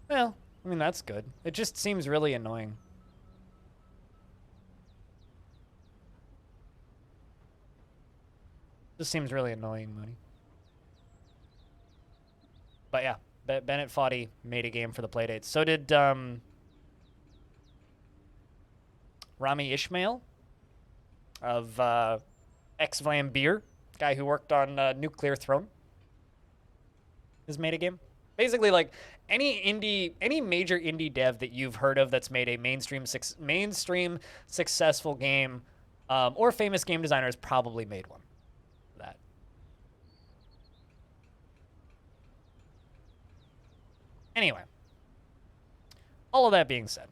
Well, I mean, that's good. It just seems really annoying. Just seems really annoying, Mooney. But yeah, Bennett Foddy made a game for the playdates. So did Rami Ishmael of X-Vlam Beer, guy who worked on Nuclear Throne, has made a game. Basically, like any major indie dev that you've heard of that's made a mainstream successful game, or famous game designer has probably made one. That. Anyway, all of that being said,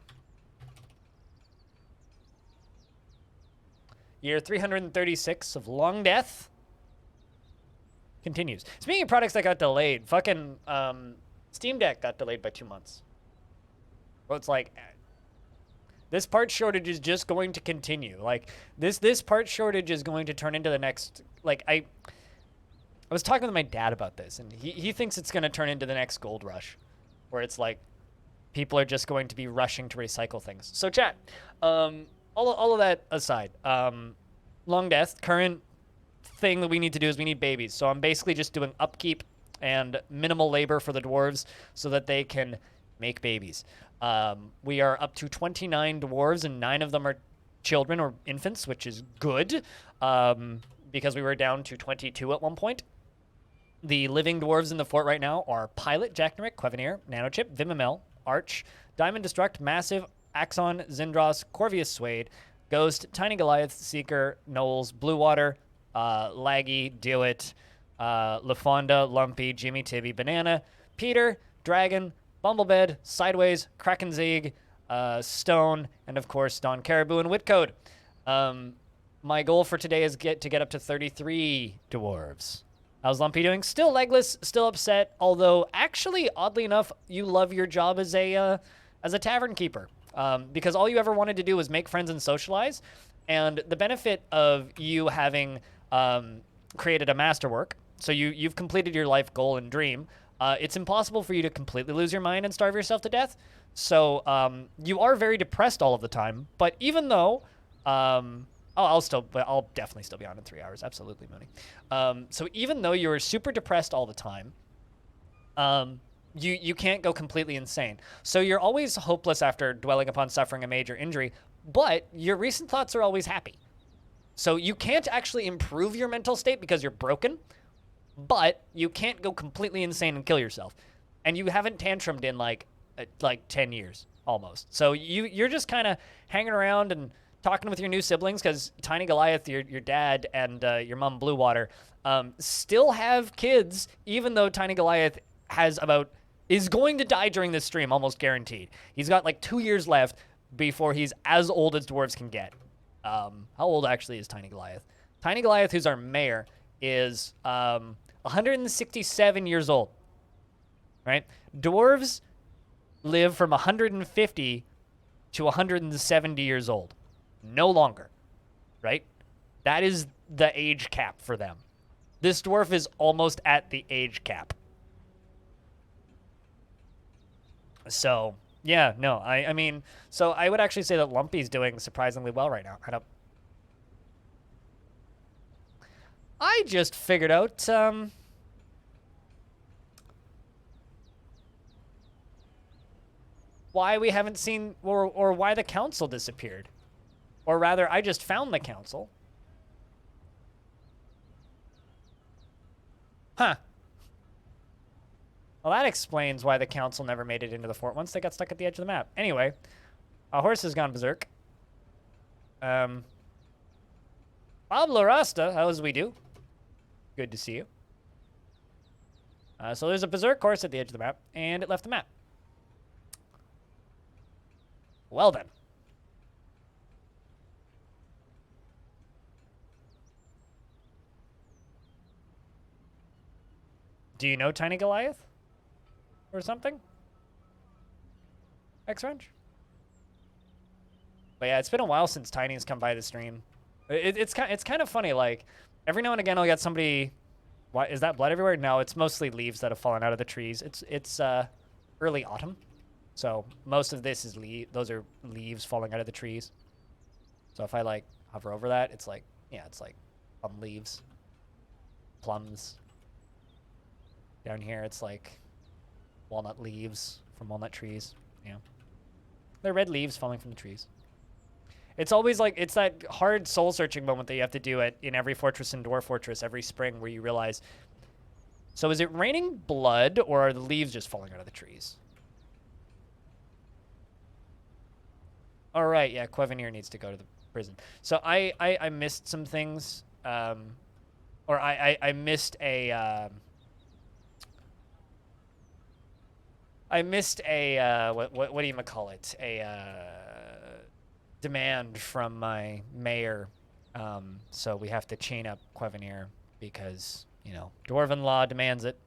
year 336 of Longdeath continues. Speaking of products that got delayed, fucking Steam Deck got delayed by 2 months. Well, it's like this part shortage is just going to continue. Like this part shortage is going to turn into the next. Like I was talking with my dad about this, and he thinks it's going to turn into the next gold rush, where it's like people are just going to be rushing to recycle things. So chat, all of that aside, Longdeath, current thing that we need to do is we need babies. So I'm basically just doing upkeep and minimal labor for the dwarves so that they can make babies. We are up to 29 dwarves, and 9 of them are children or infants, which is good, because we were down to 22 at one point. The living dwarves in the fort right now are Pilot, Jacknerick, Quevenir, Nanochip, Vimamel, Arch, Diamond Destruct, Massive, Axon, Zindros, Corvius Suede, Ghost, Tiny Goliath, Seeker, Knowles, Blue Water, Laggy, Dewitt, LaFonda, Lumpy, Jimmy Tibby, Banana, Peter, Dragon, Bumblebed, Sideways, Krakenzieg, Stone, and of course Don Caribou and Whitcode. My goal for today is to get up to 33 dwarves. How's Lumpy doing? Still legless, still upset, although actually, oddly enough, you love your job as a tavern keeper. Because all you ever wanted to do was make friends and socialize, and the benefit of you having created a masterwork, so you've completed your life goal and dream, it's impossible for you to completely lose your mind and starve yourself to death. So you are very depressed all of the time, but even though... I'll definitely still be on in 3 hours. Absolutely, Mooney. So even though you're super depressed all the time, you can't go completely insane. So you're always hopeless after dwelling upon suffering a major injury, but your recent thoughts are always happy. So you can't actually improve your mental state because you're broken, but you can't go completely insane and kill yourself. And you haven't tantrumed in like 10 years almost. So you're just kind of hanging around and talking with your new siblings, because Tiny Goliath, your dad, and your mom Blue Water still have kids, even though Tiny Goliath is going to die during this stream, almost guaranteed. He's got like 2 years left before he's as old as dwarves can get. How old actually is Tiny Goliath? Tiny Goliath, who's our mayor, is 167 years old. Right? Dwarves live from 150 to 170 years old. No longer, right? That is the age cap for them. This dwarf is almost at the age cap. So, yeah, no, I mean, so I would actually say that Lumpy's doing surprisingly well right now. I just figured out, why we haven't seen, or why the council disappeared. Or rather, I just found the council. Huh. Well, that explains why the council never made it into the fort once they got stuck at the edge of the map. Anyway, a horse has gone berserk. Pablo Rasta, how as we do? Good to see you. So there's a berserk horse at the edge of the map, and it left the map. Well then. Do you know Tiny Goliath? Or something? X-Wrench? But yeah, it's been a while since Tiny's come by the stream. It's kind of funny, like, every now and again I'll get somebody... Why, is that blood everywhere? No, it's mostly leaves that have fallen out of the trees. It's early autumn. So most of this is those are leaves falling out of the trees. So if I like hover over that, it's like, yeah, it's like plum leaves, plums. Down here, it's like walnut leaves from walnut trees. Yeah. They're red leaves falling from the trees. It's always like, it's that hard soul-searching moment that you have to do in every fortress in Dwarf Fortress every spring where you realize, so is it raining blood or are the leaves just falling out of the trees? All right, yeah, Quevenir needs to go to the prison. So I missed some things, or I missed a, what do you call it? Demand from my mayor. So we have to chain up Quevenir because, you know, Dwarven law demands it.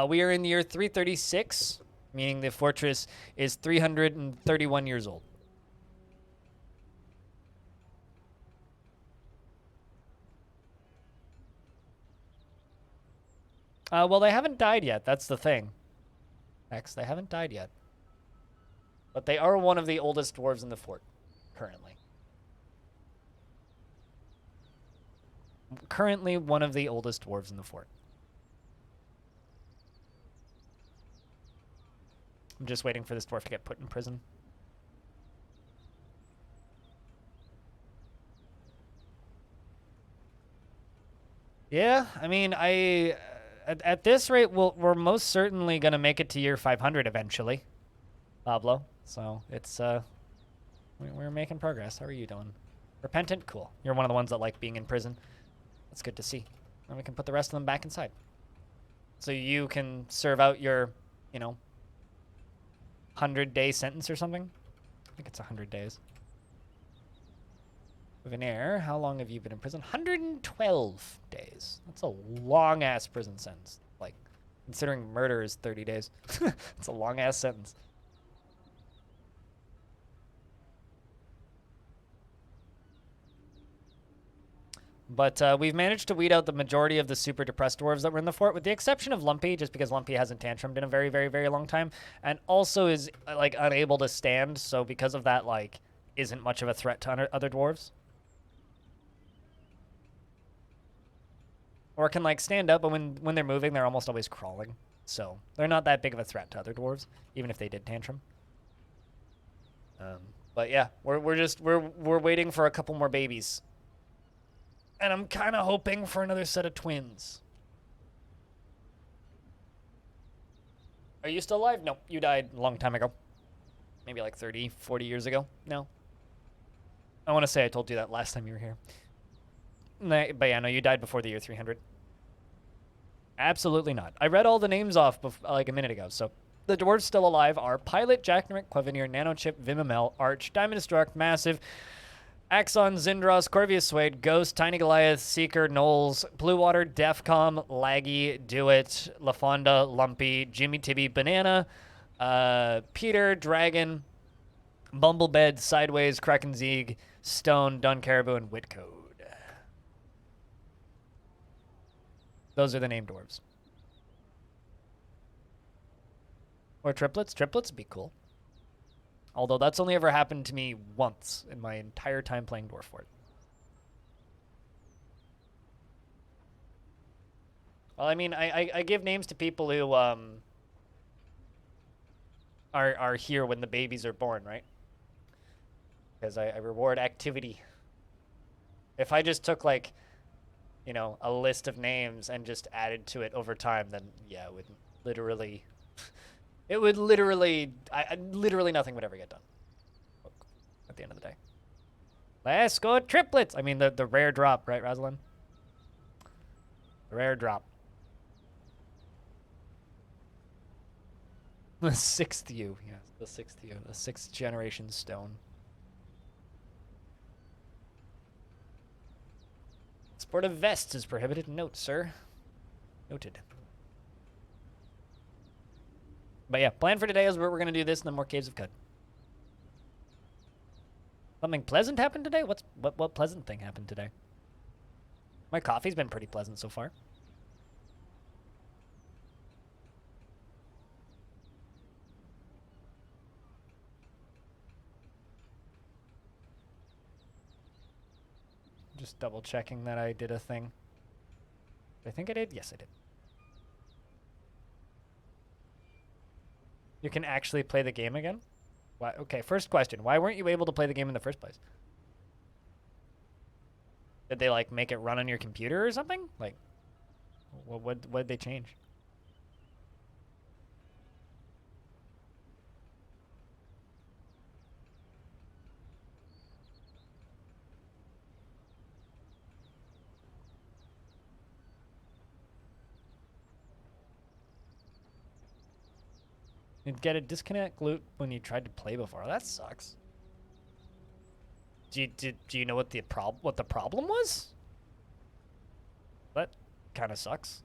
We are in the year 336, meaning the fortress is 331 years old. Well, they haven't died yet. That's the thing. X, they haven't died yet. But they are one of the oldest dwarves in the fort, currently. Currently one of the oldest dwarves in the fort. I'm just waiting for this dwarf to get put in prison. Yeah, I mean, at this rate, we're most certainly going to make it to year 500 eventually, Pablo. So it's, we're making progress. How are you doing? Repentant? Cool. You're one of the ones that like being in prison. That's good to see. And we can put the rest of them back inside. So you can serve out your, you know, 100-day sentence or something. I think it's 100 days. Veneer, how long have you been in prison? 112 days. That's a long-ass prison sentence. Like, considering murder is 30 days. It's a long-ass sentence. But we've managed to weed out the majority of the super depressed dwarves that were in the fort, with the exception of Lumpy, just because Lumpy hasn't tantrumed in a very, very, very long time, and also is, like, unable to stand, so because of that, like, isn't much of a threat to other dwarves. Or can, like, stand up, but when they're moving, they're almost always crawling. So they're not that big of a threat to other dwarves, even if they did tantrum. But yeah, we're waiting for a couple more babies. And I'm kind of hoping for another set of twins. Are you still alive? No, you died a long time ago. Maybe like 30, 40 years ago. No. I want to say I told you that last time you were here. But yeah, no, you died before the year 300. Absolutely not. I read all the names off like a minute ago, so the dwarves still alive are Pilot, Jackneric, Quevenir, Nanochip, Vimamel, Arch, Diamond Destruct, Massive, Axon, Zindros, Corvius Suede, Ghost, Tiny Goliath, Seeker, Knowles, Bluewater, Defcom, Laggy, Dewitt, LaFonda, Lumpy, Jimmy Tibby, Banana, Peter, Dragon, Bumblebed, Sideways, Krakenzieg, Stone, Dun Caribou, and Whitcode. Those are the named dwarves. Or triplets. Triplets would be cool. Although that's only ever happened to me once in my entire time playing Dwarf Fort. Well, I mean, I give names to people who are here when the babies are born, right? Because I reward activity. If I just took, like, you know, a list of names and just added to it over time, then yeah, it would literally... It would literally nothing would ever get done at the end of the day. Let's go triplets. I mean, the rare drop, right, Rosalind? The rare drop. The 6th U, yes, the 6th U, the 6th generation stone. Sport of vests is prohibited. Note, sir. Noted. But yeah, plan for today is we're going to do this and then more Caves of Cud. Something pleasant happened today? What pleasant thing happened today? My coffee's been pretty pleasant so far. Just double checking that I did a thing. I think I did? Yes, I did. You can actually play the game again? Why? Okay, first question. Why weren't you able to play the game in the first place? Did they, like, make it run on your computer or something? Like, what'd they change? You'd get a disconnect loop when you tried to play before. That sucks. Do you know what the problem was? That kind of sucks.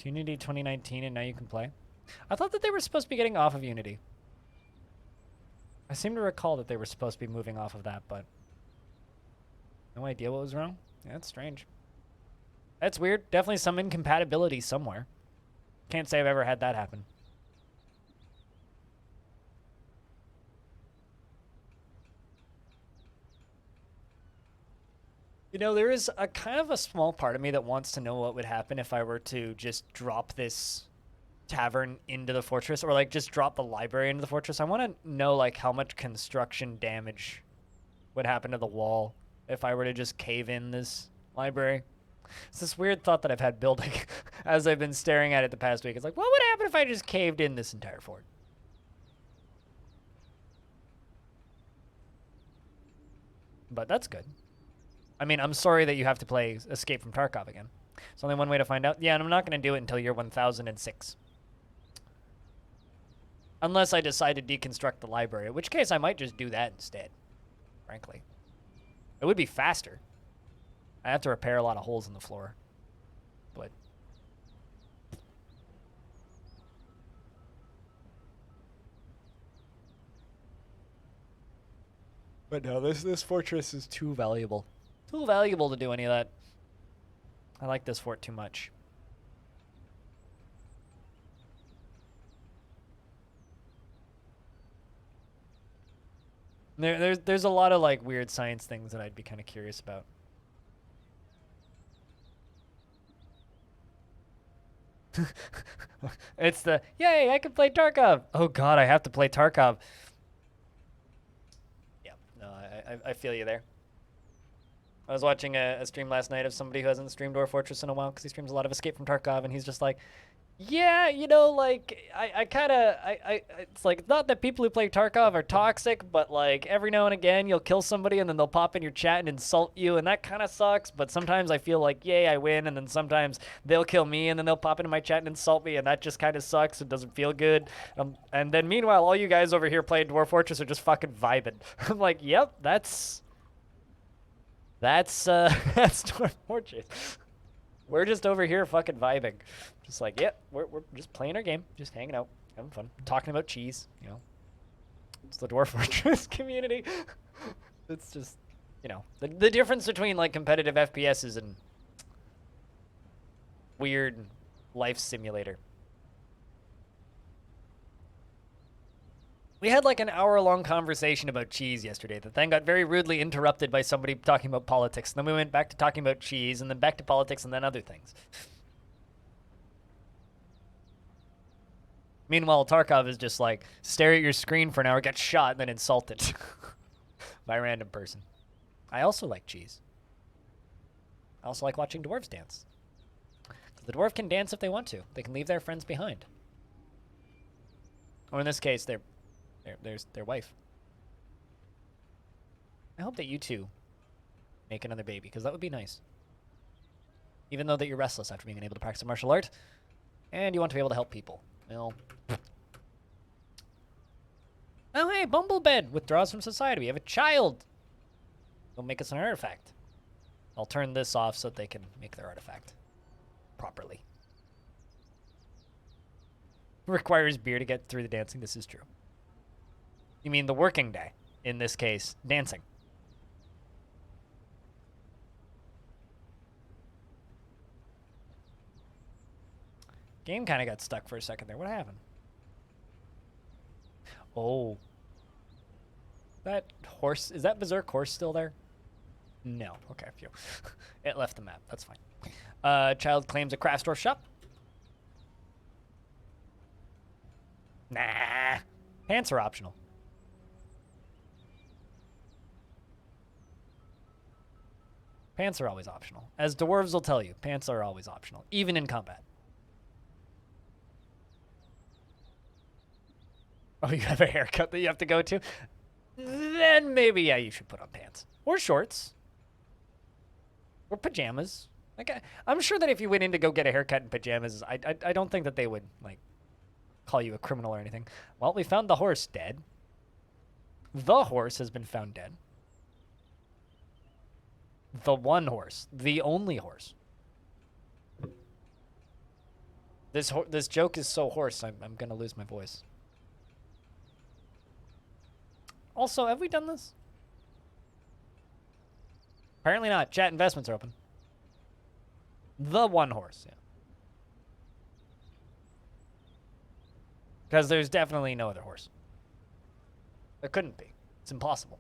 Unity 2019 and now you can play? I thought that they were supposed to be getting off of Unity. I seem to recall that they were supposed to be moving off of that, but no idea what was wrong. Yeah, that's strange. That's weird. Definitely some incompatibility somewhere. Can't say I've ever had that happen. You know, there is a kind of a small part of me that wants to know what would happen if I were to just drop this tavern into the fortress, or like just drop the library into the fortress. I want to know like how much construction damage would happen to the wall if I were to just cave in this library. It's this weird thought that I've had building as I've been staring at it the past week. It's like, what would happen if I just caved in this entire fort? But that's good. I mean, I'm sorry that you have to play Escape from Tarkov again. There's only one way to find out. Yeah, and I'm not going to do it until year 1006. Unless I decide to deconstruct the library, in which case I might just do that instead, frankly. It would be faster. I have to repair a lot of holes in the floor. But no, this fortress is too valuable. Too valuable to do any of that. I like this fort too much. There's a lot of like weird science things that I'd be kind of curious about. It's the yay! I can play Tarkov. Oh God, I have to play Tarkov. Yeah, no, I feel you there. I was watching a stream last night of somebody who hasn't streamed Dwarf Fortress in a while because he streams a lot of Escape from Tarkov, and he's just like, yeah, you know, like, it's like, not that people who play Tarkov are toxic, but, like, every now and again, you'll kill somebody, and then they'll pop in your chat and insult you, and that kind of sucks, but sometimes I feel like, yay, I win, and then sometimes they'll kill me, and then they'll pop into my chat and insult me, and that just kind of sucks. It doesn't feel good. And then, meanwhile, all you guys over here playing Dwarf Fortress are just fucking vibing. I'm like, yep, that's Dwarf Fortress. We're just over here fucking vibing. Just like, yep, we're just playing our game, just hanging out, having fun, talking about cheese, you know. It's the Dwarf Fortress community. It's just, you know, the difference between, like, competitive FPSs and weird life simulator. We had like an hour-long conversation about cheese yesterday that then got very rudely interrupted by somebody talking about politics. And then we went back to talking about cheese, and then back to politics, and then other things. Meanwhile, Tarkov is just like, stare at your screen for an hour, get shot, and then insulted by a random person. I also like cheese. I also like watching dwarves dance. The dwarf can dance if they want to. They can leave their friends behind. Or in this case, there's their wife. I hope that you two make another baby, because that would be nice. Even though that you're restless after being unable to practice a martial art, and you want to be able to help people. Well. Oh, hey, Bumblebed withdraws from society. We have a child. They'll make us an artifact. I'll turn this off so that they can make their artifact properly. Requires beer to get through the dancing. This is true. You mean the working day? In this case, dancing. Game kind of got stuck for a second there. What happened? Oh. That horse, is that Berserk horse still there? No. Okay, phew. It left the map. That's fine. Child claims a craft store shop. Nah. Pants are optional. Pants are always optional. As dwarves will tell you, pants are always optional, even in combat. Oh, you have a haircut that you have to go to? Then maybe, yeah, you should put on pants. Or shorts. Or pajamas. Like, I'm sure that if you went in to go get a haircut in pajamas, I don't think that they would, like, call you a criminal or anything. Well, we found the horse dead. The horse has been found dead. The one horse. The only horse. This joke is so hoarse, I'm going to lose my voice. Also, have we done this? Apparently not. Chat investments are open. The one horse, yeah. Because there's definitely no other horse. There couldn't be. It's impossible.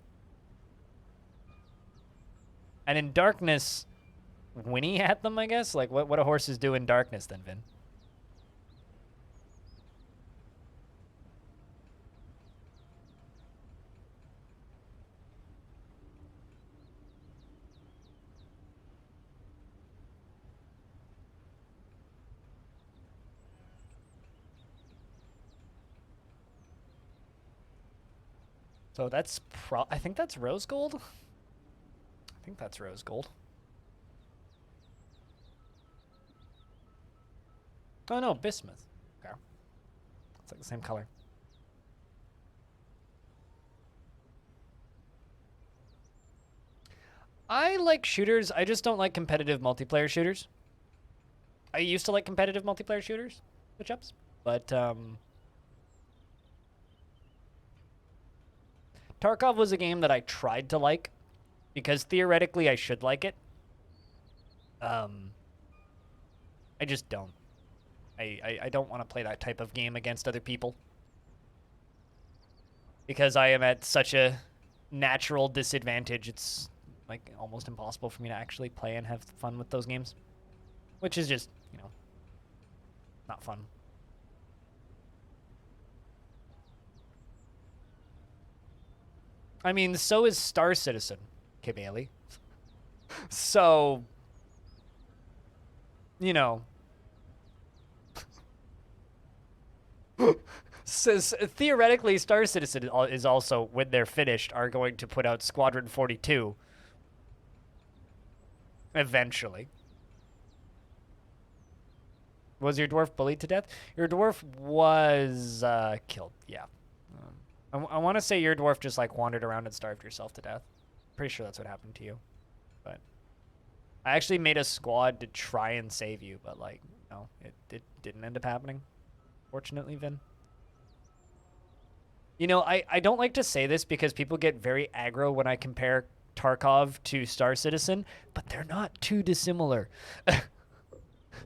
And in darkness, whinny at them, I guess? Like, what do horses do in darkness then, Vin? So that's I think that's rose gold. I think that's rose gold. Oh no, bismuth. Okay. It's like the same color. I like shooters. I just don't like competitive multiplayer shooters. I used to like competitive multiplayer shooters, switch ups, but Tarkov was a game that I tried to like because theoretically I should like it. I just don't. I don't want to play that type of game against other people because I am at such a natural disadvantage. It's like almost impossible for me to actually play and have fun with those games, which is just, you know, not fun. I mean, so is Star Citizen, Kibali. So, you know. Says theoretically, Star Citizen is also, when they're finished, are going to put out Squadron 42. Eventually. Was your dwarf bullied to death? Your dwarf was killed, yeah. I want to say your dwarf just like wandered around and starved yourself to death. Pretty sure that's what happened to you. But I actually made a squad to try and save you, but like, no, it didn't end up happening. Fortunately, Vin. You know, I don't like to say this because people get very aggro when I compare Tarkov to Star Citizen, but they're not too dissimilar.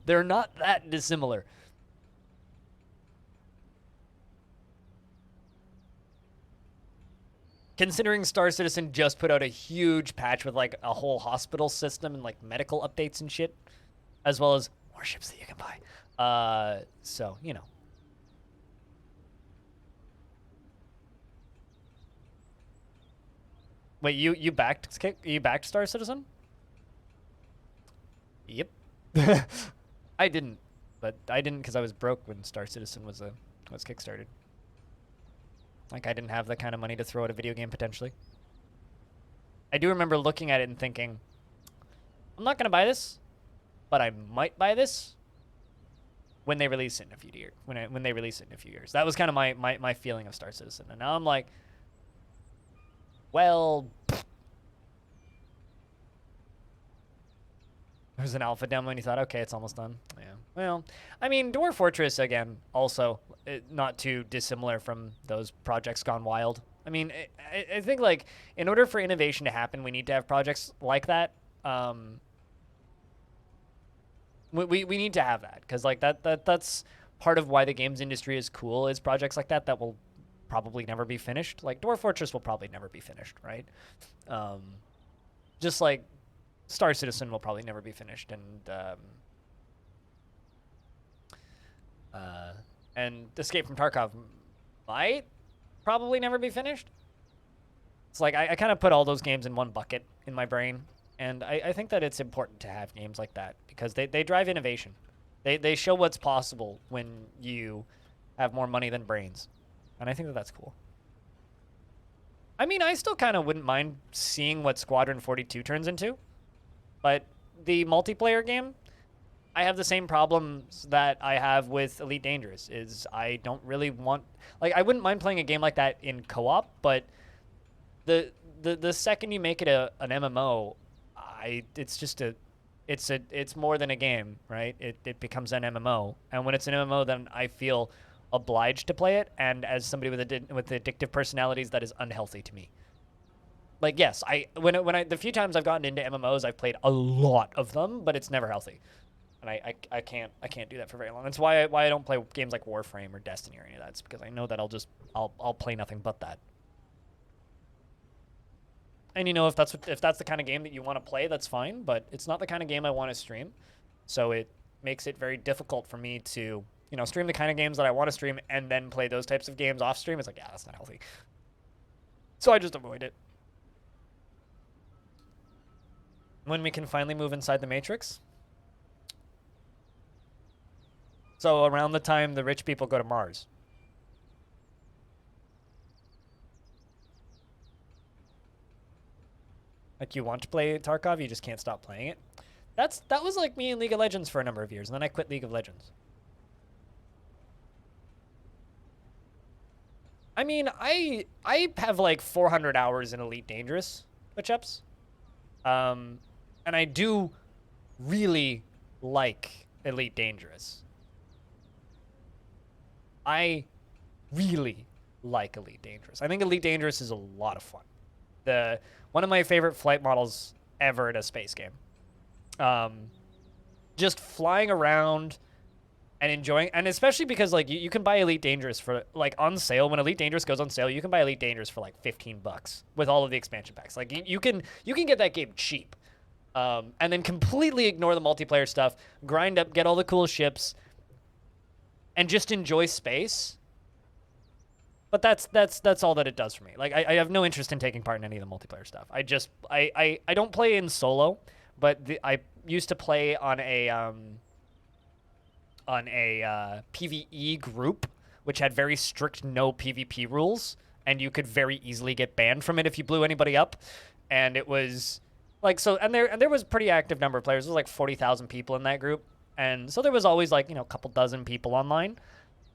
They're not that dissimilar. Considering Star Citizen just put out a huge patch with like a whole hospital system and like medical updates and shit, as well as warships that you can buy. So, you know. Wait, you backed Star Citizen? Yep. I didn't, but I didn't because I was broke when Star Citizen was kickstarted. Like, I didn't have that kind of money to throw at a video game, potentially. I do remember looking at it and thinking, I'm not going to buy this, but I might buy this when they release it in a few years. When they release it in a few years. That was kind of my feeling of Star Citizen. And now I'm like, well, there's an alpha demo and you thought, okay, it's almost done. Yeah. Well, I mean, Dwarf Fortress, again, also not too dissimilar from those projects gone wild. I mean, I think, like, in order for innovation to happen, we need to have projects like that. We need to have that because like that's part of why the games industry is cool is projects like that will probably never be finished. Like Dwarf Fortress will probably never be finished, right? Um, just like Star Citizen will probably never be finished, and Escape from Tarkov might probably never be finished. It's like I kind of put all those games in one bucket in my brain, and I think that it's important to have games like that because they drive innovation. They show what's possible when you have more money than brains, and I think that that's cool. I mean, I still kind of wouldn't mind seeing what Squadron 42 turns into, but the multiplayer game, I have the same problems that I have with Elite Dangerous. Is I don't really want like I wouldn't mind playing a game like that in co-op, but the second you make it an MMO, it's just it's more than a game, right? It becomes an MMO, and when it's an MMO, then I feel obliged to play it, and as somebody with addictive personalities, that is unhealthy to me. Like yes, the few times I've gotten into MMOs, I've played a lot of them, but it's never healthy, and I can't do that for very long. That's why I don't play games like Warframe or Destiny or any of that. It's because I know that I'll play nothing but that. And you know, if that's the kind of game that you want to play, that's fine. But it's not the kind of game I want to stream, so it makes it very difficult for me to stream the kind of games that I want to stream and then play those types of games off stream. It's like, yeah, that's not healthy. So I just avoid it. When we can finally move inside the Matrix. So around the time the rich people go to Mars. Like you want to play Tarkov, you just can't stop playing it. That was like me in League of Legends for a number of years, and then I quit League of Legends. I mean, I have like 400 hours in Elite Dangerous push-ups. And I do really like Elite Dangerous. I really like Elite Dangerous. I think Elite Dangerous is a lot of fun. One of my favorite flight models ever in a space game. Just flying around and enjoying, and especially because like you can buy Elite Dangerous for like on sale. When Elite Dangerous goes on sale, you can buy Elite Dangerous for like $15 with all of the expansion packs. Like you can get that game cheap, and then completely ignore the multiplayer stuff, grind up, get all the cool ships, and just enjoy space. But that's all that it does for me. Like I have no interest in taking part in any of the multiplayer stuff. I don't play in solo, but I used to play on a PvE group, which had very strict no PvP rules, and you could very easily get banned from it if you blew anybody up. And it was like so, and there was a pretty active number of players. There was like 40,000 people in that group, and so there was always like a couple dozen people online.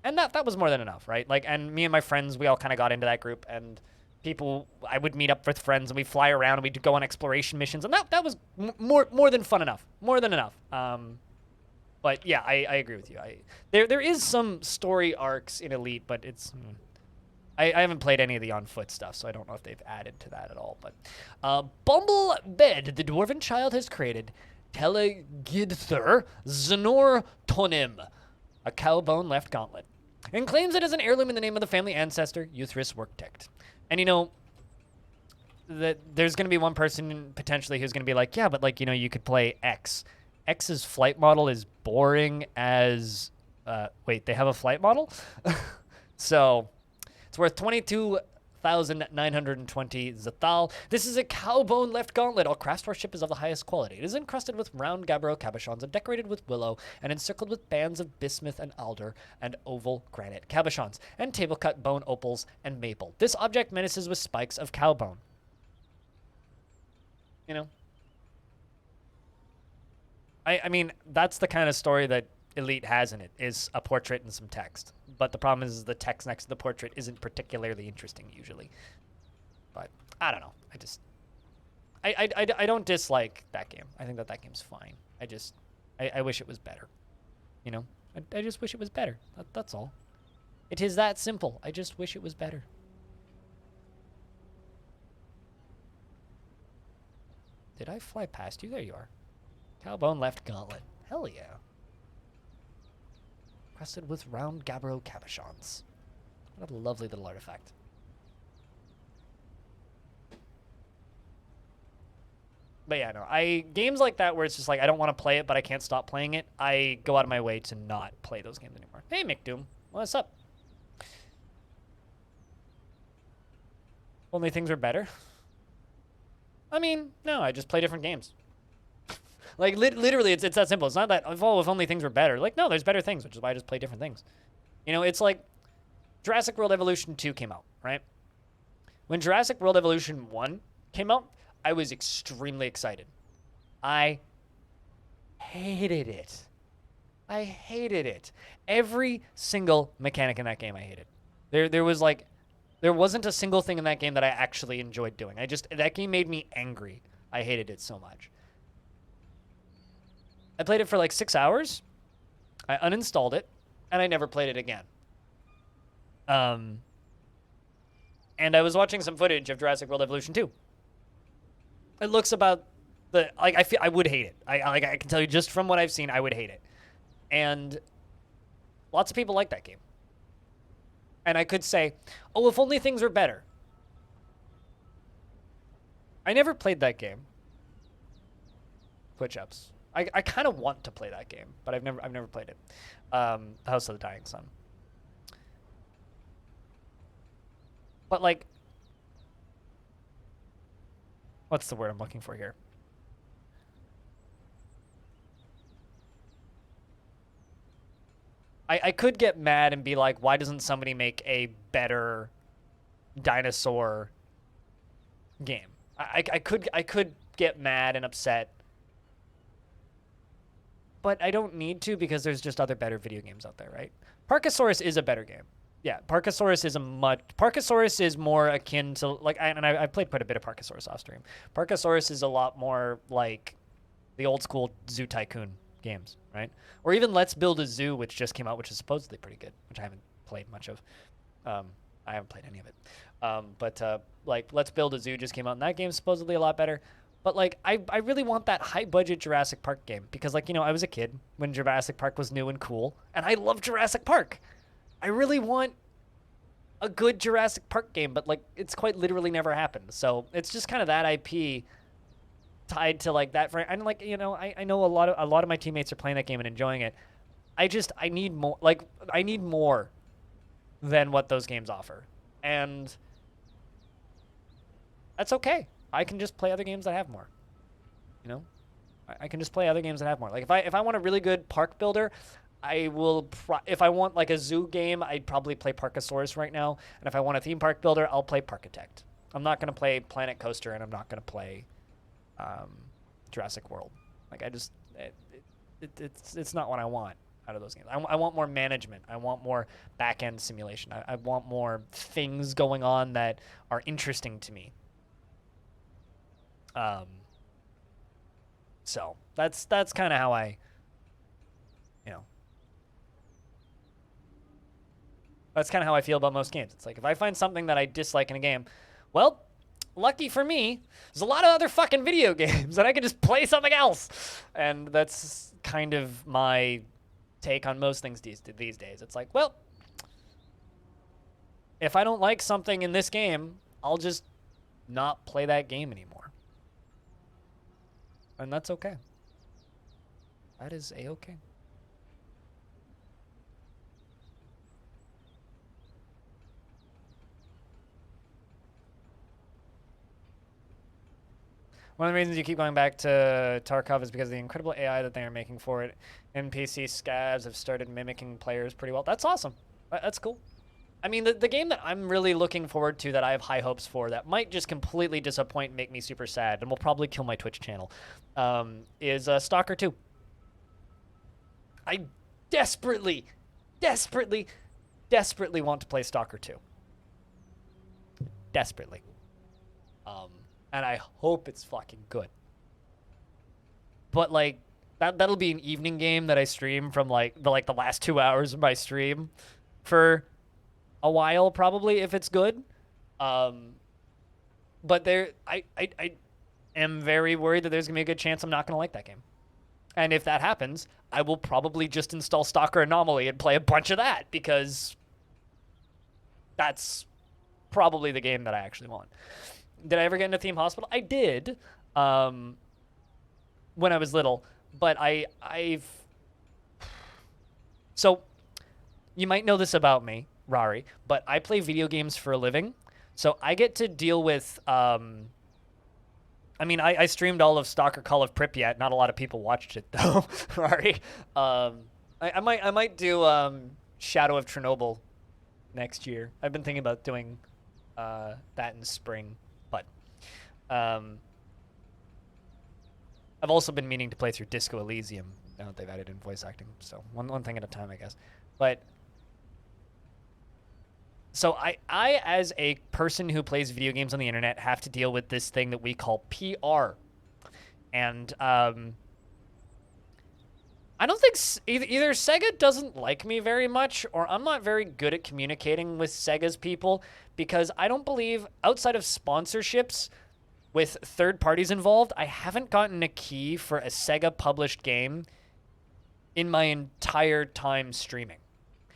And that was more than enough, right? Like, and me and my friends, we all kind of got into that group, and I would meet up with friends, and we'd fly around, and we'd go on exploration missions, and that was more than fun enough, more than enough. But yeah, I agree with you. There is some story arcs in Elite, but it's I haven't played any of the on foot stuff, so I don't know if they've added to that at all. But Bumble Bed, the dwarven child has created Telegidther Zenor Tonim, a cowbone left gauntlet, and claims it as an heirloom in the name of the family ancestor, Euthris Worktect. And that there's going to be one person potentially who's going to be like, yeah, but like, you could play X. X's flight model is boring as, wait, they have a flight model? So it's worth 22,920 Zathal. This is a cowbone left gauntlet. All craftsmanship is of the highest quality. It is encrusted with round gabbro cabochons and decorated with willow and encircled with bands of bismuth and alder and oval granite cabochons and table-cut bone opals and maple. This object menaces with spikes of cowbone. I mean, that's the kind of story that Elite has in it, is a portrait and some text. But the problem is the text next to the portrait isn't particularly interesting usually. But I don't know. I don't dislike that game. I think that game's fine. I wish it was better. I just wish it was better. That's all. It is that simple. I just wish it was better. Did I fly past you? There you are. Cowbone left gauntlet. Hell yeah. Crested with round gabbro cabochons. What a lovely little artifact. But yeah, no, games like that where it's just like I don't want to play it, but I can't stop playing it. I go out of my way to not play those games anymore. Hey, McDoom, what's up? Only things are better. I mean, no, I just play different games. Like literally, it's that simple. It's not that if only things were better. Like no, there's better things, which is why I just play different things. You know, it's like Jurassic World Evolution 2 came out, right? When Jurassic World Evolution 1 came out, I was extremely excited. I hated it. I hated it. Every single mechanic in that game I hated. There wasn't a single thing in that game that I actually enjoyed doing. That game made me angry. I hated it so much. I played it for like 6 hours. I uninstalled it, and I never played it again. And I was watching some footage of Jurassic World Evolution 2. It looks about I would hate it. I can tell you just from what I've seen, I would hate it. And lots of people like that game. And I could say, oh, if only things were better. I never played that game. Twitch ups. I kind of want to play that game, but I've never played it. House of the Dying Sun. But like, what's the word I'm looking for here? I could get mad and be like, why doesn't somebody make a better dinosaur game? I could get mad and upset, but I don't need to because there's just other better video games out there, right? Parkasaurus is a better game. Yeah, Parkasaurus is more akin to like, I played quite a bit of Parkasaurus off stream. Parkasaurus is a lot more like the old school Zoo Tycoon games, right? Or even Let's Build a Zoo, which just came out, which is supposedly pretty good, which I haven't played much of. I haven't played any of it. But like Let's Build a Zoo just came out, and that game's supposedly a lot better. But like, I really want that high budget Jurassic Park game because, like, you know, I was a kid when Jurassic Park was new and cool, and I love Jurassic Park. I really want a good Jurassic Park game, but like, it's quite literally never happened. So it's just kind of that IP tied to like that. And like, you know, I know a lot of my teammates are playing that game and enjoying it. I need more. Like, I need more than what those games offer, and that's okay. I can just play other games that have more. You know, I can just play other games that have more. Like if I want a really good park builder, I will. If I want like a zoo game, I'd probably play Parkasaurus right now. And if I want a theme park builder, I'll play Parkitect. I'm not gonna play Planet Coaster, and I'm not gonna play Jurassic World. Like it's not what I want out of those games. I want more management. I want more back-end simulation. I want more things going on that are interesting to me. So that's kind of how I, you know, that's kind of how I feel about most games. It's like if I find something that I dislike in a game, well, lucky for me, there's a lot of other fucking video games and I can just play something else. And that's kind of my take on most things these days. It's like, well, if I don't like something in this game, I'll just not play that game anymore. And that's okay. That is a-okay. One of the reasons you keep going back to Tarkov is because of the incredible AI that they are making for it. NPC scavs have started mimicking players pretty well. That's awesome. That's cool. I mean, the game that I'm really looking forward to, that I have high hopes for, that might just completely disappoint and make me super sad, and will probably kill my Twitch channel, is Stalker 2. I desperately want to play Stalker 2. Desperately. And I hope it's fucking good. But like, that'll be an evening game that I stream from like the last 2 hours of my stream for a while, probably, if it's good. But I am very worried that there's gonna be a good chance I'm not gonna like that game. And if that happens, I will probably just install Stalker Anomaly and play a bunch of that because that's probably the game that I actually want. Did I ever get into Theme Hospital? I did when I was little, but I've... So, you might know this about me, Rari, but I play video games for a living, so I get to deal with... I mean, I streamed all of Stalker Call of Pripyat. Not a lot of people watched it, though, Rari. I might do Shadow of Chernobyl next year. I've been thinking about doing that in spring, but I've also been meaning to play through Disco Elysium now that they've added in voice acting. So one thing at a time, I guess. But so I as a person who plays video games on the internet have to deal with this thing that we call PR, and I don't think either Sega doesn't like me very much, or I'm not very good at communicating with Sega's people, because I don't believe, outside of sponsorships with third parties involved, I haven't gotten a key for a Sega-published game in my entire time streaming.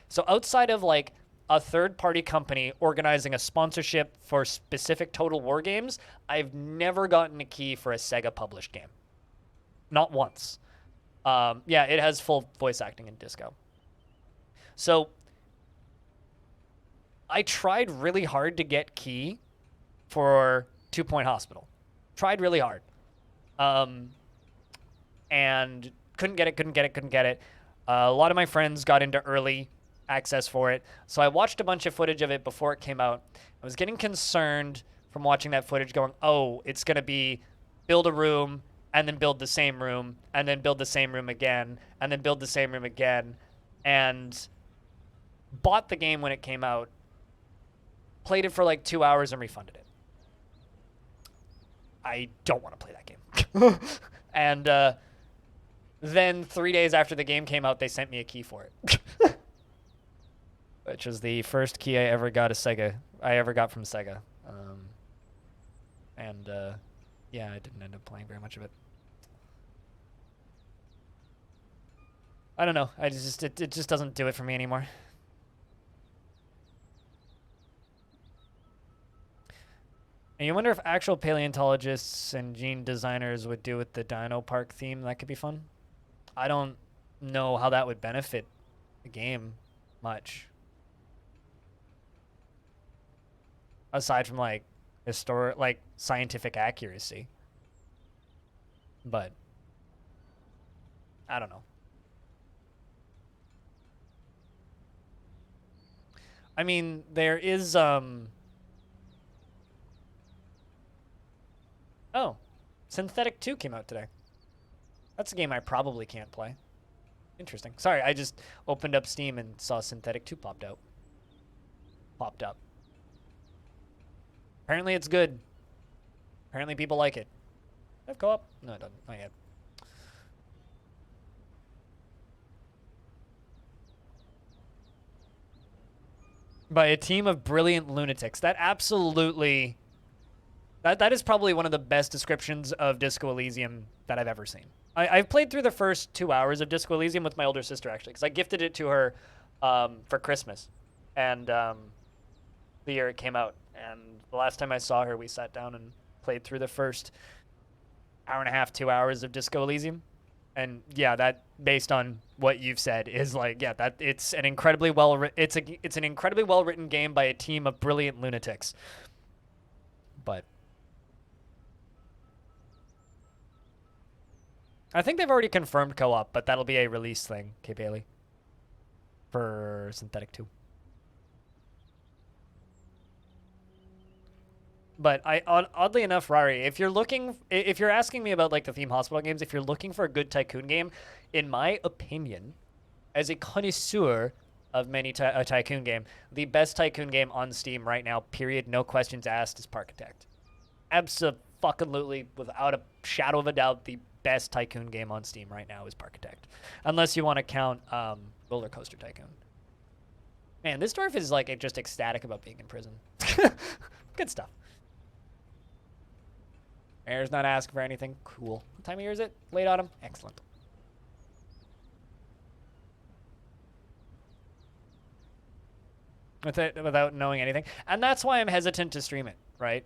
So outside of, like, a third-party company organizing a sponsorship for specific Total War games, I've never gotten a key for a Sega-published game. Not once. Yeah, it has full voice acting in Disco. So I tried really hard to get key for 2 Point Hospital. Tried really hard. And couldn't get it. A lot of my friends got into early access for it. So I watched a bunch of footage of it before it came out. I was getting concerned from watching that footage going, oh, it's going to be build a room and then build the same room and then build the same room again and then build the same room again, and bought the game when it came out, played it for like 2 hours and refunded it. I don't want to play that game. And then 3 days after the game came out, they sent me a key for it. Which was the first key I ever got from Sega. Yeah, I didn't end up playing very much of it. I don't know. It just doesn't do it for me anymore. And you wonder if actual paleontologists and gene designers would do with the Dino Park theme. That could be fun. I don't know how that would benefit the game much. Aside from, like, scientific accuracy. But I don't know. I mean, there is oh, Synthetic 2 came out today. That's a game I probably can't play. Interesting. Sorry, I just opened up Steam and saw Synthetic 2 popped up. Apparently it's good. Apparently people like it. I have co-op? No, it doesn't. Not yet. By a team of brilliant lunatics. That absolutely... That is probably one of the best descriptions of Disco Elysium that I've ever seen. I've played through the first 2 hours of Disco Elysium with my older sister, actually, because I gifted it to her for Christmas. And the year it came out. And the last time I saw her, we sat down and played through the first hour and a half, 2 hours of Disco Elysium. And yeah, that, based on what you've said, is like, yeah, that it's an incredibly it's an incredibly well written game by a team of brilliant lunatics. But I think they've already confirmed co-op, but that'll be a release thing, K. Bailey, for Synthetic 2. But oddly enough, Rari, if you're asking me about, like, the Theme Hospital games, if you're looking for a good tycoon game, in my opinion, as a connoisseur of many a tycoon game, the best tycoon game on Steam right now, period, no questions asked, is Parkitect. Absolutely, without a shadow of a doubt, the best tycoon game on Steam right now is Parkitect. Unless you want to count Roller Coaster Tycoon. Man, this dwarf is, like, just ecstatic about being in prison. Good stuff. Air's not asking for anything. Cool. What time of year is it? Late autumn? Excellent. without knowing anything. And that's why I'm hesitant to stream it, right?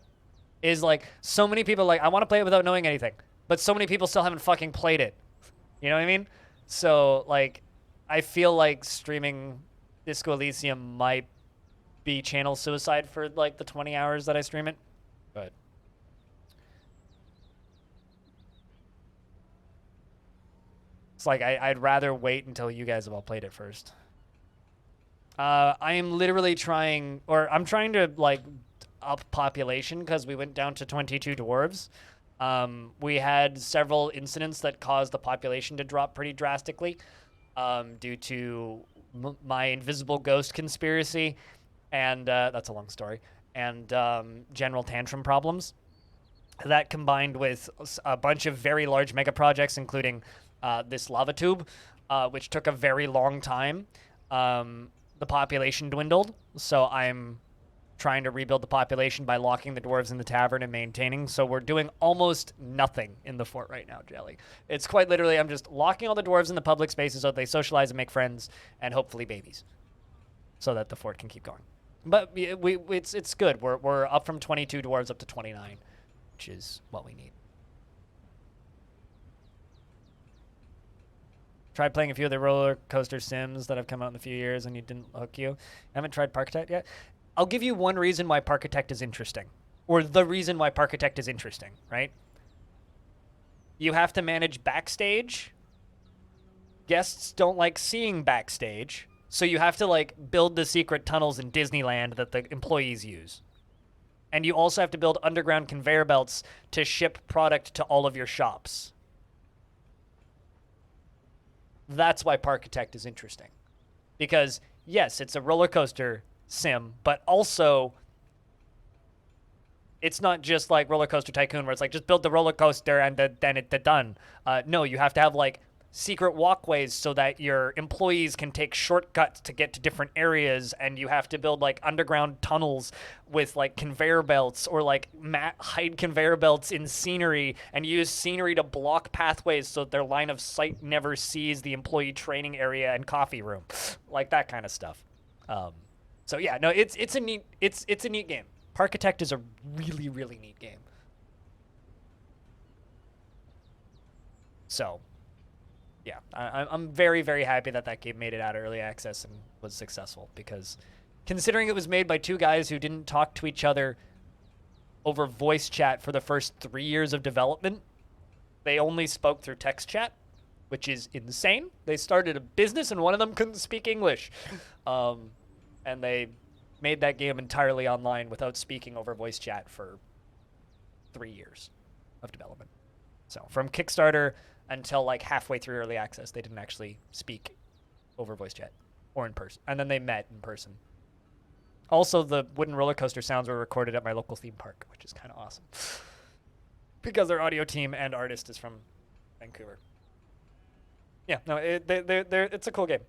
Is like so many people like I want to play it without knowing anything, but so many people still haven't fucking played it. You know what I mean? So like I feel like streaming Disco Elysium might be channel suicide for like the 20 hours that I stream it. But it's like I'd rather wait until you guys have all played it first. I am literally trying, or I'm trying to like up population because we went down to 22 dwarves. We had several incidents that caused the population to drop pretty drastically due to my invisible ghost conspiracy, and that's a long story, and general tantrum problems. That combined with a bunch of very large mega projects, including this lava tube, which took a very long time. The population dwindled, so I'm trying to rebuild the population by locking the dwarves in the tavern and maintaining. So we're doing almost nothing in the fort right now, Jelly. It's quite literally I'm just locking all the dwarves in the public spaces so that they socialize and make friends and hopefully babies, so that the fort can keep going. But it's good. We're up from 22 dwarves up to 29, which is what we need. Tried playing a few of the roller coaster sims that have come out in a few years and you didn't hook you. Haven't tried Parkitect yet. I'll give you one reason why Parkitect is interesting. Or the reason why Parkitect is interesting, right? You have to manage backstage. Guests don't like seeing backstage. So you have to like build the secret tunnels in Disneyland that the employees use. And you also have to build underground conveyor belts to ship product to all of your shops. That's why Parkitect is interesting. Because, yes, it's a roller coaster sim, but also it's not just like Roller Coaster Tycoon where it's like just build the roller coaster and then it's done. No, you have to have like secret walkways so that your employees can take shortcuts to get to different areas, and you have to build like underground tunnels with like conveyor belts, or like hide conveyor belts in scenery and use scenery to block pathways so that their line of sight never sees the employee training area and coffee room, like that kind of stuff. So yeah, no, it's a neat game. Parkitect is a really, really neat game. So yeah, I'm very, very happy that that game made it out of early access and was successful, because considering it was made by two guys who didn't talk to each other over voice chat for the first 3 years of development, they only spoke through text chat, which is insane. They started a business and one of them couldn't speak English. And they made that game entirely online without speaking over voice chat for 3 years of development. So from Kickstarter until like halfway through early access, they didn't actually speak over voice chat or in person. And then they met in person. Also, the wooden roller coaster sounds were recorded at my local theme park, which is kind of awesome. Because their audio team and artist is from Vancouver. Yeah, no, it's a cool game.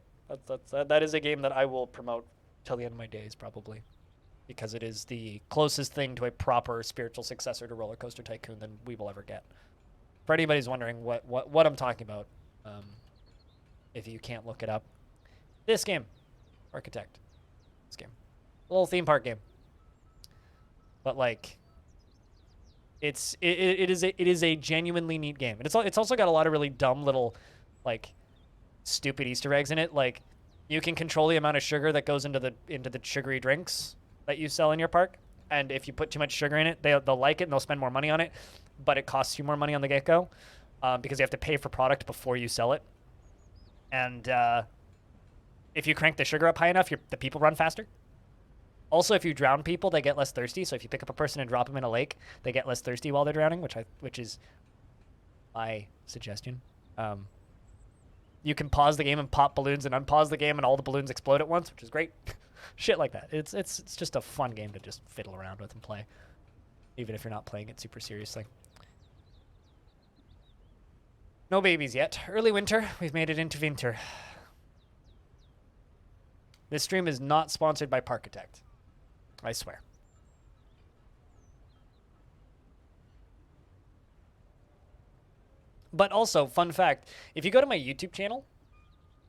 That is a game that I will promote till the end of my days, probably. Because it is the closest thing to a proper spiritual successor to Roller Coaster Tycoon than we will ever get. For anybody's wondering what I'm talking about, if you can't look it up, this game, Architect, this game, a little theme park game. But like, it is a genuinely neat game, and it's also got a lot of really dumb little, like, stupid Easter eggs in it. Like, you can control the amount of sugar that goes into the sugary drinks that you sell in your park, and if you put too much sugar in it, they'll like it and they'll spend more money on it. But it costs you more money on the get-go because you have to pay for product before you sell it. And if you crank the sugar up high enough, the people run faster. Also, if you drown people, they get less thirsty. So if you pick up a person and drop them in a lake, they get less thirsty while they're drowning, which is my suggestion. You can pause the game and pop balloons and unpause the game and all the balloons explode at once, which is great. Shit like that. It's just a fun game to just fiddle around with and play, even if you're not playing it super seriously. No babies yet. Early winter. We've made it into winter. This stream is not sponsored by Parkitect. I swear. But also, fun fact, if you go to my YouTube channel,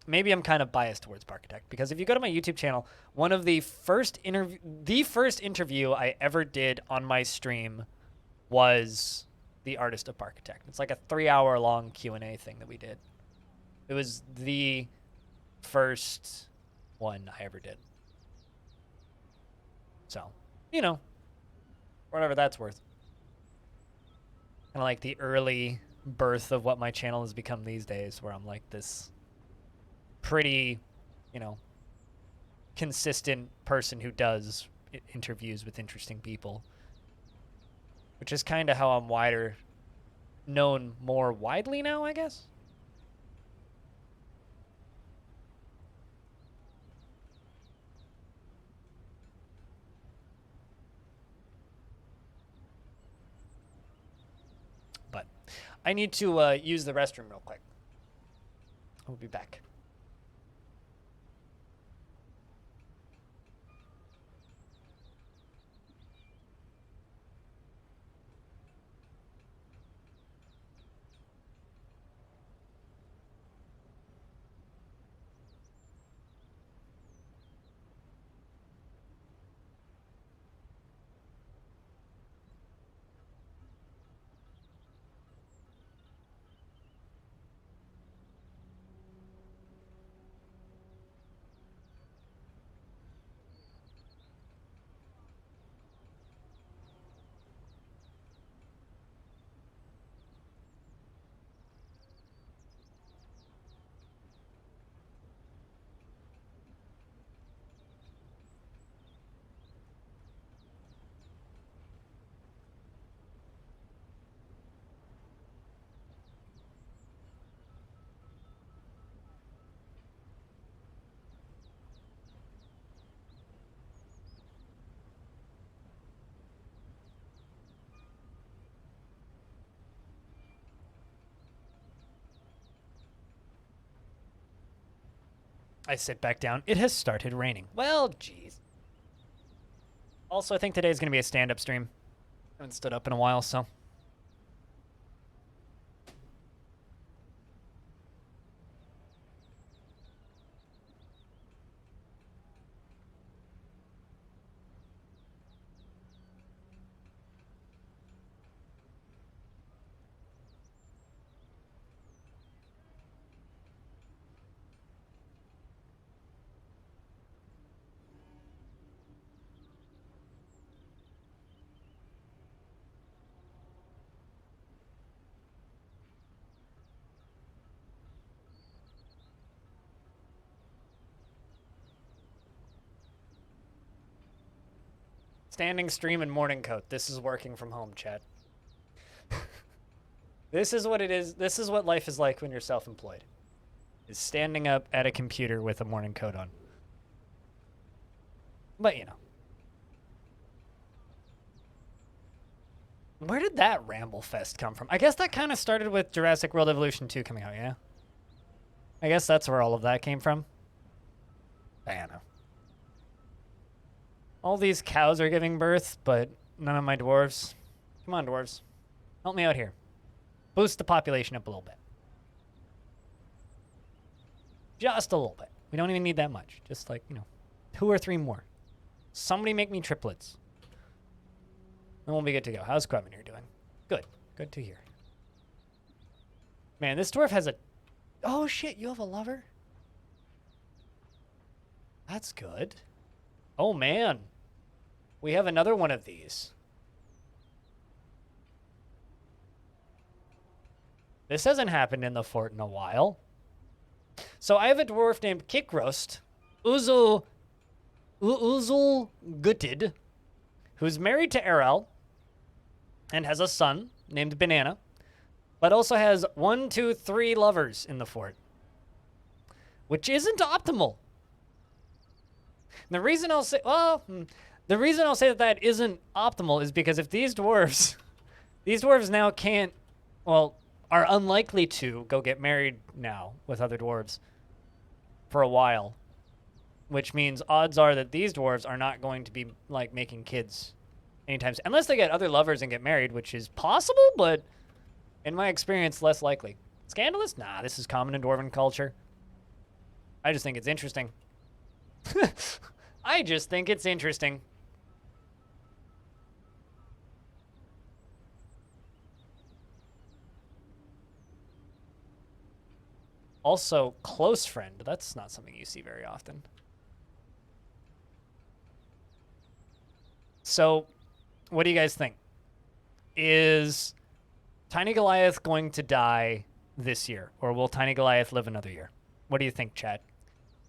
maybe I'm kind of biased towards Barkitect, because if you go to my YouTube channel, one of the first interview I ever did on my stream was the artist of Barkitect. It's like a 3-hour long Q&A thing that we did. It was the first one I ever did. So, you know, whatever that's worth. Kind of like the early birth of what my channel has become these days, where I'm like this pretty, you know, consistent person who does interviews with interesting people, which is kind of how I'm known more widely now, I guess. But I need to use the restroom real quick. I'll be back. I sit back down. It has started raining. Well, jeez. Also, I think today's going to be a stand-up stream. I haven't stood up in a while, so. Standing stream and morning coat. This is working from home, chat. This is what it is. This is what life is like when you're self-employed. Is standing up at a computer with a morning coat on. But, you know. Where did that Ramble Fest come from? I guess that kind of started with Jurassic World Evolution 2 coming out, yeah? I guess that's where all of that came from. I don't know. All these cows are giving birth, but none of my dwarves. Come on, dwarves. Help me out here. Boost the population up a little bit. Just a little bit. We don't even need that much. Just like, you know, 2 or 3 more. Somebody make me triplets. Then we'll be good to go. How's Quevin doing? Good. Good to hear. Man, this dwarf has a... Oh, shit. You have a lover? That's good. Oh, man. We have another one of these. This hasn't happened in the fort in a while. So I have a dwarf named Kikrost, Uzul Gutted, who's married to Erel and has a son named Banana, but also has 1, 2, 3 lovers in the fort, which isn't optimal. And the reason I'll say, the reason I'll say that isn't optimal is because if these dwarves now can't, well, are unlikely to go get married now with other dwarves for a while, which means odds are that these dwarves are not going to be like making kids anytime soon, unless they get other lovers and get married, which is possible, but in my experience, less likely. Scandalous? Nah, this is common in dwarven culture. I just think it's interesting. I just think it's interesting. Also, close friend. That's not something you see very often. So, what do you guys think? Is Tiny Goliath going to die this year, or will Tiny Goliath live another year? What do you think, chat?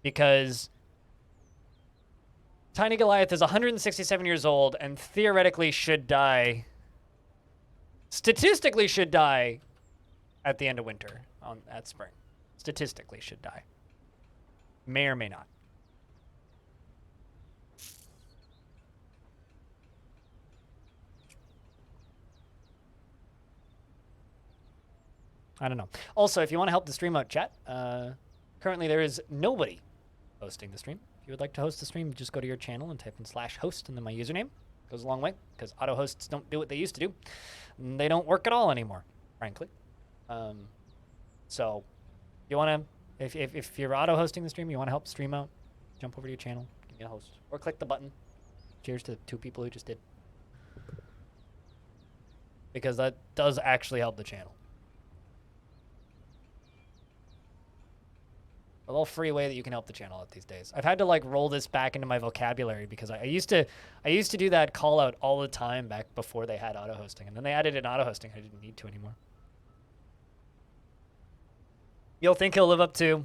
Because Tiny Goliath is 167 years old and theoretically should die, statistically should die at the end of winter, at spring. Statistically should die. May or may not. I don't know. Also, if you want to help the stream out, chat, currently there is nobody hosting the stream. If you would like to host the stream, just go to your channel and type in /host and then my username. Goes a long way, because auto hosts don't do what they used to do. And they don't work at all anymore, frankly. So, you want to, if you're auto hosting the stream, you want to help stream out, jump over to your channel, give me a host, or click the button. Cheers to the 2 people who just did. Because that does actually help the channel. A little free way that you can help the channel out these days. I've had to like roll this back into my vocabulary because I used to do that call out all the time back before they had auto hosting, and then they added in auto hosting. I didn't need to anymore. You'll think he'll live up to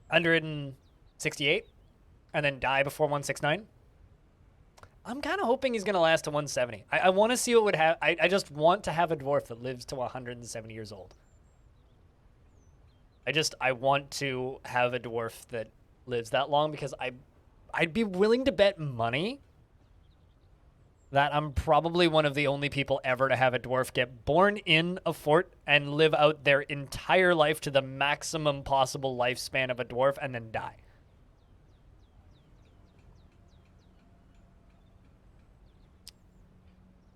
168 and then die before 169? I'm kind of hoping he's going to last to 170. I want to see what would have. I just want to have a dwarf that lives to 170 years old. I want to have a dwarf that lives that long because I'd be willing to bet money that I'm probably one of the only people ever to have a dwarf get born in a fort and live out their entire life to the maximum possible lifespan of a dwarf and then die.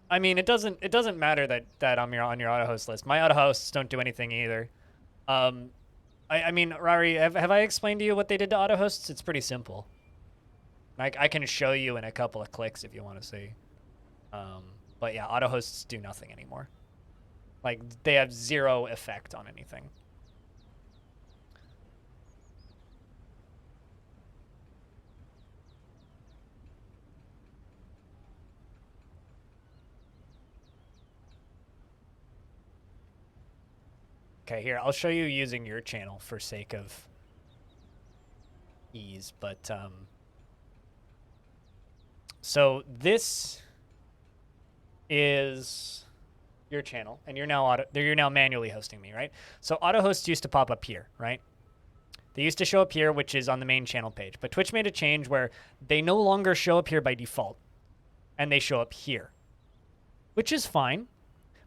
I mean, it doesn't matter that I'm on your auto host list. My auto hosts don't do anything either. I mean, Rari, have I explained to you what they did to auto hosts? It's pretty simple. I can show you in a couple of clicks if you want to see. But yeah, auto hosts do nothing anymore. Like, they have zero effect on anything. Okay, here, I'll show you using your channel for sake of ease, but, so this is your channel, and you're now manually hosting me, right? So auto hosts used to pop up here, right? They used to show up here, which is on the main channel page, but Twitch made a change where they no longer show up here by default, and they show up here, which is fine,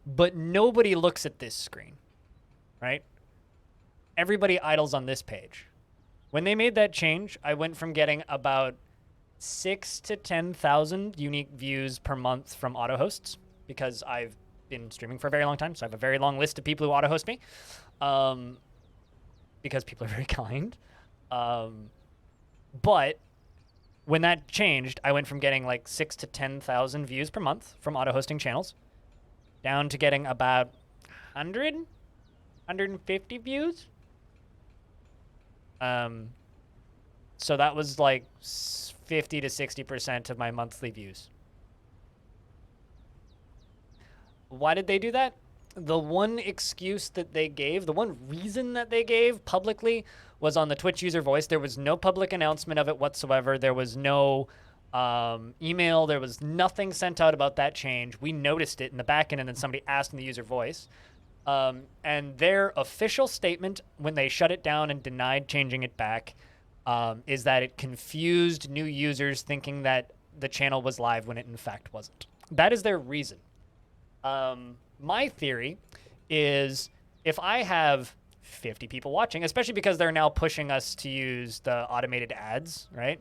but nobody looks at this screen. Right? Everybody idles on this page. When they made that change, I went from getting about 6,000 to 10,000 unique views per month from auto hosts because I've been streaming for a very long time, so I have a very long list of people who auto host me because people are very kind. But when that changed, I went from getting like 6,000 to 10,000 views per month from auto hosting channels down to getting about 100. 150 views. So that was like 50 to 60% of my monthly views. Why did they do that? The one excuse that they gave, the one reason that they gave publicly was on the Twitch user voice. There was no public announcement of it whatsoever. There was no email. There was nothing sent out about that change. We noticed it in the back end, and then somebody asked in the user voice. And their official statement when they shut it down and denied changing it back is that it confused new users thinking that the channel was live when it in fact wasn't. That is their reason. My theory is if I have 50 people watching, especially because they're now pushing us to use the automated ads, right?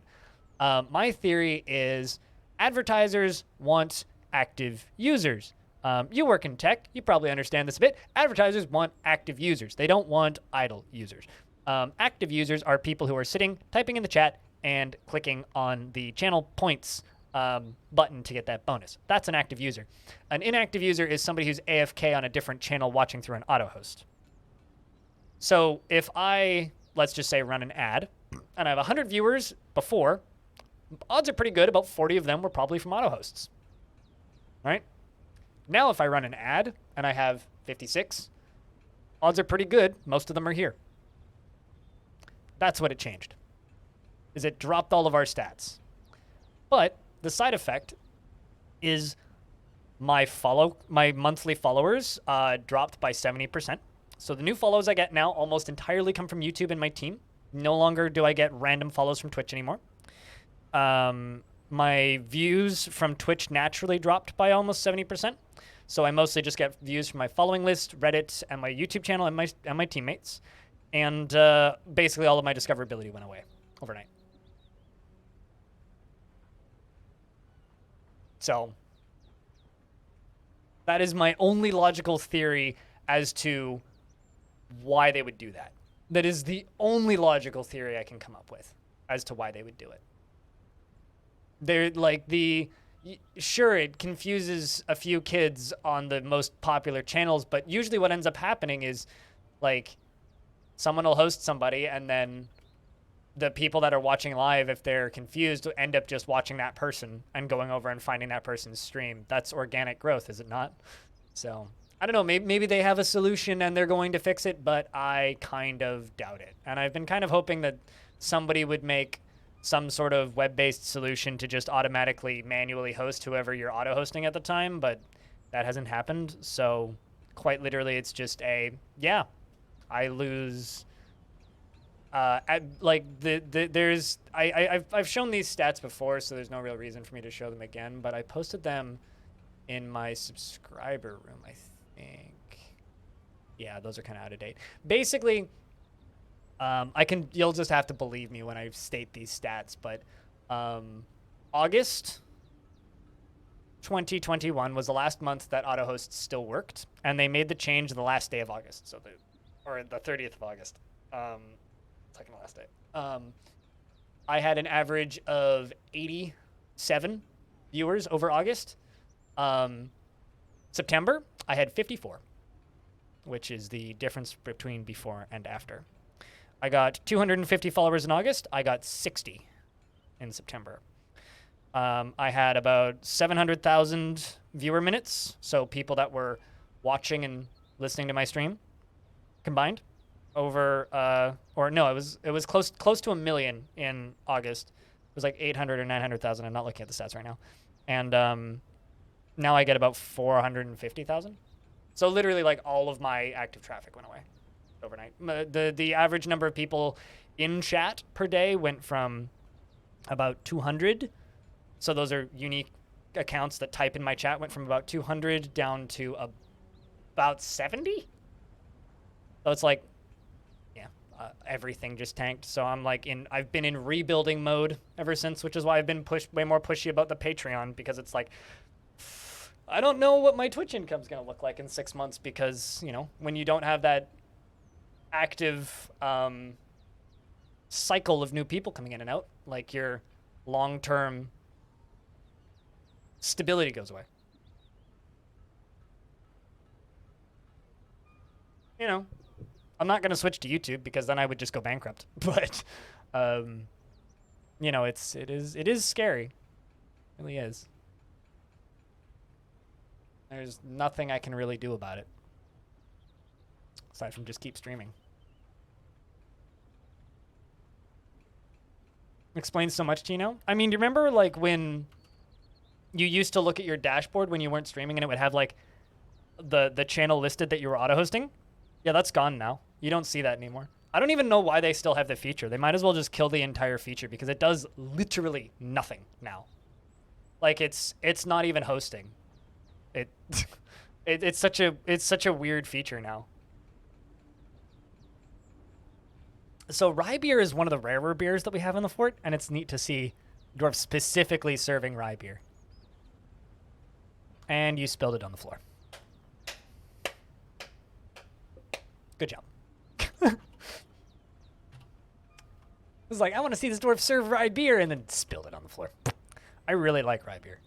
My theory is advertisers want active users. You work in tech, you probably understand this a bit. Advertisers want active users. They don't want idle users. Active users are people who are sitting, typing in the chat, and clicking on the channel points button to get that bonus. That's an active user. An inactive user is somebody who's AFK on a different channel watching through an auto host. So if I, let's just say, run an ad, and I have 100 viewers before, odds are pretty good. About 40 of them were probably from auto hosts. Right? Now if I run an ad and I have 56, odds are pretty good. Most of them are here. That's what it changed. Is it dropped all of our stats. But the side effect is my monthly followers dropped by 70%. So the new follows I get now almost entirely come from YouTube and my team. No longer do I get random follows from Twitch anymore. My views from Twitch naturally dropped by almost 70%. So I mostly just get views from my following list, Reddit, and my YouTube channel and my teammates. And basically all of my discoverability went away overnight. So that is my only logical theory as to why they would do that. That is the only logical theory I can come up with as to why they would do it. They're like sure, it confuses a few kids on the most popular channels, but usually what ends up happening is like someone will host somebody and then the people that are watching live, if they're confused, end up just watching that person and going over and finding that person's stream. That's organic growth, is it not? So I don't know, maybe they have a solution and they're going to fix it, but I kind of doubt it. And I've been kind of hoping that somebody would make some sort of web-based solution to just automatically manually host whoever you're auto-hosting at the time, but that hasn't happened. So quite literally, it's just I lose. I've shown these stats before, so there's no real reason for me to show them again, but I posted them in my subscriber room, I think. Yeah, those are kind of out of date. Basically, you'll just have to believe me when I state these stats, but August 2021 was the last month that AutoHost still worked, and they made the change the last day of August, so the 30th of August, second to last day. I had an average of 87 viewers over August. September, I had 54, which is the difference between before and after. I got 250 followers in August. I got 60 in September. I had about 700,000 viewer minutes, so people that were watching and listening to my stream combined over, it was close to 1 million in August. It was like 800 or 900,000. I'm not looking at the stats right now. And now I get about 450,000. So literally like all of my active traffic went away overnight. The average number of people in chat per day went from about 200. So those are unique accounts that type in my chat, went from about 200 down to about 70. So it's like, yeah, everything just tanked. So I'm like I've been in rebuilding mode ever since, which is why I've been way more pushy about the Patreon, because it's like, I don't know what my Twitch income's going to look like in 6 months, because, when you don't have that active cycle of new people coming in and out, like your long-term stability goes away. I'm not going to switch to YouTube because then I would just go bankrupt. But, it is scary. It really is. There's nothing I can really do about it, aside from just keep streaming. Explains so much to you now. I mean, do you remember like when you used to look at your dashboard when you weren't streaming and it would have like the channel listed that you were auto-hosting? Yeah, that's gone now. You don't see that anymore. I don't even know why they still have the feature. They might as well just kill the entire feature, because it does literally nothing now. Like it's not even hosting. It's such a weird feature now. So rye beer is one of the rarer beers that we have in the fort, and it's neat to see Dwarf specifically serving rye beer. And you spilled it on the floor. Good job. was like, I want to see this dwarf serve rye beer, and then spilled it on the floor. I really like rye beer.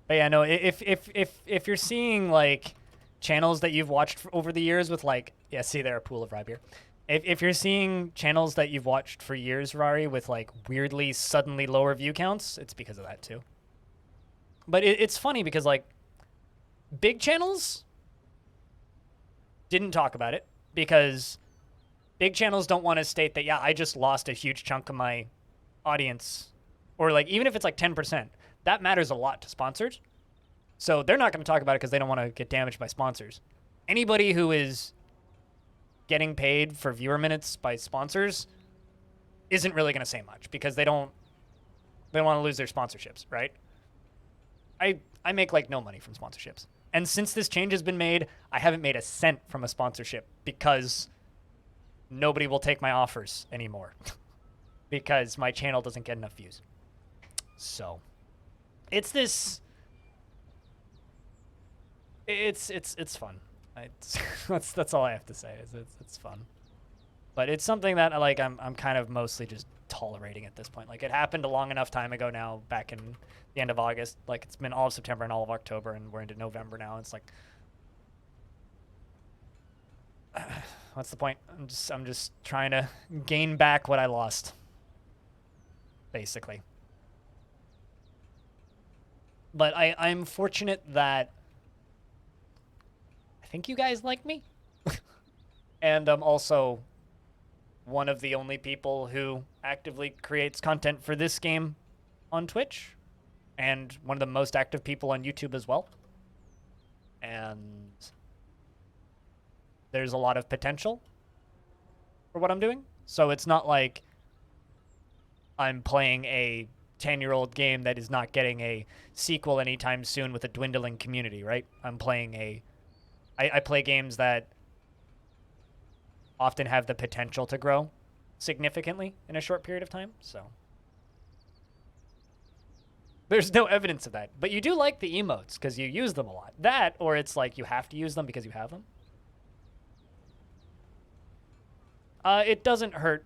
But yeah, no, if you're seeing like channels that you've watched over the years with like, yeah, see there, a pool of rye beer. If you're seeing channels that you've watched for years, Rari, with like weirdly suddenly lower view counts, it's because of that too. But it's funny because like big channels didn't talk about it because big channels don't want to state that, yeah, I just lost a huge chunk of my audience, or like even if it's like 10%, that matters a lot to sponsors. So they're not going to talk about it because they don't want to get damaged by sponsors. Anybody who is getting paid for viewer minutes by sponsors isn't really going to say much because they don't want to lose their sponsorships, right? I make like no money from sponsorships. And since this change has been made, I haven't made a cent from a sponsorship because nobody will take my offers anymore because my channel doesn't get enough views. So it's this, it's fun. That's all I have to say. Is it's fun, but it's something that like I'm kind of mostly just tolerating at this point. Like it happened a long enough time ago now, back in the end of August. Like it's been all of September and all of October, and we're into November now. It's like, what's the point? I'm just trying to gain back what I lost, basically. But I'm fortunate that I think you guys like me. And I'm also one of the only people who actively creates content for this game on Twitch, and one of the most active people on YouTube as well. And there's a lot of potential for what I'm doing. So it's not like I'm playing a 10-year-old game that is not getting a sequel anytime soon with a dwindling community, right? I'm playing I play games that often have the potential to grow significantly in a short period of time, so there's no evidence of that. But you do like the emotes because you use them a lot. That, or it's like you have to use them because you have them. It doesn't hurt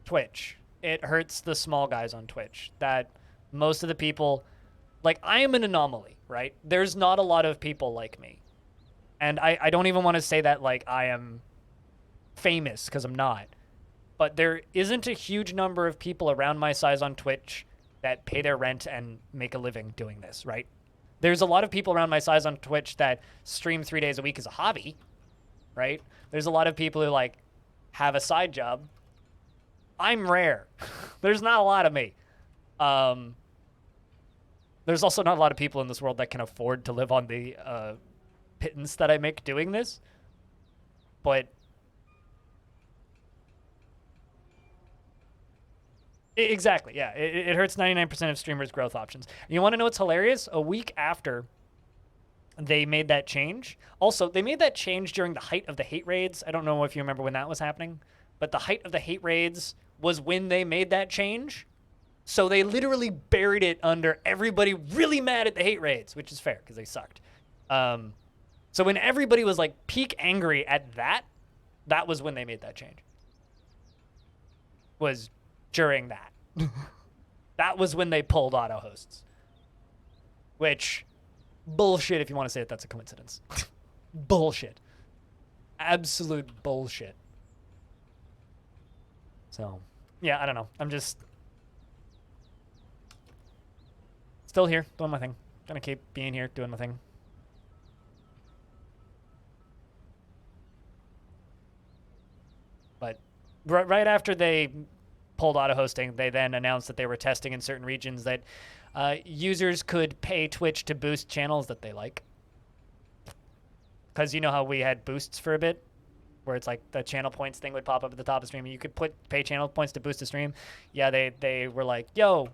Twitch. It hurts the small guys on Twitch. That most of the people, like, I am an anomaly, right? There's not a lot of people like me. And I don't even want to say that like I am famous, because I'm not. But there isn't a huge number of people around my size on Twitch that pay their rent and make a living doing this, right? There's a lot of people around my size on Twitch that stream 3 days a week as a hobby, right? There's a lot of people who like have a side job. I'm rare. There's not a lot of me. There's also not a lot of people in this world that can afford to live on the pittance that I make doing this. But exactly, yeah. It hurts 99% of streamers' growth options. You want to know what's hilarious? A week after they made that change. Also, they made that change during the height of the hate raids. I don't know if you remember when that was happening, but the height of the hate raids was when they made that change. So they literally buried it under everybody really mad at the hate raids, which is fair because they sucked. So when everybody was like peak angry at that, that was when they made that change. Was during that. That was when they pulled auto hosts. Which, bullshit if you want to say that that's a coincidence. Bullshit. Absolute bullshit. So, yeah, I don't know. I'm just still here, doing my thing. Gonna keep being here, doing my thing. But right after they pulled auto hosting, they then announced that they were testing in certain regions that users could pay Twitch to boost channels that they like. Because you know how we had boosts for a bit, where it's like the channel points thing would pop up at the top of the stream, and you could pay channel points to boost a stream. Yeah, they were like, yo,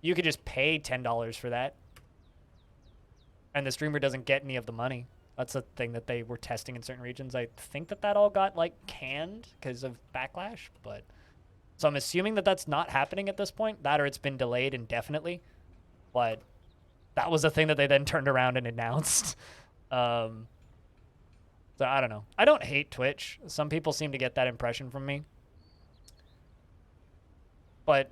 you could just pay $10 for that, and the streamer doesn't get any of the money. That's a thing that they were testing in certain regions. I think that all got like canned because of backlash, but so I'm assuming that that's not happening at this point. That or it's been delayed indefinitely. But that was a thing that they then turned around and announced. So I don't know. I don't hate Twitch. Some people seem to get that impression from me. But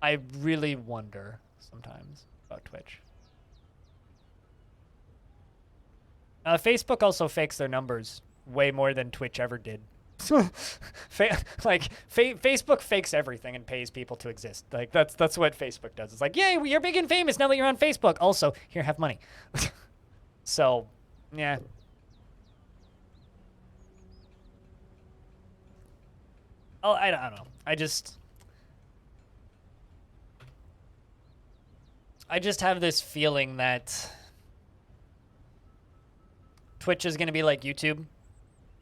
I really wonder sometimes about Twitch. Facebook also fakes their numbers way more than Twitch ever did. Facebook fakes everything and pays people to exist. Like that's what Facebook does. It's like, yay, you're big and famous now that you're on Facebook. Also, here, have money. So, yeah. Oh, I don't know. I just have this feeling that Twitch is going to be like YouTube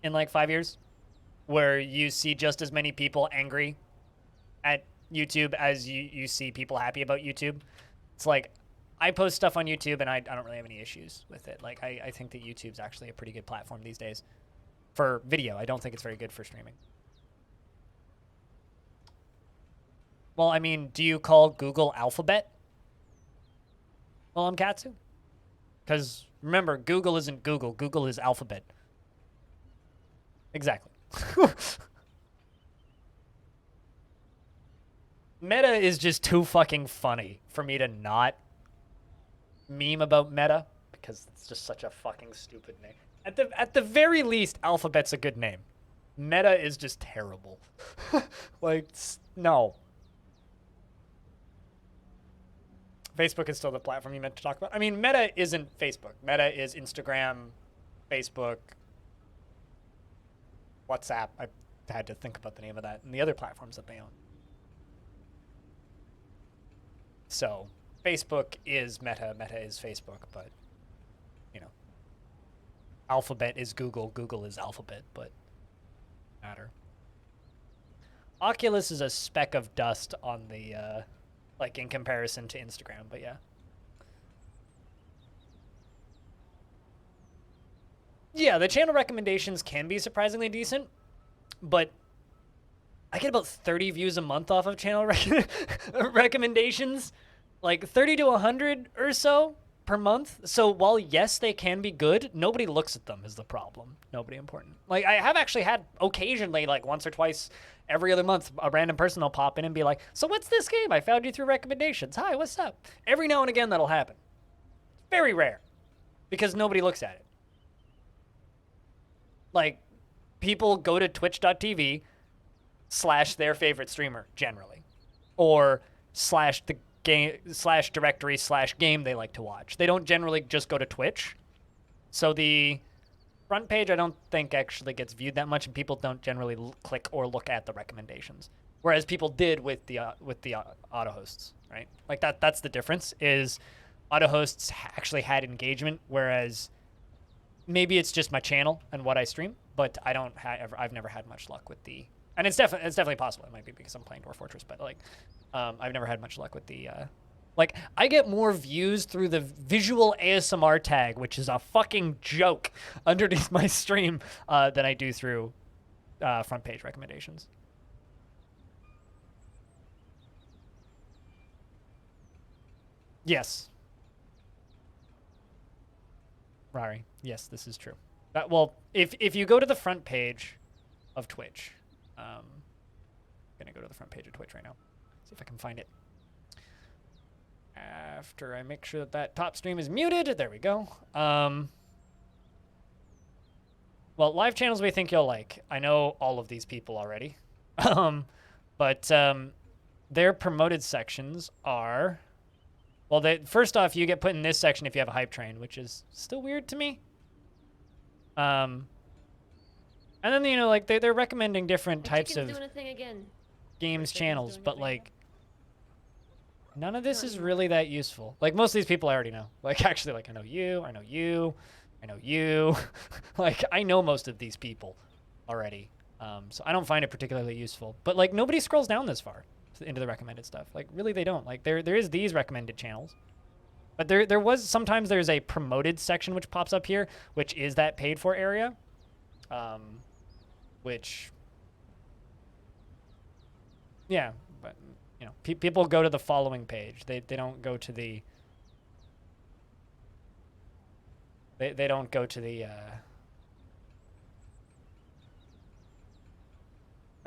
in like 5 years, where you see just as many people angry at YouTube as you see people happy about YouTube. It's like, I post stuff on YouTube and I don't really have any issues with it. Like, I think that YouTube's actually a pretty good platform these days for video. I don't think it's very good for streaming. Well, I mean, do you call Google Alphabet? Well, I'm Katsu. Because remember, Google isn't Google. Google is Alphabet. Exactly. Meta is just too fucking funny for me to not meme about Meta, because it's just such a fucking stupid name. At the very least, Alphabet's a good name. Meta is just terrible. Like, no. Facebook is still the platform you meant to talk about. I mean, Meta isn't Facebook. Meta is Instagram, Facebook, WhatsApp. I had to think about the name of that, and the other platforms that they own. So, Facebook is Meta, Meta is Facebook, but, you know, Alphabet is Google, Google is Alphabet, but matter. Oculus is a speck of dust on the, like, in comparison to Instagram, but yeah. Yeah, the channel recommendations can be surprisingly decent, but I get about 30 views a month off of channel recommendations, like 30 to 100 or so per month. So while, yes, they can be good, nobody looks at them is the problem. Nobody important. Like, I have actually had occasionally, like once or twice every other month, a random person will pop in and be like, so what's this game? I found you through recommendations. Hi, what's up? Every now and again that'll happen. Very rare, because nobody looks at it. Like, people go to twitch.tv / their favorite streamer, generally. Or / the game / directory / game they like to watch. They don't generally just go to Twitch. So the front page, I don't think actually gets viewed that much, and people don't generally click or look at the recommendations. Whereas people did with the auto hosts, right? Like that's the difference, is auto hosts actually had engagement, whereas maybe it's just my channel and what I stream, but I've never had much luck with the, and it's definitely possible. It might be because I'm playing Dwarf Fortress, but like, I've never had much luck with the, like, I get more views through the visual ASMR tag, which is a fucking joke underneath my stream, than I do through front page recommendations. Yes. Rari, yes, this is true. Well, if you go to the front page of Twitch, I'm gonna go to the front page of Twitch right now. See if I can find it. After I make sure that top stream is muted, there we go. Well, live channels we think you'll like. I know all of these people already. But their promoted sections are, well, first off, you get put in this section if you have a hype train, which is still weird to me. And then, you know, like, they're recommending different types of games channels, but, like, none of this is really that useful. Like, most of these people I already know. Like, actually, like, I know you, I know you, I know you. Like, I know most of these people already. So I don't find it particularly useful. But, like, nobody scrolls down this far into the recommended stuff. Like, really, they don't. Like, there is these recommended channels. But sometimes there's a promoted section which pops up here, which is that paid for area. Which, yeah, but, you know, people go to the following page. They don't go to the, they don't go to the,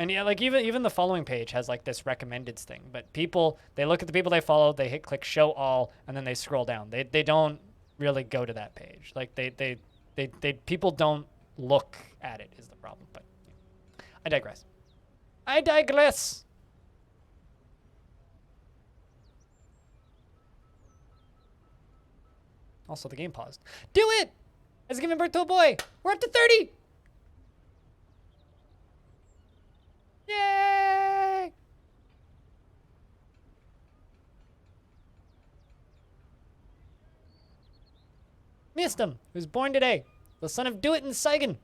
And yeah, like even the following page has like this recommendeds thing, but people, they look at the people they follow, they hit click show all, and then they scroll down. They don't really go to that page. Like they people don't look at it is the problem. But I digress. I digress. Also, the game paused. Do it! It's giving birth to a boy. We're up to 30. Yay! Missed him. He was born today. The son of Do It and Saigon.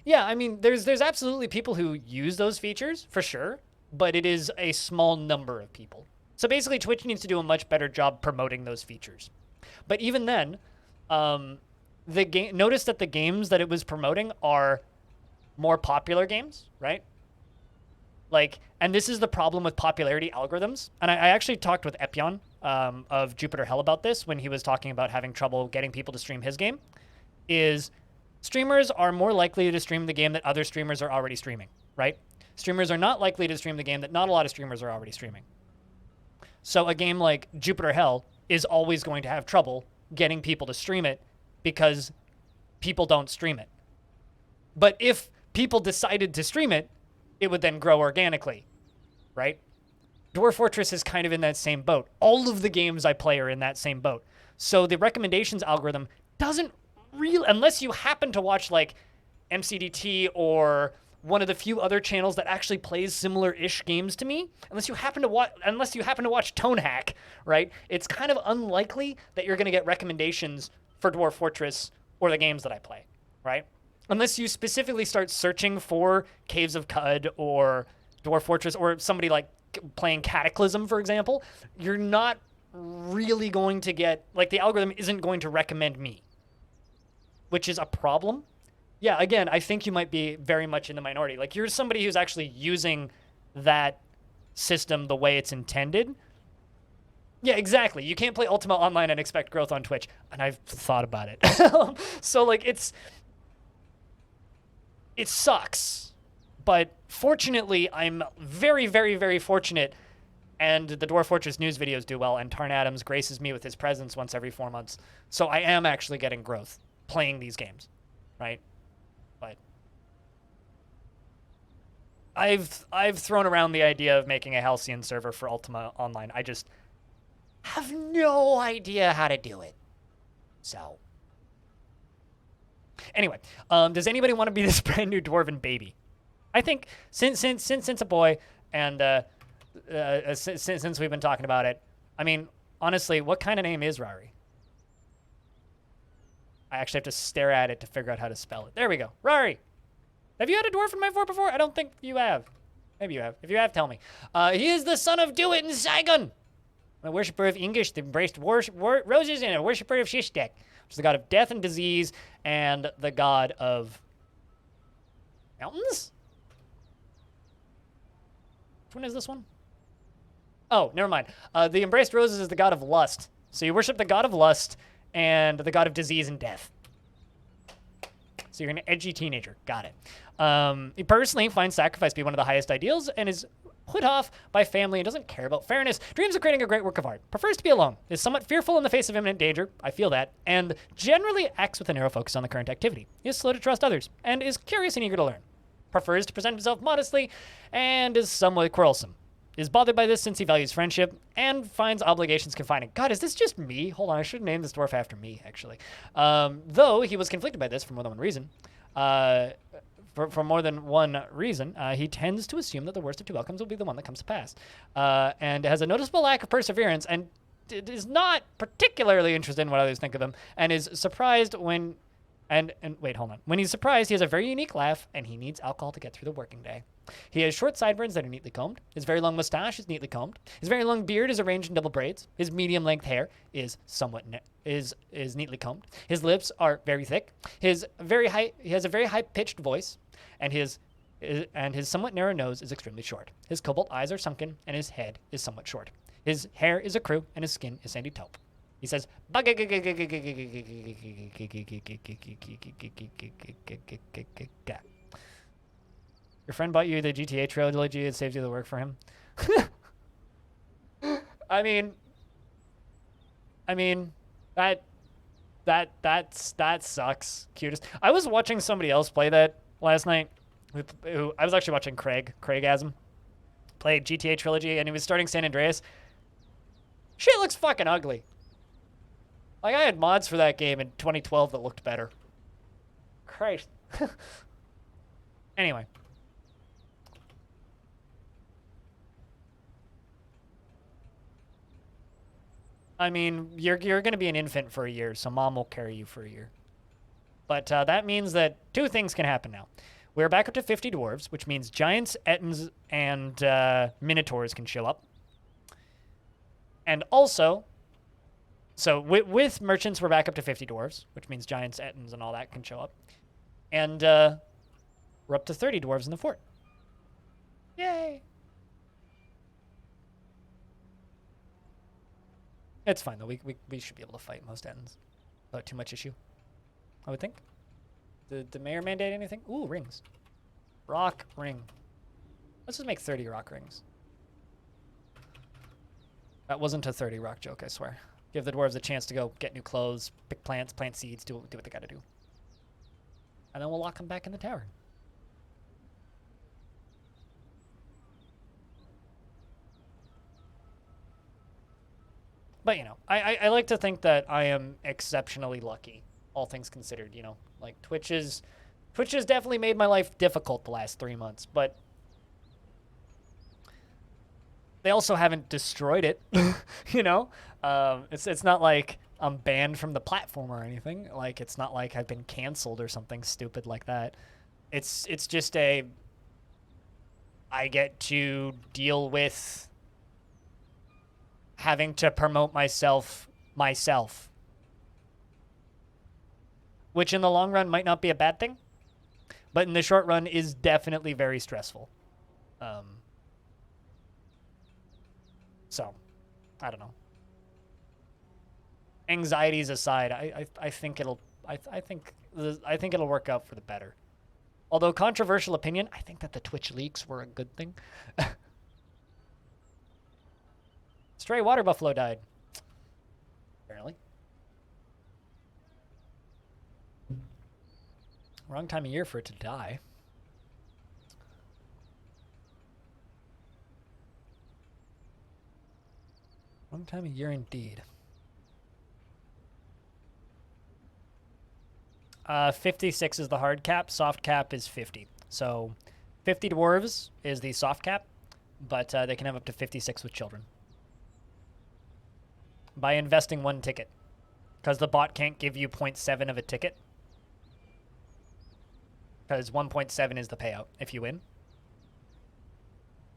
Yeah, I mean, there's absolutely people who use those features, for sure, but it is a small number of people. So basically, Twitch needs to do a much better job promoting those features. But even then, notice that the games that it was promoting are more popular games, right? Like, and this is the problem with popularity algorithms. And I actually talked with Epion of Jupiter Hell about this when he was talking about having trouble getting people to stream his game. Is streamers are more likely to stream the game that other streamers are already streaming, right? Streamers are not likely to stream the game that not a lot of streamers are already streaming. So a game like Jupiter Hell is always going to have trouble getting people to stream it because people don't stream it. But if people decided to stream it, it would then grow organically, right? Dwarf Fortress is kind of in that same boat. All of the games I play are in that same boat. So the recommendations algorithm doesn't really, unless you happen to watch like MCDT or one of the few other channels that actually plays similar-ish games to me, unless you happen to watch Tonehack, right? It's kind of unlikely that you're going to get recommendations for Dwarf Fortress or the games that I play, right? Unless you specifically start searching for Caves of Cud or Dwarf Fortress or somebody like playing Cataclysm, for example, you're not really going to get, like, the algorithm isn't going to recommend me, which is a problem. Yeah, again, I think you might be very much in the minority. Like, you're somebody who's actually using that system the way it's intended. Yeah, exactly. You can't play Ultima Online and expect growth on Twitch. And I've thought about it. So, like, it sucks. But fortunately, I'm very, very, very fortunate. And the Dwarf Fortress news videos do well. And Tarn Adams graces me with his presence once every 4 months. So I am actually getting growth playing these games, right? But I've thrown around the idea of making a Halcyon server for Ultima Online. I just have no idea how to do it. So anyway, does anybody want to be this brand new dwarven baby? I think since a boy and since we've been talking about it, I mean, honestly, what kind of name is Rari? I actually have to stare at it to figure out how to spell it. There we go. Rari. Have you had a dwarf in my fort before? I don't think you have. Maybe you have. If you have, tell me. He is the son of Do It and Saigon, a worshipper of English that embraced roses and a worshipper of Shishtek, which is the god of death and disease and the god of mountains? Which one is this one? Oh, never mind. The embraced roses is the god of lust. So you worship the god of lust and the god of disease and death. So you're an edgy teenager. Got it. He personally finds sacrifice to be one of the highest ideals and is put off by family and doesn't care about fairness. Dreams of creating a great work of art. Prefers to be alone. Is somewhat fearful in the face of imminent danger. I feel that. And generally acts with a narrow focus on the current activity. He is slow to trust others and is curious and eager to learn. Prefers to present himself modestly and is somewhat quarrelsome. Is bothered by this since he values friendship and finds obligations confining. God, is this just me? Hold on, I should name this dwarf after me, actually. Though he was conflicted by this for more than one reason. For more than one reason, he tends to assume that the worst of two outcomes will be the one that comes to pass. And has a noticeable lack of perseverance and is not particularly interested in what others think of him and is surprised when... And wait, hold on. When he's surprised, he has a very unique laugh, and he needs alcohol to get through the working day. He has short sideburns that are neatly combed. His very long mustache is neatly combed. His very long beard is arranged in double braids. His medium-length hair is is neatly combed. His lips are very thick. He has a very high-pitched voice, and his somewhat narrow nose is extremely short. His cobalt eyes are sunken, and his head is somewhat short. His hair is a crew, and his skin is sandy taupe. He says, Your friend bought you the GTA trilogy. It saved you the work for him. I mean, that that sucks. Cutest. I was watching somebody else play that last night. Who I was actually watching Craigasm play GTA trilogy, and he was starting San Andreas. Shit looks fucking ugly. Like, I had mods for that game in 2012 that looked better. Christ. Anyway. I mean, you're going to be an infant for a year, so mom will carry you for a year. But that means that two things can happen now. We're back up to 50 dwarves, which means giants, ettins, and minotaurs can show up. And also, so with merchants, we're back up to 50 dwarves, which means giants, ettins, and all that can show up. And we're up to 30 dwarves in the fort. Yay! It's fine, though. We should be able to fight most ettins without too much issue, I would think. Did the mayor mandate anything? Ooh, rings. Rock ring. Let's just make 30 rock rings. That wasn't a 30 rock joke, I swear. Give the dwarves a chance to go get new clothes, pick plants, plant seeds, do what they gotta do. And then we'll lock them back in the tower. But, you know, I like to think that I am exceptionally lucky, all things considered, you know. Like, Twitch has definitely made my life difficult the last 3 months, but they also haven't destroyed it, you know? It's not like I'm banned from the platform or anything. Like, it's not like I've been canceled or something stupid like that. It's just I get to deal with having to promote myself, which in the long run might not be a bad thing, but in the short run is definitely very stressful. So, I don't know. Anxieties aside, I think it'll work out for the better. Although controversial opinion, I think that the Twitch leaks were a good thing. Stray water buffalo died. Apparently. Wrong time of year for it to die. Wrong time of year indeed. 56 is the hard cap. Soft cap is 50. So 50 dwarves is the soft cap, but they can have up to 56 with children. By investing one ticket. Because the bot can't give you 0.7 of a ticket. Because 1.7 is the payout if you win.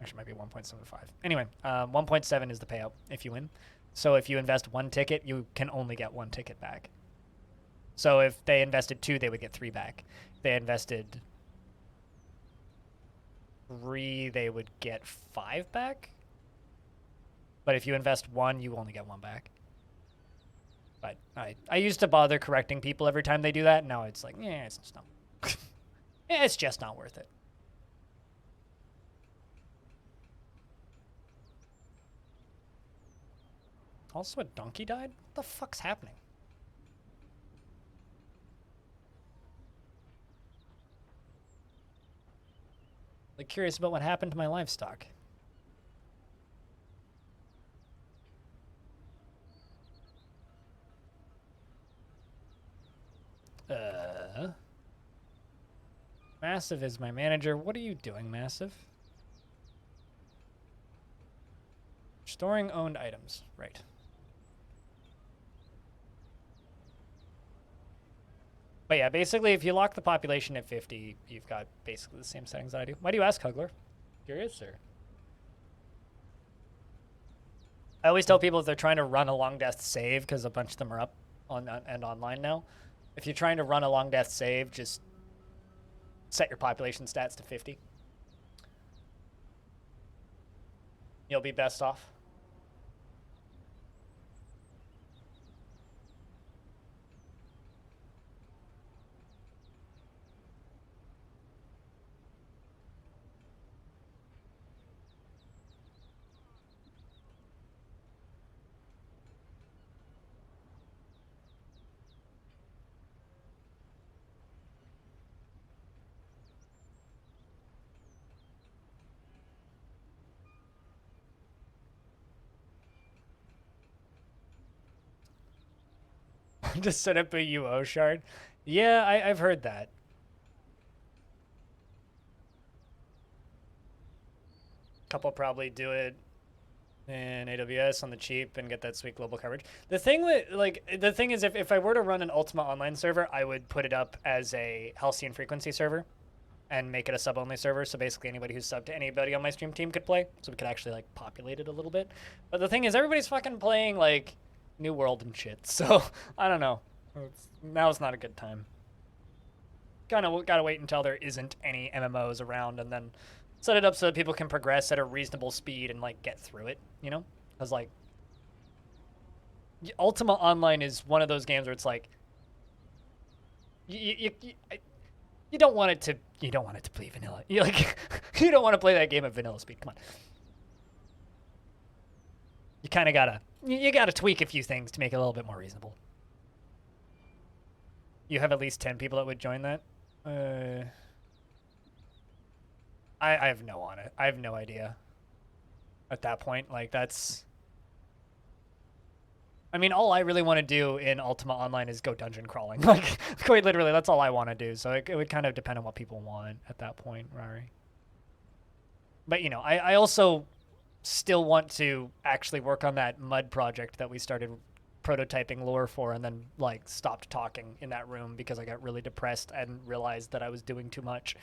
Actually, it might be 1.75. Anyway, 1.7 is the payout if you win. So if you invest one ticket, you can only get one ticket back. So if they invested 2, they would get 3 back. If they invested 3, they would get 5 back. But if you invest 1, you only get 1 back. But I used to bother correcting people every time they do that. Now it's like, yeah, it's just not. It's just not worth it. Also, a donkey died? What the fuck's happening? Like, curious about what happened to my livestock. Massive is my manager. What are you doing, Massive? Storing owned items. Right. But yeah, basically, if you lock the population at 50, you've got basically the same settings that I do. Why do you ask, Hugler? Curious, or? I always tell people if they're trying to run a Longdeath save, because a bunch of them are up on and online now. If you're trying to run a Longdeath save, just set your population stats to 50. You'll be best off. Just set up a UO shard. Yeah, I've heard that. Couple probably do it in AWS on the cheap and get that sweet global coverage. The thing is if I were to run an Ultima Online server, I would put it up as a Halcyon frequency server and make it a sub-only server, so basically anybody who's subbed to anybody on my stream team could play, so we could actually like populate it a little bit. But the thing is, everybody's fucking playing like New World and shit, so I don't know. Now's not a good time. Gotta wait until there isn't any MMOs around, and then set it up so that people can progress at a reasonable speed and like get through it, you know? Because like Ultima Online is one of those games where it's like you don't want it to play vanilla. You don't want to play that game at vanilla speed. Come on. You kind of gotta tweak a few things to make it a little bit more reasonable. You have at least 10 people that would join that. I have no on it. I have no idea. At that point, like that's. I mean, all I really want to do in Ultima Online is go dungeon crawling. Like, quite literally, that's all I want to do. So it would kind of depend on what people want at that point, Rari. But, you know, I also still want to actually work on that mud project that we started prototyping lore for and then, like, stopped talking in that room because I got really depressed and realized that I was doing too much.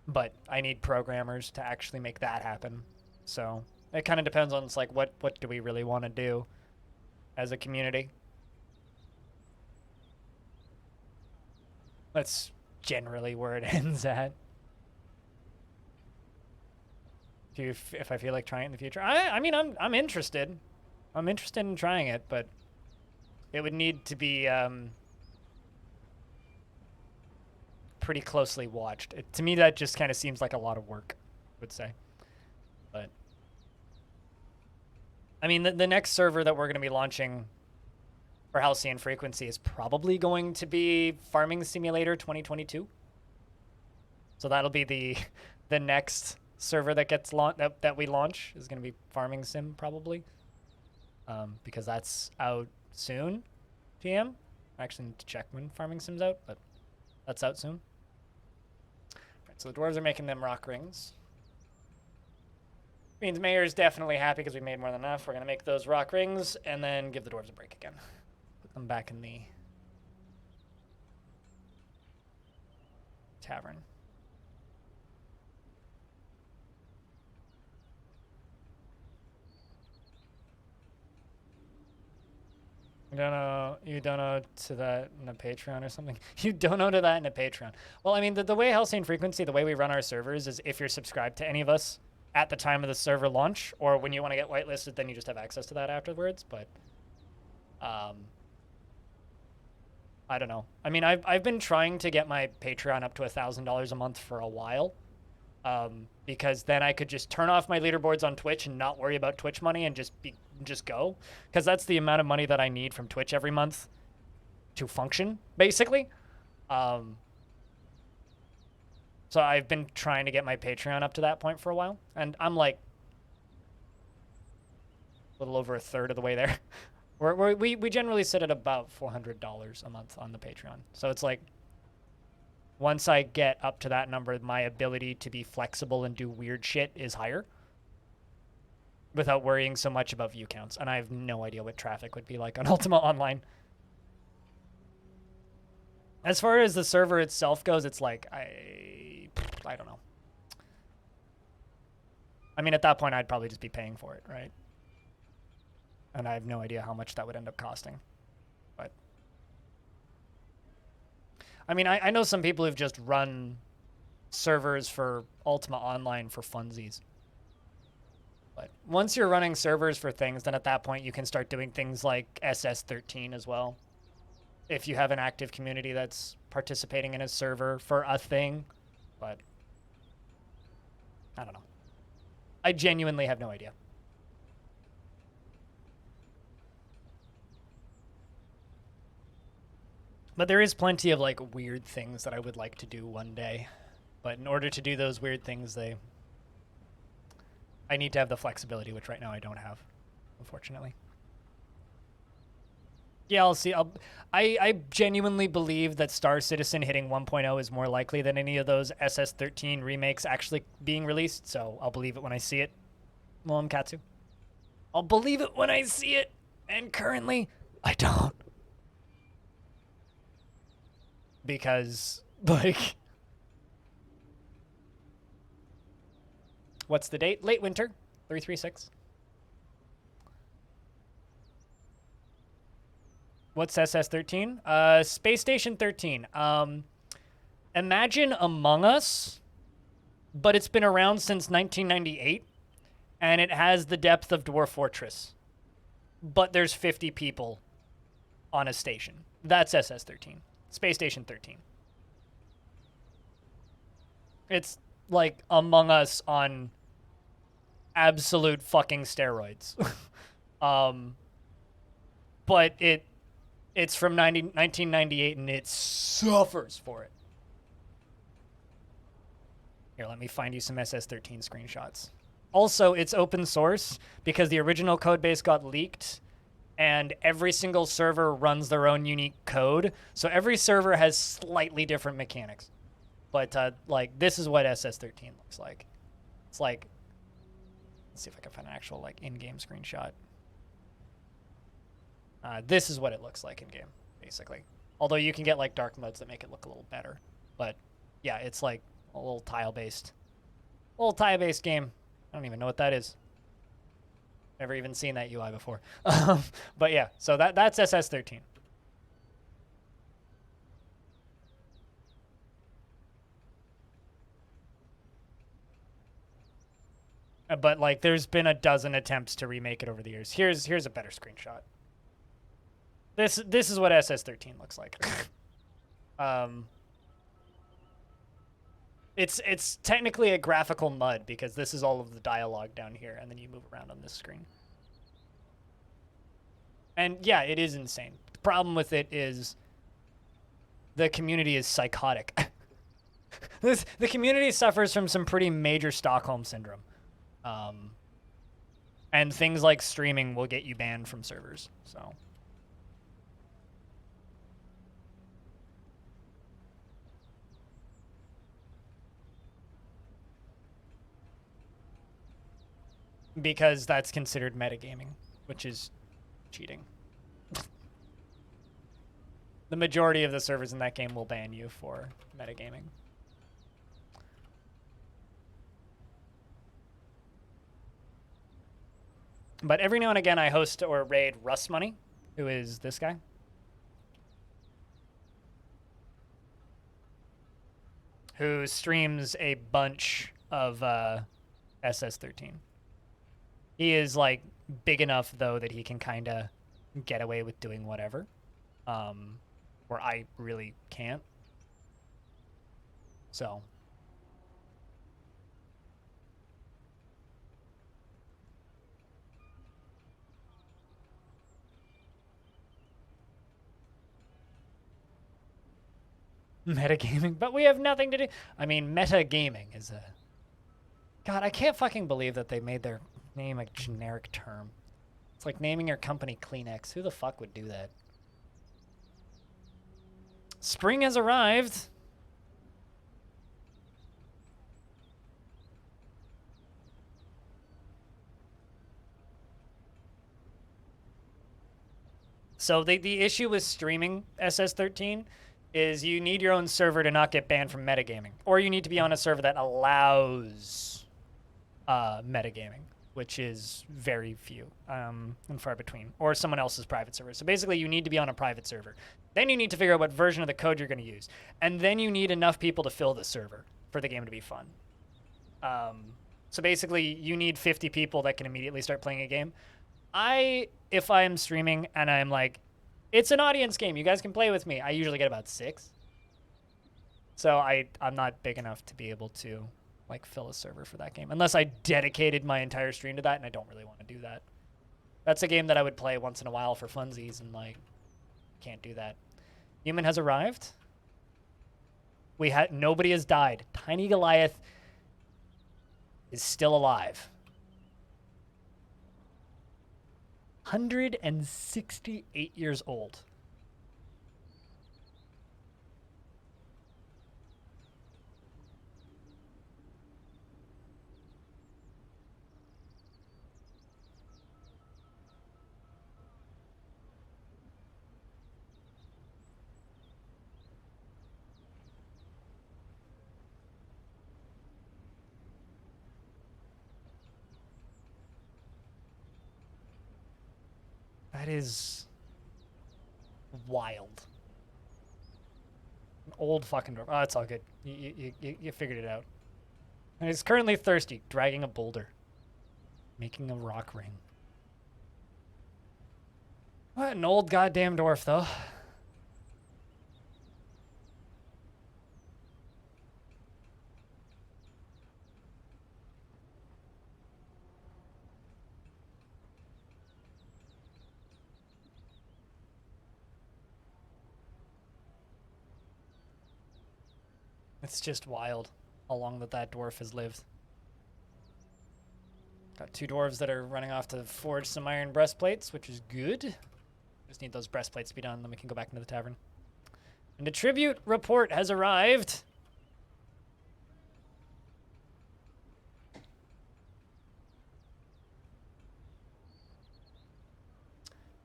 But I need programmers to actually make that happen. So it kind of depends on, it's like, what do we really want to do as a community? That's generally where it ends at. If I feel like trying it in the future, I mean, I'm interested. I'm interested in trying it, but it would need to be pretty closely watched. To me, that just kind of seems like a lot of work, I would say. But I mean, the next server that we're going to be launching for Halcyon Frequency is probably going to be Farming Simulator 2022. So that'll be the next server that gets that we launch is going to be Farming Sim probably, because that's out soon. TM. I actually need to check when Farming Sim's out, but that's out soon. Right, so the dwarves are making them rock rings. Means Mayor's definitely happy because we made more than enough. We're going to make those rock rings and then give the dwarves a break again. Put them back in the tavern. You don't know to that in a Patreon or something? You don't know to that in a Patreon. Well, I mean, the way Halcyon Frequency, the way we run our servers is if you're subscribed to any of us at the time of the server launch, or when you want to get whitelisted, then you just have access to that afterwards. But I don't know. I mean, I've been trying to get my Patreon up to $1,000 a month for a while, because then I could just turn off my leaderboards on Twitch and not worry about Twitch money and just go, because that's the amount of money that I need from Twitch every month to function, basically. So I've been trying to get my Patreon up to that point for a while, and I'm like a little over a third of the way there. We generally sit at about $400 a month on the Patreon. So it's like, once I get up to that number, my ability to be flexible and do weird shit is higher without worrying so much about view counts. And I have no idea what traffic would be like on Ultima Online. As far as the server itself goes, it's like, I don't know. I mean, at that point, I'd probably just be paying for it, right? And I have no idea how much that would end up costing. But I mean, I know some people who've just run servers for Ultima Online for funsies. But once you're running servers for things, then at that point you can start doing things like SS13 as well. If you have an active community that's participating in a server for a thing. But I don't know. I genuinely have no idea. But there is plenty of like weird things that I would like to do one day. But in order to do those weird things, I need to have the flexibility, which right now I don't have, unfortunately. Yeah, I'll see. I genuinely believe that Star Citizen hitting 1.0 is more likely than any of those SS13 remakes actually being released, so I'll believe it when I see it. Well, Katsu. I'll believe it when I see it, and currently, I don't. Because, like... What's the date? Late winter. 336. What's SS13? Space Station 13. Imagine Among Us, but it's been around since 1998, and it has the depth of Dwarf Fortress. But there's 50 people on a station. That's SS13. Space Station 13. It's like Among Us on absolute fucking steroids. But it's from 1998 and it suffers for it. Here, let me find you some SS13 screenshots. Also, it's open source because the original code base got leaked and every single server runs their own unique code. So every server has slightly different mechanics. But like this is what SS13 looks like. It's like, let's see if I can find an actual like in-game screenshot. This is what it looks like in game, basically. Although you can get like dark modes that make it look a little better. But yeah, it's like a little tile-based game. I don't even know what that is. Never even seen that UI before. But yeah, so that's SS13. But like, there's been a dozen attempts to remake it over the years. Here's a better screenshot. This is what SS13 looks like. It's technically a graphical mud because this is all of the dialogue down here, and then you move around on this screen. And yeah, it is insane. The problem with it is the community is psychotic. The community suffers from some pretty major Stockholm syndrome. And things like streaming will get you banned from servers, so... Because that's considered metagaming, which is cheating. The majority of the servers in that game will ban you for metagaming. But every now and again I host or raid Russ Money, who is this guy. Who streams a bunch of SS13. He is like big enough though that he can kind of get away with doing whatever, where I really can't. So. Metagaming, but we have nothing to do. I mean, metagaming is a... God, I can't fucking believe that they made their name a generic term. It's like naming your company Kleenex. Who the fuck would do that? Spring has arrived. So the issue with streaming SS13 is you need your own server to not get banned from metagaming. Or you need to be on a server that allows metagaming, which is very few and far between. Or someone else's private server. So basically you need to be on a private server. Then you need to figure out what version of the code you're going to use. And then you need enough people to fill the server for the game to be fun. So basically you need 50 people that can immediately start playing a game. If I'm streaming and I'm like, it's an audience game, you guys can play with me, I usually get about 6. So I'm not big enough to be able to like fill a server for that game. Unless I dedicated my entire stream to that, and I don't really want to do that. That's a game that I would play once in a while for funsies, and like, can't do that. Human has arrived. Nobody has died. Tiny Goliath is still alive. 168 years old. That is wild. An old fucking dwarf. Oh, it's all good. You figured it out. And he's currently thirsty, dragging a boulder, making a rock ring. What an old goddamn dwarf, though. It's just wild how long that dwarf has lived. Got two dwarves that are running off to forge some iron breastplates, which is good. Just need those breastplates to be done, then we can go back into the tavern. And a tribute report has arrived.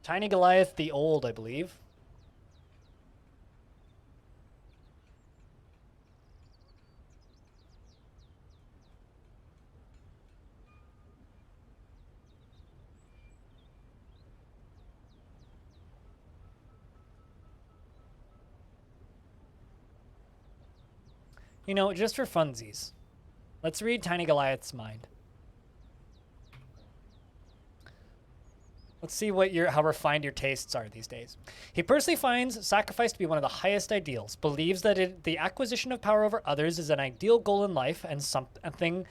Tiny Goliath the Old, I believe. You know, just for funsies, let's read Tiny Goliath's mind. Let's see what how refined your tastes are these days. He personally finds sacrifice to be one of the highest ideals, believes that the acquisition of power over others is an ideal goal in life and something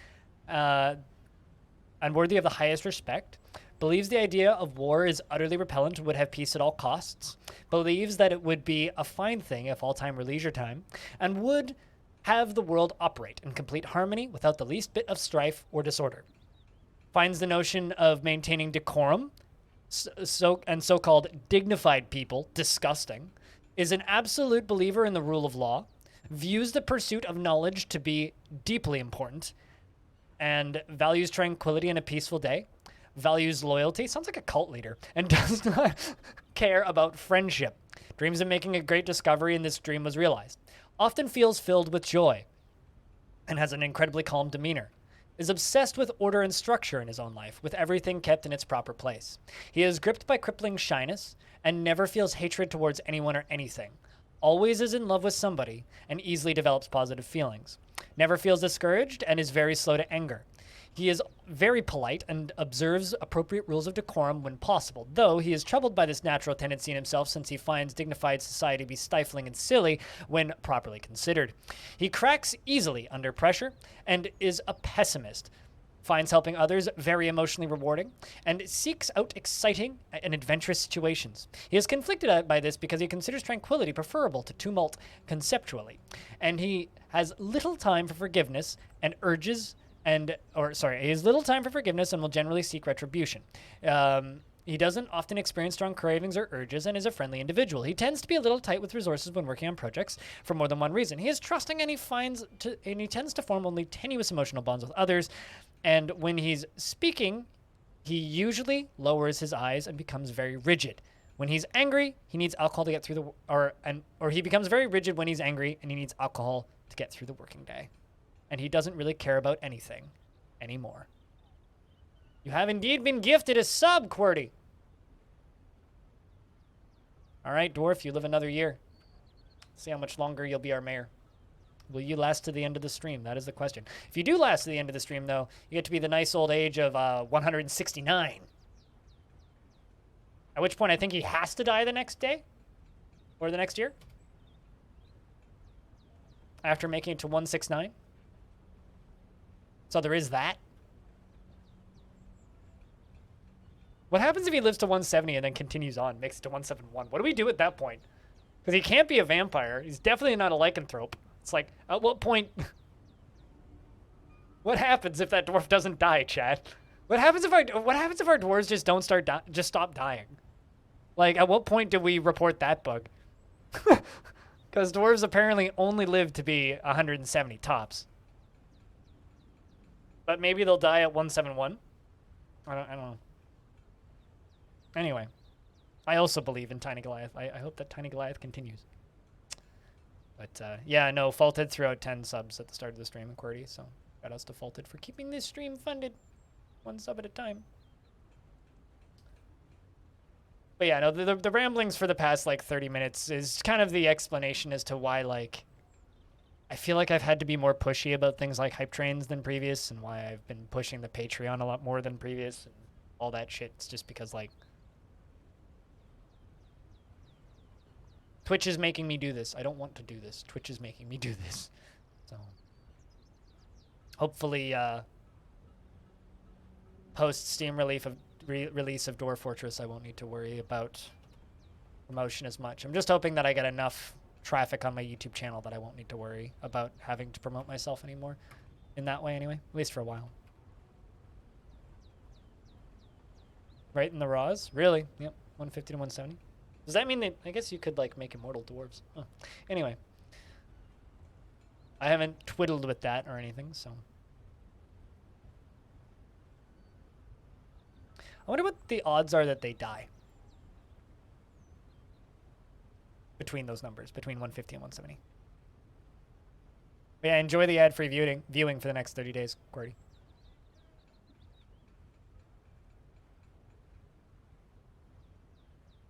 unworthy of the highest respect, believes the idea of war is utterly repellent and would have peace at all costs, believes that it would be a fine thing if all time were leisure time, and would have the world operate in complete harmony without the least bit of strife or disorder. Finds the notion of maintaining decorum so-called dignified people disgusting, is an absolute believer in the rule of law, views the pursuit of knowledge to be deeply important, and values tranquility and a peaceful day, values loyalty, sounds like a cult leader, and does not care about friendship. Dreams of making a great discovery, and this dream was realized. Often feels filled with joy and has an incredibly calm demeanor. Is obsessed with order and structure in his own life, with everything kept in its proper place. He is gripped by crippling shyness and never feels hatred towards anyone or anything. Always is in love with somebody and easily develops positive feelings. Never feels discouraged and is very slow to anger. He is very polite and observes appropriate rules of decorum when possible, though he is troubled by this natural tendency in himself since he finds dignified society to be stifling and silly when properly considered. He cracks easily under pressure and is a pessimist, finds helping others very emotionally rewarding, and seeks out exciting and adventurous situations. He is conflicted by this because he considers tranquility preferable to tumult conceptually, and he has little time for forgiveness and he has little time for forgiveness and will generally seek retribution. He doesn't often experience strong cravings or urges and is a friendly individual. He tends to be a little tight with resources when working on projects for more than one reason. He is trusting and he tends to form only tenuous emotional bonds with others. And when he's speaking, he usually lowers his eyes and becomes very rigid. When he's angry, he needs alcohol to get through or he becomes very rigid when he's angry and he needs alcohol to get through the working day. And he doesn't really care about anything anymore. You have indeed been gifted a sub, QWERTY. All right, Dwarf, you live another year. See how much longer you'll be our mayor. Will you last to the end of the stream? That is the question. If you do last to the end of the stream, though, you get to be the nice old age of 169. At which point I think he has to die the next day? Or the next year? After making it to 169? So there is that. What happens if he lives to 170 and then continues on, makes it to 171? What do we do at that point? Because he can't be a vampire. He's definitely not a lycanthrope. It's like, at what point... What happens if that dwarf doesn't die, chat? What happens if our dwarves just don't just stop dying? Like, at what point do we report that bug? Because dwarves apparently only live to be 170 tops. But maybe they'll die at 171. I don't know. Anyway, I also believe in Tiny Goliath. I hope that Tiny Goliath continues. But yeah, no, Faulted threw out 10 subs at the start of the stream, QWERTY, so shout outs to Faulted for keeping this stream funded. One sub at a time. But yeah, no, the ramblings for the past, like, 30 minutes is kind of the explanation as to why, like, I feel like I've had to be more pushy about things like hype trains than previous, and why I've been pushing the Patreon a lot more than previous, and all that shit. It's just because, like, Twitch is making me do this. I don't want to do this. Twitch is making me do this. So, hopefully, post-Steam release of Dwarf Fortress, I won't need to worry about promotion as much. I'm just hoping that I get enough traffic on my YouTube channel that I won't need to worry about having to promote myself anymore. In that way, anyway. At least for a while. Right in the raws? Really? Yep. 150 to 170. Does that mean that... I guess you could, like, make immortal dwarves. Oh. Anyway. I haven't twiddled with that or anything, so... I wonder what the odds are that they die. Between those numbers. Between 150 and 170. But yeah, enjoy the ad-free viewing for the next 30 days, QWERTY.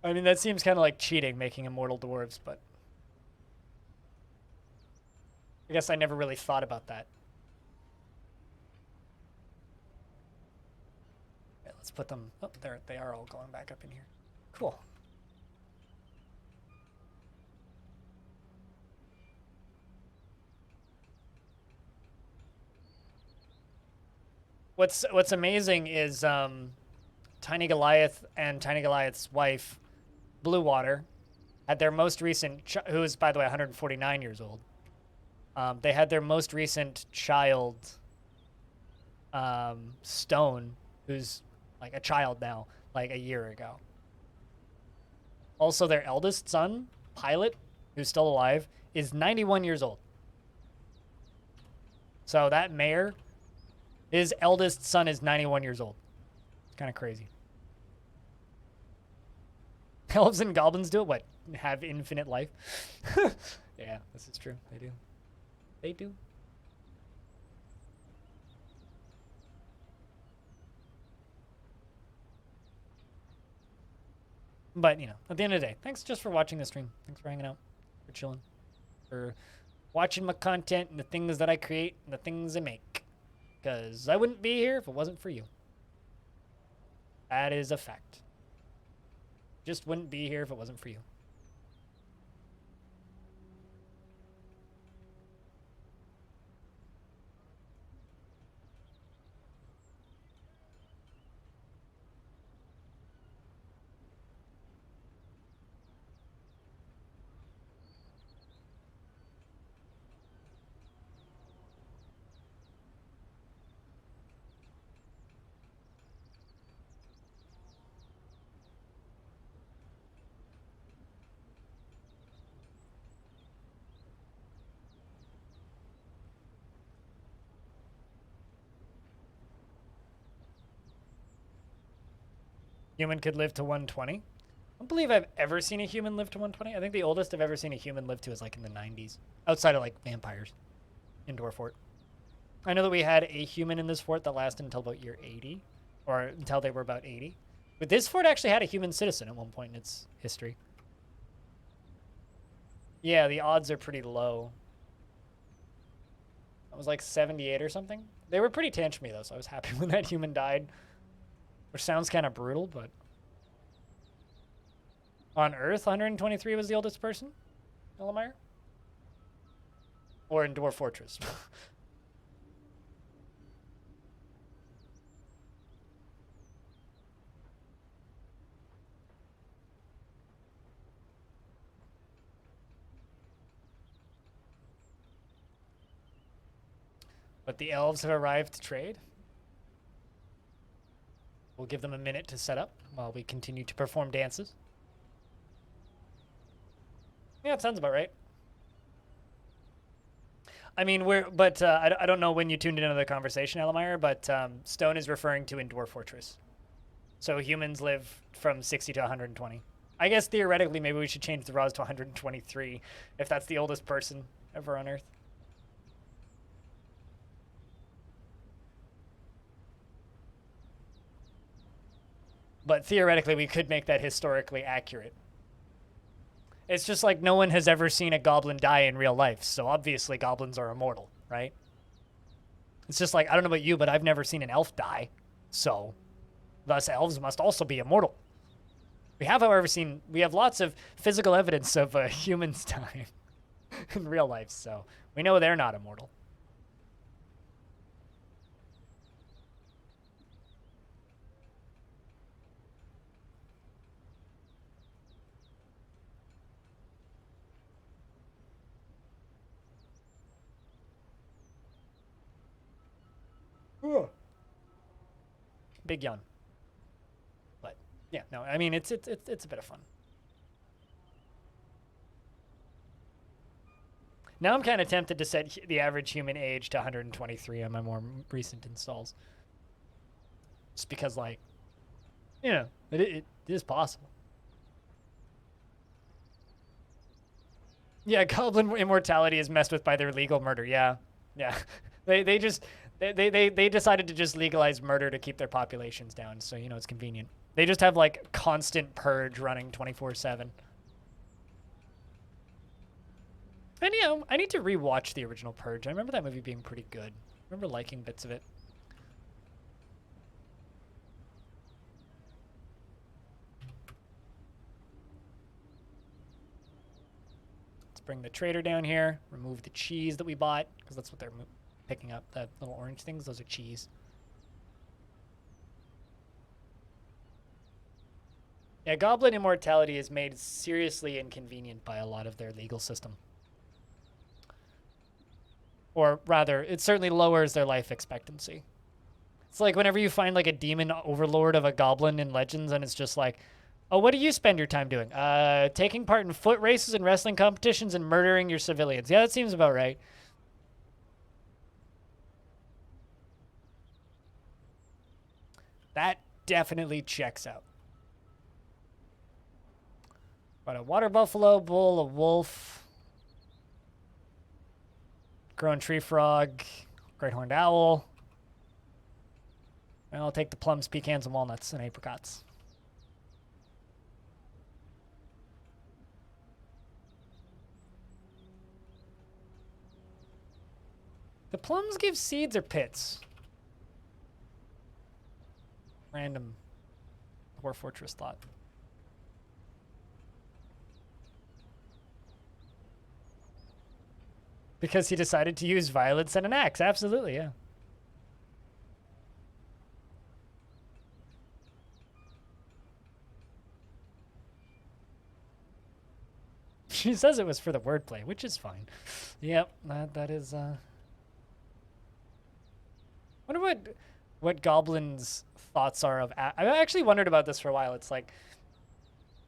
I mean, that seems kind of like cheating, making immortal dwarves, but... I guess I never really thought about that. Right, let's put them... Oh, there they are all going back up in here. Cool. What's amazing is Tiny Goliath and Tiny Goliath's wife, Bluewater, had their most recent, who is, by the way, 149 years old. They had their most recent child, Stone, who's like a child now, like a year ago. Also, their eldest son, Pilot, who's still alive, is 91 years old. So that mayor, his eldest son is 91 years old. It's kind of crazy. Elves and goblins do it? What? Have infinite life? Yeah, this is true. They do. They do. But, you know, at the end of the day, thanks just for watching the stream. Thanks for hanging out, for chilling, for watching my content and the things that I create and the things I make. Because I wouldn't be here if it wasn't for you. That is a fact. Just wouldn't be here if it wasn't for you. Human could live to 120. I don't believe I've ever seen a human live to 120. I think the oldest I've ever seen a human live to is like in the 90s. Outside of like vampires. Indoor fort. I know that we had a human in this fort that lasted until about year 80. Or until they were about 80. But this fort actually had a human citizen at one point in its history. Yeah, the odds are pretty low. That was like 78 or something. They were pretty tantrummy though, so I was happy when that human died. Which sounds kind of brutal, but... On Earth, 123 was the oldest person? Elamire? Or in Dwarf Fortress? But the elves have arrived to trade? We'll give them a minute to set up while we continue to perform dances. Yeah, it sounds about right. I mean, I don't know when you tuned into the conversation, Elamire, but Stone is referring to in Dwarf Fortress. So humans live from 60 to 120. I guess theoretically, maybe we should change the Roz to 123 if that's the oldest person ever on Earth. But theoretically, we could make that historically accurate. It's just like no one has ever seen a goblin die in real life, so obviously goblins are immortal, right? It's just like, I don't know about you, but I've never seen an elf die, so thus elves must also be immortal. We have, however, we have lots of physical evidence of humans dying in real life, so we know they're not immortal. Big yawn. But yeah, no, I mean it's a bit of fun. Now I'm kind of tempted to set the average human age to 123 on my more recent installs. Just because, like, you know, it is possible. Yeah, goblin immortality is messed with by their legal murder. Yeah, yeah. They decided to just legalize murder to keep their populations down. So you know it's convenient. They just have like constant purge running 24/7. And yeah, I need to rewatch the original Purge. I remember that movie being pretty good. I remember liking bits of it. Let's bring the trader down here. Remove the cheese that we bought, because that's what they're picking up. The little orange things, those are cheese. Yeah, goblin immortality is made seriously inconvenient by a lot of their legal system. Or rather, it certainly lowers their life expectancy. It's like whenever you find like a demon overlord of a goblin in Legends and it's just like, oh, what do you spend your time doing? Taking part in foot races and wrestling competitions and murdering your civilians. Yeah, that seems about right. That definitely checks out. Got a water buffalo, bull, a wolf, grown tree frog, great horned owl. And I'll take the plums, pecans, and walnuts, and apricots. The plums give seeds or pits? Random War Fortress thought. Because he decided to use violence and an axe. Absolutely, yeah. She says it was for the wordplay, which is fine. Yep, that is. Wonder what goblins' thoughts are of. I actually wondered about this for a while. It's like,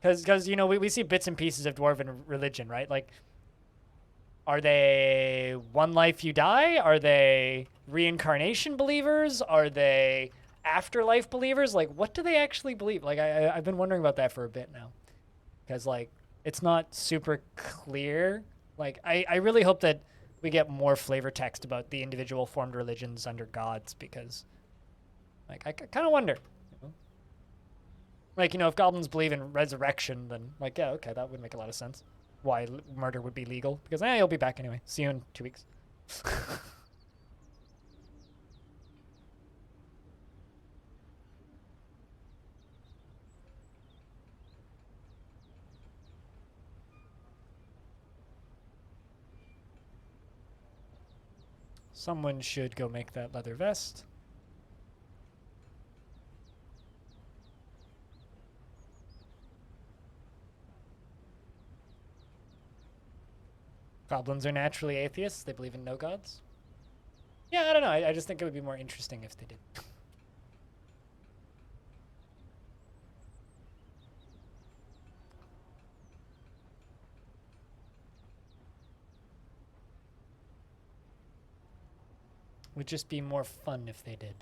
because you know we see bits and pieces of dwarven religion, right? Like, are they one life you die? Are they reincarnation believers? Are they afterlife believers? Like, what do they actually believe? Like, I've been wondering about that for a bit now, because like it's not super clear. Like, I really hope that we get more flavor text about the individual formed religions under gods, because like I kind of wonder, you know? Like, you know, if goblins believe in resurrection, then like, yeah, okay, that would make a lot of sense. Why murder would be legal, because you'll be back anyway. See you in 2 weeks. Someone should go make that leather vest. Goblins are naturally atheists. They believe in no gods. Yeah, I don't know. I just think it would be more interesting if they did. Would just be more fun if they did.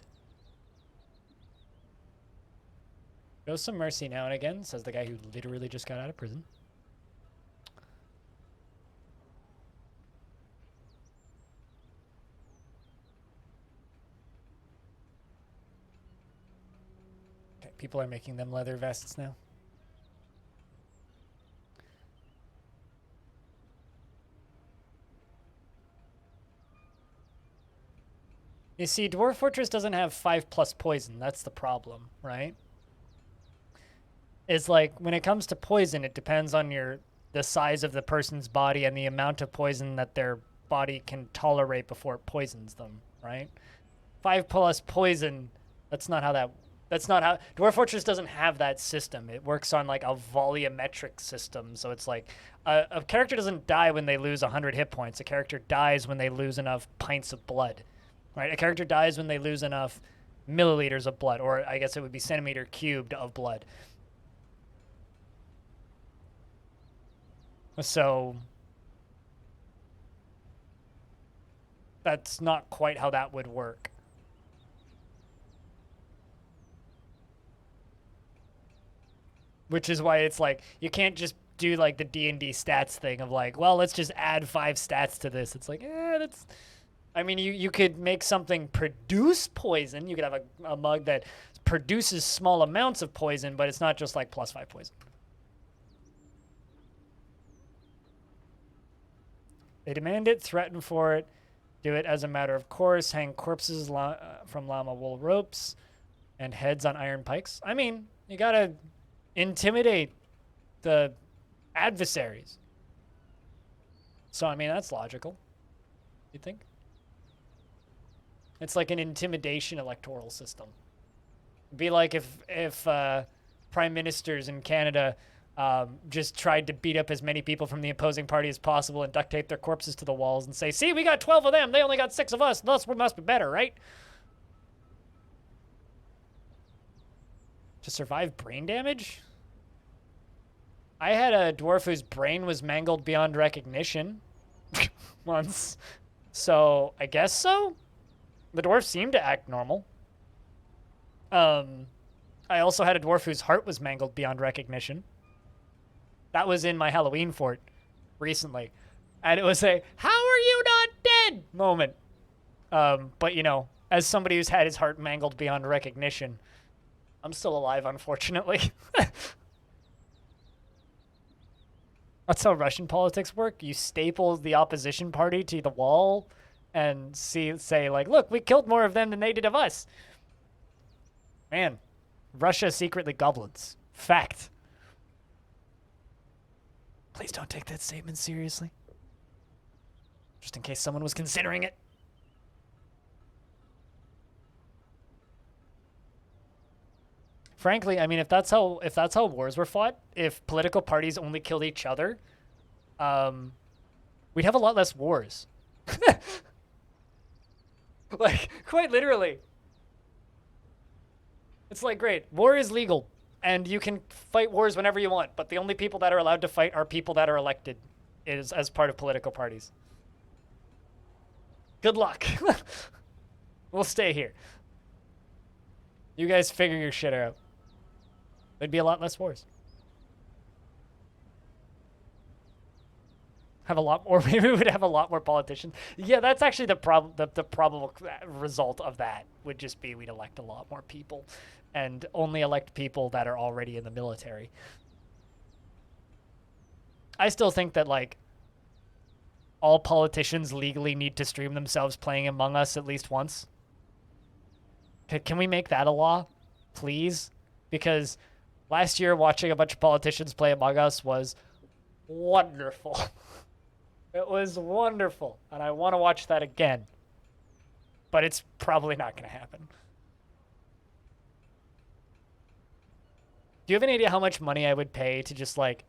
Show some mercy now and again, says the guy who literally just got out of prison. Okay, people are making them leather vests now. You see, Dwarf Fortress doesn't have 5+ poison. That's the problem, right? It's like, when it comes to poison, it depends on the size of the person's body and the amount of poison that their body can tolerate before it poisons them, right? 5+ poison, that's not how Dwarf Fortress doesn't have that system. It works on like a volumetric system. So it's like a character doesn't die when they lose 100 hit points. A character dies when they lose enough pints of blood. Right? A character dies when they lose enough milliliters of blood, or I guess it would be centimeter cubed of blood. So that's not quite how that would work. Which is why it's like, you can't just do like the D&D stats thing of like, well, let's just add 5 stats to this. It's like, that's... I mean, you could make something produce poison. You could have a mug that produces small amounts of poison, but it's not just like +5 poison. They demand it, threaten for it, do it as a matter of course, hang corpses from llama wool ropes, and heads on iron pikes. I mean, you gotta intimidate the adversaries. So, I mean, that's logical, you think? It's like an intimidation electoral system. It'd be like if prime ministers in Canada just tried to beat up as many people from the opposing party as possible and duct tape their corpses to the walls and say, see, we got 12 of them, they only got 6 of us, thus we must be better, right? To survive brain damage? I had a dwarf whose brain was mangled beyond recognition once, so I guess so? The dwarf seemed to act normal. I also had a dwarf whose heart was mangled beyond recognition. That was in my Halloween fort recently. And it was a, how are you not dead moment. But, you know, as somebody who's had his heart mangled beyond recognition, I'm still alive, unfortunately. That's how Russian politics work. You staple the opposition party to the wall and say, like, look, we killed more of them than they did of us. Man, Russia secretly goblins. Fact. Please don't take that statement seriously. Just in case someone was considering it. Frankly, I mean, if that's how wars were fought, if political parties only killed each other, we'd have a lot less wars. Like, quite literally. It's like, great, war is legal, and you can fight wars whenever you want, but the only people that are allowed to fight are people that are elected as part of political parties. Good luck. We'll stay here. You guys figure your shit out. There'd be a lot less wars. Have a lot more. Maybe we would have a lot more politicians. Yeah, that's actually the problem. The probable result of that would just be we'd elect a lot more people, and only elect people that are already in the military. I still think that like all politicians legally need to stream themselves playing Among Us at least once. Can we make that a law, please? Because last year watching a bunch of politicians play Among Us was wonderful. It was wonderful, and I want to watch that again. But it's probably not going to happen. Do you have any idea how much money I would pay to just, like,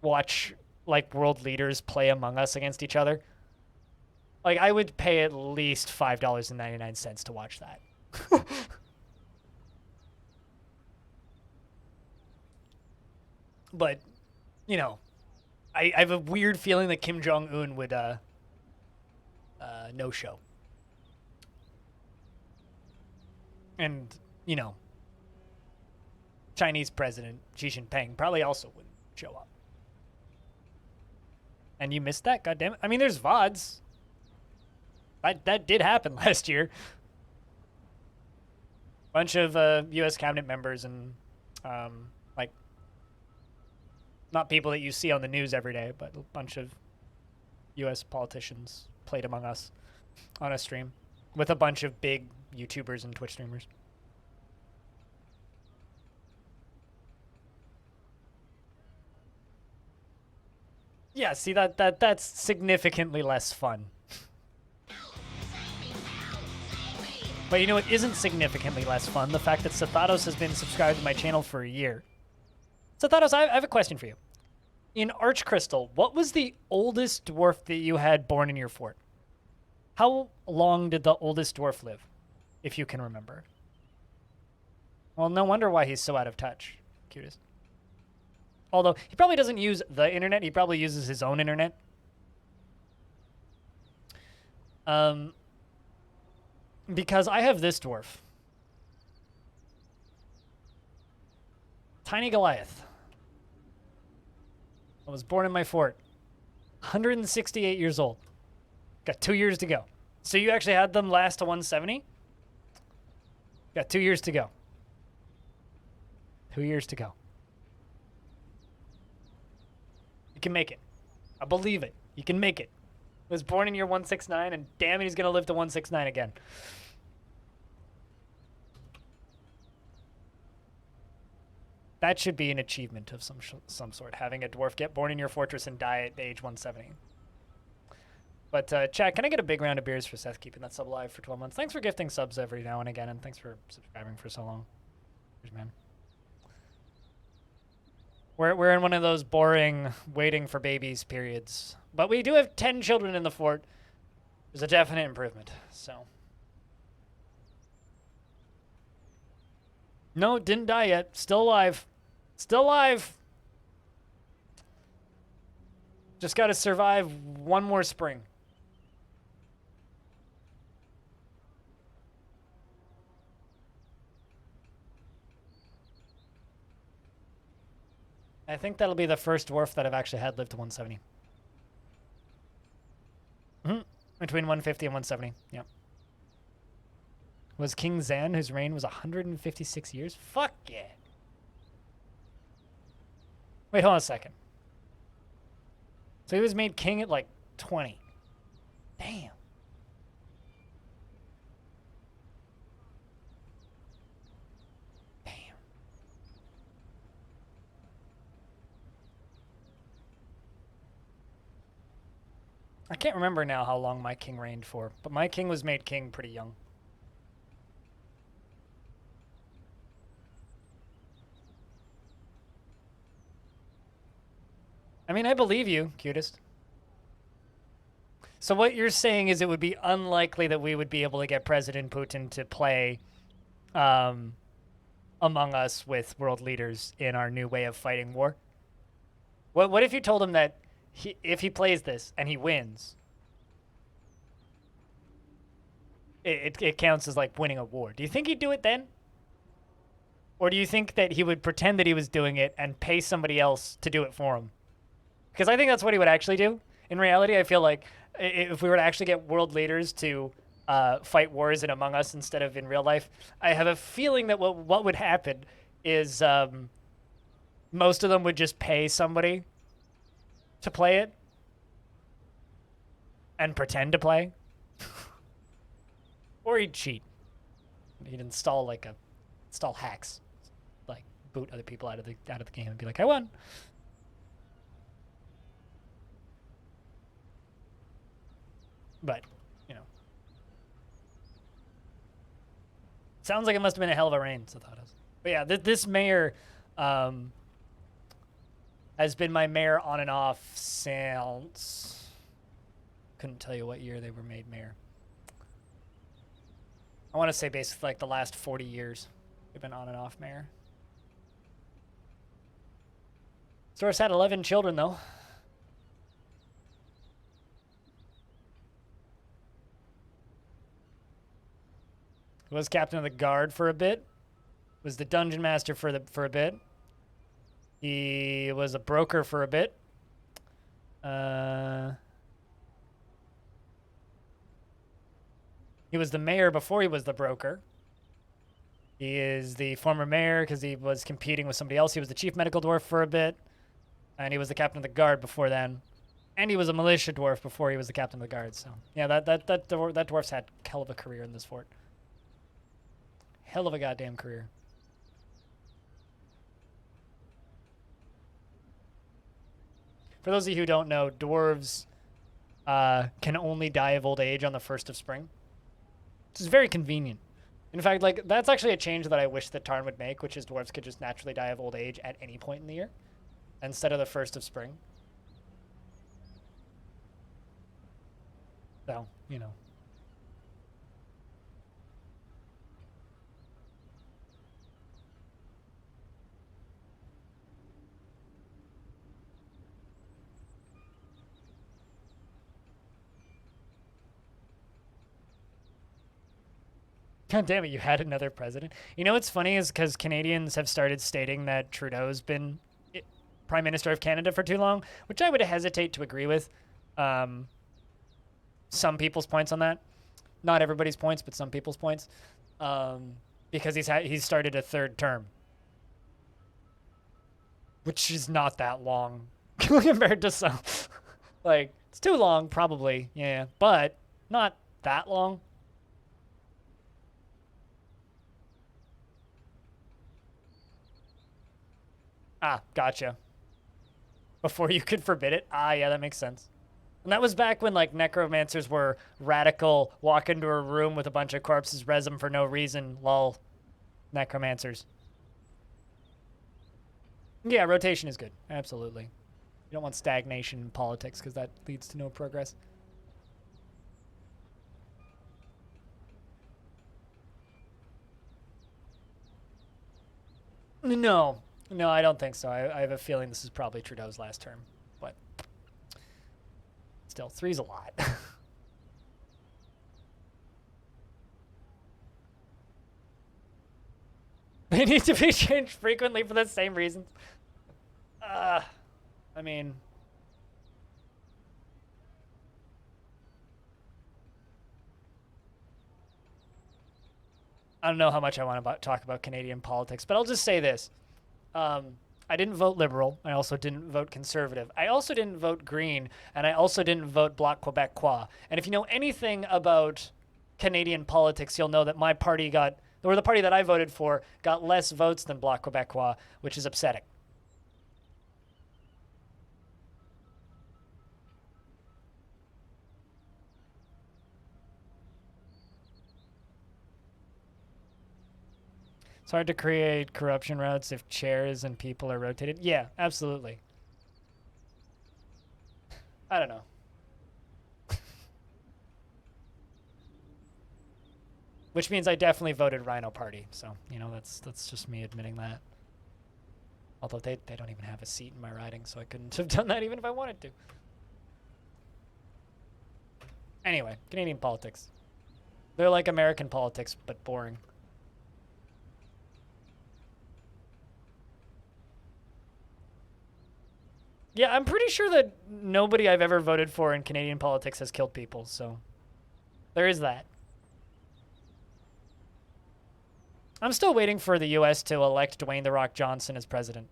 watch, like, world leaders play Among Us against each other? Like, I would pay at least $5.99 to watch that. But, you know, I have a weird feeling that Kim Jong-un would no-show. And, you know, Chinese President Xi Jinping probably also wouldn't show up. And you missed that? God damn it. I mean, there's VODs. That did happen last year. Bunch of U.S. cabinet members and, like, not people that you see on the news every day, but a bunch of U.S. politicians played Among Us on a stream with a bunch of big YouTubers and Twitch streamers. Yeah, see, that's significantly less fun. But you know what isn't significantly less fun? The fact that Sathatos has been subscribed to my channel for a year. Sathatos, I have a question for you. In Archcrystal, what was the oldest dwarf that you had born in your fort? How long did the oldest dwarf live, if you can remember? Well, no wonder why he's so out of touch. Cutest. Although, he probably doesn't use the internet. He probably uses his own internet. Because I have this dwarf. Tiny Goliath. I was born in my fort. 168 years old. Got 2 years to go. So you actually had them last to 170? Got 2 years to go. 2 years to go. You can make it. I believe it. You can make it. Was born in year 169, and damn it, he's going to live to 169 again. That should be an achievement of some sort, having a dwarf get born in your fortress and die at age 170. But, chat, can I get a big round of beers for Seth keeping that sub alive for 12 months? Thanks for gifting subs every now and again, and thanks for subscribing for so long. Cheers, man. We're in one of those boring waiting for babies periods. But we do have 10 children in the fort. There's a definite improvement, so. No, didn't die yet. Still alive. Still alive. Just got to survive one more spring. I think that'll be the first dwarf that I've actually had live to 170. Between 150 and 170, yeah. Was King Zan, whose reign was 156 years? Fuck yeah. Wait, hold on a second. So he was made king at like 20. Damn. I can't remember now how long my king reigned for, but my king was made king pretty young. I mean, I believe you, cutest. So what you're saying is it would be unlikely that we would be able to get President Putin to play Among Us with world leaders in our new way of fighting war? What if you told him that if he plays this and he wins, it counts as like winning a war? Do you think he'd do it then? Or do you think that he would pretend that he was doing it and pay somebody else to do it for him? Because I think that's what he would actually do. In reality, I feel like if we were to actually get world leaders to fight wars in Among Us instead of in real life, I have a feeling that what would happen is most of them would just pay somebody to play it and pretend to play. Or he'd cheat. He'd install hacks, like boot other people out of the game and be like, I won. But, you know. Sounds like it must have been a hell of a reign, Sathatos. But yeah, this mayor has been my mayor on and off since... Couldn't tell you what year they were made mayor. I want to say basically like the last 40 years they've been on and off mayor. Source had 11 children, though. was captain of the guard for a bit. Was the dungeon master for a bit. He was a broker for a bit. He was the mayor before he was the broker. He is the former mayor because he was competing with somebody else. He was the chief medical dwarf for a bit. And he was the captain of the guard before then. And he was a militia dwarf before he was the captain of the guard. So, yeah, that dwarf's had a hell of a career in this fort. Hell of a goddamn career. For those of you who don't know, dwarves can only die of old age on the 1st of spring. Which is very convenient. In fact, like, that's actually a change that I wish that Tarn would make, which is dwarves could just naturally die of old age at any point in the year, instead of the 1st of spring. So, you know. God damn it, you had another president. You know what's funny is because Canadians have started stating that Trudeau's been Prime Minister of Canada for too long, which I would hesitate to agree with. Some people's points on that. Not everybody's points, but some people's points. Because he's started a 3rd term. Which is not that long compared to some. Like, it's too long, probably, yeah, but not that long. Ah, gotcha. Before you could forbid it? Ah, yeah, that makes sense. And that was back when, like, necromancers were radical, walk into a room with a bunch of corpses, res them for no reason, lol. Necromancers. Yeah, rotation is good. Absolutely. You don't want stagnation in politics because that leads to no progress. No. No, I don't think so. I have a feeling this is probably Trudeau's last term. But still, 3's a lot. They need to be changed frequently for the same reasons. I mean... I don't know how much I want to talk about Canadian politics, but I'll just say this. I didn't vote Liberal. I also didn't vote Conservative. I also didn't vote Green, and I also didn't vote Bloc Québécois. And if you know anything about Canadian politics, you'll know that my party got, or the party that I voted for, got less votes than Bloc Québécois, which is upsetting. It's hard to create corruption routes if chairs and people are rotated. Yeah, absolutely. I don't know. Which means I definitely voted Rhino Party. So, you know, that's just me admitting that. Although they don't even have a seat in my riding, so I couldn't have done that even if I wanted to. Anyway, Canadian politics. They're like American politics, but boring. Yeah, I'm pretty sure that nobody I've ever voted for in Canadian politics has killed people, so there is that. I'm still waiting for the U.S. to elect Dwayne "The Rock" Johnson as president.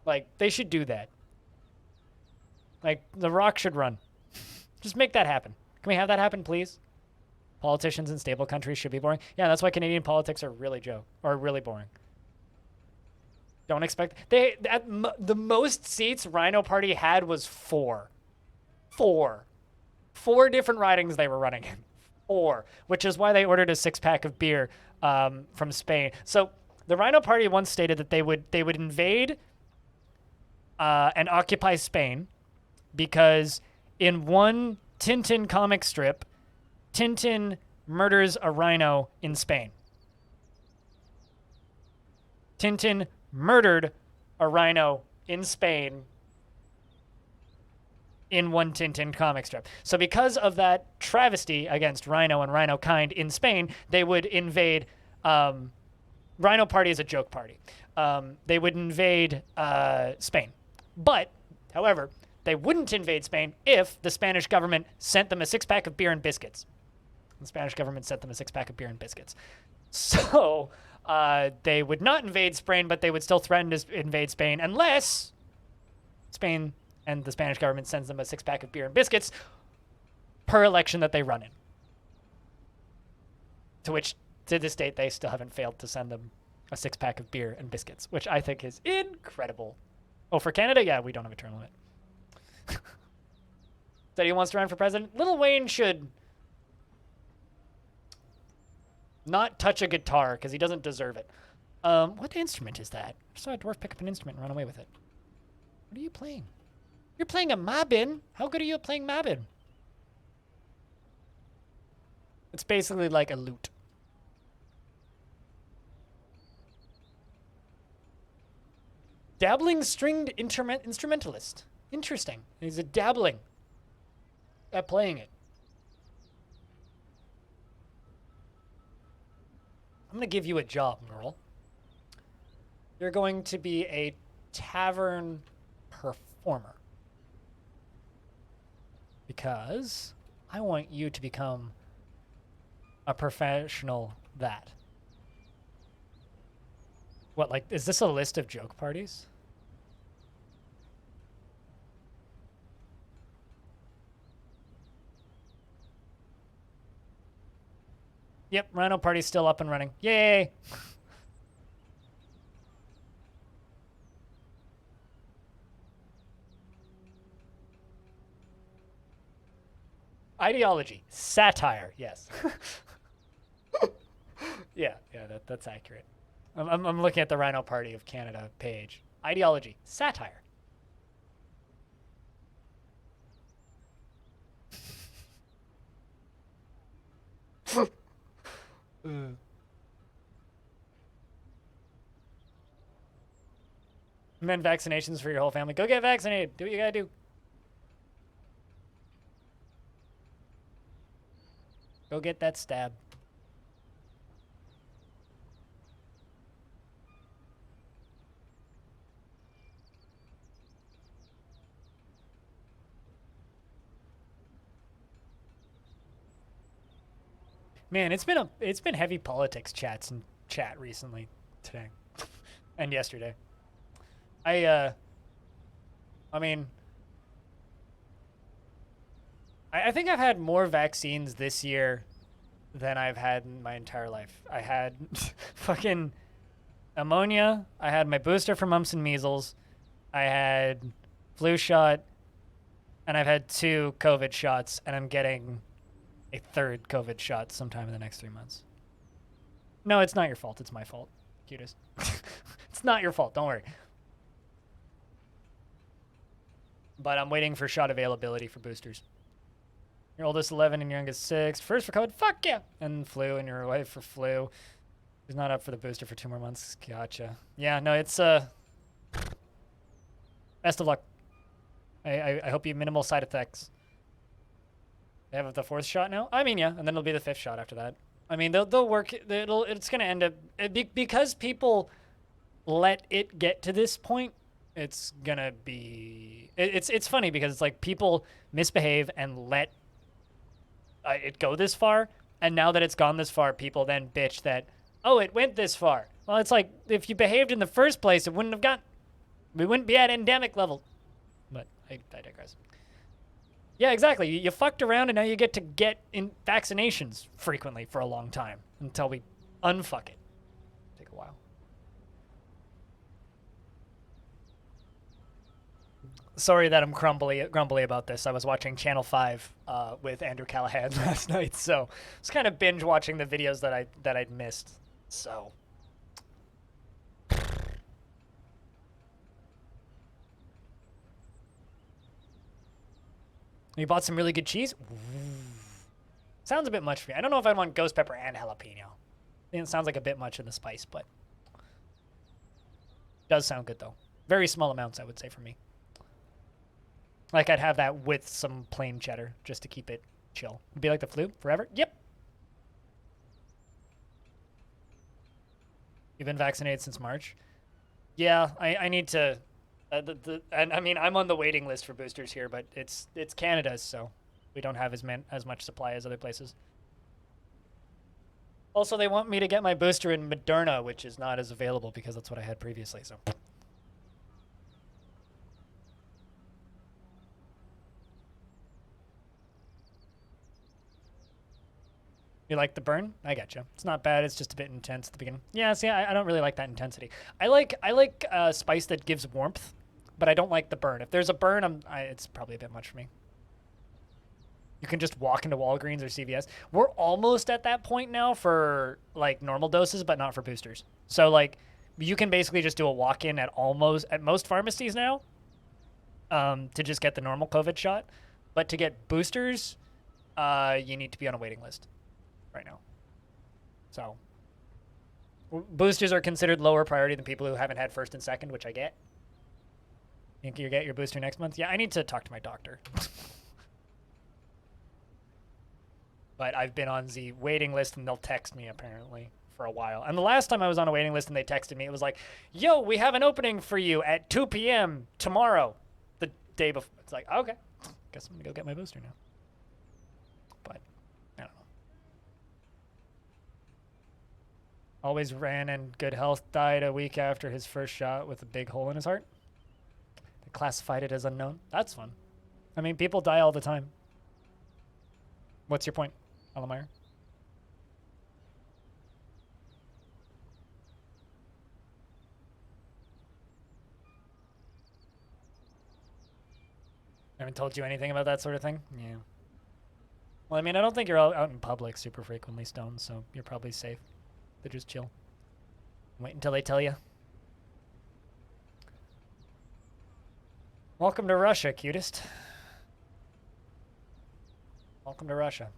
Like, they should do that. Like, The Rock should run. Just make that happen. Can we have that happen, please? Politicians in stable countries should be boring. Yeah, that's why Canadian politics are really boring. Don't expect... the most seats Rhino Party had was 4. 4 different ridings they were running in. 4, which is why they ordered a 6-pack of beer from Spain. So the Rhino Party once stated that they would invade and occupy Spain because in one Tintin comic strip, Tintin murders a rhino in Spain. Tintin murdered a rhino in Spain in one Tintin comic strip. So because of that travesty against Rhino and Rhino kind in Spain, they would invade. Rhino Party is a joke party. They would invade Spain. But, however, they wouldn't invade Spain if the Spanish government sent them a six-pack of beer and biscuits. The Spanish government sent them a six-pack of beer and biscuits. So they would not invade Spain, but they would still threaten to invade Spain unless Spain and the Spanish government sends them a six-pack of beer and biscuits per election that they run in. To which, to this date, they still haven't failed to send them a six-pack of beer and biscuits, which I think is incredible. Oh, for Canada? Yeah, we don't have a term limit. That he wants to run for president? Lil Wayne should not touch a guitar, because he doesn't deserve it. What instrument is that? I saw a dwarf pick up an instrument and run away with it. What are you playing? You're playing a mabin? How good are you at playing mabin? It's basically like a lute. Dabbling stringed instrumentalist. Interesting. He's a dabbling at playing it. I'm going to give you a job, Merle. You're going to be a tavern performer. Because I want you to become a professional that. What, like, is this a list of joke parties? Yep, Rhino Party's still up and running. Yay! Ideology. Satire, yes. yeah, that's accurate. I'm looking at the Rhino Party of Canada page. Ideology. Satire. Men vaccinations for your whole family. Go get vaccinated. Do what you gotta do. Go get that stab. Man, it's been heavy politics chats and chat recently today and yesterday. I mean, I think I've had more vaccines this year than I've had in my entire life. I had fucking ammonia. I had my booster for mumps and measles. I had flu shot, and I've had 2 COVID shots, and I'm getting a 3rd COVID shot sometime in the next 3 months. No, it's not your fault. It's my fault, cutest. It's not your fault. Don't worry. But I'm waiting for shot availability for boosters. Your oldest 11 and your youngest 6. First for COVID, fuck yeah. And flu, and your wife for flu. Who's not up for the booster for 2 more months. Gotcha. Yeah, no, it's best of luck. I hope you have minimal side effects. They have the 4th shot now? I mean, yeah, and then it'll be the 5th shot after that. I mean, they'll work. It's gonna end up because people let it get to this point. It's gonna be. It's funny because it's like people misbehave and let it go this far, and now that it's gone this far, people then bitch that, oh, it went this far. Well, it's like if you behaved in the first place, it wouldn't have gone. We wouldn't be at endemic level. But I digress. Yeah, exactly. You fucked around, and now you get to get in vaccinations frequently for a long time until we unfuck it. Take a while. Sorry that I'm grumbly about this. I was watching Channel 5 with Andrew Callahan last night, so I was kind of binge watching the videos that I'd missed. So. You bought some really good cheese? Ooh. Sounds a bit much for me. I don't know if I'd want ghost pepper and jalapeno. I think it sounds like a bit much in the spice, but does sound good though. Very small amounts, I would say, for me. Like I'd have that with some plain cheddar just to keep it chill. It'd be like the flu forever. Yep. You've been vaccinated since March. Yeah, I need to. And I mean I'm on the waiting list for boosters here, but it's Canada's, so we don't have as much supply as other places. Also, they want me to get my booster in Moderna, which is not as available because that's what I had previously. So. You like the burn? I getcha. It's not bad. It's just a bit intense at the beginning. Yeah, see, I don't really like that intensity. I like spice that gives warmth, but I don't like the burn. If there's a burn, it's probably a bit much for me. You can just walk into Walgreens or CVS. We're almost at that point now for like normal doses, but not for boosters. So like, you can basically just do a walk-in at most pharmacies now, to just get the normal COVID shot. But to get boosters, you need to be on a waiting list right now. So boosters are considered lower priority than people who haven't had first and second, which I get. Think you get your booster next month? Yeah, I need to talk to my doctor. But I've been on the waiting list and they'll text me apparently for a while. And the last time I was on a waiting list and they texted me, it was like, yo, we have an opening for you at 2 p.m. tomorrow, the day before. It's like, okay, guess I'm gonna go get my booster now. But I don't know. Always ran in good health, died a week after his first shot with a big hole in his heart. They classified it as unknown. That's fun. I mean, people die all the time. What's your point, Alamire? I haven't told you anything about that sort of thing? Yeah. Well, I mean, I don't think you're out in public super frequently, Stone, so you're probably safe. To just chill. Wait until they tell you. Welcome to Russia, cutest. Welcome to Russia.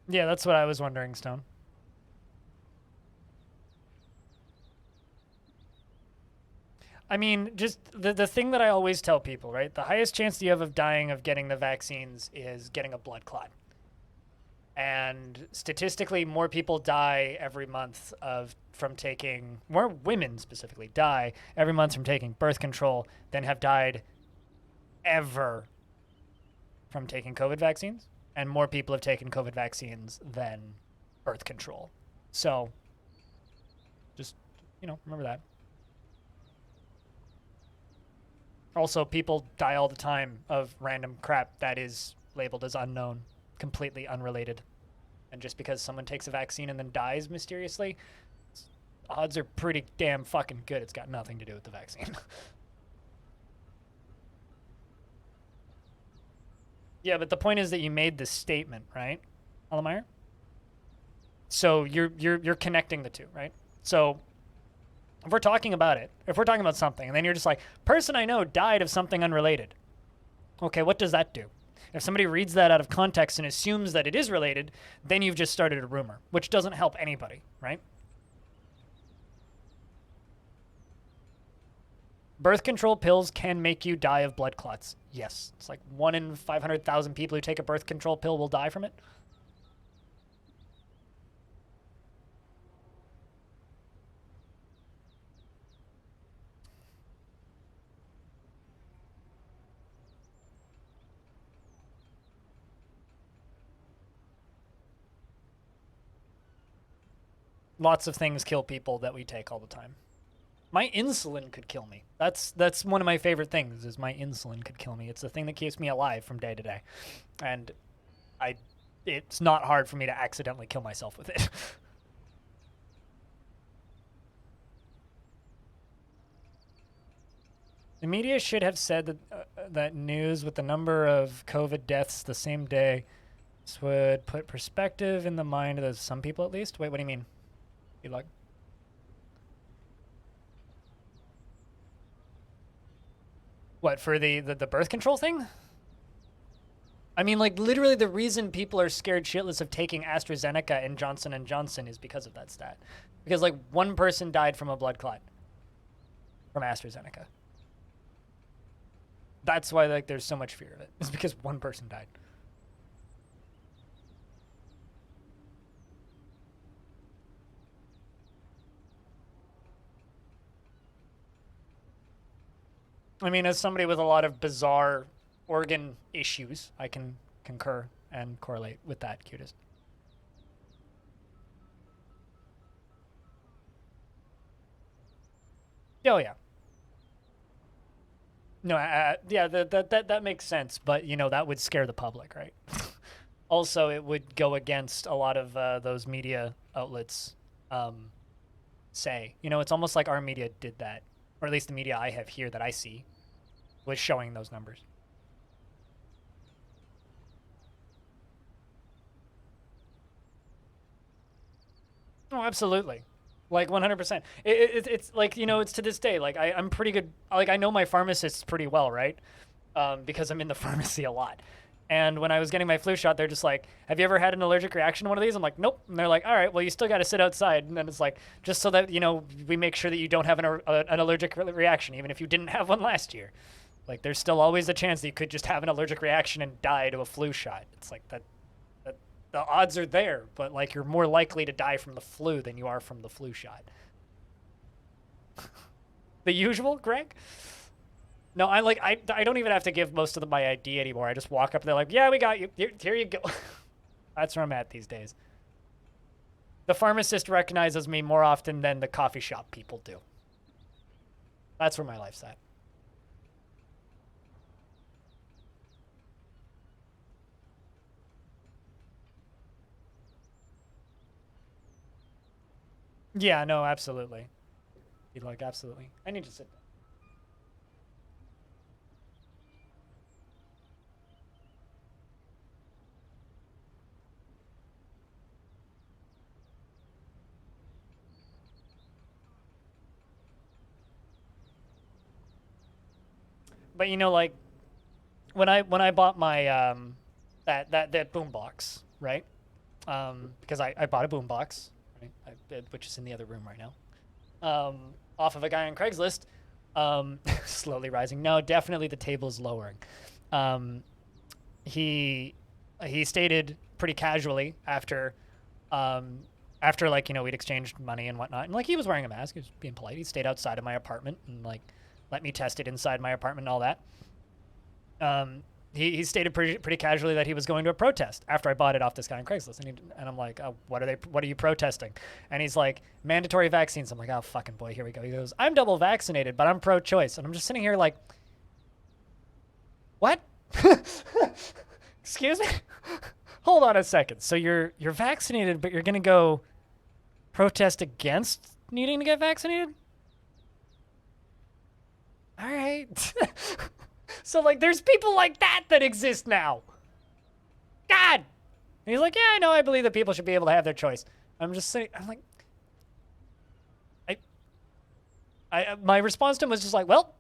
Yeah, that's what I was wondering, Stone. I mean, just the thing that I always tell people, right? The highest chance you have of dying of getting the vaccines is getting a blood clot. And statistically, more people die every month from taking, more women specifically die every month from taking birth control than have died ever from taking COVID vaccines. And more people have taken COVID vaccines than birth control. So just, remember that. Also, people die all the time of random crap that is labeled as unknown, completely unrelated. And just because someone takes a vaccine and then dies mysteriously, odds are pretty damn fucking good it's got nothing to do with the vaccine. Yeah, but the point is that you made this statement, right, Alamire? So you're connecting the two, right? So if we're talking about it, if we're talking about something, and then you're just like, person I know died of something unrelated. Okay, what does that do? If somebody reads that out of context and assumes that it is related, then you've just started a rumor, which doesn't help anybody, right? Birth control pills can make you die of blood clots. Yes. It's like 1 in 500,000 people who take a birth control pill will die from it. Lots of things kill people that we take all the time. My insulin could kill me. That's one of my favorite things is my insulin could kill me. It's the thing that keeps me alive from day to day. And it's not hard for me to accidentally kill myself with it. The media should have said that news with the number of COVID deaths the same day. This would put perspective in the mind of some people at least. Wait, what do you mean? Good luck. What, for the birth control thing? I mean, like, literally the reason people are scared shitless of taking AstraZeneca and Johnson & Johnson is because of that stat. Because, like, one person died from a blood clot from AstraZeneca. That's why, like, there's so much fear of it. It's because one person died. I mean, as somebody with a lot of bizarre organ issues, I can concur and correlate with that, Cutest. Oh, yeah. No, yeah, that makes sense, but, you know, that would scare the public, right? Also, it would go against a lot of those media outlets say. You know, it's almost like our media did that, or at least the media I have here that I see was showing those numbers. Oh, absolutely. Like 100%. It's like, you know, it's to this day. Like, I'm pretty good. Like, I know my pharmacists pretty well, right? Because I'm in the pharmacy a lot. And when I was getting my flu shot, they're just like, have you ever had an allergic reaction to one of these? I'm like, nope. And they're like, all right, well, you still got to sit outside. And then it's like, just so that, you know, we make sure that you don't have an allergic reaction, even if you didn't have one last year. Like, there's still always a chance that you could just have an allergic reaction and die to a flu shot. It's like that the odds are there, but like you're more likely to die from the flu than you are from the flu shot. The usual, Greg? No, I don't even have to give most of my ID anymore. I just walk up and they're like, yeah, we got you. Here you go. That's where I'm at these days. The pharmacist recognizes me more often than the coffee shop people do. That's where my life's at. Yeah, no, absolutely. You'd like, absolutely. I need to sit down. But you know, like when I bought my that boombox, right? Because I bought a boombox, right? Which is in the other room right now. Off of a guy on Craigslist. Slowly rising. No, definitely the table is lowering. Um, he he stated pretty casually after like, you know, we'd exchanged money and whatnot, and like he was wearing a mask, he was being polite. He stayed outside of my apartment and like let me test it inside my apartment and all that. He stated pretty casually that he was going to a protest after I bought it off this guy on Craigslist, and I'm like, oh, what are you protesting? And he's like, mandatory vaccines. I'm like, oh fucking boy, here we go. He goes, I'm double vaccinated, but I'm pro-choice, and I'm just sitting here like, what? Excuse me. Hold on a second. So you're vaccinated, but you're gonna go protest against needing to get vaccinated? All right. So like, there's people like that exist now. God. And he's like, yeah, I know. I believe that people should be able to have their choice. I'm just saying. I'm like, my response to him was just like, well,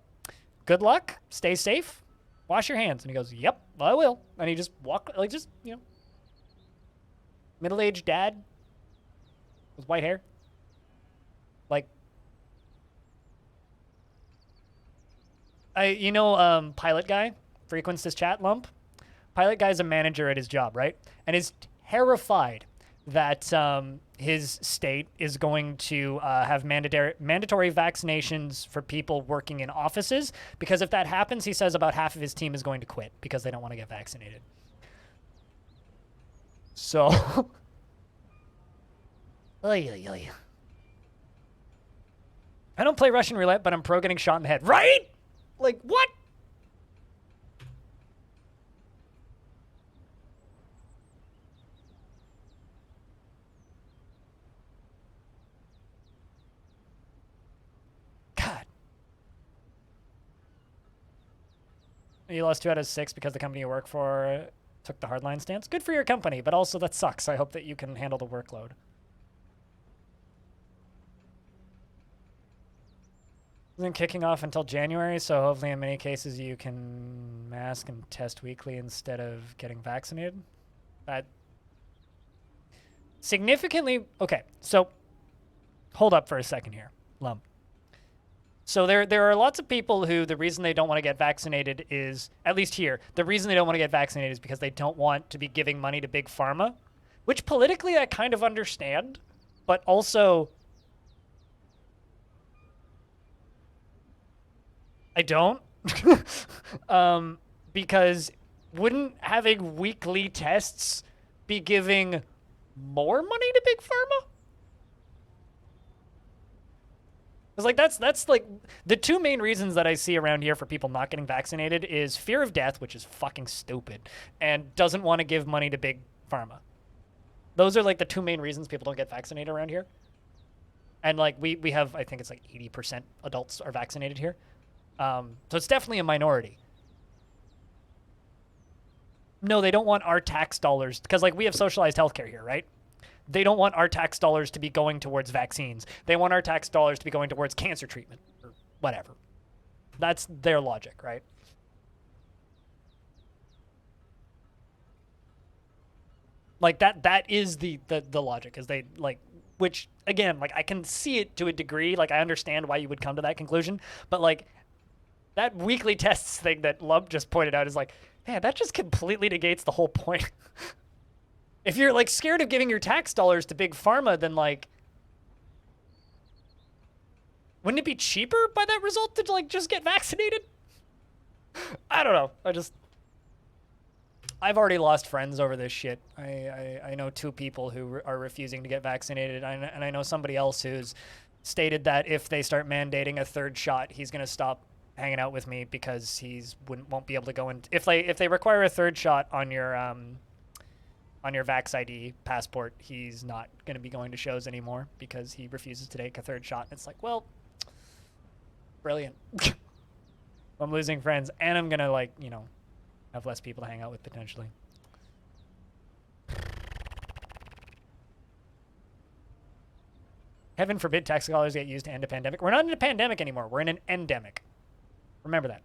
good luck. Stay safe. Wash your hands. And he goes, yep, I will. And he just walked, like, just, you know, middle-aged dad with white hair. Like, Pilot Guy frequents this chat lump. Pilot Guy's a manager at his job, right? And is terrified that his state is going to have mandatory vaccinations for people working in offices, because if that happens, he says about half of his team is going to quit because they don't want to get vaccinated. So, I don't play Russian roulette, but I'm pro getting shot in the head. Right? Like, what? God. You lost 2 out of 6 because the company you work for took the hardline stance. Good for your company, but also that sucks. I hope that you can handle the workload. Isn't kicking off until January, so hopefully in many cases you can mask and test weekly instead of getting vaccinated. That significantly okay. So hold up for a second here, Lum. So there are lots of people who the reason they don't want to get vaccinated is, at least here, the reason they don't want to get vaccinated is because they don't want to be giving money to big pharma, which politically I kind of understand, but also I don't. Because wouldn't having weekly tests be giving more money to big pharma? Because like that's like the two main reasons that I see around here for people not getting vaccinated is fear of death, which is fucking stupid, and doesn't want to give money to big pharma. Those are like the two main reasons people don't get vaccinated around here. And like we have, I think it's like 80% adults are vaccinated here. So it's definitely a minority. No, they don't want our tax dollars because like we have socialized healthcare here, right? They don't want our tax dollars to be going towards vaccines. They want our tax dollars to be going towards cancer treatment or whatever. That's their logic, right? Like that is the logic is they like, which again, like I can see it to a degree. Like I understand why you would come to that conclusion, but like that weekly tests thing that Lump just pointed out is like, man, that just completely negates the whole point. If you're like scared of giving your tax dollars to big pharma, then like, wouldn't it be cheaper by that result to like just get vaccinated? I don't know. I've already lost friends over this shit. I know two people who are refusing to get vaccinated, and I know somebody else who's stated that if they start mandating a third shot, he's gonna stop hanging out with me because won't be able to go in. If they require a third shot on your Vax ID passport, he's not going to be going to shows anymore because he refuses to take a third shot. It's like, well, brilliant. I'm losing friends, and I'm going to, like, you know, have less people to hang out with potentially. Heaven forbid tax dollars get used to end a pandemic. We're not in a pandemic anymore. We're in an endemic. Remember that.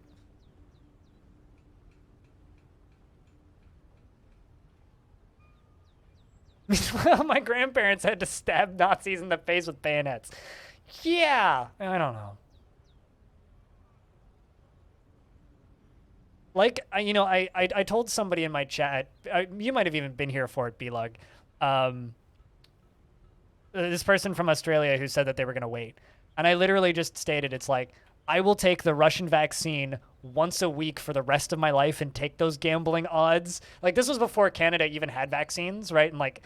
Meanwhile, my grandparents had to stab Nazis in the face with bayonets. Yeah, I don't know. Like, I told somebody in my chat, you might have even been here for it, B-Lug. This person from Australia who said that they were going to wait. And I literally just stated, it's like, I will take the Russian vaccine once a week for the rest of my life and take those gambling odds. Like, this was before Canada even had vaccines, right? And like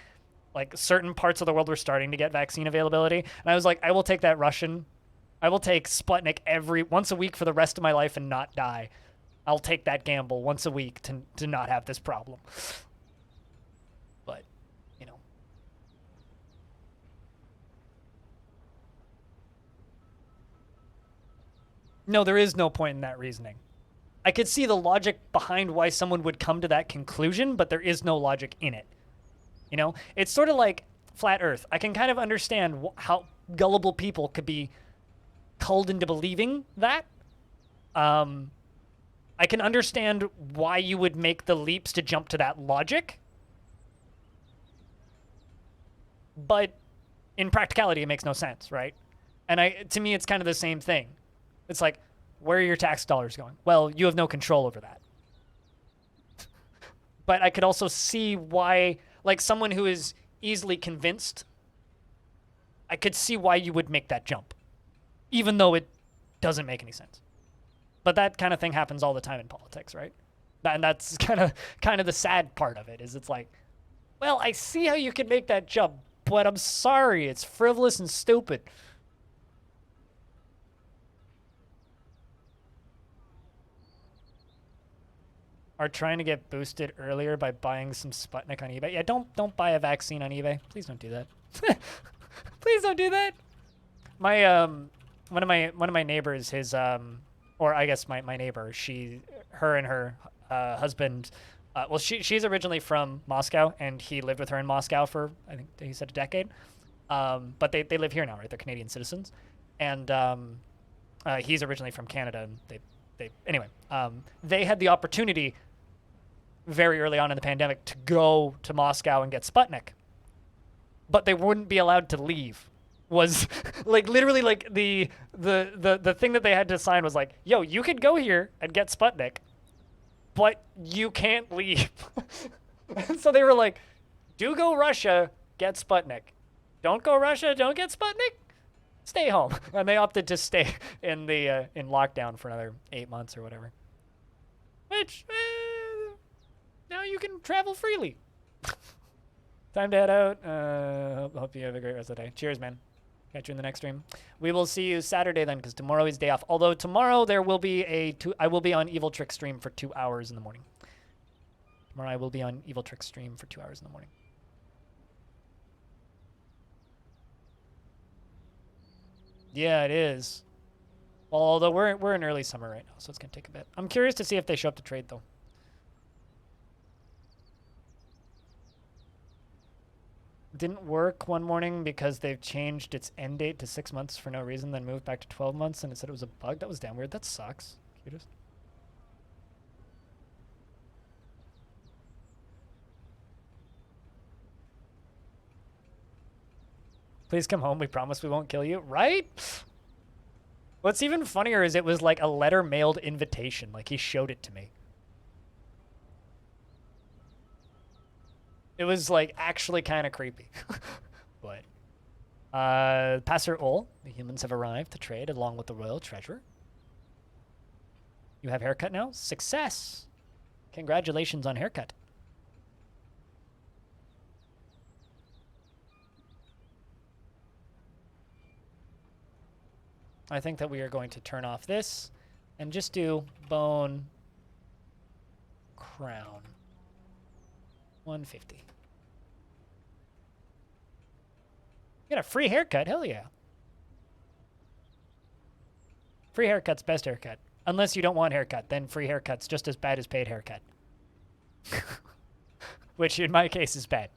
certain parts of the world were starting to get vaccine availability. And I was like, I will take that Russian. I will take Sputnik once a week for the rest of my life and not die. I'll take that gamble once a week to not have this problem. But, you know. No, there is no point in that reasoning. I could see the logic behind why someone would come to that conclusion, but there is no logic in it. You know, it's sort of like flat Earth. I can kind of understand how gullible people could be culled into believing that. I can understand why you would make the leaps to jump to that logic. But in practicality, it makes no sense, right? And to me, it's kind of the same thing. It's like, where are your tax dollars going? Well, you have no control over that. But I could also see why, like someone who is easily convinced, I could see why you would make that jump, even though it doesn't make any sense. But that kind of thing happens all the time in politics, right? And that's kind of the sad part of it, is it's like, well, I see how you can make that jump, but I'm sorry, it's frivolous and stupid. Are trying to get boosted earlier by buying some Sputnik on eBay. Yeah, don't buy a vaccine on eBay. Please don't do that. Please don't do that. My one of my neighbors, his or I guess my neighbor, her and her husband, well, she's originally from Moscow, and he lived with her in Moscow for, I think he said, a decade. But they live here now, right? They're Canadian citizens. And He's originally from Canada, and anyway, they had the opportunity very early on in the pandemic to go to Moscow and get Sputnik, but they wouldn't be allowed to leave. Was like literally like the thing that they had to sign was like, yo, you could go here and get Sputnik, but you can't leave. And so they were like, do go Russia, get Sputnik. Don't go Russia, don't get Sputnik. Stay home. And they opted to stay in the in lockdown for another 8 months or whatever. Which now you can travel freely. Time to head out. Hope you have a great rest of the day. Cheers, man. Catch you in the next stream. We will see you Saturday then, because tomorrow is day off. Although tomorrow there will be I will be on Evil Trick stream for 2 hours in the morning. Tomorrow I will be on Evil Trick stream for 2 hours in the morning. Yeah, it is. Well, although we're in early summer right now, so it's gonna take a bit. I'm curious to see if they show up to trade though. Didn't work one morning because they've changed its end date to 6 months for no reason, then moved back to 12 months, and it said it was a bug. That was damn weird. That sucks. Cutest. Please come home. We promise we won't kill you. Right? What's even funnier is it was like a letter mailed invitation. Like he showed it to me. It was like actually kind of creepy. But Passer Ol, the humans have arrived to trade along with the royal treasure. You have haircut now? Success. Congratulations on haircut. I think that we are going to turn off this and just do bone crown. 150. You got a free haircut? Hell yeah. Free haircut's best haircut. Unless you don't want haircut, then free haircut's just as bad as paid haircut. Which in my case is bad.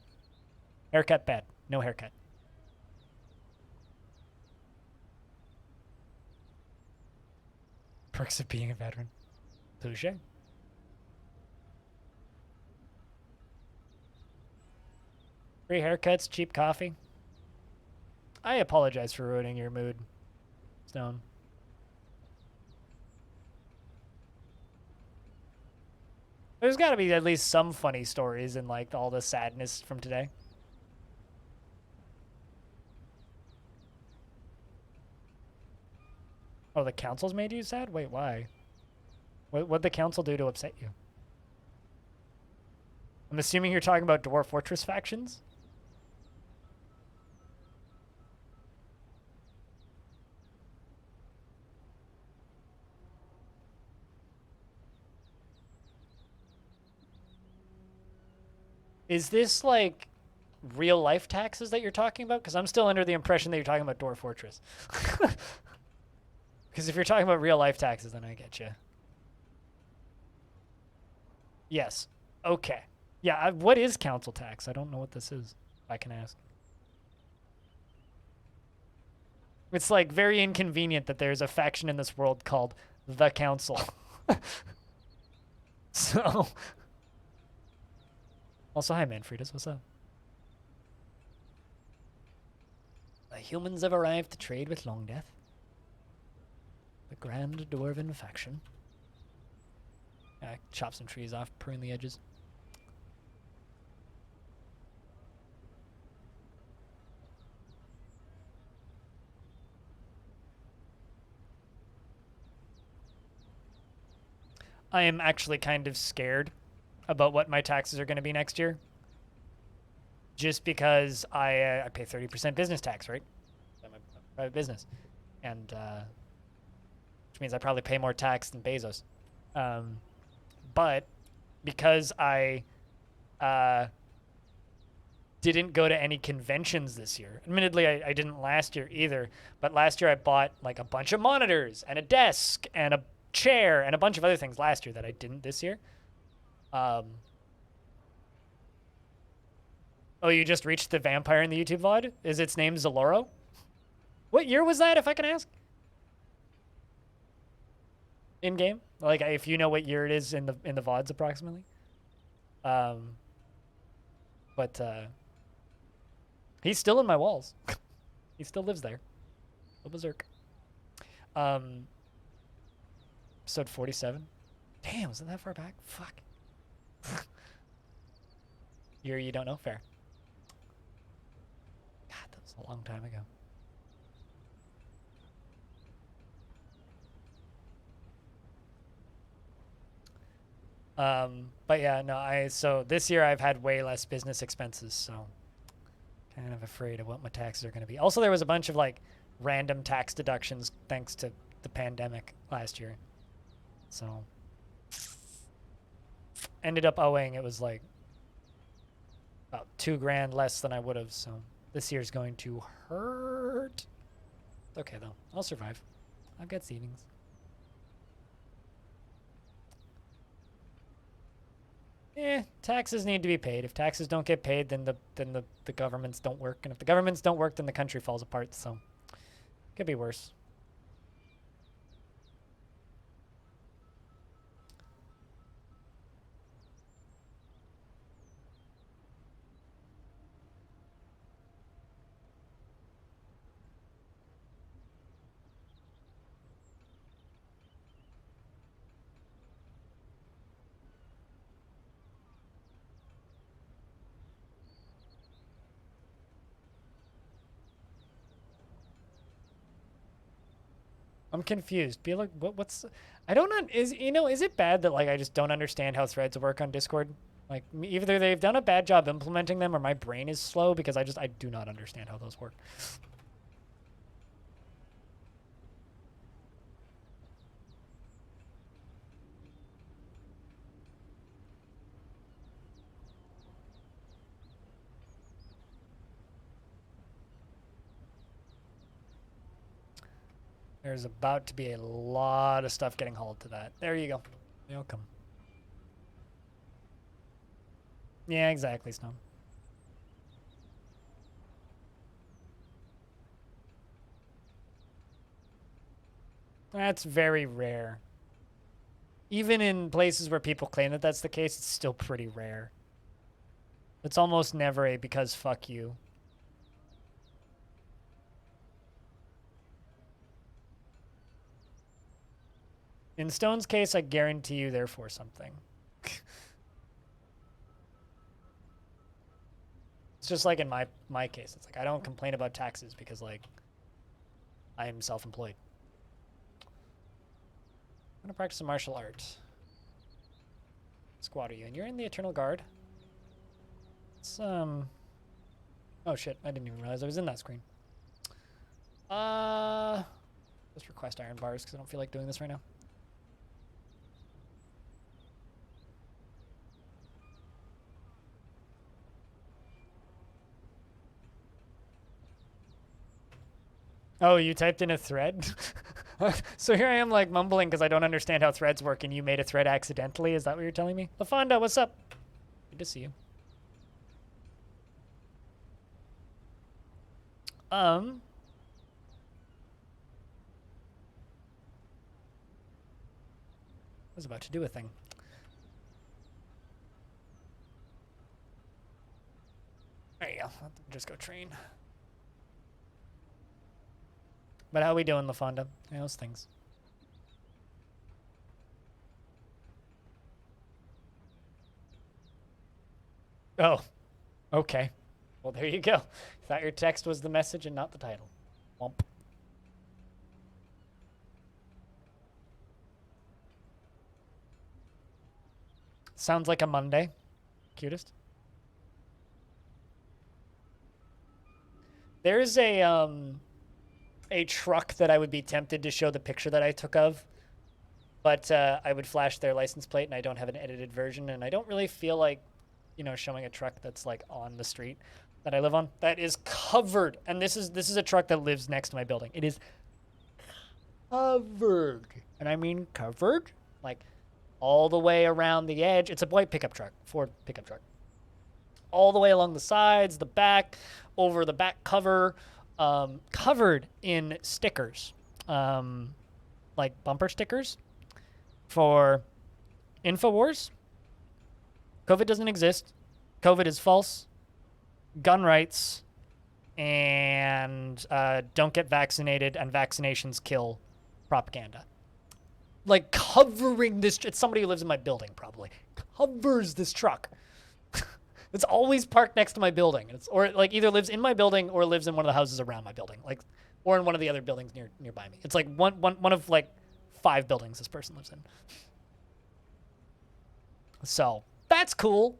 Haircut bad. No haircut. Perks of being a veteran. Touche. Free haircuts, cheap coffee. I apologize for ruining your mood, Stone. There's got to be at least some funny stories in like all the sadness from today. Oh, the council's made you sad? Wait, why? What'd the council do to upset you? I'm assuming you're talking about Dwarf Fortress factions? Is this like real life taxes that you're talking about? Because I'm still under the impression that you're talking about Dwarf Fortress. Because if you're talking about real life taxes, then I get you. Yes. Okay. Yeah, what is council tax? I don't know what this is, if I can ask. It's like very inconvenient that there's a faction in this world called the council. So... Also, hi, Manfredus. What's up? The humans have arrived to trade with Longdeath. The grand dwarven faction. Chop some trees off, prune the edges. I am actually kind of scared about what my taxes are going to be next year. Just because I pay 30% business tax, right? I'm a private business. And, which means I probably pay more tax than Bezos. But because I didn't go to any conventions this year. Admittedly, I didn't last year either. But last year I bought like a bunch of monitors and a desk and a chair and a bunch of other things last year that I didn't this year. Oh, you just reached the vampire in the YouTube VOD? Is its name Zaloro? What year was that, if I can ask? in game. Like if you know what year it is in the VODs approximately. Um, but he's still in my walls. He still lives there. Oh, berserk. Episode 47. Damn, was it that far back? Fuck. Year you don't know? Fair. God, that was a long time ago. But yeah, no, so this year I've had way less business expenses, so kind of afraid of what my taxes are going to be. Also, there was a bunch of like random tax deductions thanks to the pandemic last year. So ended up owing, it was like about $2,000 less than I would have, so this year's going to hurt. It's okay though, I'll survive. I've got savings. Taxes need to be paid. If taxes don't get paid, then the governments don't work, and if the governments don't work, then the country falls apart. So, it could be worse. I'm confused. Be like, what's? I don't know. Is it bad that like I just don't understand how threads work on Discord? Like either they've done a bad job implementing them, or my brain is slow because I do not understand how those work. There's about to be a lot of stuff getting hauled to that. There you go. They'll come. Yeah, exactly, Snow. That's very rare. Even in places where people claim that that's the case, it's still pretty rare. It's almost never a because fuck you. In Stone's case, I guarantee you they're for something. It's just like in my case. It's like I don't complain about taxes because like I am self-employed. I'm gonna practice a martial art. Squad are you? And you're in the Eternal Guard. It's oh shit, I didn't even realize I was in that screen. Let's request iron bars because I don't feel like doing this right now. Oh, you typed in a thread? So here I am like mumbling because I don't understand how threads work and you made a thread accidentally. Is that what you're telling me? LaFonda, what's up? Good to see you. I was about to do a thing. There you go. I'll just go train. But how we doing, LaFonda? How's things? Oh, okay. Well, there you go. Thought your text was the message and not the title. Womp. Sounds like a Monday. Cutest. There's a truck that I would be tempted to show the picture that I took of, but I would flash their license plate and I don't have an edited version, and I don't really feel like, showing a truck that's like on the street that I live on that is covered. And this is a truck that lives next to my building. It is covered, and I mean covered, like all the way around the edge. It's a white pickup truck, Ford pickup truck, all the way along the sides, the back, over the back cover. Covered in stickers, like bumper stickers. for InfoWars. COVID doesn't exist. COVID is false. Gun rights and don't get vaccinated and vaccinations kill propaganda. Like covering this, it's somebody who lives in my building probably, covers this truck. It's always parked next to my building. Or like either lives in my building or lives in one of the houses around my building, like, or in one of the other buildings nearby me. It's like one of like 5 buildings this person lives in. So that's cool.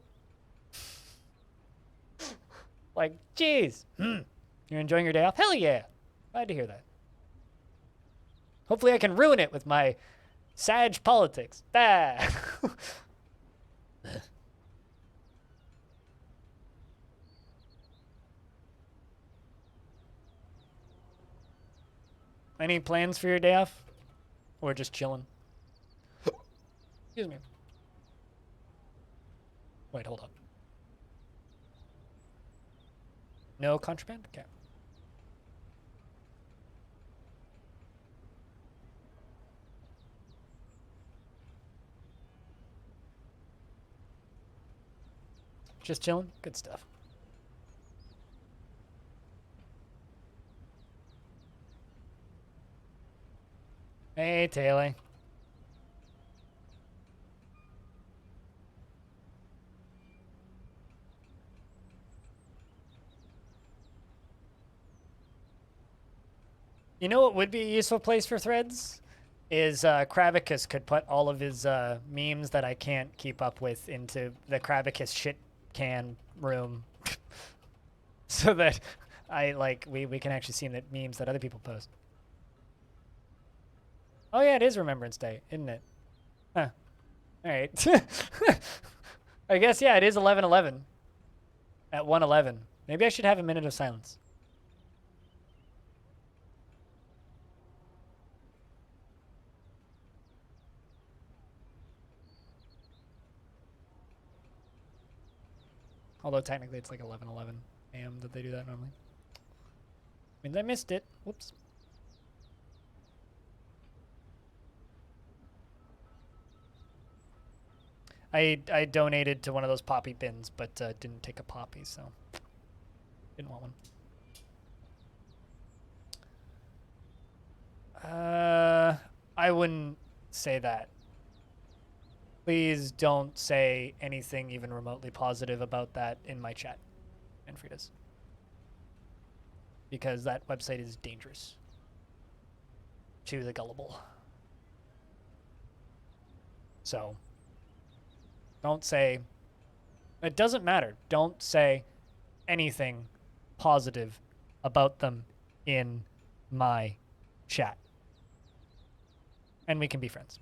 Like, geez, you're enjoying your day off? Hell yeah. Glad to hear that. Hopefully I can ruin it with my Sag politics. Ah. Any plans for your day off? Or just chilling? Excuse me. Wait, hold up. No contraband? Okay. Just chilling? Good stuff. Hey, Taylor. You know what would be a useful place for threads? Is Kravicus could put all of his memes that I can't keep up with into the Kravicus shit can room. So that we can actually see the memes that other people post. Oh yeah, it is Remembrance Day, isn't it? Huh. Alright. I guess, yeah, it is 11:11. At 1:11. Maybe I should have a minute of silence. Although technically it's like 11:11 a.m. that they do that normally. Means I missed it. Whoops. I donated to one of those poppy bins, but didn't take a poppy, so didn't want one. I wouldn't say that. Please don't say anything even remotely positive about that in my chat, Manfredas. Because that website is dangerous to the gullible. So, don't say, it doesn't matter. Don't say anything positive about them in my chat. And we can be friends.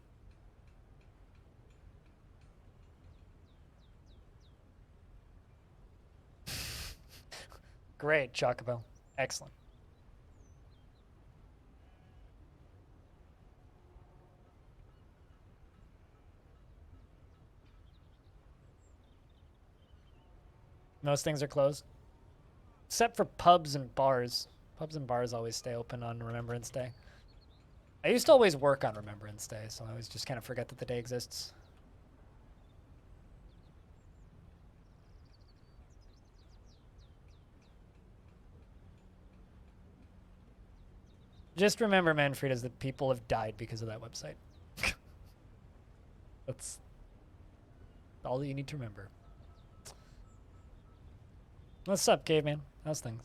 Great, Chocobo. Excellent. Most things are closed. Except for pubs and bars. Pubs and bars always stay open on Remembrance Day. I used to always work on Remembrance Day, so I always just kind of forget that the day exists. Just remember, Manfredas, that people have died because of that website. That's all that you need to remember. What's up, caveman? How's things?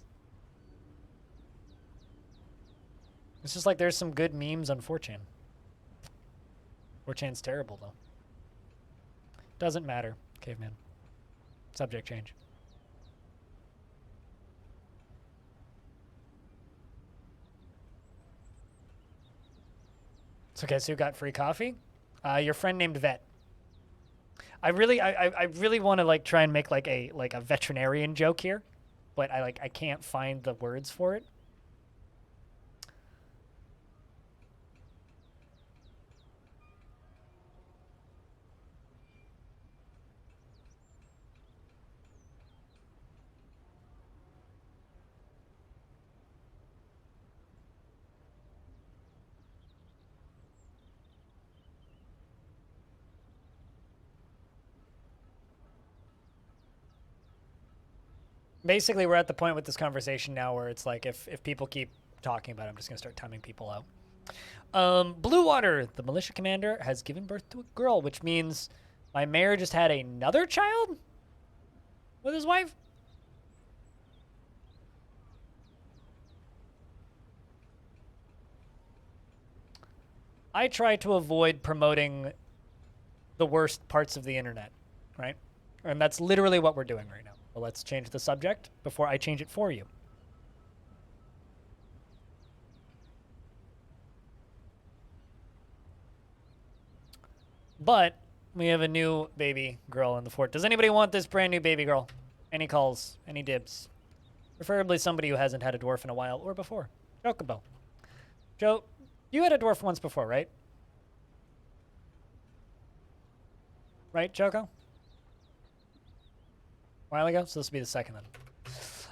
It's just like there's some good memes on 4chan. 4chan's terrible, though. Doesn't matter, caveman. Subject change. It's okay, so you got free coffee? Your friend named Vet. I really want to like try and make like a veterinarian joke here, but I can't find the words for it. Basically, we're at the point with this conversation now where it's like if people keep talking about it, I'm just going to start timing people out. Blue Water, the militia commander, has given birth to a girl, which means my mayor just had another child with his wife? I try to avoid promoting the worst parts of the internet, right? And that's literally what we're doing right now. Well, let's change the subject before I change it for you. But we have a new baby girl in the fort. Does anybody want this brand new baby girl? Any calls? Any dibs? Preferably somebody who hasn't had a dwarf in a while or before. Chocobo. Joe, you had a dwarf once before, right? Right, Choco? A while ago? So this will be the second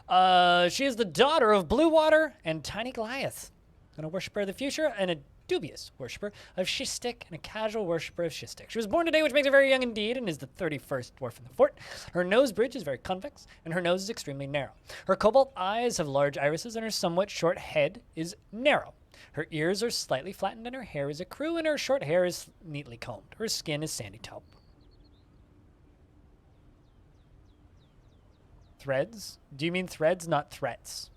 then. She is the daughter of Blue Water and Tiny Goliath. And a worshiper of the future and a dubious worshiper of Shistik and a casual worshiper of Shistik. She was born today, which makes her very young indeed, and is the 31st dwarf in the fort. Her nose bridge is very convex, and her nose is extremely narrow. Her cobalt eyes have large irises, and her somewhat short head is narrow. Her ears are slightly flattened, and her hair is ecru, and her short hair is neatly combed. Her skin is sandy taupe. Threads? Do you mean threads, not threats?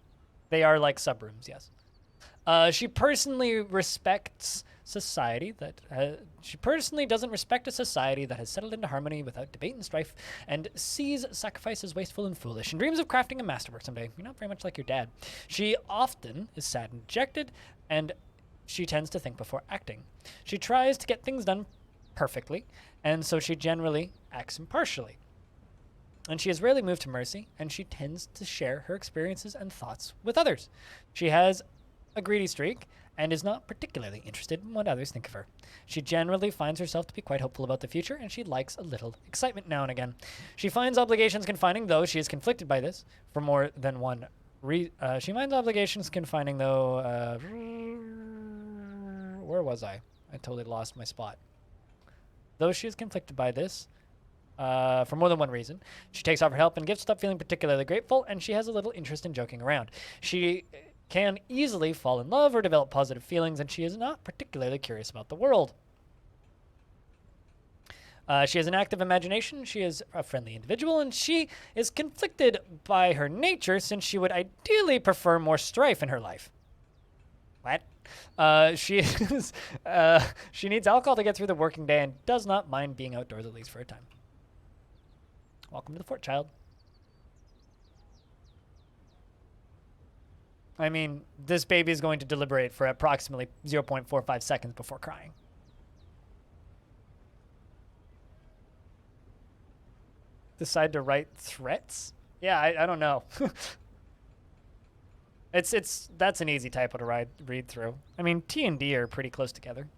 They are like subrooms, yes. She personally respects society that she personally doesn't respect a society that has settled into harmony without debate and strife, and sees sacrifice as wasteful and foolish, and dreams of crafting a masterwork someday. You're not very much like your dad. She often is sad and dejected, and she tends to think before acting. She tries to get things done perfectly, and so she generally acts impartially. And she is rarely moved to mercy, and she tends to share her experiences and thoughts with others. She has a greedy streak and is not particularly interested in what others think of her. She generally finds herself to be quite hopeful about the future, and she likes a little excitement now and again. She finds obligations confining, though she is conflicted by this for more than one she finds obligations confining, though. Where was I? I totally lost my spot. Though she is conflicted by this, for more than one reason. She takes off her help and gifts without feeling particularly grateful, and she has a little interest in joking around. She can easily fall in love or develop positive feelings, and she is not particularly curious about the world. She has an active imagination, she is a friendly individual, and she is conflicted by her nature since she would ideally prefer more strife in her life. What? She needs alcohol to get through the working day and does not mind being outdoors at least for a time. Welcome to the fort, child. I mean, this baby is going to deliberate for approximately 0.45 seconds before crying. Decide to write threats? Yeah, I don't know. That's an easy typo to read through. I mean, T and D are pretty close together.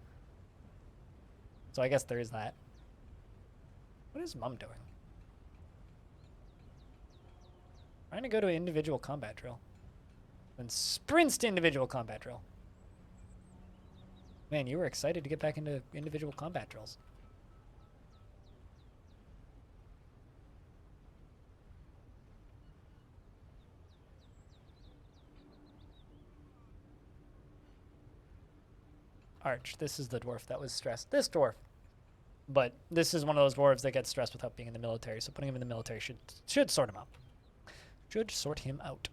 So I guess there is that. What is Mom doing? Trying to go to an individual combat drill. Then sprints to individual combat drill. Man, you were excited to get back into individual combat drills. Arch, this is the dwarf that was stressed. This dwarf. But this is one of those dwarves that gets stressed without being in the military, so putting him in the military should sort him out. Should sort him out.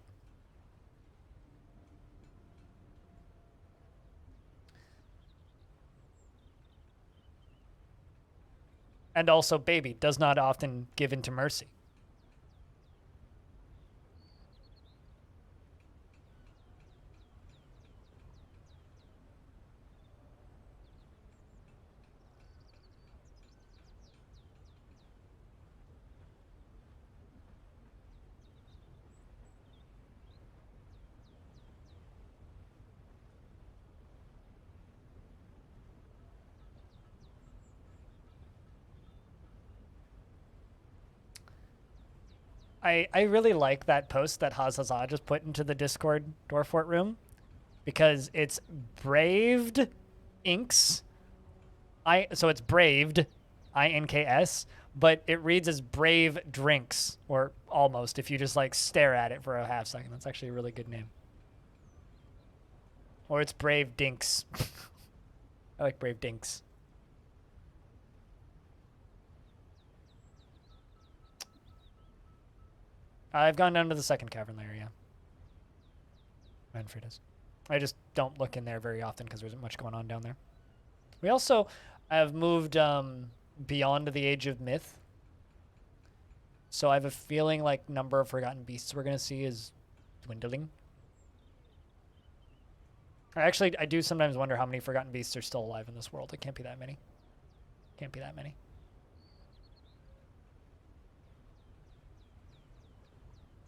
And also, baby does not often give in to mercy. I really like that post that Hazaza just put into the Discord Dwarfort room, because it's braved inks. So it's braved, INKS, but it reads as brave drinks, or almost, if you just like stare at it for a half second. That's actually a really good name. Or it's Brave Dinks. I like Brave Dinks. I've gone down to the second cavern layer, yeah. Manfred is. I just don't look in there very often because there isn't much going on down there. We also have moved beyond the Age of Myth. So I have a feeling like number of forgotten beasts we're going to see is dwindling. Actually, I do sometimes wonder how many forgotten beasts are still alive in this world. It can't be that many. Can't be that many.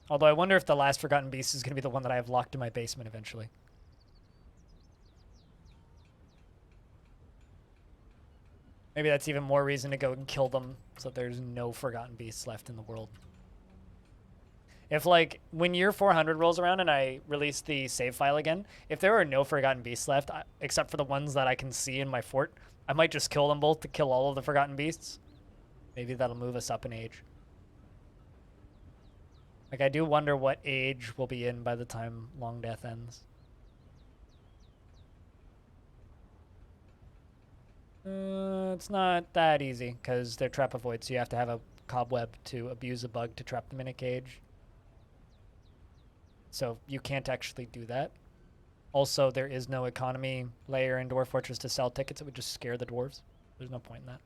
Although I wonder if the last forgotten beast is going to be the one that I have locked in my basement eventually. Maybe that's even more reason to go and kill them so that there's no forgotten beasts left in the world. If, like, when year 400 rolls around and I release the save file again, if there are no forgotten beasts left, except for the ones that I can see in my fort, I might just kill them both to kill all of the forgotten beasts. Maybe that'll move us up in age. Like, I do wonder what age we'll be in by the time Longdeath ends. It's not that easy, because they're trap avoid, so you have to have a cobweb to abuse a bug to trap them in a cage. So you can't actually do that. Also, there is no economy layer in Dwarf Fortress to sell tickets. It would just scare the dwarves. There's no point in that.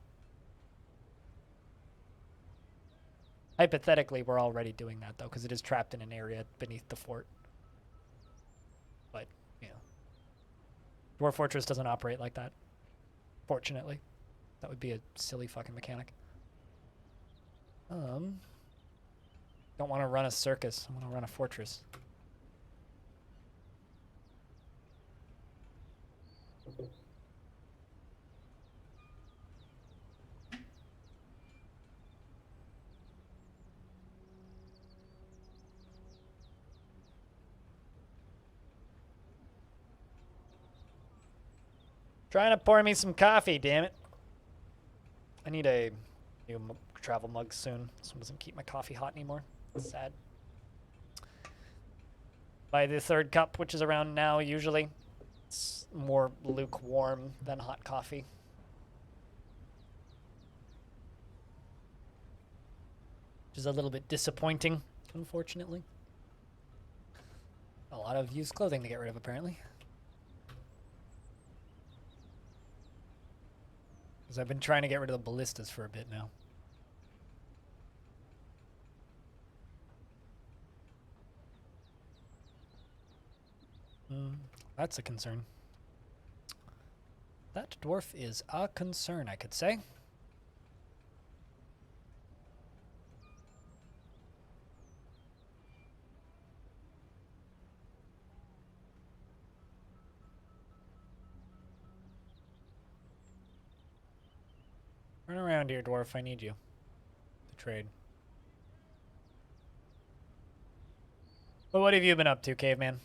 Hypothetically, we're already doing that, though, because it is trapped in an area beneath the fort. But, you know. Dwarf Fortress doesn't operate like that. Fortunately. That would be a silly fucking mechanic. Don't want to run a circus. I want to run a fortress. Trying to pour me some coffee, damn it. I need a new travel mug soon. This one doesn't keep my coffee hot anymore. It's sad. By the third cup, which is around now usually, it's more lukewarm than hot coffee. Which is a little bit disappointing, unfortunately. A lot of used clothing to get rid of, apparently. Because I've been trying to get rid of the ballistas for a bit now. That's a concern. That dwarf is a concern, I could say. Run around here, dwarf. I need you to trade. But what have you been up to, caveman?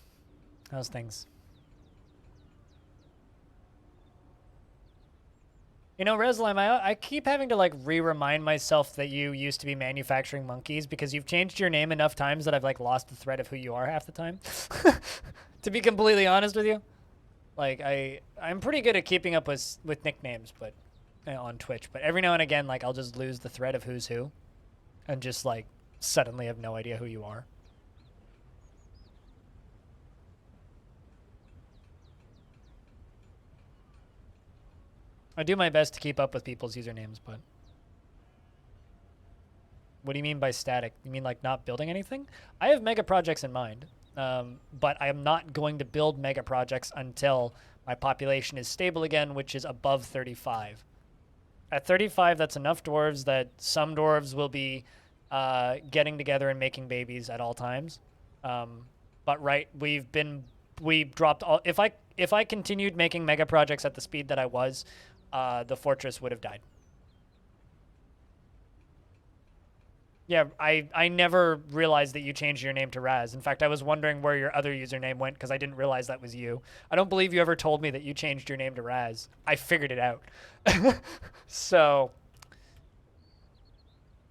How's things? You know, Reslam, I keep having to, like, re-remind myself that you used to be manufacturing monkeys because you've changed your name enough times that I've, like, lost the thread of who you are half the time. To be completely honest with you. Like, I'm pretty good at keeping up with nicknames, but on Twitch. But every now and again, like, I'll just lose the thread of who's who. And just, like, suddenly have no idea who you are. I do my best to keep up with people's usernames, but... What do you mean by static? You mean, like, not building anything? I have mega projects in mind, but I am not going to build mega projects until my population is stable again, which is above 35. At 35, that's enough dwarves that some dwarves will be getting together and making babies at all times. But right, we dropped all... If I continued making mega projects at the speed that I was, the fortress would have died. Yeah, I never realized that you changed your name to Raz. In fact, I was wondering where your other username went because I didn't realize that was you. I don't believe you ever told me that you changed your name to Raz. I figured it out. So,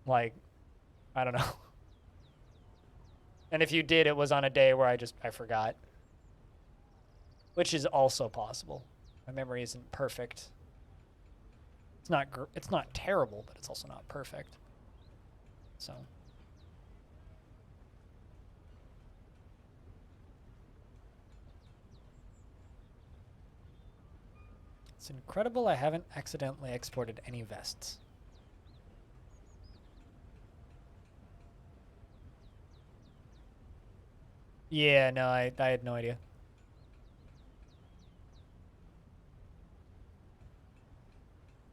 like, I don't know. And if you did, it was on a day where I forgot. Which is also possible. My memory isn't perfect. It's not terrible, but it's also not perfect. So. It's incredible I haven't accidentally exported any vests. Yeah, no, I had no idea.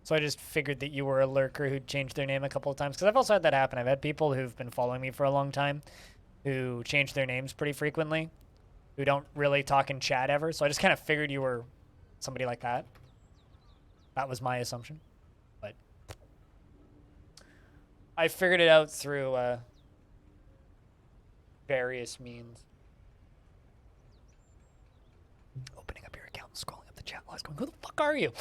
So I just figured that you were a lurker who'd changed their name a couple of times. Because I've also had that happen. I've had people who've been following me for a long time who change their names pretty frequently, who don't really talk in chat ever. So I just kind of figured you were somebody like that. That was my assumption. But I figured it out through various means. Opening up your account and scrolling up the chat while I was going, who the fuck are you?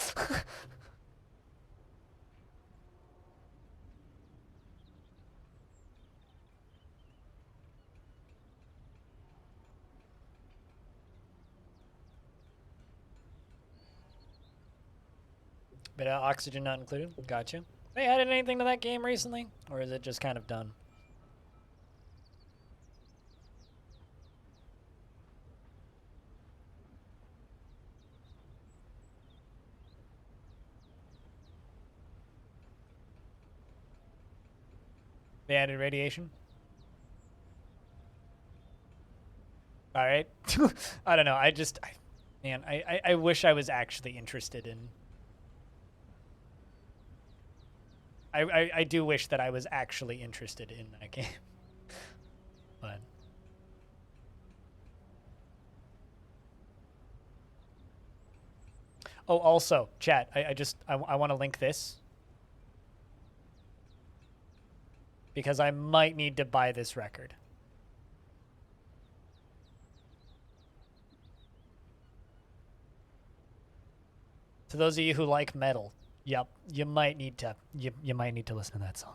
But oxygen not included. Gotcha. They added anything to that game recently? Or is it just kind of done? They added radiation? Alright. I don't know. I wish I was actually interested in... I do wish that I was actually interested in that game. But... Oh, also, chat, I want to link this. Because I might need to buy this record. To those of you who like metal, yep, you might need to listen to that song.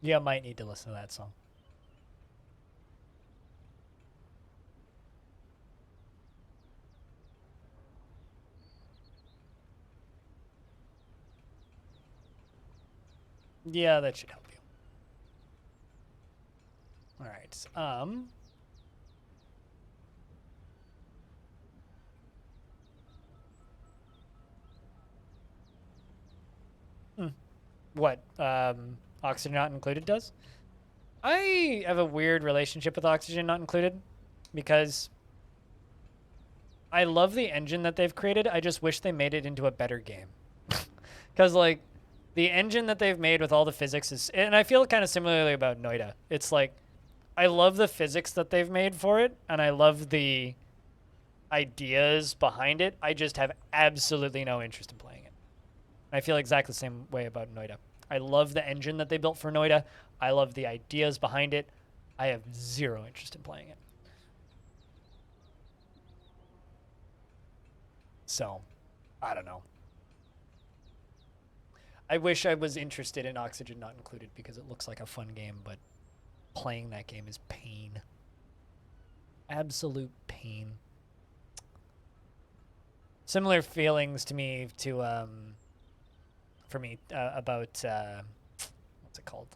You might need to listen to that song. Yeah, that should help you. All right. What? Oxygen not included does? I have a weird relationship with Oxygen not included because I love the engine that they've created. I just wish they made it into a better game. Because, like, the engine that they've made with all the physics is... And I feel kind of similarly about Noida. It's like, I love the physics that they've made for it, and I love the ideas behind it. I just have absolutely no interest in playing it. I feel exactly the same way about Noida. I love the engine that they built for Noida. I love the ideas behind it. I have zero interest in playing it. So, I don't know. I wish I was interested in Oxygen not included because it looks like a fun game, but playing that game is pain. Absolute pain. Similar feelings to me for me about what's it called?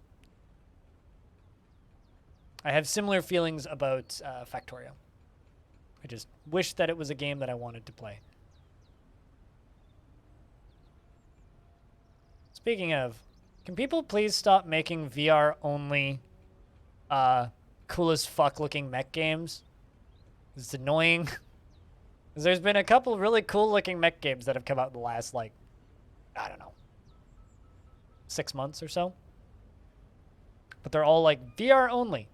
I have similar feelings about Factorio. I just wish that it was a game that I wanted to play. Speaking of, can people please stop making VR only cool as fuck looking mech games? It's annoying. There's been a couple really cool looking mech games that have come out in the last, like, I don't know, 6 months or so. But they're all like VR only.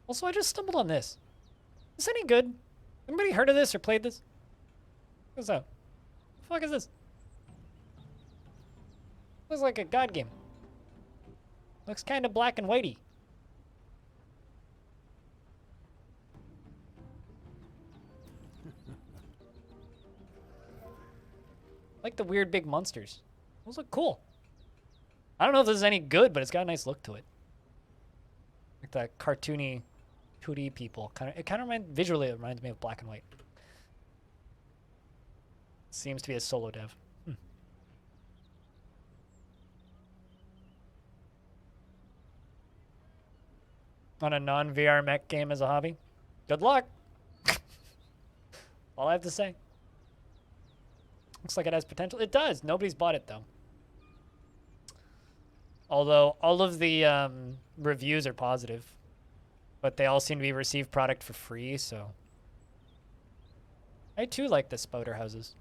Also, I just stumbled on this. Is this any good? Anybody heard of this or played this? What's that? What the fuck is this? Looks like a god game. Looks kind of black and whitey. Like the weird big monsters. Those look cool. I don't know if this is any good, but it's got a nice look to it. Like that cartoony 2D people. It kind of visually it reminds me of black and white. Seems to be a solo dev. On a non-VR mech game as a hobby. Good luck. All I have to say. Looks like it has potential. It does. Nobody's bought it though. Although all of the reviews are positive, but they all seem to be received product for free, so. I too like the spouter houses.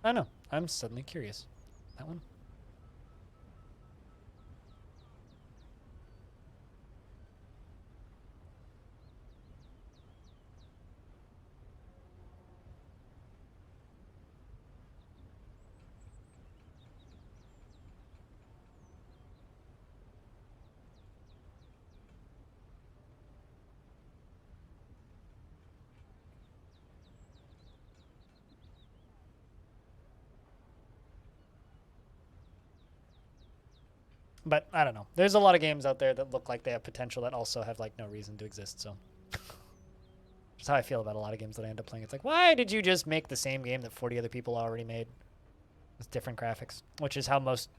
I don't know. I'm suddenly curious. That one? But I don't know. There's a lot of games out there that look like they have potential that also have like no reason to exist. So that's how I feel about a lot of games that I end up playing. It's like, why did you just make the same game that 40 other people already made with different graphics? Which is how most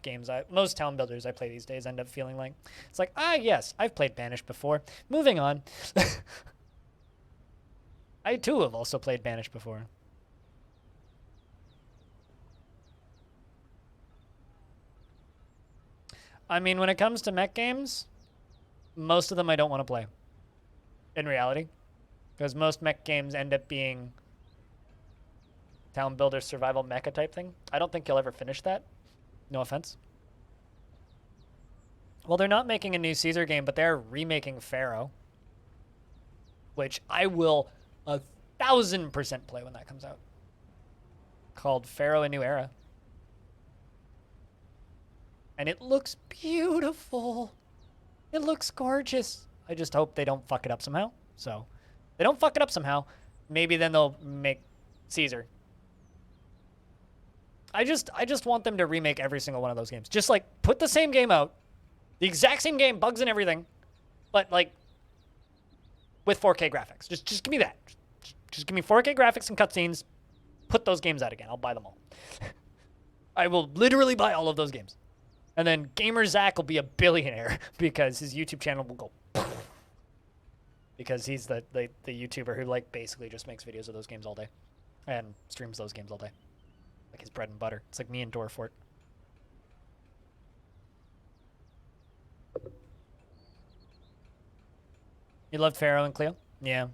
town builders I play these days end up feeling like. It's like, yes, I've played Banished before. Moving on. I too have also played Banished before. I mean, when it comes to mech games, most of them I don't want to play. In reality. Because most mech games end up being town builder survival mecha type thing. I don't think you'll ever finish that. No offense. Well, they're not making a new Caesar game, but they're remaking Pharaoh. Which I will 1000% play when that comes out. Called Pharaoh: A New Era. And it looks beautiful. It looks gorgeous. I just hope they don't fuck it up somehow. So, if they don't fuck it up somehow, maybe then they'll make Caesar. I just want them to remake every single one of those games. Just like put the same game out, the exact same game, bugs and everything, but like with 4K graphics. Just give me that. Just give me 4K graphics and cutscenes. Put those games out again. I'll buy them all. I will literally buy all of those games. And then Gamer Zach will be a billionaire because his YouTube channel will go poof, because he's the YouTuber who like basically just makes videos of those games all day and streams those games all day. Like his bread and butter. It's like me and Dwarf. You loved Pharaoh and Cleo? Yeah.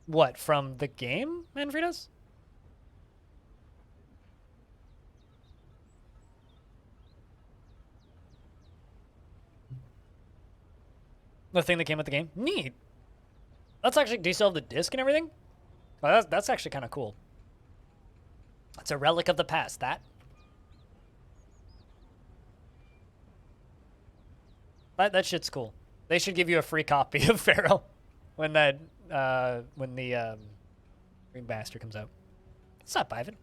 What, from the game, Manfredos? The thing that came with the game? Neat. That's actually, do you still have the disc and everything? Oh, that's actually kind of cool. It's a relic of the past, that. That shit's cool. They should give you a free copy of Pharaoh when the remaster comes out. It's not Ivan.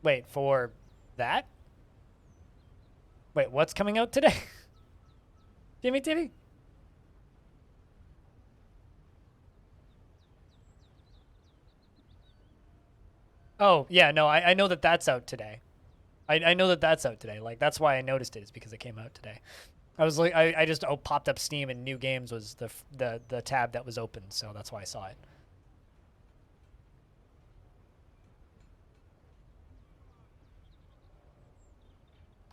Wait, for that? Wait, what's coming out today? Timmy Timmy? Oh, yeah, no, I know that that's out today. I know that that's out today. Like, that's why I noticed it, is because it came out today. I was like, I just popped up Steam and New Games was the tab that was open, so that's why I saw it.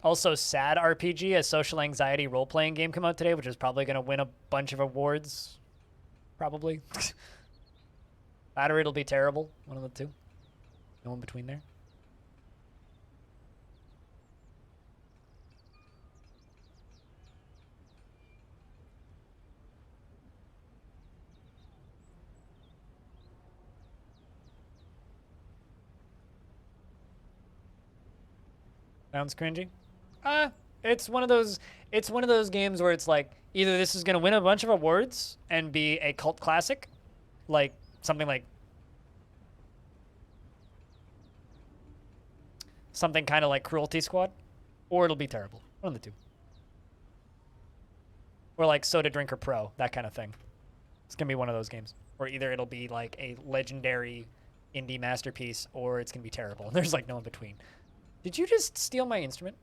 Also, Sad RPG, a social anxiety role-playing game, come out today, which is probably going to win a bunch of awards. Probably. That or it'll be terrible. One of the two. No in between there. Sounds cringy. It's one of those. It's one of those games where it's like either this is gonna win a bunch of awards and be a cult classic, like something like something kind of like Cruelty Squad, or it'll be terrible. One of the two. Or like Soda Drinker Pro, that kind of thing. It's gonna be one of those games. Or either it'll be like a legendary indie masterpiece, or it's gonna be terrible. There's like no in between. Did you just steal my instrument?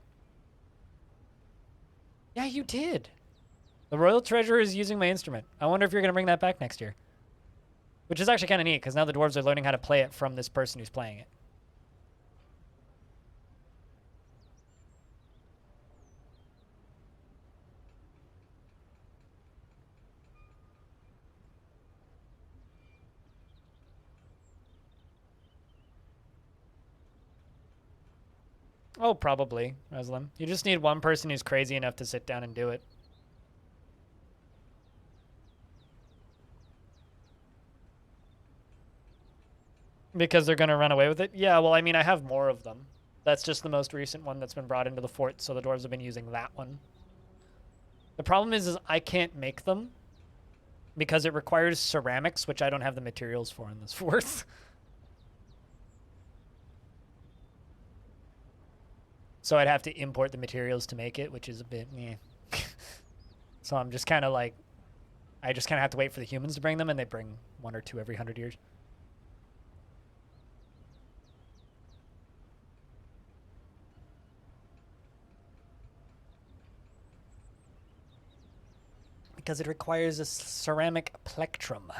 Yeah, you did. The Royal Treasurer is using my instrument. I wonder if you're gonna bring that back next year. Which is actually kind of neat, because now the dwarves are learning how to play it from this person who's playing it. Oh, probably, Reslim. You just need one person who's crazy enough to sit down and do it. Because they're going to run away with it? Yeah, well, I mean, I have more of them. That's just the most recent one that's been brought into the fort, so the dwarves have been using that one. The problem is I can't make them because it requires ceramics, which I don't have the materials for in this fort. So I'd have to import the materials to make it, which is a bit, So I'm just kind of like, I just kind of have to wait for the humans to bring them, and they bring 1 or 2 every 100 years. Because it requires a ceramic plectrum.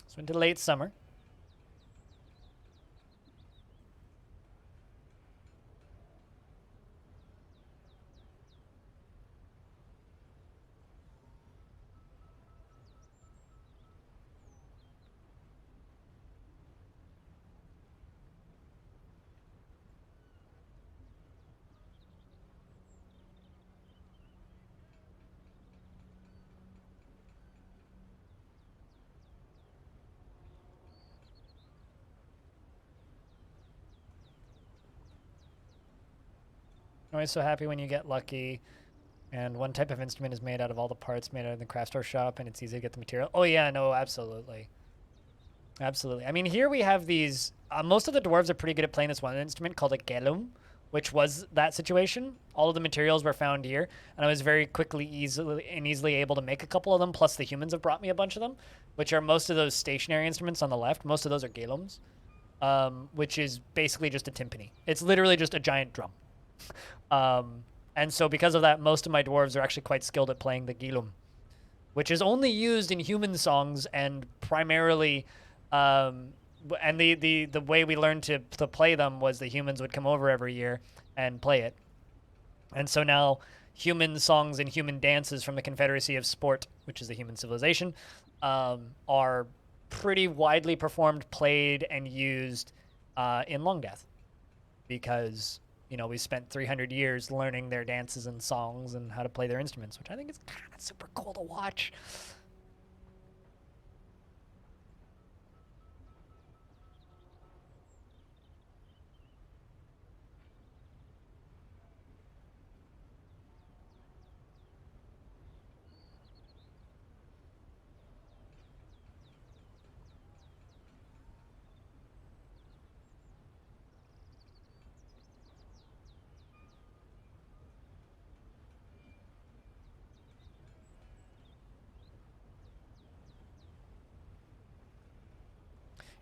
So into late summer. Always so happy when you get lucky and one type of instrument is made out of all the parts made out of the craft store shop and it's easy to get the material. Oh yeah, no, absolutely. Absolutely. I mean, here we have these, most of the dwarves are pretty good at playing this one instrument called a gelum, which was that situation. All of the materials were found here, and I was very easily able to make a couple of them, plus the humans have brought me a bunch of them, which are most of those stationary instruments on the left. Most of those are gelums, which is basically just a timpani. It's literally just a giant drum. And so because of that, most of my dwarves are actually quite skilled at playing the gilum, which is only used in human songs and primarily, and the way we learned to play them was the humans would come over every year and play it. And so now human songs and human dances from the Confederacy of Sport, which is the human civilization, are pretty widely performed, played, and used in Longdeath because we spent 300 years learning their dances and songs and how to play their instruments, which I think is kind of super cool to watch.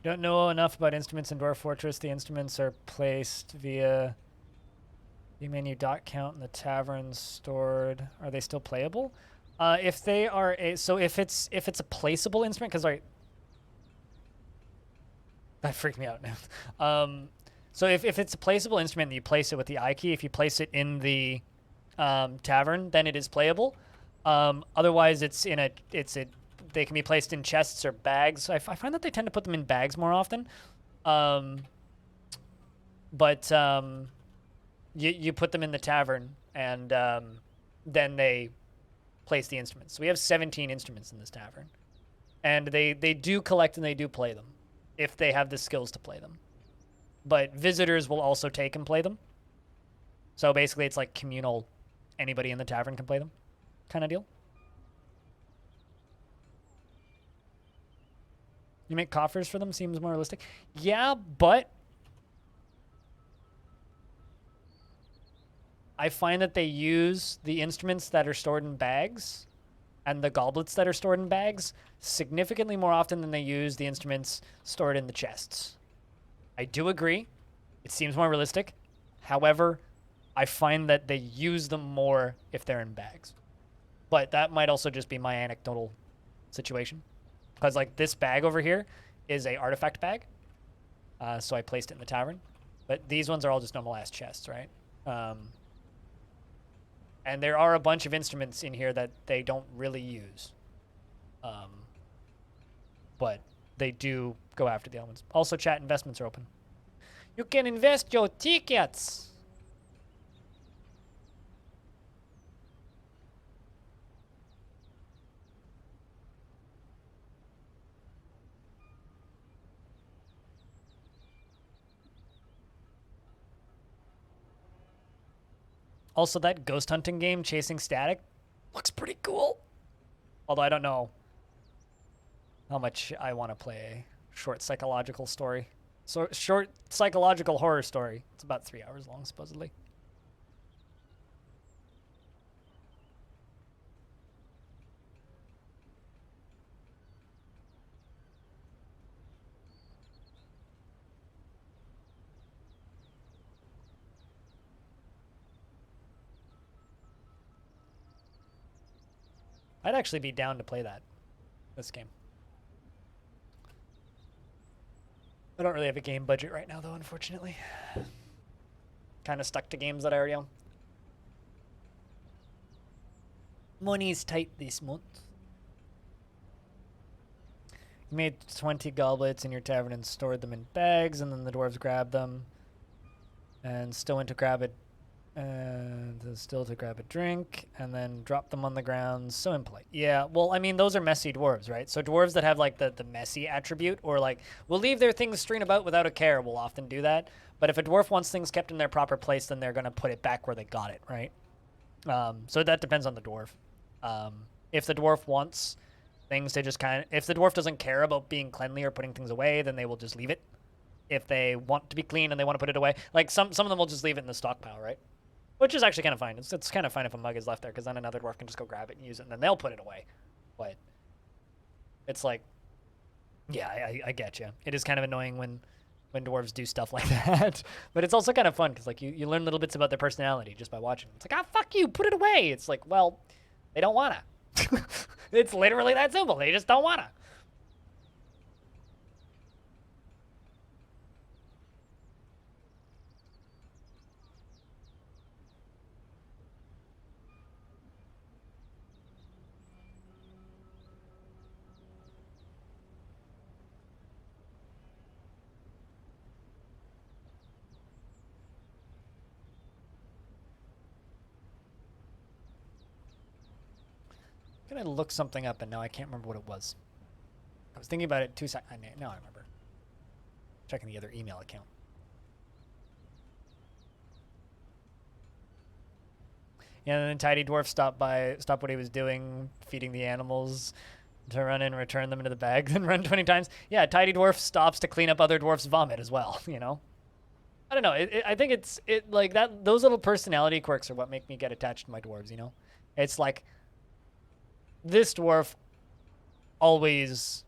Don't know enough about instruments in Dwarf Fortress. The instruments are placed via the menu dot count in the tavern stored. Are they still playable? If they are if it's a placeable instrument, because that freaked me out now. So if it's a placeable instrument and you place it with the I key, if you place it in the tavern, then it is playable. Otherwise, they can be placed in chests or bags. I find that they tend to put them in bags more often. But you put them in the tavern, and then they place the instruments. So we have 17 instruments in this tavern. And they do collect and they do play them if they have the skills to play them. but visitors will also take and play them. So basically, it's like communal. Anybody in the tavern can play them, kind of deal. You make coffers for them seems more realistic. Yeah, but I find that they use the instruments that are stored in bags and the goblets that are stored in bags significantly more often than they use the instruments stored in the chests. I do agree. It seems more realistic. However, I find that they use them more if they're in bags. But that might also just be my anecdotal situation. Because like this bag over here is a artifact bag. So I placed it in the tavern. But these ones are all just normal ass chests, right? And there are a bunch of instruments in here that they don't really use. But they do go after the elements. Also, chat investments are open. You can invest your tickets. Also, that ghost hunting game, Chasing Static, looks pretty cool. Although I don't know how much I want to play a short psychological story. So short psychological horror story. It's about 3 hours long, supposedly. I'd actually be down to play this game. I don't really have a game budget right now, though, unfortunately. Kind of stuck to games that I already own. Money's tight this month. You made 20 goblets in your tavern and stored them in bags, and then the dwarves grabbed them and still went to grab it. And still to grab a drink, and then drop them on the ground. So impolite. Yeah, well, I mean, those are messy dwarves, right? So dwarves that have, like, the messy attribute, or, like, will leave their things strewn about without a care will often do that. But if a dwarf wants things kept in their proper place, then they're going to put it back where they got it, right? So that depends on the dwarf. If the dwarf wants things to just kind of... If the dwarf doesn't care about being cleanly or putting things away, then they will just leave it. If they want to be clean and they want to put it away. Like, some of them will just leave it in the stockpile, right? Which is actually kind of fine. It's kind of fine if a mug is left there, because then another dwarf can just go grab it and use it, and then they'll put it away. But it's like, yeah, I get you. It is kind of annoying when dwarves do stuff like that. But it's also kind of fun, because like you learn little bits about their personality just by watching. It's like, ah, fuck you, put it away. It's like, well, they don't want to. It's literally that simple. They just don't want to. I'm gonna look something up, and now I can't remember what it was. I was thinking about it 2 seconds. Now I remember. Checking the other email account. Yeah, and then Tidy Dwarf stopped what he was doing, feeding the animals, to run in and return them into the bag, then run 20 times. Yeah, Tidy Dwarf stops to clean up other dwarfs' vomit as well, you know? I don't know. I think it's like that. Those little personality quirks are what make me get attached to my dwarves, you know? It's like, this dwarf always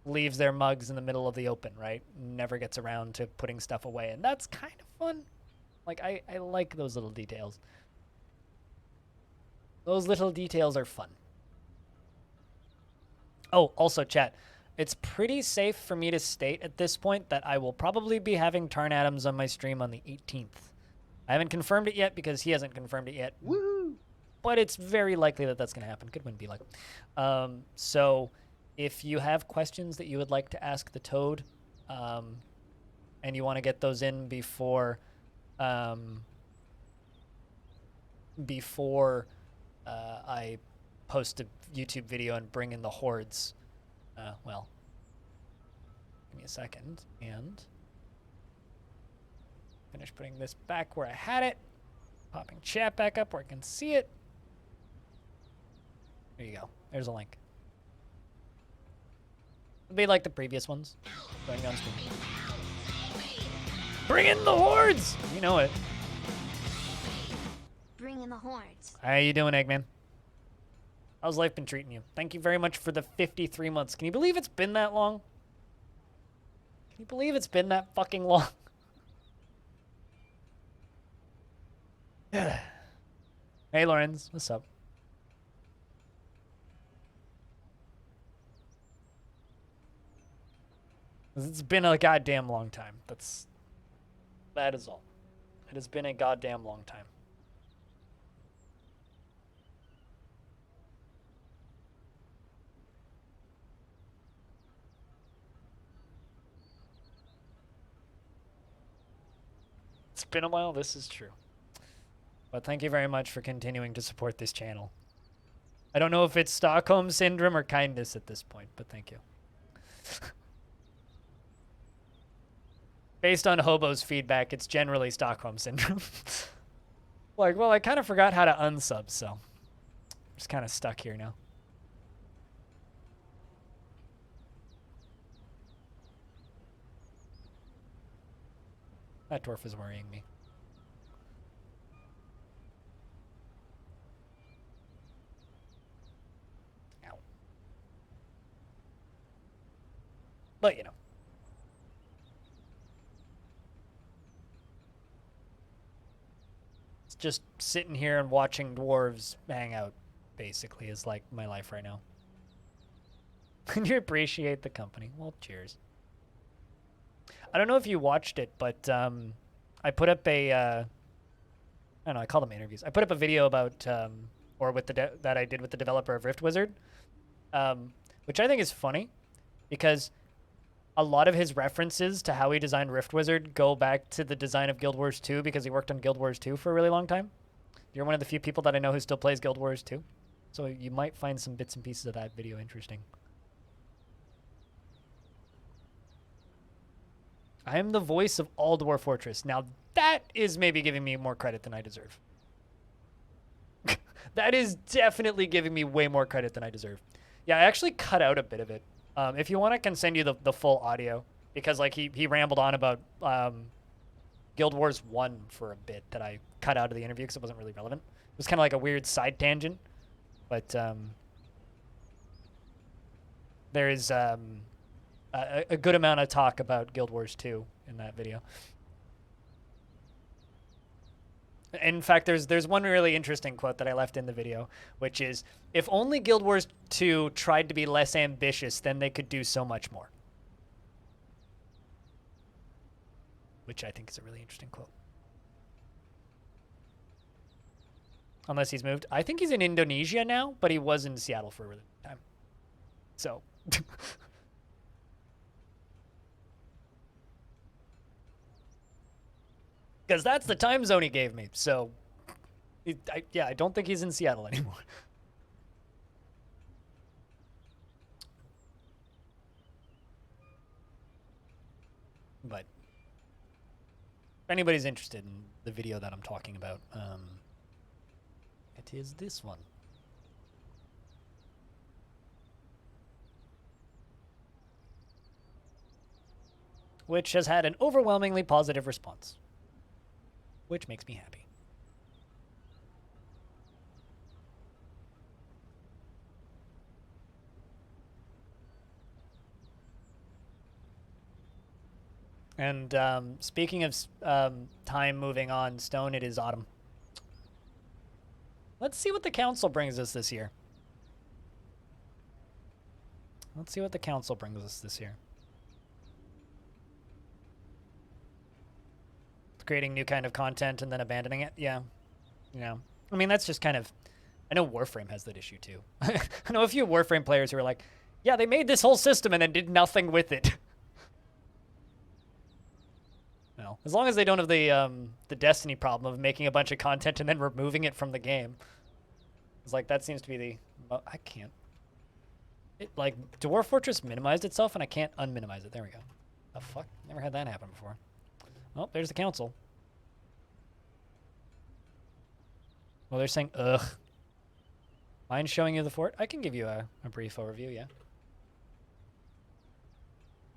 leaves their mugs in the middle of the open, right? Never gets around to putting stuff away, and that's kind of fun. Like, I like those little details. Those little details are fun. Oh, also, chat. It's pretty safe for me to state at this point that I will probably be having Tarn Adams on my stream on the 18th. I haven't confirmed it yet because he hasn't confirmed it yet. Woo! But it's very likely that that's going to happen. Good win, be like. So if you have questions that you would like to ask the Toad, and you want to get those in before I post a YouTube video and bring in the hordes, well, give me a second. And Finish putting this back where I had it. Popping chat back up where I can see it. There you go. There's a link. It'll be like the previous ones. Going on screen. Bring in the hordes! You know it. Bring in the hordes. How you doing, Eggman? How's life been treating you? Thank you very much for the 53 months. Can you believe it's been that long? Can you believe it's been that fucking long? Hey, Lorenz. What's up? It's been a goddamn long time. That is all. It has been a goddamn long time. It's been a while, this is true. But thank you very much for continuing to support this channel. I don't know if it's Stockholm Syndrome or kindness at this point, but thank you. Based on Hobo's feedback, it's generally Stockholm Syndrome. Like, well, I kind of forgot how to unsub, so I'm just kind of stuck here now. That dwarf is worrying me. Ow. But, you know. It's just sitting here and watching dwarves hang out, basically, is like my life right now. Can you appreciate the company? Well, cheers. I don't know if you watched it, but I put up a, I don't know, I call them interviews. I put up a video about, or with that I did with the developer of Rift Wizard, which I think is funny, because a lot of his references to how he designed Rift Wizard go back to the design of Guild Wars 2, because he worked on Guild Wars 2 for a really long time. You're one of the few people that I know who still plays Guild Wars 2, so you might find some bits and pieces of that video interesting. I am the voice of all Dwarf Fortress. Now, that is maybe giving me more credit than I deserve. That is definitely giving me way more credit than I deserve. Yeah, I actually cut out a bit of it. If you want, I can send you the full audio. Because, like, he rambled on about Guild Wars 1 for a bit that I cut out of the interview because it wasn't really relevant. It was kind of like a weird side tangent. But there is... a good amount of talk about Guild Wars 2 in that video. In fact, there's one really interesting quote that I left in the video, which is, if only Guild Wars 2 tried to be less ambitious, then they could do so much more. Which I think is a really interesting quote. Unless he's moved. I think he's in Indonesia now, but he was in Seattle for a really long time. So... Because that's the time zone he gave me. So, yeah, I don't think he's in Seattle anymore. But if anybody's interested in the video that I'm talking about, it is this one. Which has had an overwhelmingly positive response. Which makes me happy. And speaking of time moving on, Stone, it is autumn. Let's see what the council brings us this year. Let's see what the council brings us this year. Creating new kind of content and then abandoning it. Yeah. Yeah. I mean, that's just kind of... I know Warframe has that issue, too. I know a few Warframe players who are like, yeah, they made this whole system and then did nothing with it. Well, as long as they don't have the Destiny problem of making a bunch of content and then removing it from the game. It's like, that seems to be the... I can't... It, like, Dwarf Fortress minimized itself and I can't unminimize it. There we go. The fuck? Never had that happen before. Oh, there's the council. Well, they're saying, ugh. Mind showing you the fort? I can give you a brief overview, yeah.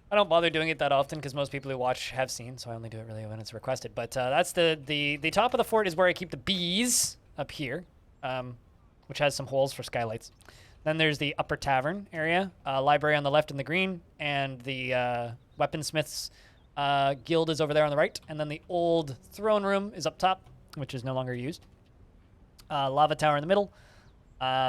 I don't bother doing it that often because most people who watch have seen, so I only do it really when it's requested. But that's the top of the fort is where I keep the bees up here, which has some holes for skylights. Then there's the upper tavern area, library on the left in the green, and the weaponsmiths guild is over there on the right. And then the old throne room is up top, which is no longer used. Lava tower in the middle.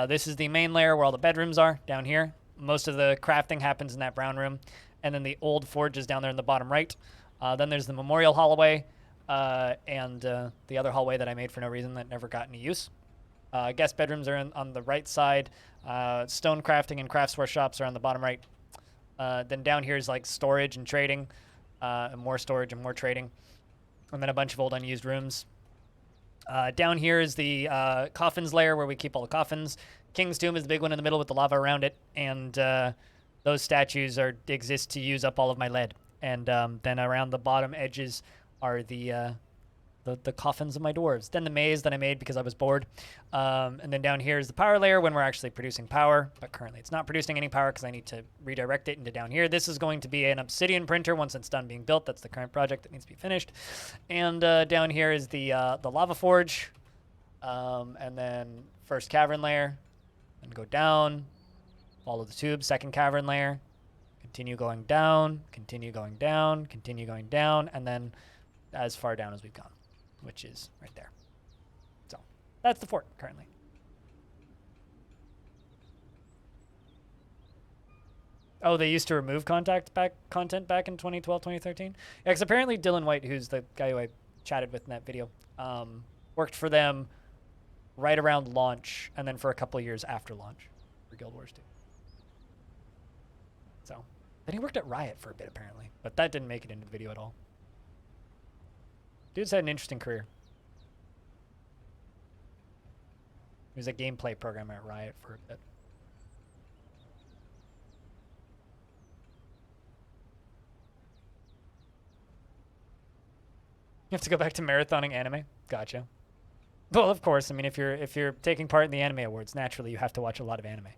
This is the main layer where all the bedrooms are, down here. Most of the crafting happens in that brown room. And then the old forge is down there in the bottom right. Then there's the memorial hallway and the other hallway that I made for no reason that never got any use. Guest bedrooms are on the right side. Stone crafting and crafts workshops are on the bottom right. Then down here is like storage and trading, and more storage and more trading. And then a bunch of old unused rooms. Down here is the coffins layer where we keep all the coffins. King's Tomb is the big one in the middle with the lava around it. And those statues exist to use up all of my lead. And then around the bottom edges are the coffins of my dwarves. Then the maze that I made because I was bored. And then down here is the power layer when we're actually producing power. But currently it's not producing any power because I need to redirect it into down here. This is going to be an obsidian printer once it's done being built. That's the current project that needs to be finished. And down here is the lava forge. And then first cavern layer. And go down. Follow the tube, second cavern layer. Continue going down, continue going down, continue going down, and then as far down as we've gone, which is right there. So that's the fort currently. Oh, they used to remove content back in 2012, 2013? Yeah, because apparently Dylan White, who's the guy who I chatted with in that video, worked for them right around launch and then for a couple of years after launch for Guild Wars 2. So, then he worked at Riot for a bit, apparently. But that didn't make it into the video at all. Dude's had an interesting career. He was a gameplay programmer at Riot for a bit. You have to go back to marathoning anime? Gotcha. Well, of course. I mean, if you're taking part in the Anime Awards, naturally you have to watch a lot of anime.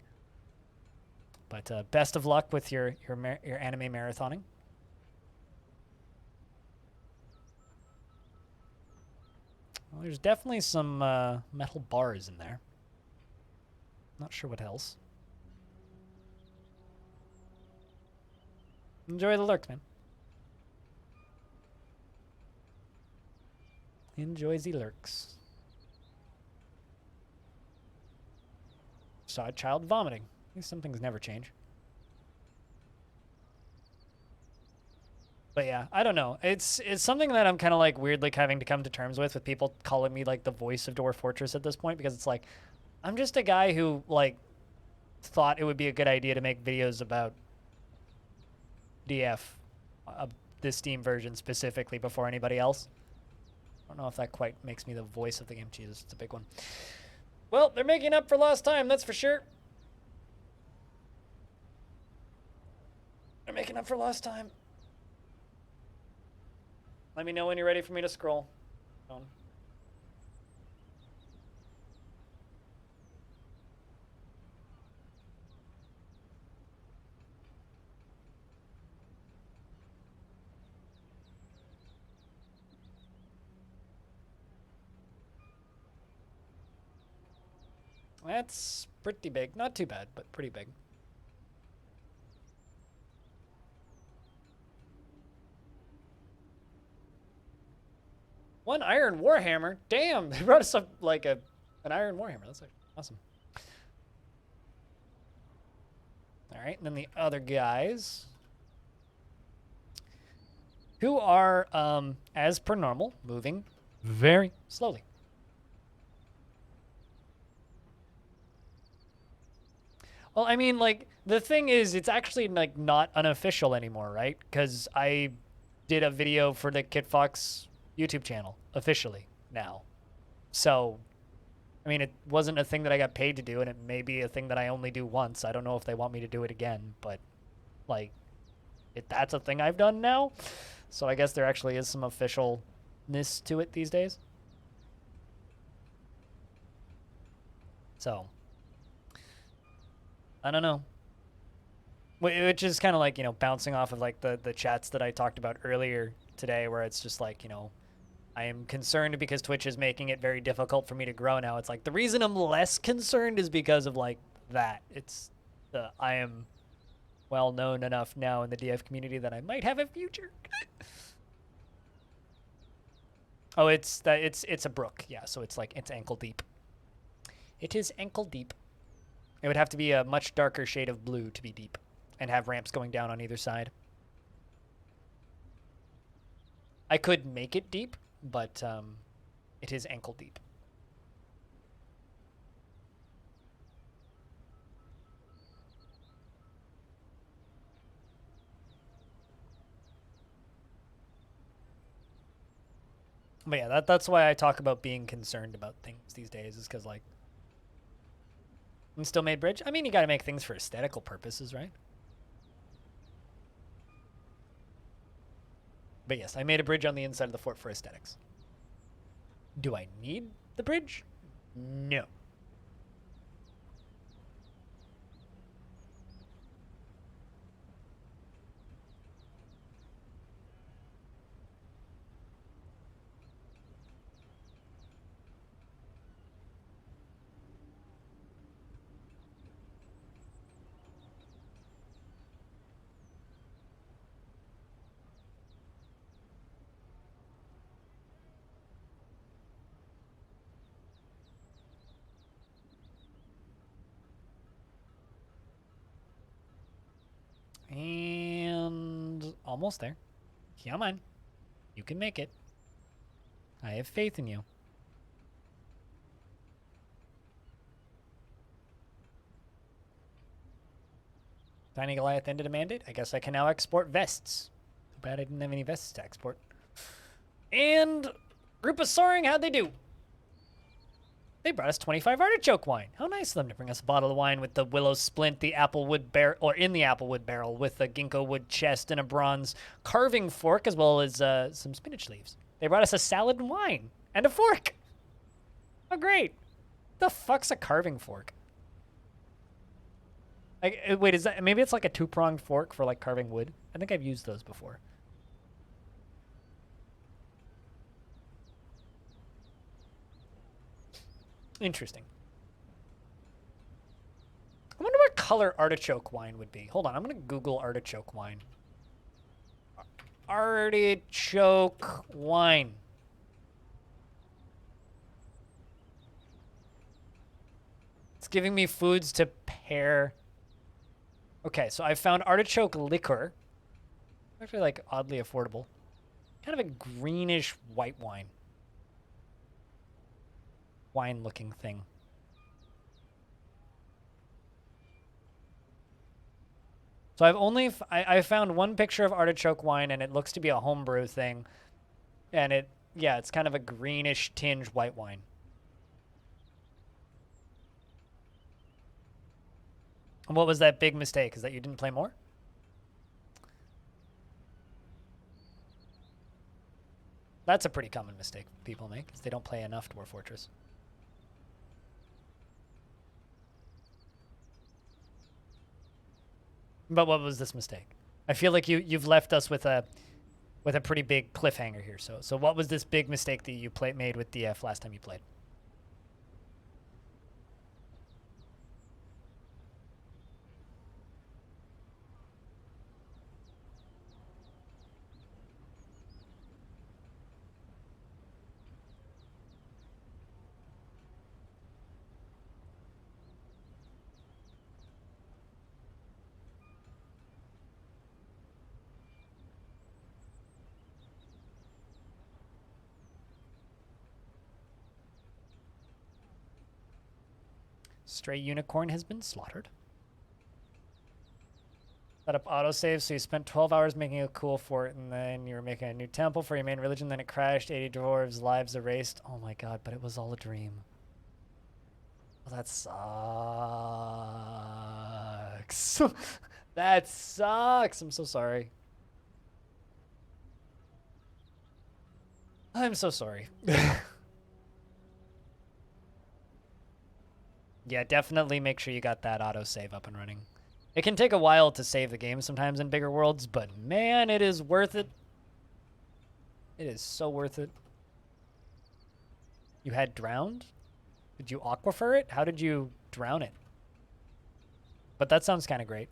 But best of luck with your anime marathoning. Well, there's definitely some metal bars in there. Not sure what else. Enjoy the lurks, man. Enjoy the lurks. Saw a child vomiting. Some things never change. But yeah, I don't know. It's something that I'm kind of like weirdly having to come to terms with people calling me like the voice of Dwarf Fortress at this point, because it's like I'm just a guy who like thought it would be a good idea to make videos about DF, the Steam version specifically, before anybody else. I don't know if that quite makes me the voice of the game. Jesus, it's a big one. Well, they're making up for lost time, that's for sure. They're making up for lost time. Let me know when you're ready for me to scroll. That's pretty big. Not too bad, but pretty big. One iron warhammer? Damn, they brought us up like an iron warhammer. That's like awesome. All right, and then the other guys, who are, as per normal, moving very slowly. Well, I mean, like, the thing is, it's actually, like, not unofficial anymore, right? Because I did a video for the Kit Fox YouTube channel, officially, now. So, I mean, it wasn't a thing that I got paid to do, and it may be a thing that I only do once. I don't know if they want me to do it again, but, like, that's a thing I've done now. So I guess there actually is some officialness to it these days. So, I don't know. Which is kind of like, bouncing off of like the chats that I talked about earlier today, where it's just like, I am concerned because Twitch is making it very difficult for me to grow now. It's like the reason I'm less concerned is because of like that. It's I am well known enough now in the DF community that I might have a future. Oh, it's a brook. Yeah, so it's like it's ankle deep. It is ankle deep. It would have to be a much darker shade of blue to be deep and have ramps going down on either side. I could make it deep, but it is ankle deep. But yeah, that's why I talk about being concerned about things these days, is because like, and still made bridge. I mean, you got to make things for aesthetical purposes, right? But yes, I made a bridge on the inside of the fort for aesthetics. Do I need the bridge? No. And almost there. Come on. You can make it. I have faith in you. Tiny Goliath ended a mandate. I guess I can now export vests. Too bad I didn't have any vests to export. And group of soaring, how'd they do? They brought us 25 artichoke wine. How nice of them to bring us a bottle of wine with the willow splint, the applewood barrel, or in the applewood barrel, with the ginkgo wood chest and a bronze carving fork, as well as some spinach leaves. They brought us a salad and wine and a fork. Oh, great. The fuck's a carving fork? Like, wait, is that, maybe it's like a two-pronged fork for like carving wood? I think I've used those before. Interesting. I wonder what color artichoke wine would be. Hold on, I'm gonna Google artichoke wine. Artichoke wine. It's giving me foods to pair. Okay, so I found artichoke liquor. Actually, like, oddly affordable. Kind of a greenish white wine. Wine-looking thing. So I've only I found one picture of artichoke wine, and it looks to be a homebrew thing, and it's kind of a greenish tinge white wine. And what was that big mistake? Is that you didn't play more? That's a pretty common mistake people make, is they don't play enough Dwarf Fortress. But what was this mistake? I feel like you've left us with a pretty big cliffhanger here. So what was this big mistake that you made with DF last time you played? Stray unicorn has been slaughtered. Set up autosave, so you spent 12 hours making a cool fort, and then you were making a new temple for your main religion, then it crashed, 80 dwarves, lives erased. Oh my god, but it was all a dream. Well, that sucks. That sucks. I'm so sorry. I'm so sorry. Yeah, definitely make sure you got that autosave up and running. It can take a while to save the game sometimes in bigger worlds, but man, it is worth it. It is so worth it. You had drowned? Did you aquifer it? How did you drown it? But that sounds kind of great.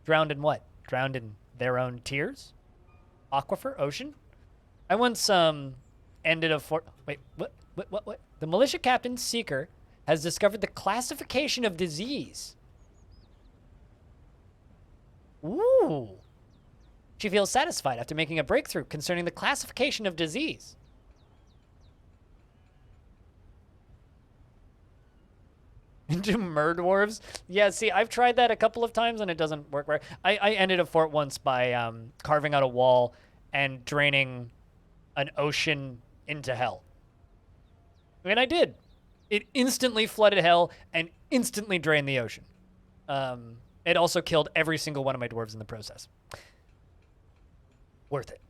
Drowned in what? Drowned in their own tears? Aquifer? Ocean? I once ended a fort. Wait, what? The militia captain Seeker has discovered the classification of disease. Ooh. She feels satisfied after making a breakthrough concerning the classification of disease. Into murdwarves? Yeah, see, I've tried that a couple of times and it doesn't work right. I ended a fort once by carving out a wall and draining an ocean into hell. And I did. It instantly flooded hell and instantly drained the ocean. It also killed every single one of my dwarves in the process. Worth it.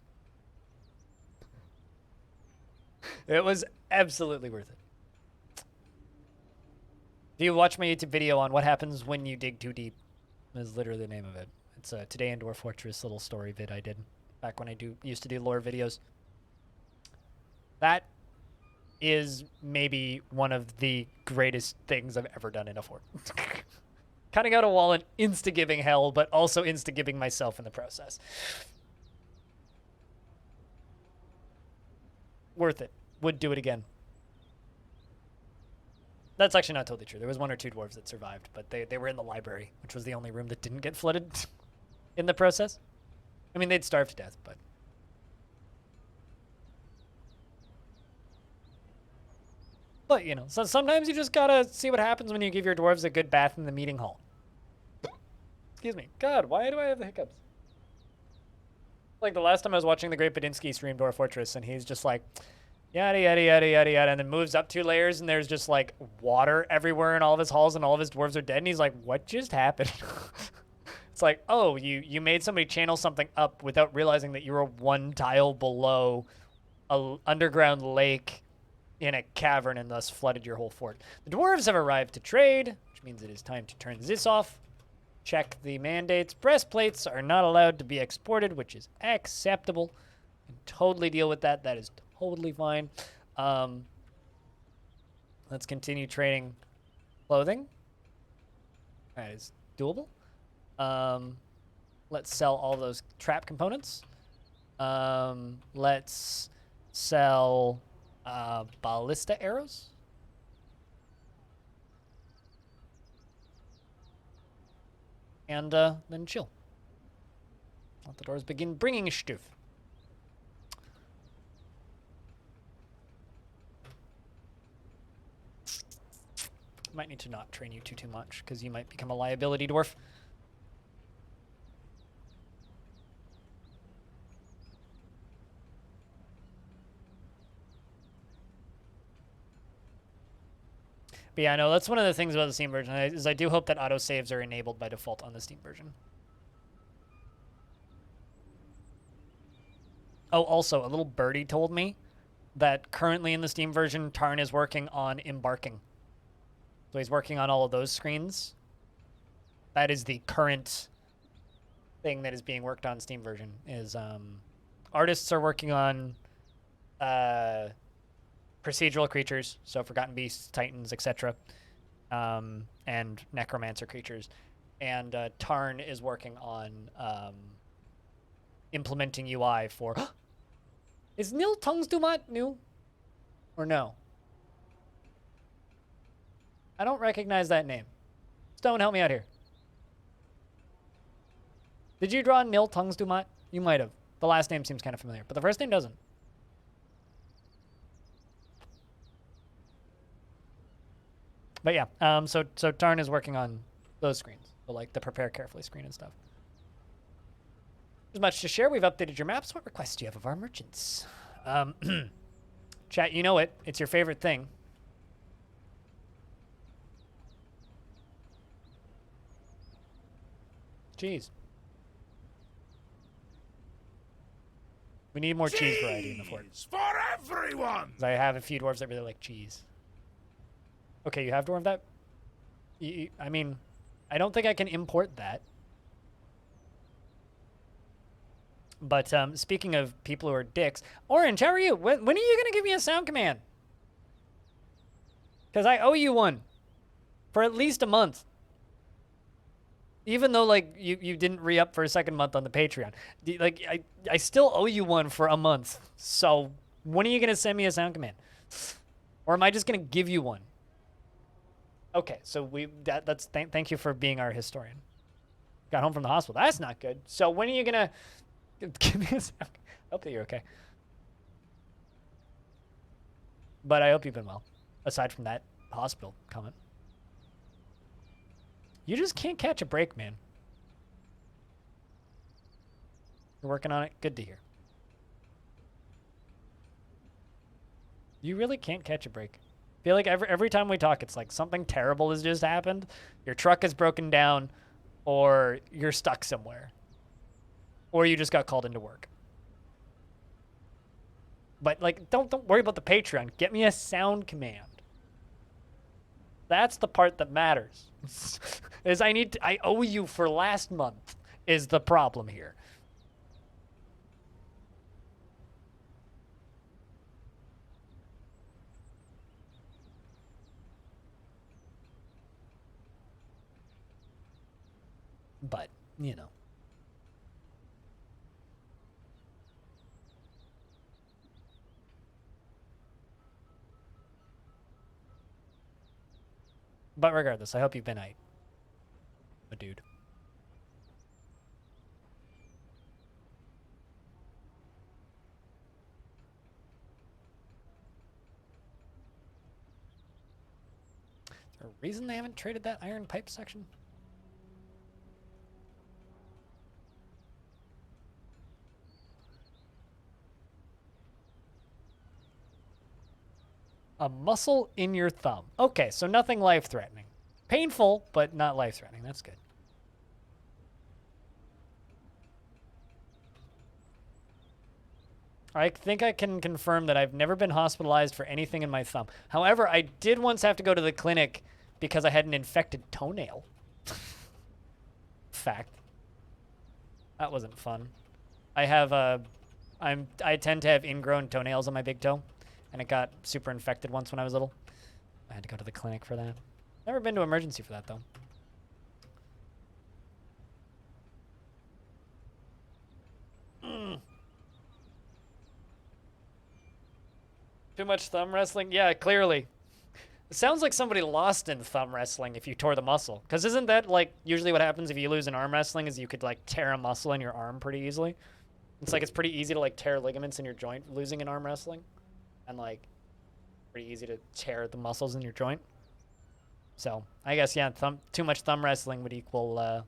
It was absolutely worth it. Do you watch my YouTube video on what happens when you dig too deep? Is literally the name of it. It's a Today in Dwarf Fortress little story vid I did back when I used to do lore videos. That is maybe one of the greatest things I've ever done in a fort. Cutting out a wall and insta-giving hell, but also insta-giving myself in the process. Worth it. Would do it again. That's actually not totally true. There was 1 or 2 dwarves that survived, but they were in the library, which was the only room that didn't get flooded in the process. I mean, they'd starved to death, but... But, you know, so sometimes you just gotta see what happens when you give your dwarves a good bath in the meeting hall. Excuse me. God, why do I have the hiccups? Like, the last time I was watching the Great Badinsky stream Dwarf Fortress, and he's just like, yada, yada, yada, yada, yada, and then moves up 2 layers, and there's just, like, water everywhere in all of his halls, and all of his dwarves are dead, and he's like, what just happened? It's like, oh, you made somebody channel something up without realizing that you were 1 tile below a underground lake in a cavern and thus flooded your whole fort. The dwarves have arrived to trade, which means it is time to turn this off. Check the mandates. Breastplates are not allowed to be exported, which is acceptable. Can totally deal with that. That is totally fine. Let's continue trading clothing. That is doable. Let's sell all those trap components. Let's sell ballista arrows. And then chill. Let the doors begin bringing stuff. Might need to not train you too much, because you might become a liability dwarf. But yeah, no, that's one of the things about the Steam version, is I do hope that autosaves are enabled by default on the Steam version. Oh, also, a little birdie told me that currently in the Steam version, Tarn is working on embarking. So he's working on all of those screens. That is the current thing that is being worked on Steam version, is artists are working on procedural creatures, so Forgotten Beasts, Titans, etc., and Necromancer creatures. And Tarn is working on implementing UI for... Is Nil Tungsdumat new? Or no? I don't recognize that name. Stone, help me out here. Did you draw Nil Tungsdumat? You might have. The last name seems kind of familiar, but the first name doesn't. But yeah, so Tarn is working on those screens. So like the prepare carefully screen and stuff. There's much to share. We've updated your maps. What requests do you have of our merchants? Chat, you know it. It's your favorite thing. Cheese. We need more cheese variety in the fort. For everyone! I have a few dwarves that really like cheese. Okay, you have Dwarf that? I mean, I don't think I can import that. But speaking of people who are dicks, Orange, how are you? When are you going to give me a sound command? Because I owe you one for at least a month. Even though, like, you didn't re-up for a second month on the Patreon. Like, I still owe you one for a month. So when are you going to send me a sound command? Or am I just going to give you one? Okay, so thank you for being our historian. Got home from the hospital. That's not good. So when are you going to give me a sound? I hope that you're okay. But I hope you've been well. Aside from that hospital comment. You just can't catch a break, man. You're working on it? Good to hear. You really can't catch a break. I feel like every time we talk, it's like something terrible has just happened. Your truck is broken down, or you're stuck somewhere. Or you just got called into work. But like, don't worry about the Patreon. Get me a sound command. That's the part that matters. Is I owe you for last month is the problem here. But, you know. But regardless, I hope you've been a dude. Is there a reason they haven't traded that iron pipe section? A muscle in your thumb. Okay, so nothing life-threatening. Painful, but not life-threatening. That's good. I think I can confirm that I've never been hospitalized for anything in my thumb. However, I did once have to go to the clinic because I had an infected toenail. Fact. That wasn't fun. I tend to have ingrown toenails on my big toe, and it got super infected once when I was little. I had to go to the clinic for that. Never been to emergency for that, though. Too much thumb wrestling? Yeah, clearly. It sounds like somebody lost in thumb wrestling if you tore the muscle. Because isn't that, like, usually what happens if you lose in arm wrestling is you could, like, tear a muscle in your arm pretty easily? It's like it's pretty easy to, like, tear ligaments in your joint losing in arm wrestling. And, like, pretty easy to tear the muscles in your joint. So, I guess, yeah, too much thumb wrestling would equal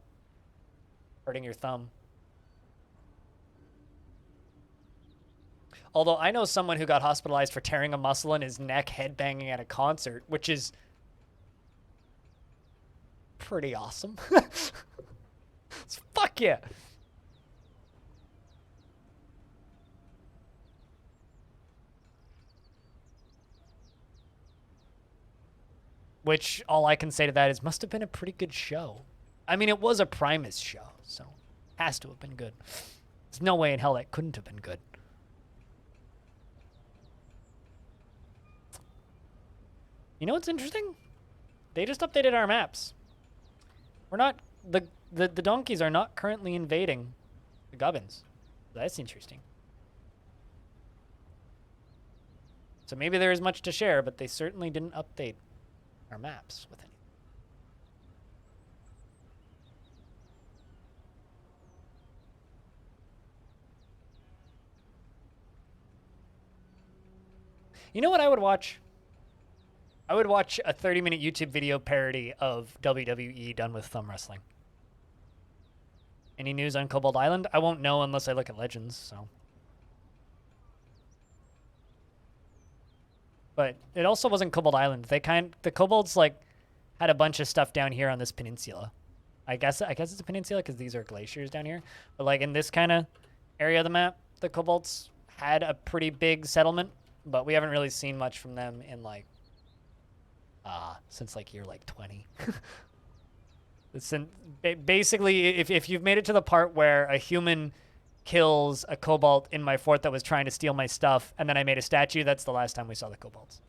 hurting your thumb. Although I know someone who got hospitalized for tearing a muscle in his neck headbanging at a concert, which is pretty awesome. Fuck yeah. Which, all I can say to that is, must have been a pretty good show. I mean, it was a Primus show, so has to have been good. There's no way in hell that couldn't have been good. You know what's interesting? They just updated our maps. We're not... The donkeys are not currently invading the gubbins. That's interesting. So maybe there is much to share, but they certainly didn't update our maps with any. You know what I would watch? I would watch a 30-minute YouTube video parody of WWE done with thumb wrestling. Any news on Cobalt Island? I won't know unless I look at Legends, so. But it also wasn't Cobalt Island. The kobolds like had a bunch of stuff down here on this peninsula. I guess it's a peninsula because these are glaciers down here. But like in this kind of area of the map, the kobolds had a pretty big settlement, but we haven't really seen much from them in like Since like you're like 20. Basically, if you've made it to the part where a human kills a kobold in my fort that was trying to steal my stuff, and then I made a statue, that's the last time we saw the kobolds.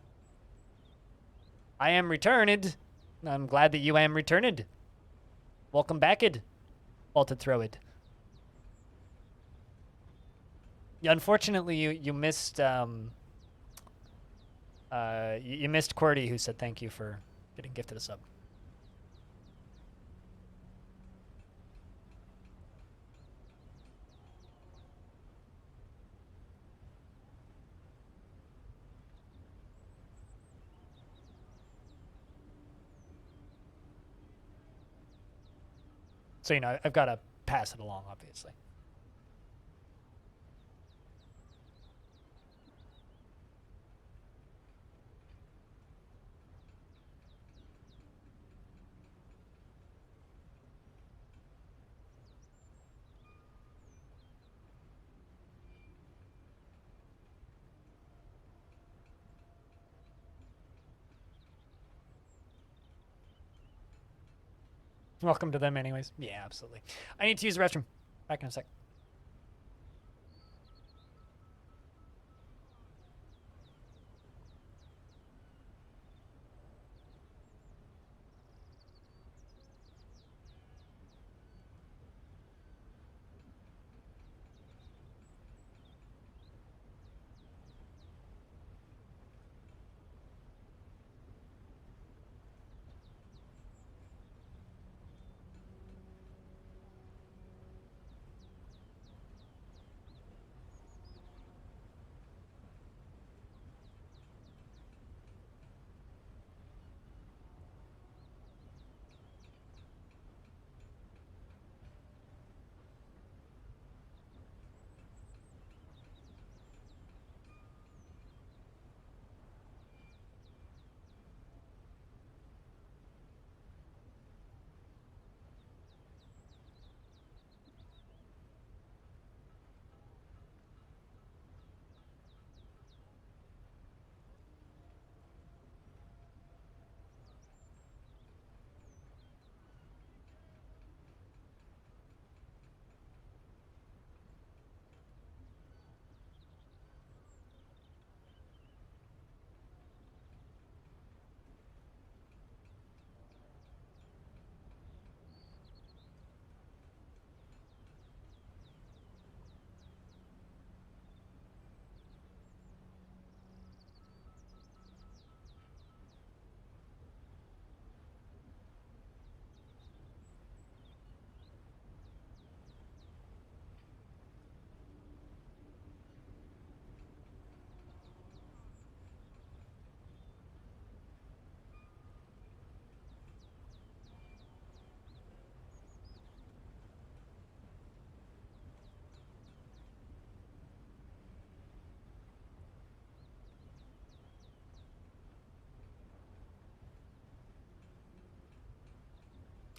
I am returned. I'm glad that you am returned. Welcome backed. Vaulted throwed. Yeah, unfortunately, you missed you missed QWERTY, who said thank you for getting gifted a sub. So, you know, I've got to pass it along, obviously. Welcome to them anyways. Yeah, absolutely. I need to use the restroom. Back in a sec.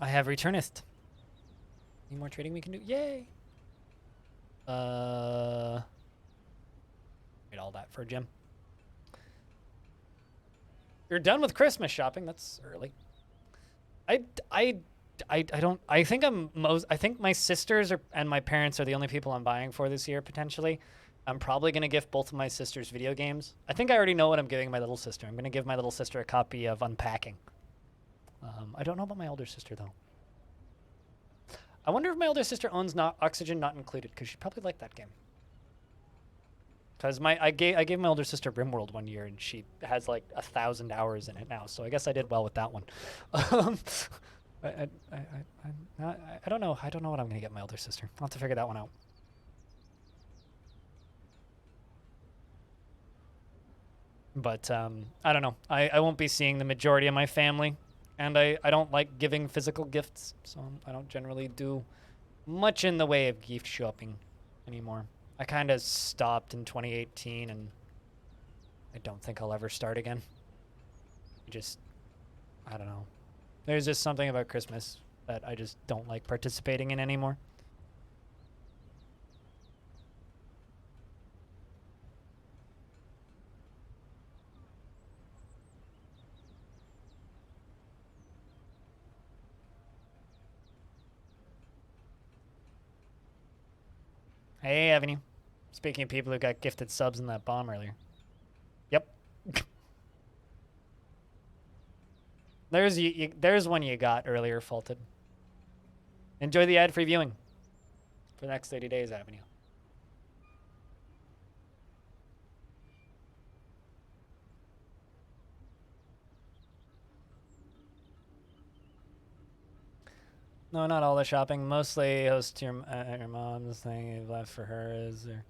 I have returnist. Any more trading we can do? Yay! Get all that for a gem. You're done with Christmas shopping. That's early. I don't. I think I think my sisters and my parents are the only people I'm buying for this year potentially. I'm probably gonna gift both of my sisters video games. I think I already know what I'm giving my little sister. I'm gonna give my little sister a copy of Unpacking. I don't know about my older sister though. I wonder if my older sister owns Oxygen Not Included, because she'd probably like that game. Because I gave my older sister RimWorld one year, and she has like 1,000 hours in it now. So I guess I did well with that one. I don't know. I don't know what I'm gonna get my older sister. I'll have to figure that one out. But I don't know. I won't be seeing the majority of my family, and I don't like giving physical gifts, so I don't generally do much in the way of gift shopping anymore. I kind of stopped in 2018, and I don't think I'll ever start again. I don't know. There's just something about Christmas that I just don't like participating in anymore. Hey, Avenue. Speaking of people who got gifted subs in that bomb earlier. Yep. There's one you got earlier, Faulted. Enjoy the ad-free viewing for the next 30 days, Avenue. No, not all the shopping. Mostly host to your mom's thing you've left for her is her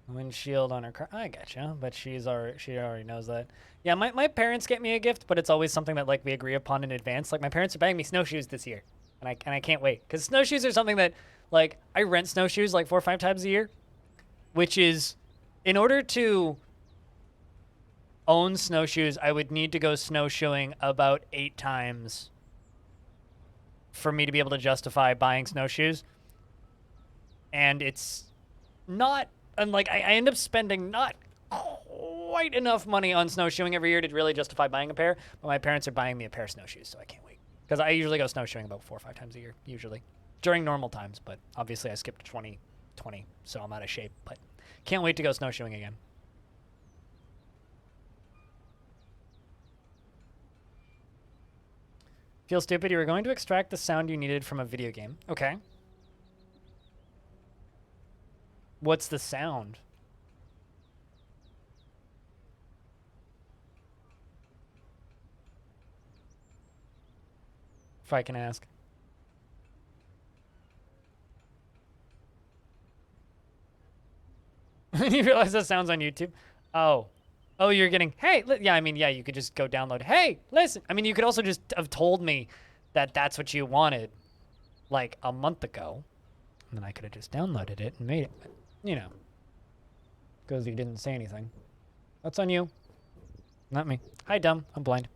windshield on her car. I getcha, but she already knows that. Yeah, my parents get me a gift, but it's always something that like we agree upon in advance. Like my parents are buying me snowshoes this year, and I can't wait because snowshoes are something that like I rent snowshoes like 4 or 5 times a year, which is in order to own snowshoes, I would need to go snowshoeing about 8 times for me to be able to justify buying snowshoes. And it's not, and like I end up spending not quite enough money on snowshoeing every year to really justify buying a pair, but my parents are buying me a pair of snowshoes, so I can't wait. Because I usually go snowshoeing about 4 or 5 times a year, usually. During normal times, but obviously I skipped 2020, so I'm out of shape, but can't wait to go snowshoeing again. Feel stupid, you were going to extract the sound you needed from a video game. Okay. What's the sound? If I can ask. You realize that sounds on YouTube? Oh. Oh, you're getting, hey, yeah, I mean, yeah, you could just go download, hey, listen. I mean, you could also just have told me that that's what you wanted like a month ago. And then I could have just downloaded it and made it. But, you know, because you didn't say anything. That's on you. Not me. Hi, dumb. I'm blind.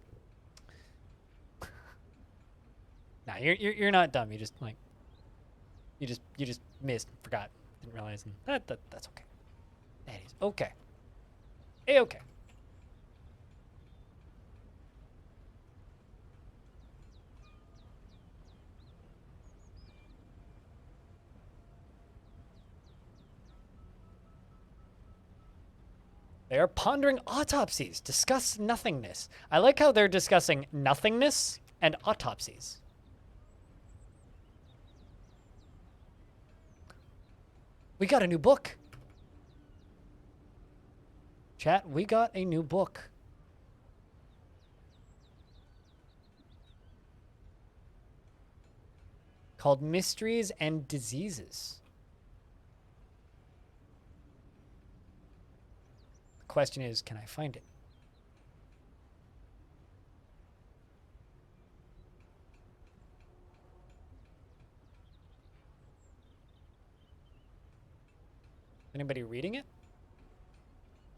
Nah, you're not dumb. You just like, you just missed, forgot, didn't realize, and that's okay. That is okay. A-okay. They are pondering autopsies. Discuss nothingness. I like how they're discussing nothingness and autopsies. We got a new book. Chat, we got a new book. Called Mysteries and Diseases. The question is, can I find it? Anybody reading it?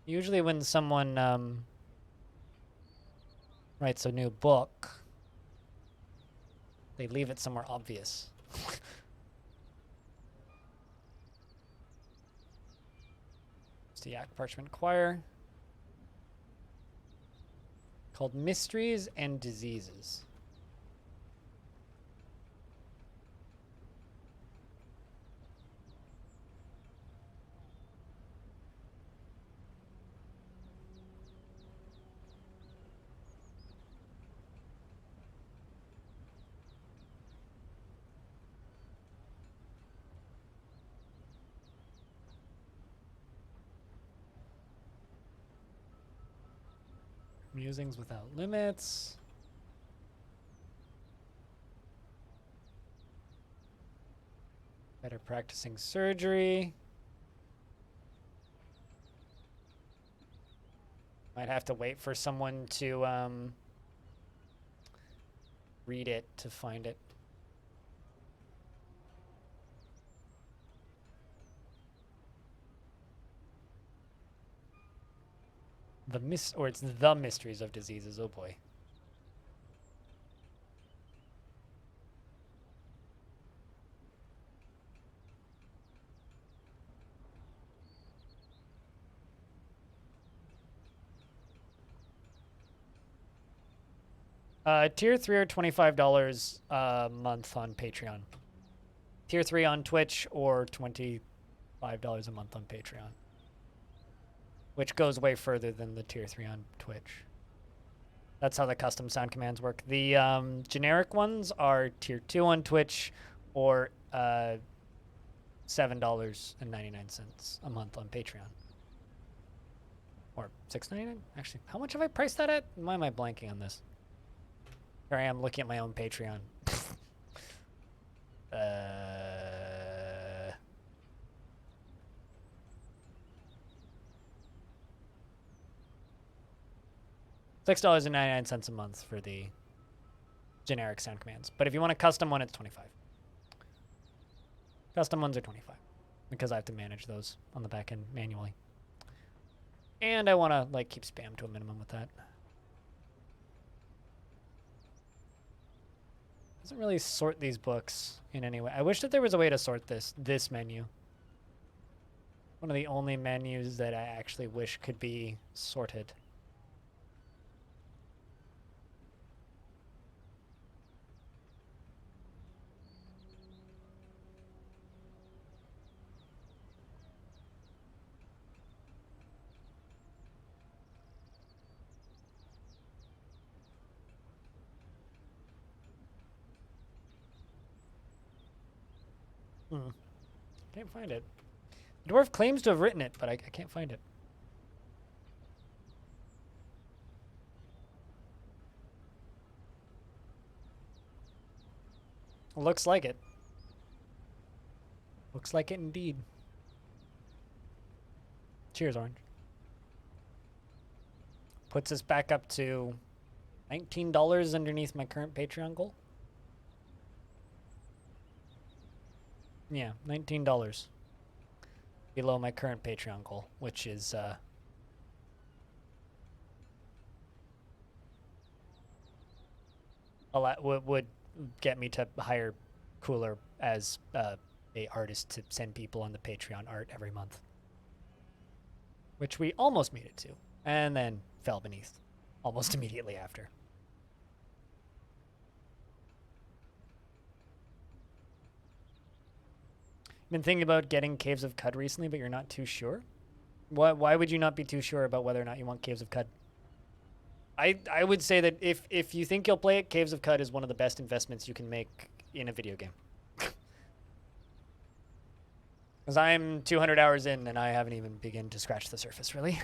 Usually when someone writes a new book, they leave it somewhere obvious. It's the Yak Parchment Choir. Called Mysteries and Diseases. Musings Without Limits. Better Practicing Surgery. Might have to wait for someone to read it to find it. It's the Mysteries of Diseases. Oh boy. Tier 3 are $25 a month on Patreon. Tier 3 on Twitch or $20 $5 a month on Patreon, which goes way further than the tier 3 on Twitch. That's how the custom sound commands work. The generic ones are tier 2 on Twitch or $7.99 a month on Patreon. Or $6.99? Actually, how much have I priced that at? Why am I blanking on this? Here I am looking at my own Patreon. $6.99 a month for the generic sound commands. But if you want a custom one, it's $25. Custom ones are $25 because I have to manage those on the back end manually. And I want to like keep spam to a minimum with that. Doesn't really sort these books in any way. I wish that there was a way to sort this menu. One of the only menus that I actually wish could be sorted. Can't find it. Dwarf claims to have written it, but I can't find it. Looks like it. Looks like it indeed. Cheers, Orange. Puts us back up to $19 underneath my current Patreon goal. Yeah, $19 below my current Patreon goal, which is a lot would get me to hire Cooler as a artist to send people on the Patreon art every month, which we almost made it to, and then fell beneath almost immediately after. Been thinking about getting Caves of Cud recently, but you're not too sure? Why would you not be too sure about whether or not you want Caves of Cud? I would say that if you think you'll play it, Caves of Cud is one of the best investments you can make in a video game. Because I'm 200 hours in and I haven't even begun to scratch the surface, really.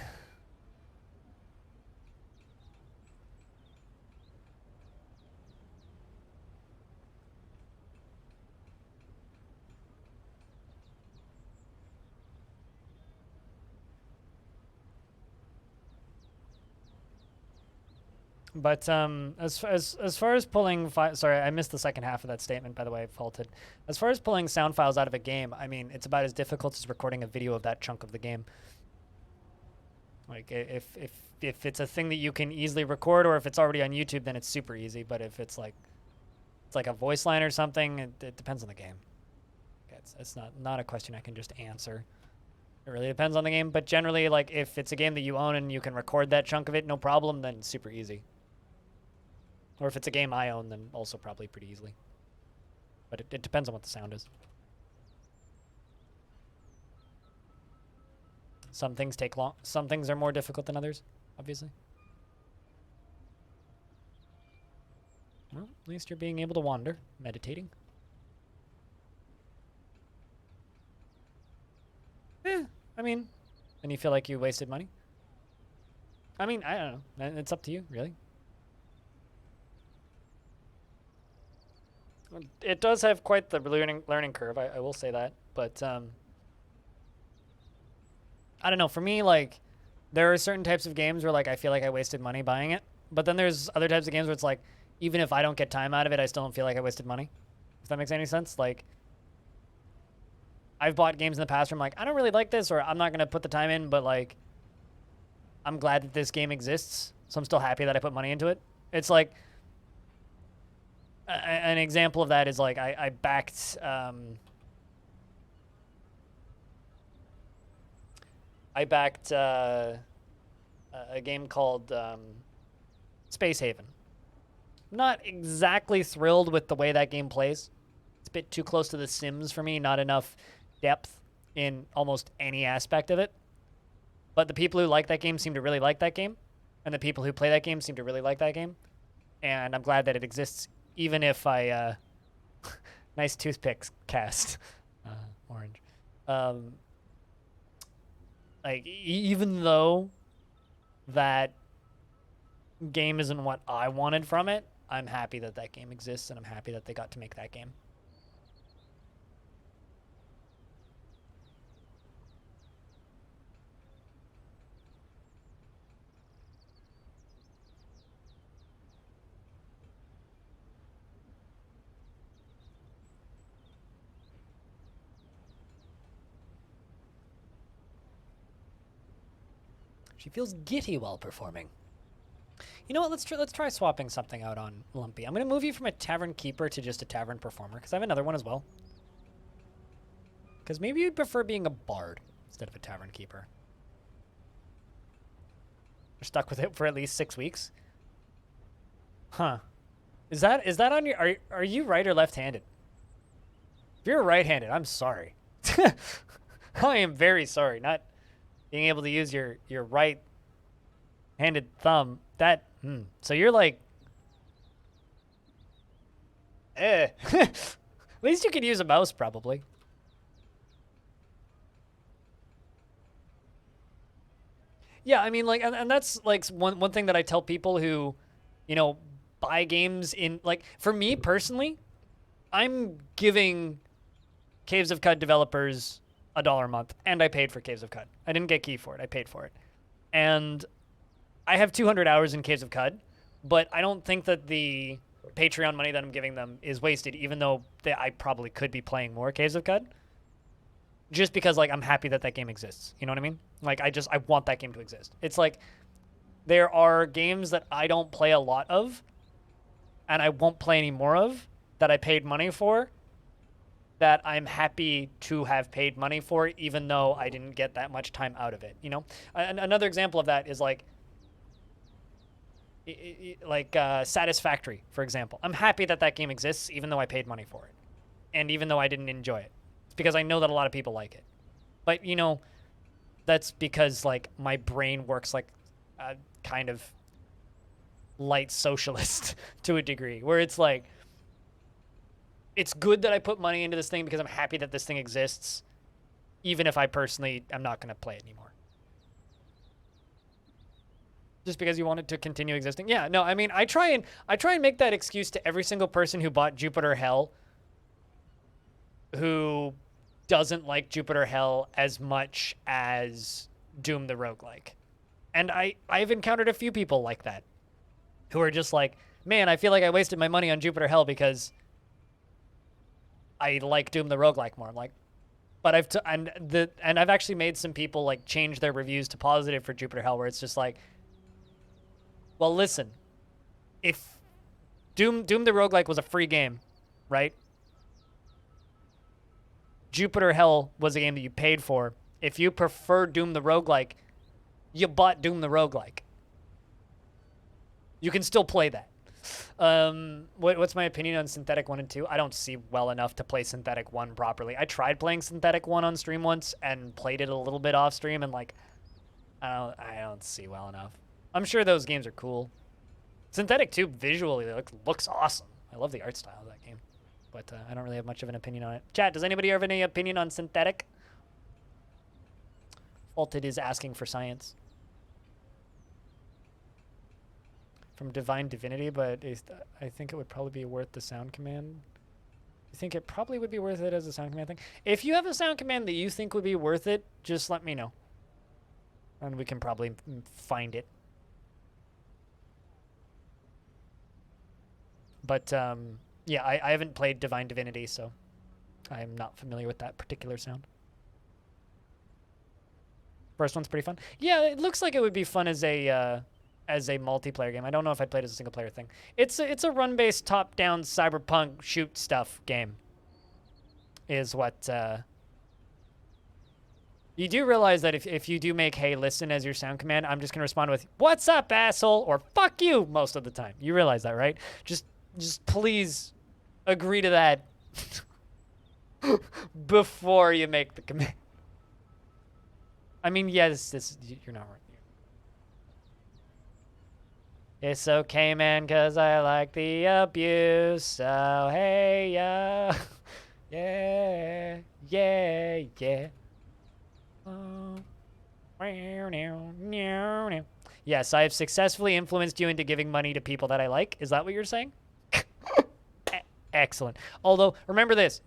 But as far as pulling sorry, I missed the second half of that statement, by the way. I faulted. As far as pulling sound files out of a game, I mean, it's about as difficult as recording a video of that chunk of the game. Like if it's a thing that you can easily record, or if it's already on YouTube, then it's super easy. But if it's like a voice line or something, it depends on the game. It's not a question I can just answer. It really depends on the game, but generally, like, if it's a game that you own and you can record that chunk of it, no problem, then it's super easy. Or if it's a game I own, then also probably pretty easily. But it depends on what the sound is. Some things take long. Some things are more difficult than others, obviously. Well, at least you're being able to wander, meditating. I mean, and you feel like you wasted money? I mean, I don't know. It's up to you, really. It does have quite the learning curve, I will say that. But, I don't know. For me, like, there are certain types of games where, like, I feel like I wasted money buying it. But then there's other types of games where it's like, even if I don't get time out of it, I still don't feel like I wasted money. If that makes any sense. Like, I've bought games in the past where I'm like, I don't really like this, or I'm not going to put the time in, but, like, I'm glad that this game exists, so I'm still happy that I put money into it. It's like, an example of that is, like, I backed, a game called Space Haven. Not exactly thrilled with the way that game plays. It's a bit too close to The Sims for me, not enough depth in almost any aspect of it. But the people who like that game seem to really like that game, and the people who play that game seem to really like that game. And I'm glad that it exists, even if I nice toothpicks cast orange. Like even though that game isn't what I wanted from it, I'm happy that that game exists, and I'm happy that they got to make that game. She feels giddy while performing. You know what? Let's try swapping something out on Lumpy. I'm gonna move you from a tavern keeper to just a tavern performer because I have another one as well. Because maybe you'd prefer being a bard instead of a tavern keeper. You're stuck with it for at least 6 weeks. Huh? Is that on your? Are you right or left-handed? If you're right-handed, I'm sorry. I am very sorry. Not being able to use your right-handed thumb. That so you're like, At least you could use a mouse probably. Yeah, I mean, like, and that's like one thing that I tell people who, you know, buy games in, like, for me personally, I'm giving Caves of Cud developers $1 a month, and I paid for Caves of Cud. I didn't get key for it. I paid for it. And I have 200 hours in Caves of Cud, but I don't think that the Patreon money that I'm giving them is wasted, even though I probably could be playing more Caves of Cud. Just because, like, I'm happy that that game exists. You know what I mean? Like, I want that game to exist. It's like, there are games that I don't play a lot of, and I won't play any more of, that I paid money for, that I'm happy to have paid money for, even though I didn't get that much time out of it, you know? Another example of that is, like Satisfactory, for example. I'm happy that that game exists, even though I paid money for it. And even though I didn't enjoy it. It's because I know that a lot of people like it. But, you know, that's because, like, my brain works like a kind of light socialist to a degree, where it's like, it's good that I put money into this thing because I'm happy that this thing exists, even if I personally am not going to play it anymore. Just because you want it to continue existing. Yeah, no, I mean, I try and make that excuse to every single person who bought Jupiter Hell, who doesn't like Jupiter Hell as much as Doom the Roguelike. And I've encountered a few people like that, who are just like, man, I feel like I wasted my money on Jupiter Hell because I like Doom the Roguelike more. I'm like, but I've actually made some people, like, change their reviews to positive for Jupiter Hell, where it's just like, well, listen, if Doom the Roguelike was a free game, right? Jupiter Hell was a game that you paid for. If you prefer Doom the Roguelike, you bought Doom the Roguelike. You can still play that. What's my opinion on Synthetic 1 and 2? I don't see well enough to play Synthetic 1 properly. I tried playing Synthetic 1 on stream once and played it a little bit off stream, and, like, I don't see well enough. I'm sure those games are cool. Synthetic 2 visually looks awesome. I love the art style of that game. But I don't really have much of an opinion on it. Chat, does anybody have any opinion on Synthetic? Faulted is asking for science. From Divine Divinity, but I think it would probably be worth the sound command. I think it probably would be worth it as a sound command thing. If you have a sound command that you think would be worth it, just let me know. And we can probably find it. But, yeah, I haven't played Divine Divinity, so I'm not familiar with that particular sound. First one's pretty fun. Yeah, it looks like it would be fun as a multiplayer game. I don't know if I'd play it as a single player thing. It's a run-based, top-down cyberpunk shoot stuff game. Is what you do realize that if you do make "Hey, listen" as your sound command, I'm just gonna respond with "What's up, asshole?" or "Fuck you" most of the time. You realize that, right? Just please agree to that before you make the command. I mean, yes, you're not right. It's okay, man, 'cause I like the abuse. So, hey, yeah. Yeah, yeah, yeah. Oh. Yes, I have successfully influenced you into giving money to people that I like. Is that what you're saying? Excellent. Although, remember this.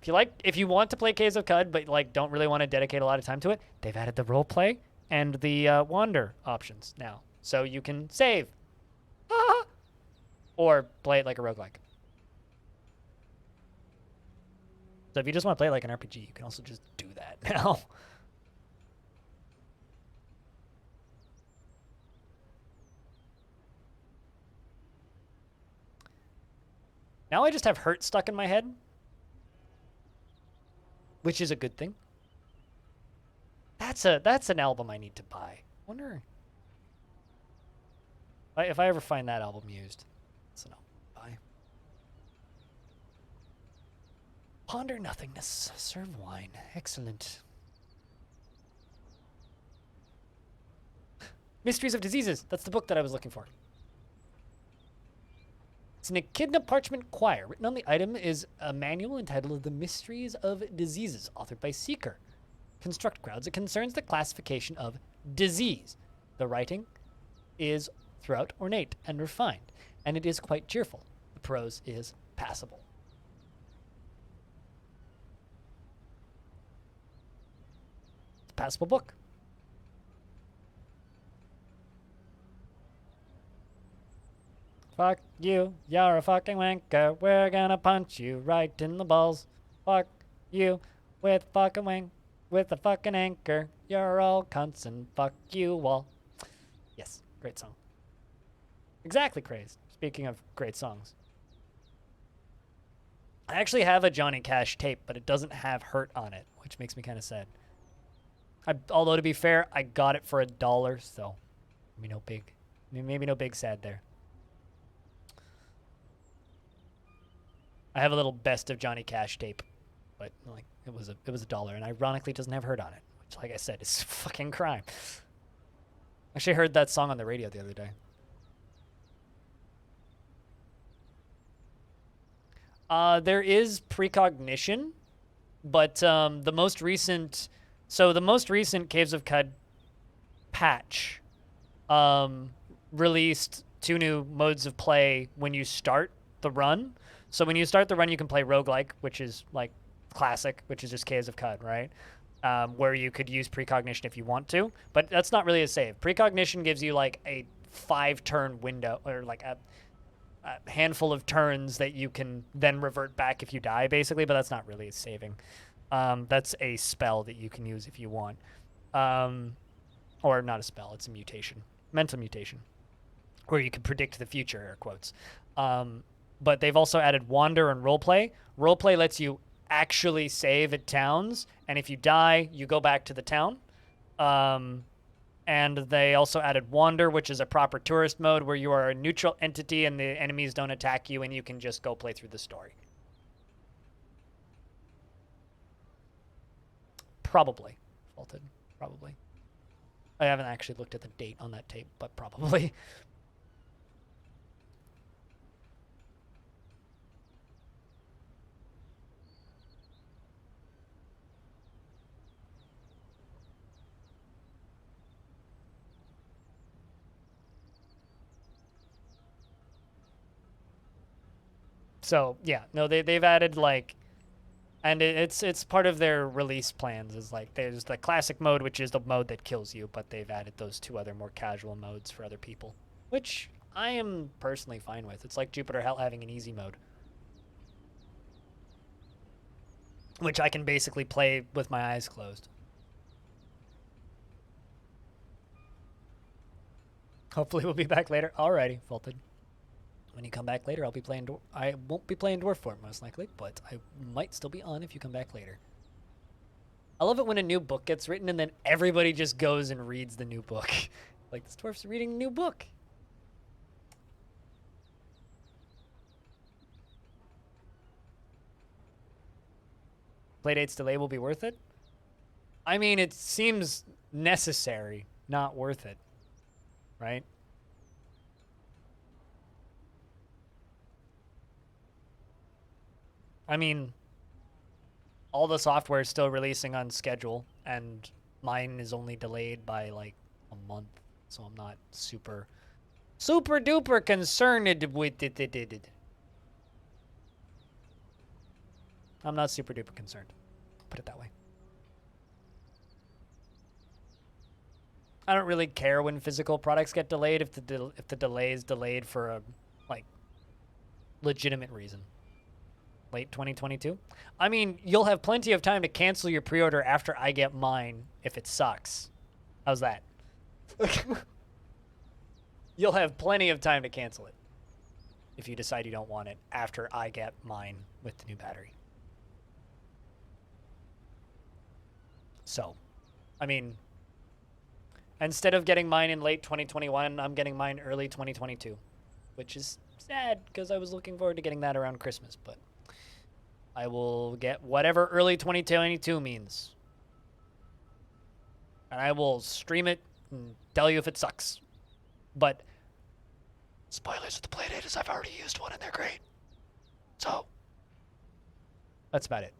If you want to play Caves of Cud, but like don't really want to dedicate a lot of time to it, they've added the role play and the wander options now. So you can save. Or play it like a roguelike. So if you just want to play it like an RPG, you can also just do that now. Now I just have Hurt stuck in my head, which is a good thing. That's an album I need to buy. Wonder if I ever find that album used. That's an album to buy. Ponder nothingness. Serve wine. Excellent. Mysteries of Diseases. That's the book that I was looking for. It's an echidna parchment quire. Written on the item is a manual entitled The Mysteries of Diseases, authored by Seeker. Construct crowds. It concerns the classification of disease. The writing is throughout ornate and refined, and it is quite cheerful. The prose is passable. It's a passable book. Fuck you, you're a fucking wanker. We're gonna punch you right in the balls. Fuck you with fucking wang, with a fucking anchor. You're all cunts and fuck you all. Yes, great song. Exactly, crazed. Speaking of great songs. I actually have a Johnny Cash tape, but it doesn't have Hurt on it, which makes me kind of sad. Although, to be fair, I got it for $1, so maybe no big sad there. I have a little best of Johnny Cash tape, but like it was $1, and ironically, it doesn't have Hurt on it, which, like I said, is fucking crime. Actually, I heard that song on the radio the other day. There is precognition, but the most recent Caves of Cud patch released 2 new modes of play when you start the run. So when you start the run, you can play roguelike, which is like classic, which is just Caves of Cud, right? Where you could use precognition if you want to, but that's not really a save. Precognition gives you like a 5-turn window, or like a handful of turns that you can then revert back if you die, basically, but that's not really a saving. That's a spell that you can use if you want. Or not a spell, it's a mutation. Mental mutation. Where you can predict the future, air quotes. But they've also added Wander and Roleplay. Roleplay lets you actually save at towns, and if you die, you go back to the town. And they also added Wander, which is a proper tourist mode where you are a neutral entity and the enemies don't attack you and you can just go play through the story. Probably. Faulted. Probably. I haven't actually looked at the date on that tape, but probably. So yeah, no, they've added like, and it's part of their release plans. Is like there's the classic mode, which is the mode that kills you, but they've added those 2 other more casual modes for other people, which I am personally fine with. It's like Jupiter Hell having an easy mode, which I can basically play with my eyes closed. Hopefully we'll be back later. Alrighty, Faulted. When you come back later, I'll be playing I won't be playing Dwarf Form, most likely, but I might still be on if you come back later. I love it when a new book gets written and then everybody just goes and reads the new book. Like, this dwarf's reading a new book. Playdate's delay will be worth it? I mean, it seems necessary, not worth it, right? I mean, all the software is still releasing on schedule, and mine is only delayed by like a month, so I'm not super duper concerned with it. I'm not super duper concerned. Put it that way. I don't really care when physical products get delayed if the delay is delayed for a like legitimate reason. Late 2022. I mean, you'll have plenty of time to cancel your pre-order after I get mine if it sucks. How's that? You'll have plenty of time to cancel it if you decide you don't want it after I get mine with the new battery. So, I mean, instead of getting mine in late 2021, I'm getting mine early 2022, which is sad because I was looking forward to getting that around Christmas, but I will get whatever early 2022 means. And I will stream it and tell you if it sucks. But spoilers with the Playdate is I've already used one and they're great. So, that's about it.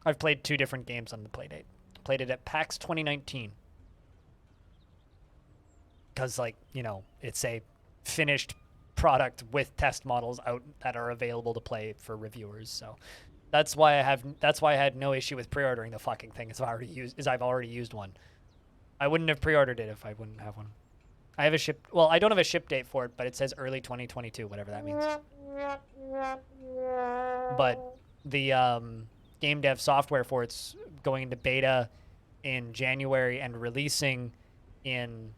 I've played 2 different games on the Playdate. Played it at PAX 2019. Because, like, you know, it's a finished product with test models out that are available to play for reviewers. So that's why I had no issue with pre-ordering the fucking thing, I've already used one. I wouldn't have pre-ordered it if I wouldn't have one. I have a ship. Well, I don't have a ship date for it, but it says early 2022, whatever that means. But the game dev software for it's going into beta in January and releasing in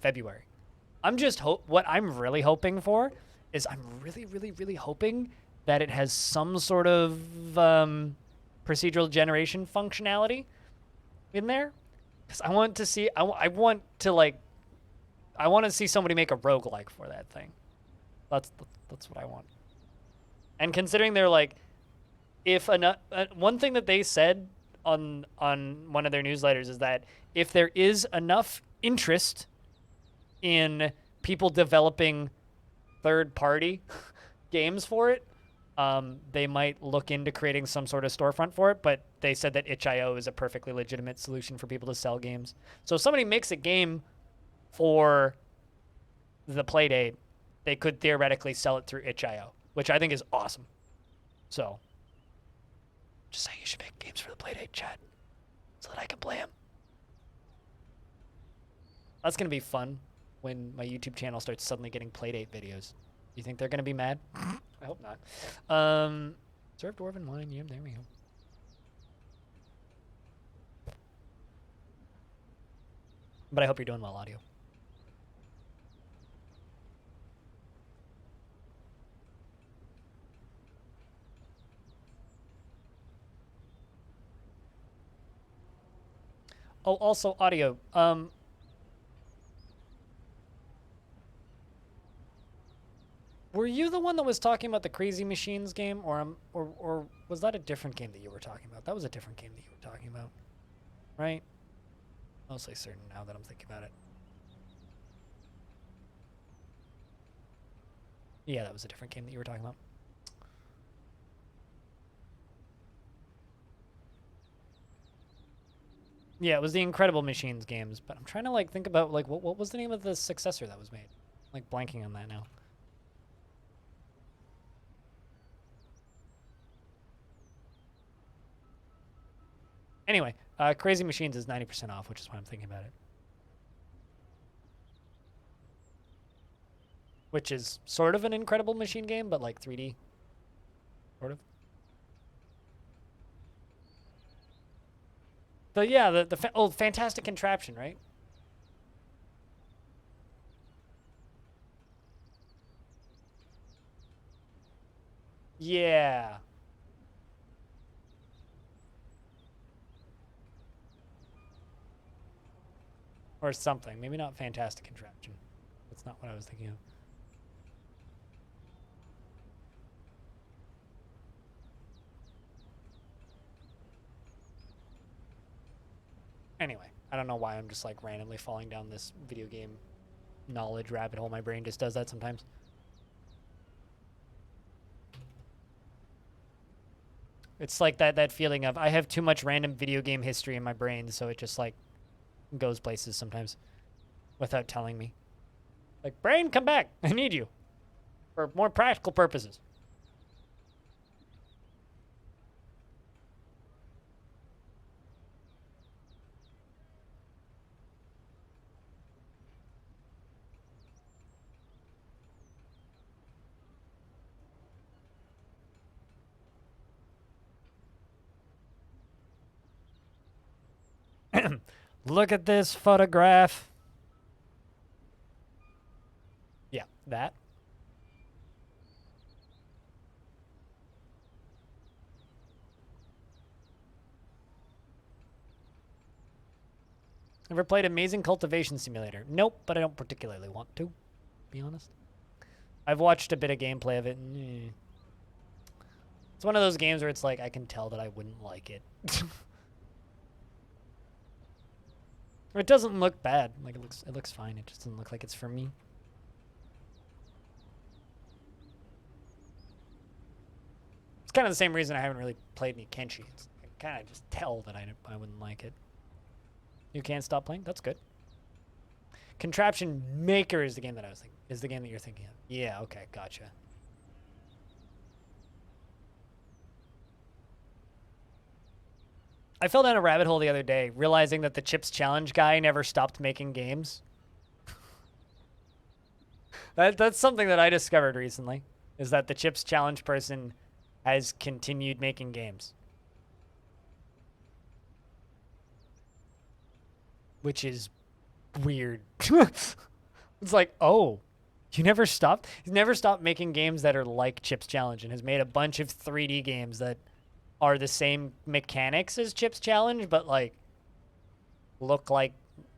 February. What I'm really hoping for is I'm really hoping that it has some sort of procedural generation functionality in there, because I want to see I want to see somebody make a roguelike for that thing. That's what I want. And considering they're like, if one thing that they said on one of their newsletters is that if there is enough interest in people developing third-party games for it, they might look into creating some sort of storefront for it, but they said that itch.io is a perfectly legitimate solution for people to sell games. So if somebody makes a game for the Playdate, they could theoretically sell it through itch.io, which I think is awesome. So, just saying you should make games for the Playdate, chat, so that I can play them. That's going to be fun when my YouTube channel starts suddenly getting Playdate videos. You think they're going to be mad? I hope not. Serve Dwarven wine. Yeah, there we go. But I hope you're doing well, audio. Oh, also audio. Were you the one that was talking about the Crazy Machines game, or was that a different game that you were talking about? That was a different game that you were talking about, right? Mostly certain now that I'm thinking about it. Yeah, that was a different game that you were talking about. Yeah, it was the Incredible Machines games, but I'm trying to like think about like what was the name of the successor that was made? Like blanking on that now. Anyway, Crazy Machines is 90% off, which is why I'm thinking about it. Which is sort of an Incredible Machine game, but like 3D. Sort of. But yeah, the Fantastic Contraption, right? Yeah. Or something. Maybe not Fantastic Contraption. That's not what I was thinking of. Anyway, I don't know why I'm just like randomly falling down this video game knowledge rabbit hole. My brain just does that sometimes. It's like that feeling of I have too much random video game history in my brain, so it just like goes places sometimes without telling me. Like, brain, come back. I need you for more practical purposes. Look at this photograph. Yeah, that. Ever played Amazing Cultivation Simulator? Nope, but I don't particularly want to, be honest. I've watched a bit of gameplay of it. And, it's one of those games where it's like, I can tell that I wouldn't like it. It doesn't look bad. Like, it looks fine. It just doesn't look like it's for me. It's kind of the same reason I haven't really played any Kenshi. I kind of just tell that I wouldn't like it. You can't stop playing? That's good. Contraption Maker is the game that I was thinking. Is the game that you're thinking of? Yeah, okay, gotcha. I fell down a rabbit hole the other day, realizing that the Chips Challenge guy never stopped making games. That's something that I discovered recently, is that the Chips Challenge person has continued making games. Which is weird. It's like, oh, you never stopped? He's never stopped making games that are like Chips Challenge and has made a bunch of 3D games that are the same mechanics as Chips Challenge, but like look like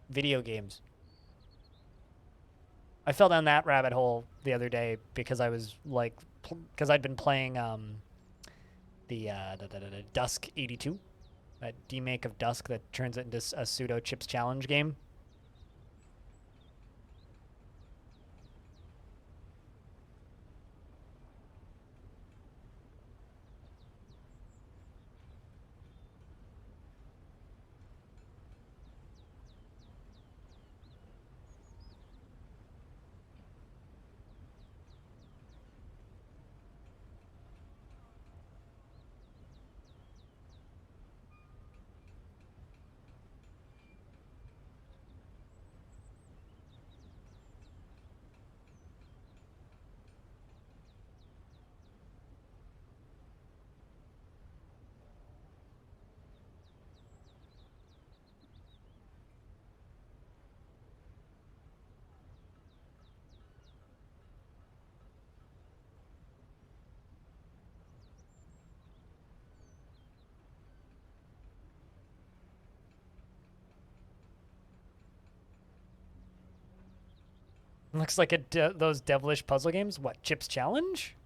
video games. I fell down that rabbit hole the other day because I was like, because I'd been playing the Dusk 82, that demake of Dusk that turns it into a pseudo Chips Challenge game. Looks like those devilish puzzle games. What, Chips Challenge?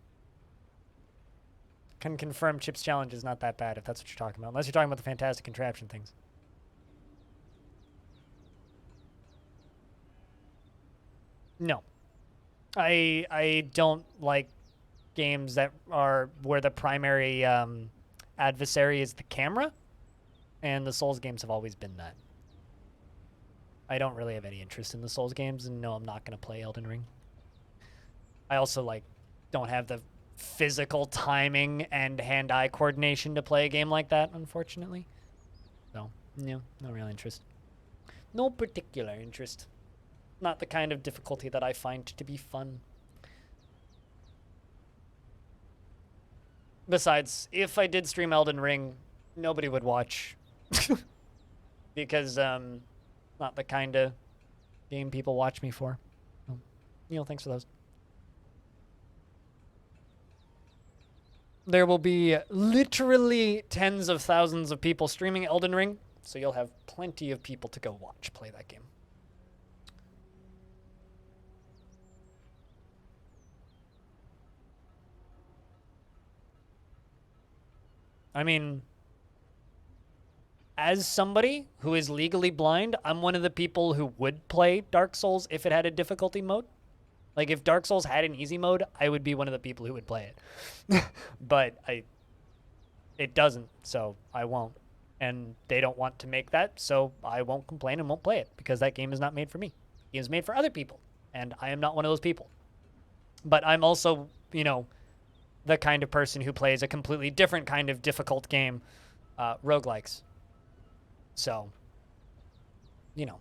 Can confirm Chips Challenge is not that bad if that's what you're talking about. Unless you're talking about the fantastic contraption things. No. I don't like games that are where the primary adversary is the camera. And the Souls games have always been that. I don't really have any interest in the Souls games, and no, I'm not going to play Elden Ring. I also, like, don't have the physical timing and hand-eye coordination to play a game like that, unfortunately. So, no real interest. No particular interest. Not the kind of difficulty that I find to be fun. Besides, if I did stream Elden Ring, nobody would watch. Because, not the kind of game people watch me for. Neil, thanks for those. There will be literally tens of thousands of people streaming Elden Ring, so you'll have plenty of people to go watch play that game. I mean, as somebody who is legally blind, I'm one of the people who would play Dark Souls if it had a difficulty mode. Like, if Dark Souls had an easy mode, I would be one of the people who would play it. But it doesn't, so I won't. And they don't want to make that, so I won't complain and won't play it, because that game is not made for me. It is made for other people, and I am not one of those people. But I'm also, you know, the kind of person who plays a completely different kind of difficult game, roguelikes. So, you know,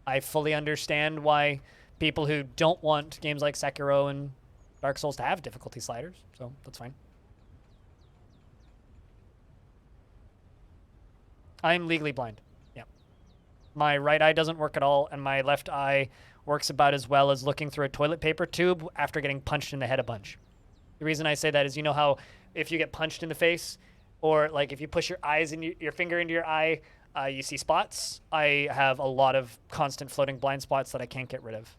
I fully understand why people who don't want games like Sekiro and Dark Souls to have difficulty sliders, so that's fine. I'm legally blind. Yeah. My right eye doesn't work at all, and my left eye works about as well as looking through a toilet paper tube after getting punched in the head a bunch. The reason I say that is, you know how if you get punched in the face, or like if you push your eyes and your finger into your eye, you see spots? I have a lot of constant floating blind spots that I can't get rid of.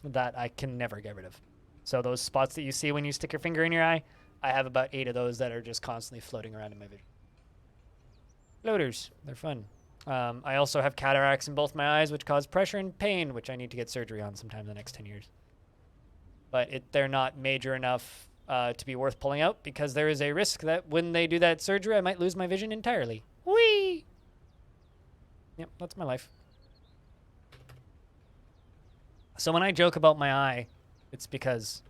That I can never get rid of. So those spots that you see when you stick your finger in your eye, I have about 8 of those that are just constantly floating around in my vision. Floaters, they're fun. I also have cataracts in both my eyes, which cause pressure and pain, which I need to get surgery on sometime in the next 10 years. But they're not major enough to be worth pulling out, because there is a risk that when they do that surgery, I might lose my vision entirely. Whee! Yep, that's my life. So when I joke about my eye, it's because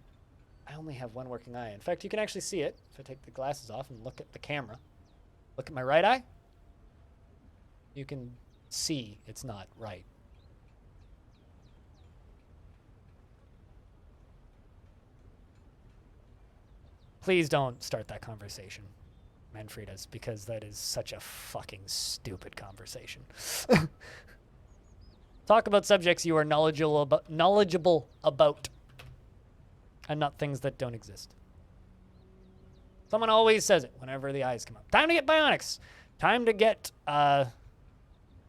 I only have one working eye. In fact, you can actually see it if I take the glasses off and look at the camera. Look at my right eye. You can see it's not right. Please don't start that conversation, Manfredas, because that is such a fucking stupid conversation. Talk about subjects you are knowledgeable about, and not things that don't exist. Someone always says it whenever the eyes come up. Time to get bionics. Time to get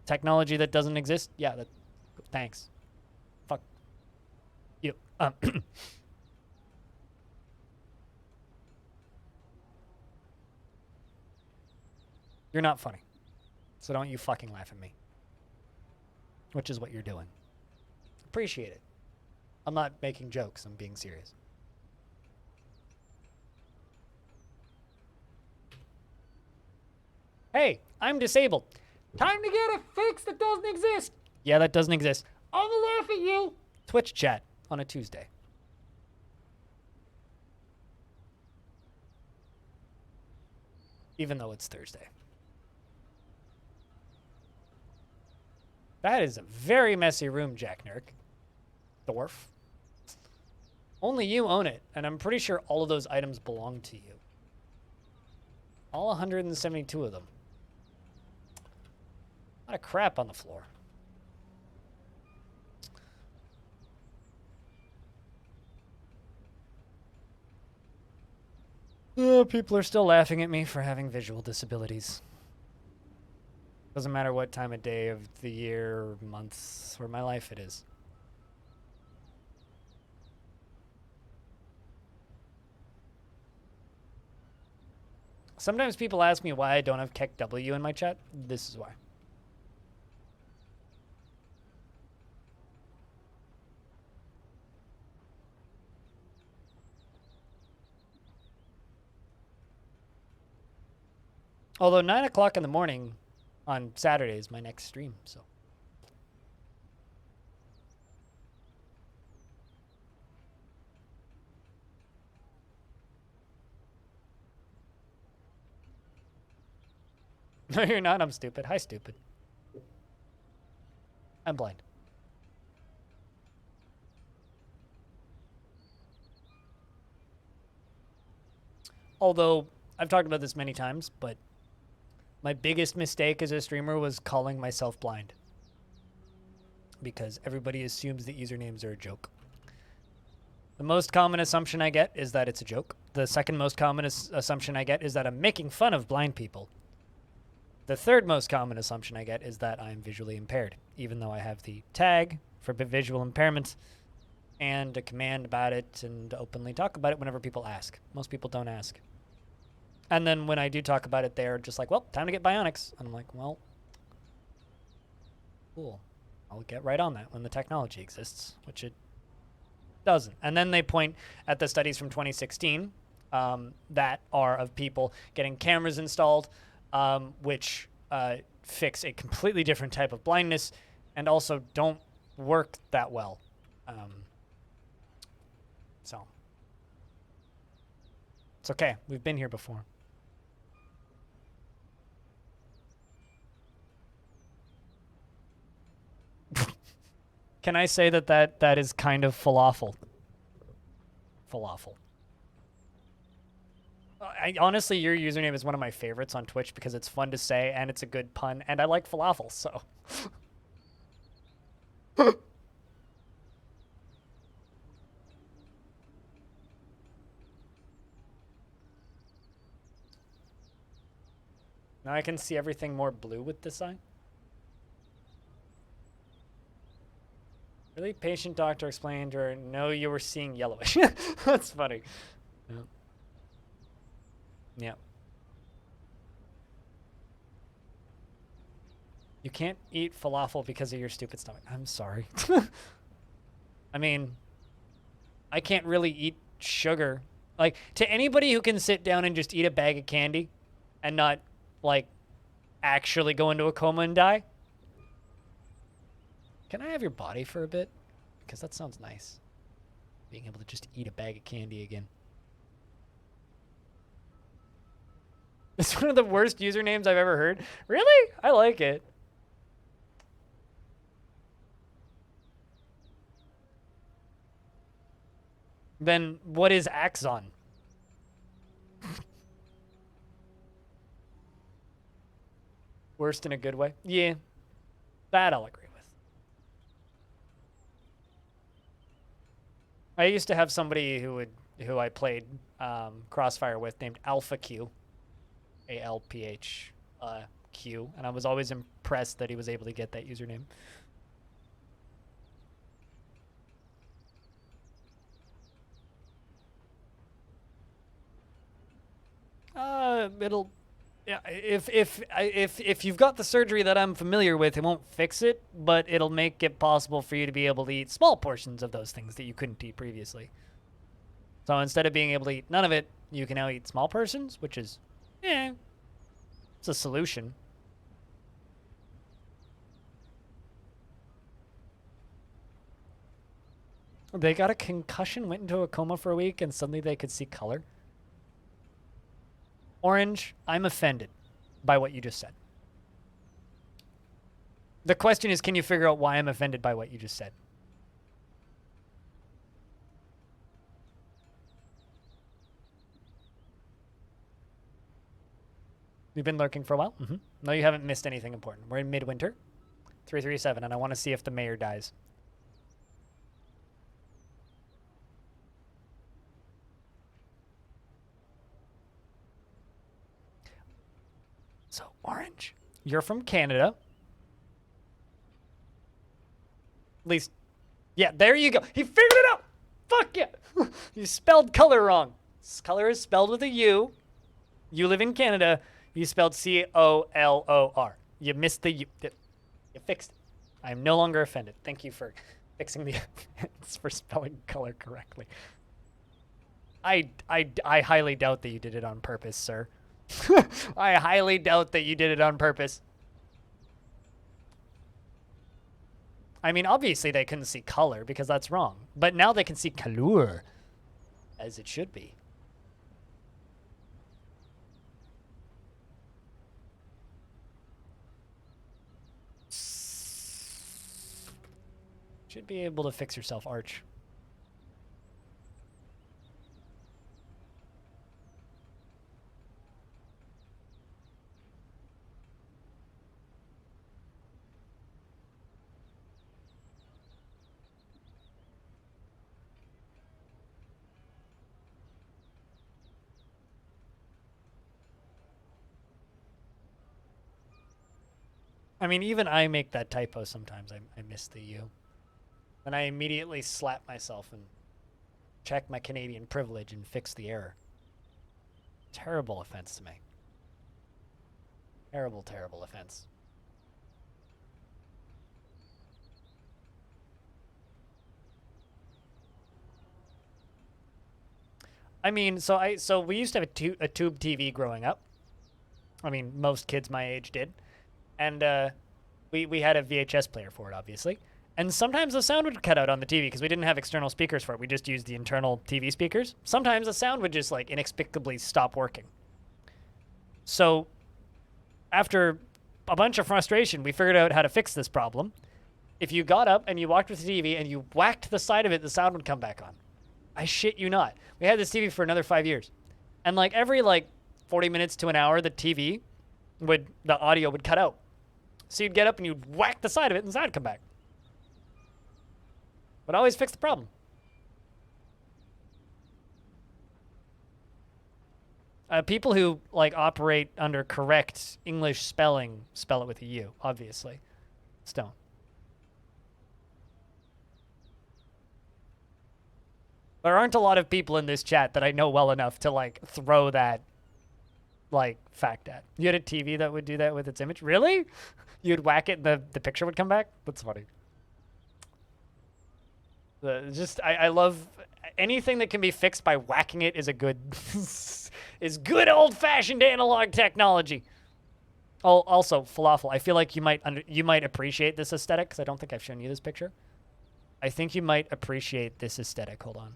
technology that doesn't exist. Yeah, thanks. Fuck you. You're not funny, so don't you fucking laugh at me. Which is what you're doing. Appreciate it. I'm not making jokes. I'm being serious. Hey, I'm disabled. Time to get a fix that doesn't exist. Yeah, that doesn't exist. I'm gonna laugh at you. Twitch chat on a Tuesday. Even though it's Thursday. That is a very messy room, Jack Nurk. Dwarf. Only you own it, and I'm pretty sure all of those items belong to you. All 172 of them. A lot of crap on the floor. People are still laughing at me for having visual disabilities. Doesn't matter what time of day of the year, or months, or my life it is. Sometimes people ask me why I don't have Keck W in my chat. This is why. Although 9 o'clock in the morning on Saturday is my next stream, so. No, you're not. I'm stupid. Hi, stupid. I'm blind. Although, I've talked about this many times, but my biggest mistake as a streamer was calling myself blind. Because everybody assumes the usernames are a joke. The most common assumption I get is that it's a joke. The second most common assumption I get is that I'm making fun of blind people. The third most common assumption I get is that I'm visually impaired, even though I have the tag for visual impairment and a command about it and openly talk about it whenever people ask. Most people don't ask. And then when I do talk about it, they're just like, well, time to get bionics. And I'm like, well, cool. I'll get right on that when the technology exists, which it doesn't. And then they point at the studies from 2016 that are of people getting cameras installed, which fix a completely different type of blindness and also don't work that well. So it's okay. We've been here before. Can I say that is kind of falafel? Falafel. Honestly, your username is one of my favorites on Twitch because it's fun to say and it's a good pun, and I like falafel, so. Now I can see everything more blue with this eye. Really? Patient doctor explained to her, no, you were seeing yellowish. That's funny. Yeah. Yeah. You can't eat falafel because of your stupid stomach. I'm sorry. I mean, I can't really eat sugar. Like, to anybody who can sit down and just eat a bag of candy and not, like, actually go into a coma and die, can I have your body for a bit? Because that sounds nice. Being able to just eat a bag of candy again. It's one of the worst usernames I've ever heard. Really? I like it. Then what is Axon? Worst in a good way? Yeah. That I'll agree with. I used to have somebody who I played Crossfire with named Alpha Q. ALPH Q, and I was always impressed that he was able to get that username. Yeah, if you've got the surgery that I'm familiar with, it won't fix it, but it'll make it possible for you to be able to eat small portions of those things that you couldn't eat previously. So instead of being able to eat none of it, you can now eat small portions, which is, it's a solution. They got a concussion, went into a coma for a week, and suddenly they could see color. Orange, I'm offended by what you just said. The question is, can you figure out why I'm offended by what you just said? You've been lurking for a while? Mm-hmm. No, you haven't missed anything important. We're in midwinter. 337, and I want to see if the mayor dies. So, Orange, you're from Canada. At least, yeah, there you go. He figured it out. Fuck yeah. You spelled color wrong. Color is spelled with a U. You live in Canada. You spelled C-O-L-O-R. You missed the U. You fixed it. I am no longer offended. Thank you for fixing the for spelling color correctly. I highly doubt that you did it on purpose, sir. I highly doubt that you did it on purpose. I mean, obviously they couldn't see color because that's wrong. But now they can see couleur, as it should be. Should be able to fix yourself, Arch. I mean, even I make that typo sometimes. I miss the U. And I immediately slap myself and check my Canadian privilege and fix the error. Terrible offense to make. Terrible, terrible offense. I mean, so we used to have a tube TV growing up. I mean, most kids my age did, and we had a VHS player for it, obviously. And sometimes the sound would cut out on the TV because we didn't have external speakers for it. We just used the internal TV speakers. Sometimes the sound would just like inexplicably stop working. So after a bunch of frustration, we figured out how to fix this problem. If you got up and you walked with the TV and you whacked the side of it, the sound would come back on. I shit you not. We had this TV for another 5 years. And like every like 40 minutes to an hour, the audio would cut out. So you'd get up and you'd whack the side of it and the sound would come back. But always fix the problem. People who like operate under correct English spelling spell it with a U, obviously. Stone. There aren't a lot of people in this chat that I know well enough to like throw that like fact at. You had a TV that would do that with its image? Really? You'd whack it and the picture would come back? That's funny. I love anything that can be fixed by whacking it is a good is good old-fashioned analog technology. Oh, also falafel. I feel like you might appreciate this aesthetic because I don't think I've shown you this picture. I think you might appreciate this aesthetic. Hold on.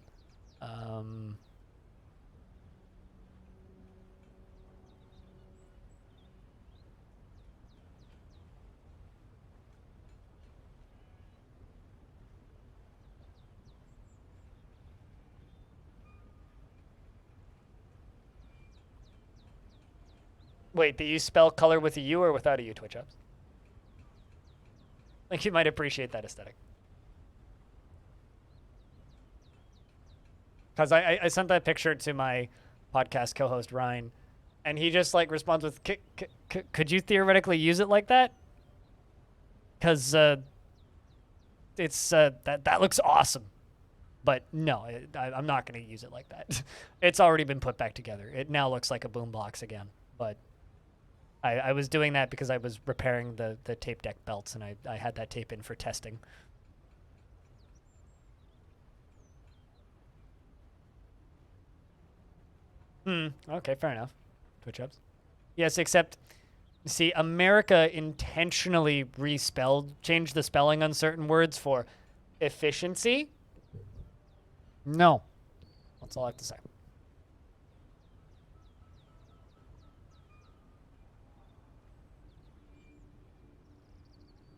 Wait, do you spell color with a U or without a U, Twitch ups? I think you might appreciate that aesthetic. Because I sent that picture to my podcast co-host, Ryan, and he just like responds with, could you theoretically use it like that? Because it's that looks awesome. But no, I'm not going to use it like that. It's already been put back together. It now looks like a boombox again. But I was doing that because I was repairing the tape deck belts, and I had that tape in for testing. Okay, fair enough. Twitch ups. Yes, except, see, America intentionally changed the spelling on certain words for efficiency. No. That's all I have to say.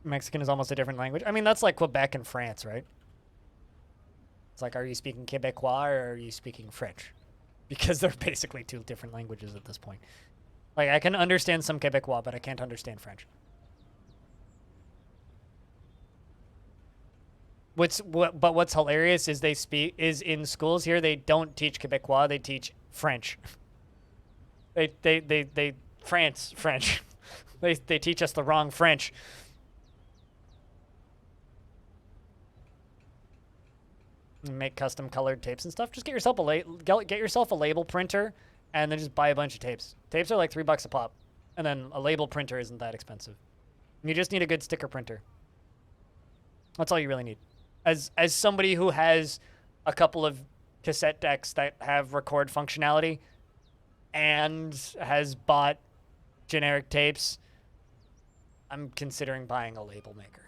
Mexican is almost a different language. I mean, that's like Quebec and France, right? It's like, are you speaking Quebecois or are you speaking French? Because they're basically two different languages at this point. Like, I can understand some Quebecois, but I can't understand French. But what's hilarious is in schools here they don't teach Quebecois, they teach French. French. They teach us the wrong French. Make custom colored tapes and stuff. Just get yourself a label printer, and then just buy a bunch of tapes. Tapes are like $3 a pop, and then a label printer isn't that expensive. You just need a good sticker printer. That's all you really need. As somebody who has a couple of cassette decks that have record functionality, and has bought generic tapes, I'm considering buying a label maker.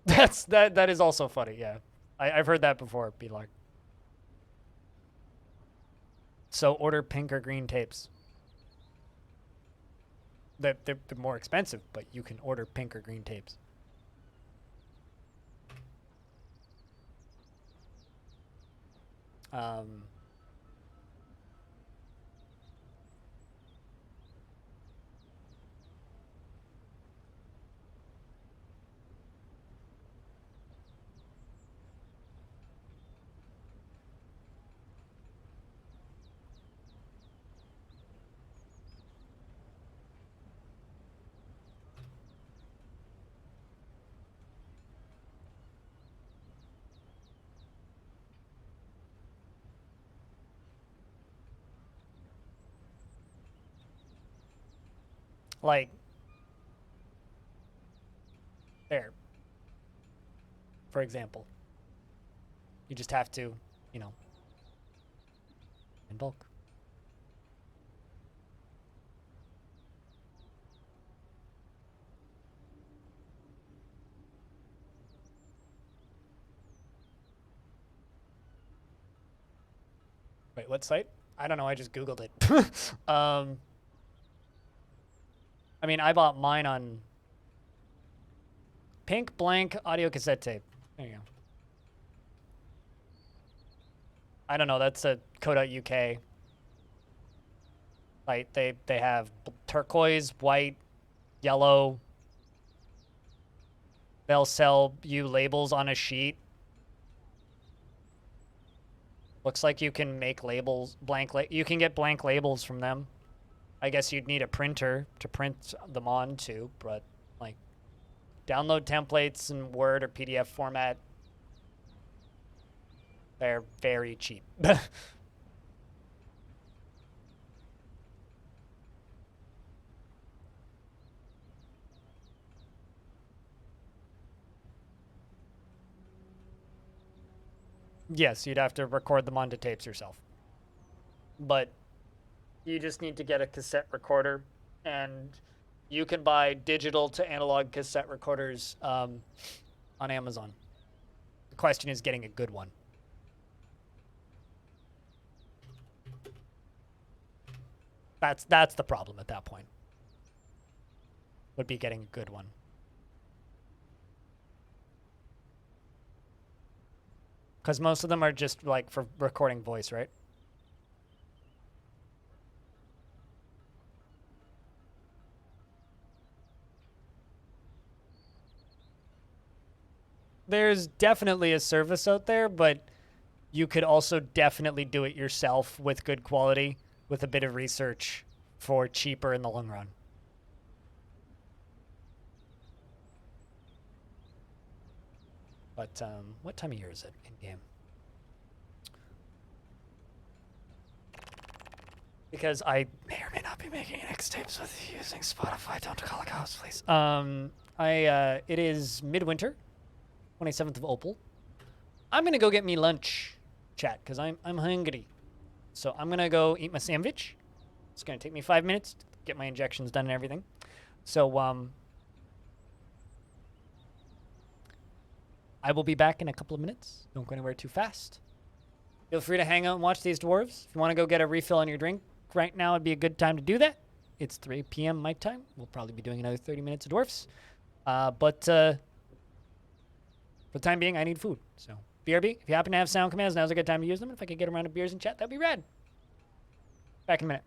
That is also funny, yeah. I've heard that before, be like. So order pink or green tapes. They're more expensive, but you can order pink or green tapes. Like, there, for example. You just have to, you know, in bulk. Wait, what site? I don't know. I just Googled it. I mean, I bought mine on Pink Blank audio cassette tape. There you go. I don't know. That's a co.uk site. They have turquoise, white, yellow. They'll sell you labels on a sheet. Looks like you can make labels, you can get blank labels from them. I guess you'd need a printer to print them onto, but like download templates in Word or PDF format. They're very cheap. Yes, you'd have to record them onto tapes yourself. But you just need to get a cassette recorder, and you can buy digital to analog cassette recorders on Amazon. The question is getting a good one. That's the problem at that point. Would be getting a good one. Because most of them are just like for recording voice, right? There's definitely a service out there, but you could also definitely do it yourself with good quality, with a bit of research for cheaper in the long run. But what time of year is it in game? Because I may or may not be making X-tapes with using Spotify. Don't call a house, please. It is midwinter, 27th of Opal. I'm gonna go get me lunch, chat, because I'm hungry. So I'm gonna go eat my sandwich. It's gonna take me 5 minutes to get my injections done and everything. So I will be back in a couple of minutes. Don't go anywhere too fast. Feel free to hang out and watch these dwarves. If you want to go get a refill on your drink right now, it'd be a good time to do that. It's 3 p.m. my time. We'll probably be doing another 30 minutes of dwarfs. But for the time being, I need food. So BRB, if you happen to have sound commands, now's a good time to use them. If I could get a round of beers and chat, that'd be rad. Back in a minute.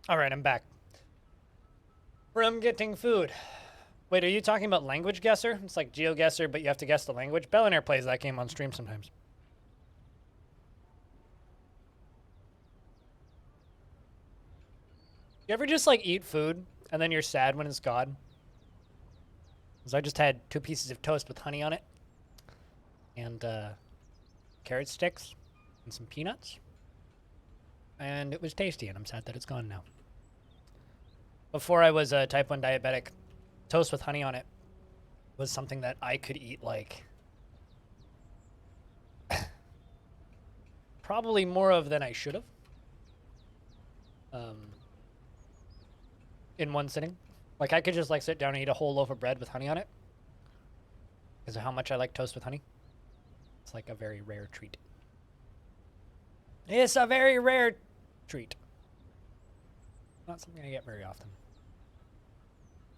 All right, I'm back. From getting food. Wait, are you talking about Language Guesser? It's like GeoGuessr, but you have to guess the language. Bellinaire plays that game on stream sometimes. You ever just like eat food and then you're sad when it's gone? Because I just had 2 pieces of toast with honey on it and carrot sticks and some peanuts. And it was tasty, and I'm sad that it's gone now. Before I was a type 1 diabetic, toast with honey on it was something that I could eat like probably more of than I should have. In one sitting. Like I could just like sit down and eat a whole loaf of bread with honey on it. Because of how much I like toast with honey. It's like a very rare treat. It's a very rare treat. Not something I get very often.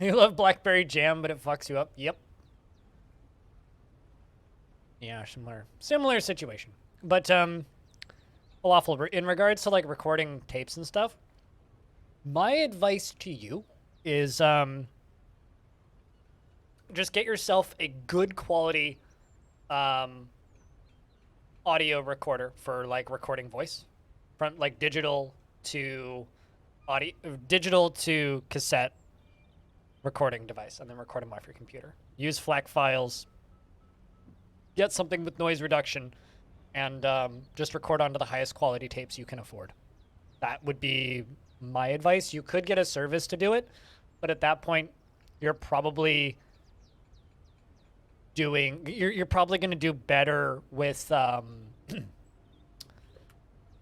You love blackberry jam, but it fucks you up. Yep. Yeah, similar situation. But falafel, in regards to like recording tapes and stuff, my advice to you is just get yourself a good quality audio recorder for like recording voice, from like digital to audio, digital to cassette recording device, and then record them off your computer. Use FLAC files. Get something with noise reduction, and just record onto the highest quality tapes you can afford. That would be my advice. You could get a service to do it, but at that point, you're probably you're probably going to do better with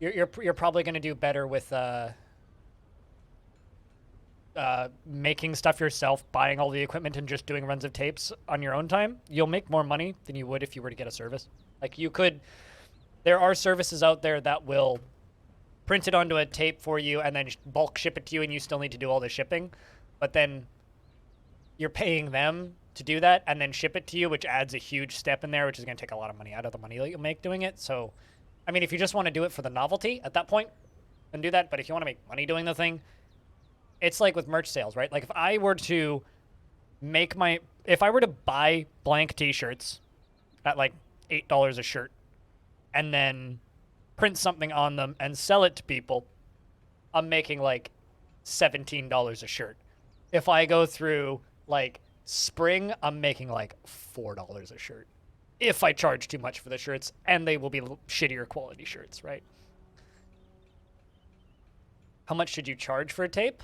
you're probably going to do better with making stuff yourself, buying all the equipment and just doing runs of tapes on your own time. You'll make more money than you would if you were to get a service. Like there are services out there that will print it onto a tape for you and then bulk ship it to you, and you still need to do all the shipping. But then you're paying them to do that and then ship it to you, which adds a huge step in there, which is going to take a lot of money out of the money that you'll make doing it. So, I mean, if you just want to do it for the novelty at that point, then do that. But if you want to make money doing the thing, it's like with merch sales, right? Like if I were to buy blank t-shirts at like $8 a shirt and then print something on them and sell it to people, I'm making like $17 a shirt. If I go through like spring, I'm making like $4 a shirt. If I charge too much for the shirts, and they will be shittier quality shirts, right? How much should you charge for a tape?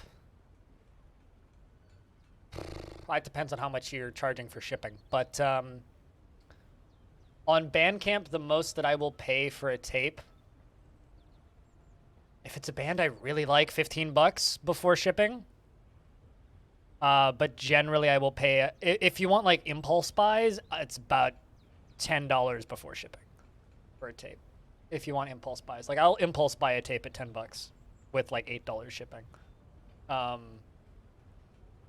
It depends on how much you're charging for shipping. But on Bandcamp, the most that I will pay for a tape, if it's a band I really like, $15 before shipping. But generally I will pay, if you want like impulse buys, it's about $10 before shipping for a tape. If you want impulse buys, like I'll impulse buy a tape at $10 with like $8 shipping.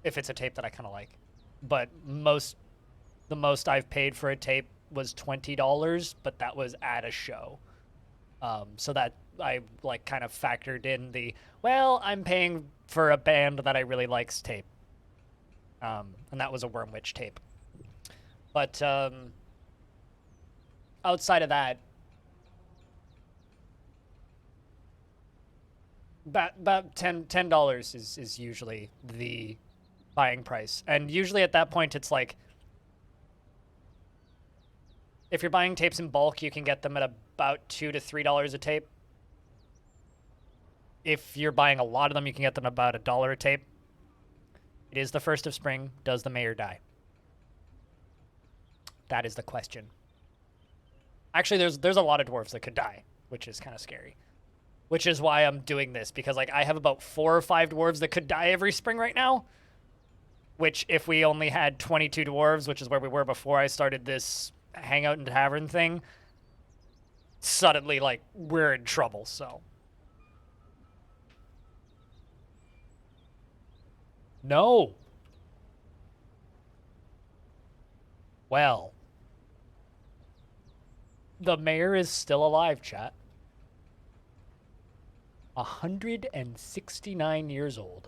If it's a tape that I kind of like. But the most I've paid for a tape was $20, but that was at a show. So that I like kind of factored in well, I'm paying for a band that I really likes tape. And that was a Worm Witch tape. But outside of that, about $10 is usually the buying price. And usually at that point, it's like, if you're buying tapes in bulk, you can get them at about $2 to $3 a tape. If you're buying a lot of them, you can get them about $1 a tape. It is the first of spring. Does the mayor die? That is the question. Actually, there's a lot of dwarves that could die, which is kind of scary. Which is why I'm doing this, because like I have about 4 or 5 dwarves that could die every spring right now. Which, if we only had 22 dwarves, which is where we were before I started this hangout and tavern thing, suddenly like we're in trouble. So no. Well, the mayor is still alive, chat. 169 years old.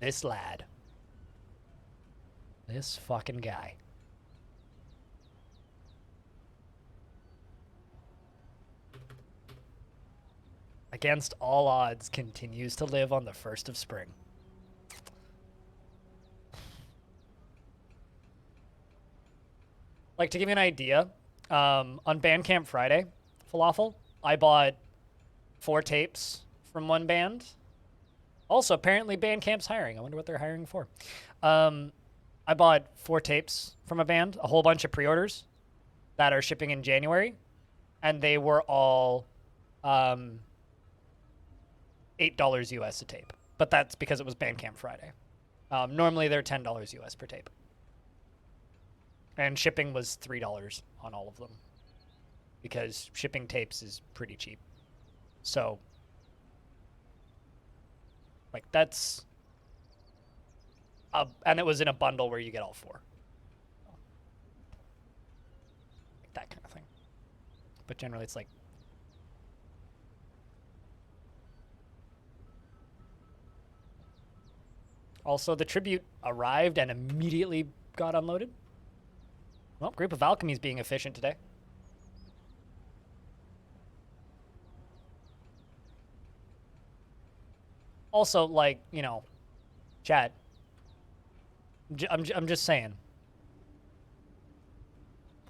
This lad. This fucking guy. Against all odds, continues to live on the 1st of spring. Like, to give you an idea, on Bandcamp Friday, Falafel, I bought 4 tapes from one band. Also, apparently Bandcamp's hiring. I wonder what they're hiring for. I bought 4 tapes from a band, a whole bunch of pre-orders that are shipping in January, and they were all $8 US a tape. But that's because it was Bandcamp Friday. Normally they're $10 US per tape. And shipping was $3 on all of them, because shipping tapes is pretty cheap. So, like, that's... and it was in a bundle where you get all 4. Like that kind of thing. But generally it's like... Also, the tribute arrived and immediately got unloaded. Well, Group of Alchemy is being efficient today. Also, like, you know, chat. I'm just saying.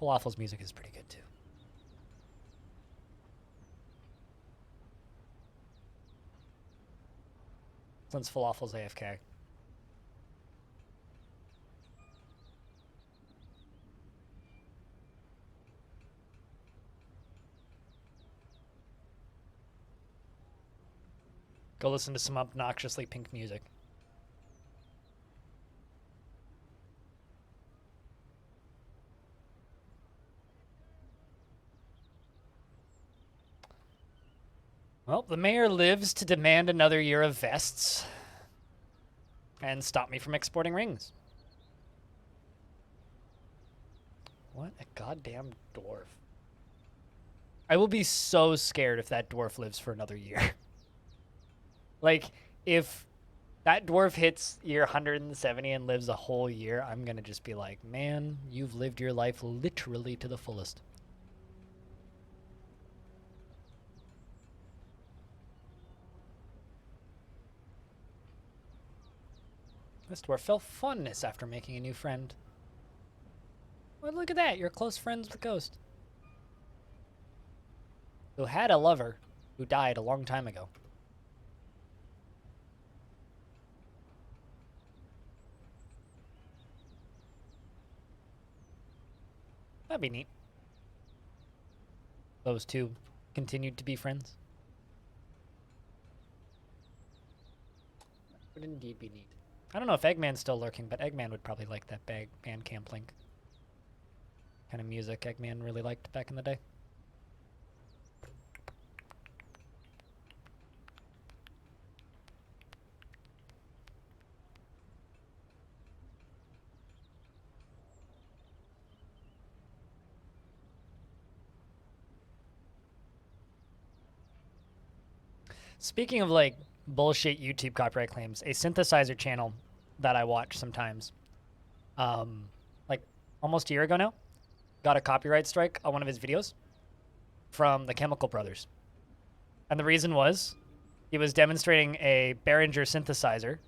Falafel's music is pretty good too. Since Falafel's AFK. Go listen to some obnoxiously pink music. Well, the mayor lives to demand another year of vests and stop me from exporting rings. What a goddamn dwarf. I will be so scared if that dwarf lives for another year. Like, if that dwarf hits year 170 and lives a whole year, I'm going to just be like, man, you've lived your life literally to the fullest. This dwarf felt funness after making a new friend. Well, look at that. You're close friends with Ghost, who had a lover who died a long time ago. That'd be neat. Those two continued to be friends. Would indeed be neat. I don't know if Eggman's still lurking, but Eggman would probably like that Bandcamp link. Kind of music Eggman really liked back in the day. Speaking of, like, bullshit YouTube copyright claims, a synthesizer channel that I watch sometimes, like almost a year ago now, got a copyright strike on one of his videos from the Chemical Brothers. And the reason was he was demonstrating a Behringer synthesizer,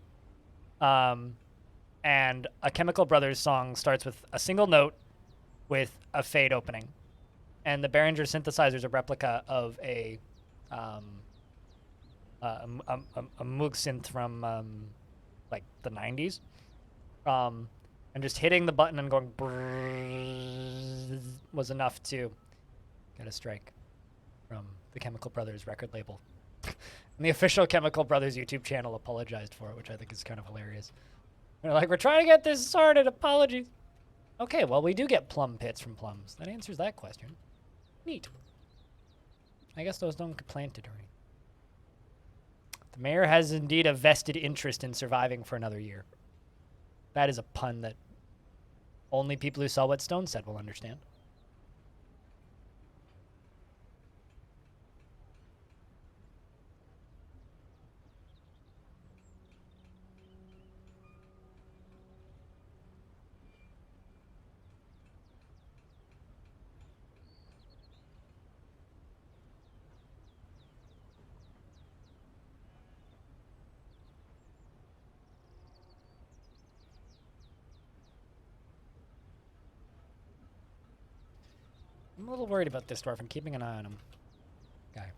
and a Chemical Brothers song starts with a single note with a fade opening. And the Behringer synthesizer is a replica of a Moog synth from like the 90s, and just hitting the button and going was enough to get a strike from the Chemical Brothers record label. And the official Chemical Brothers YouTube channel apologized for it, which I think is kind of hilarious. They're like, we're trying to get this sorted, apologies. Okay, well, we do get plum pits from plums. That answers that question. Neat. I guess those don't get planted or anything. The mayor has indeed a vested interest in surviving for another year. That is a pun that only people who saw what Stone said will understand. I'm a little worried about this dwarf and keeping an eye on him. Guy.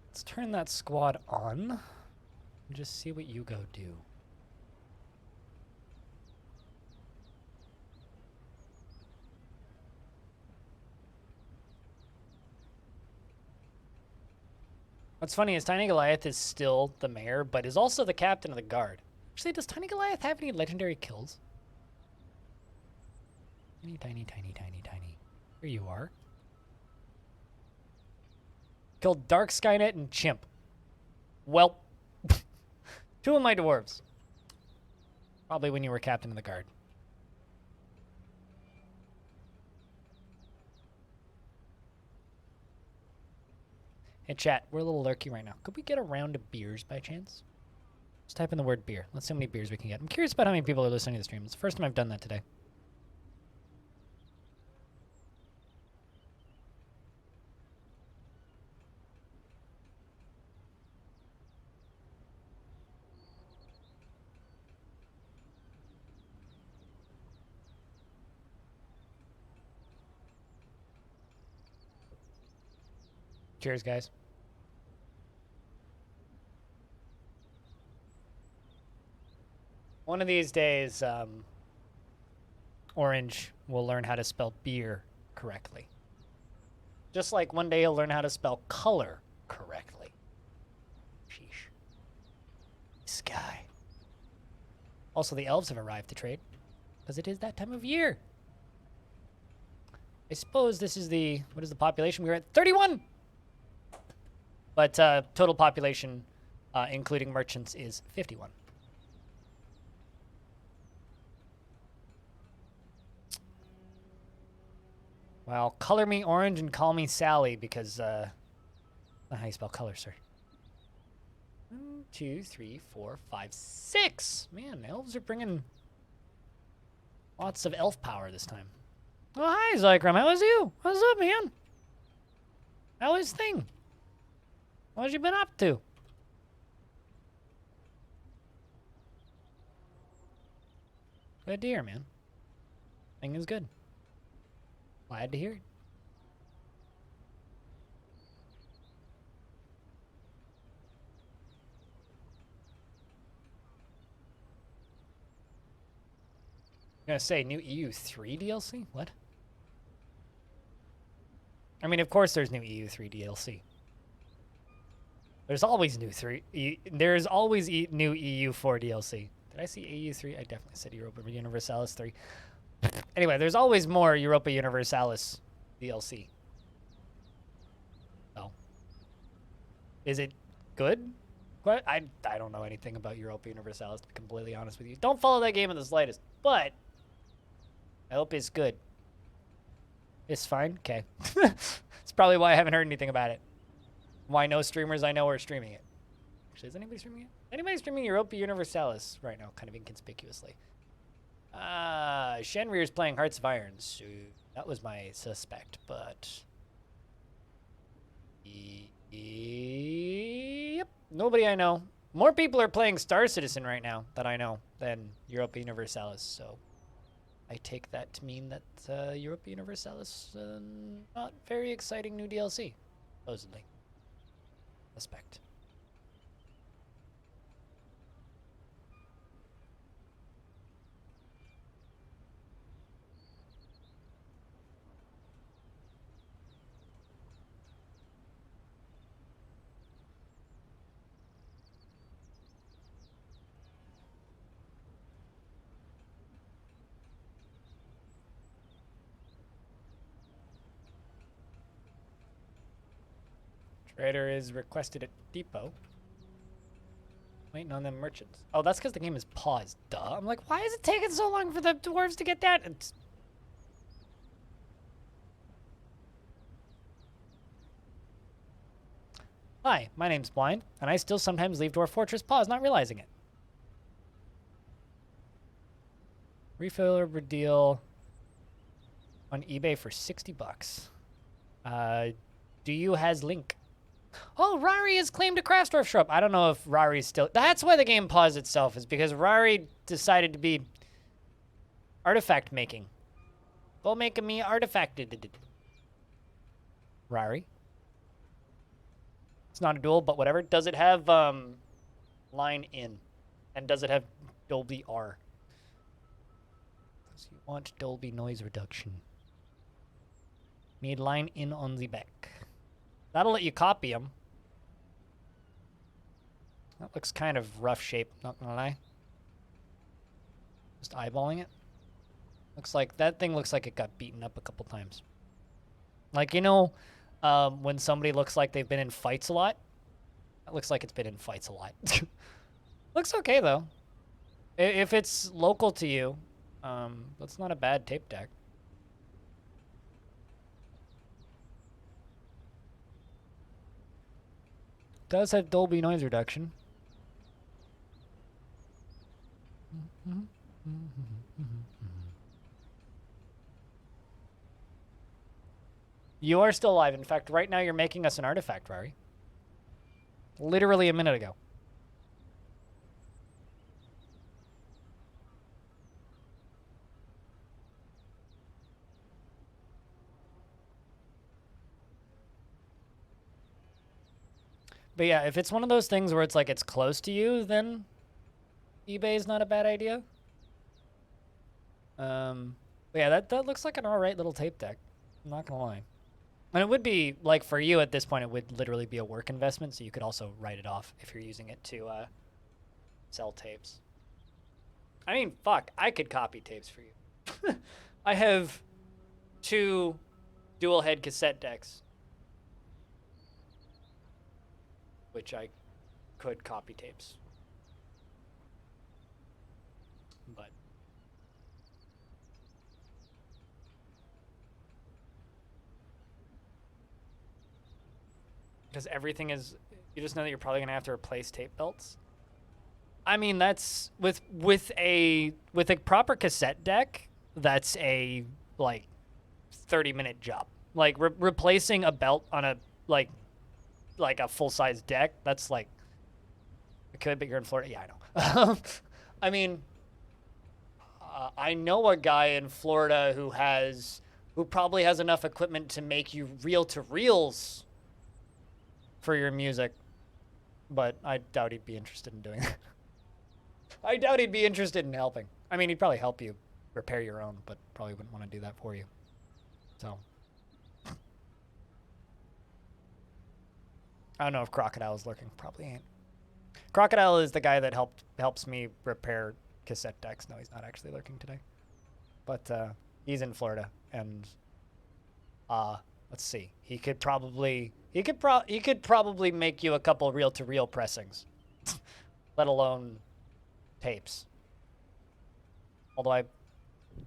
Let's turn that squad on and just see what you go do. What's funny is Tiny Goliath is still the mayor, but is also the captain of the guard. Actually, does Tiny Goliath have any legendary kills? Tiny. Here you are. Killed Dark Skynet and Chimp. Well, 2 of my dwarves. Probably when you were captain of the guard. Hey chat, we're a little lurky right now. Could we get a round of beers by chance? Just type in the word beer. Let's see how many beers we can get. I'm curious about how many people are listening to the stream. It's the first time I've done that today. Cheers, guys. One of these days, Orange will learn how to spell beer correctly. Just like one day he'll learn how to spell color correctly. Sheesh. This guy. Also, the elves have arrived to trade, because it is that time of year. I suppose this is the, what is the population? We're at 31! But total population, including merchants, is 51. Well, color me orange and call me Sally, because that's not how you spell color, sir. 1, 2, 3, 4, 5, 6. Man, elves are bringing lots of elf power this time. Oh, hi, Zykram. How is you? What's up, man? How is thing? What you been up to? Good to hear, man. Thing is good. Glad to hear it. I'm gonna say new EU3 DLC? What? I mean, of course there's new EU3 DLC. There's always new there's always new EU4 DLC. Did I see EU3? I definitely said Europa Universalis 3. Anyway, there's always more Europa Universalis DLC. Oh. Is it good? What? I don't know anything about Europa Universalis, to be completely honest with you. Don't follow that game in the slightest, but I hope it's good. It's fine? Okay. That's probably why I haven't heard anything about it. Why no streamers I know are streaming it. Actually, is anybody streaming it? Anybody streaming Europa Universalis right now, kind of inconspicuously? Shenrir's playing Hearts of Iron, so that was my suspect, but... Yep, nobody I know. More people are playing Star Citizen right now that I know than Europa Universalis, so I take that to mean that Europa Universalis, not very exciting new DLC, supposedly. Suspect. Trader is requested at depot. Waiting on them merchants. Oh, that's because the game is paused. Duh. I'm like, why is it taking so long for the dwarves to get that? It's... Hi, my name's Blind, and I still sometimes leave Dwarf Fortress paused, not realizing it. Refiller deal on eBay for 60 bucks. Do you has link? Oh, Rari has claimed a Craftsdwarf shop. I don't know if Rari's still... That's why the game paused itself, is because Rari decided to be artifact making Go make me artifacted. Rari. It's not a dual, but whatever. Does it have line in? And does it have Dolby R? Because you want Dolby noise reduction. Need line in on the back. That'll let you copy them. That looks kind of rough shape, not gonna lie. Just eyeballing it. Looks like, that thing looks like it got beaten up a couple times. Like, you know, when somebody looks like they've been in fights a lot? That looks like it's been in fights a lot. Looks okay, though. If it's local to you, that's not a bad tape deck. Does have Dolby noise reduction. You are still alive. In fact, right now you're making us an artifact, Rari. Literally a minute ago. But yeah, if it's one of those things where it's like it's close to you, then eBay is not a bad idea. But yeah, that looks like an alright little tape deck. I'm not gonna lie. And it would be, like, for you at this point, it would literally be a work investment, so you could also write it off if you're using it to sell tapes. I mean, fuck, I could copy tapes for you. I have 2 dual head cassette decks, which I could copy tapes. But because everything is, you just know that you're probably gonna have to replace tape belts. I mean, that's with a proper cassette deck, that's a like 30-minute job. Like replacing a belt on a like a full-size deck, that's like, I could, but you're in Florida. Yeah, I know. I mean, I know a guy in Florida who probably has enough equipment to make you reel-to-reels for your music, but I doubt he'd be interested in doing that. I doubt he'd be interested in helping. I mean, he'd probably help you repair your own, but probably wouldn't want to do that for you. So I don't know if Crocodile's lurking. Probably ain't. Crocodile is the guy that helps me repair cassette decks. No, he's not actually lurking today. But he's in Florida, and let's see. He could probably make you a couple reel-to-reel pressings, let alone tapes. Although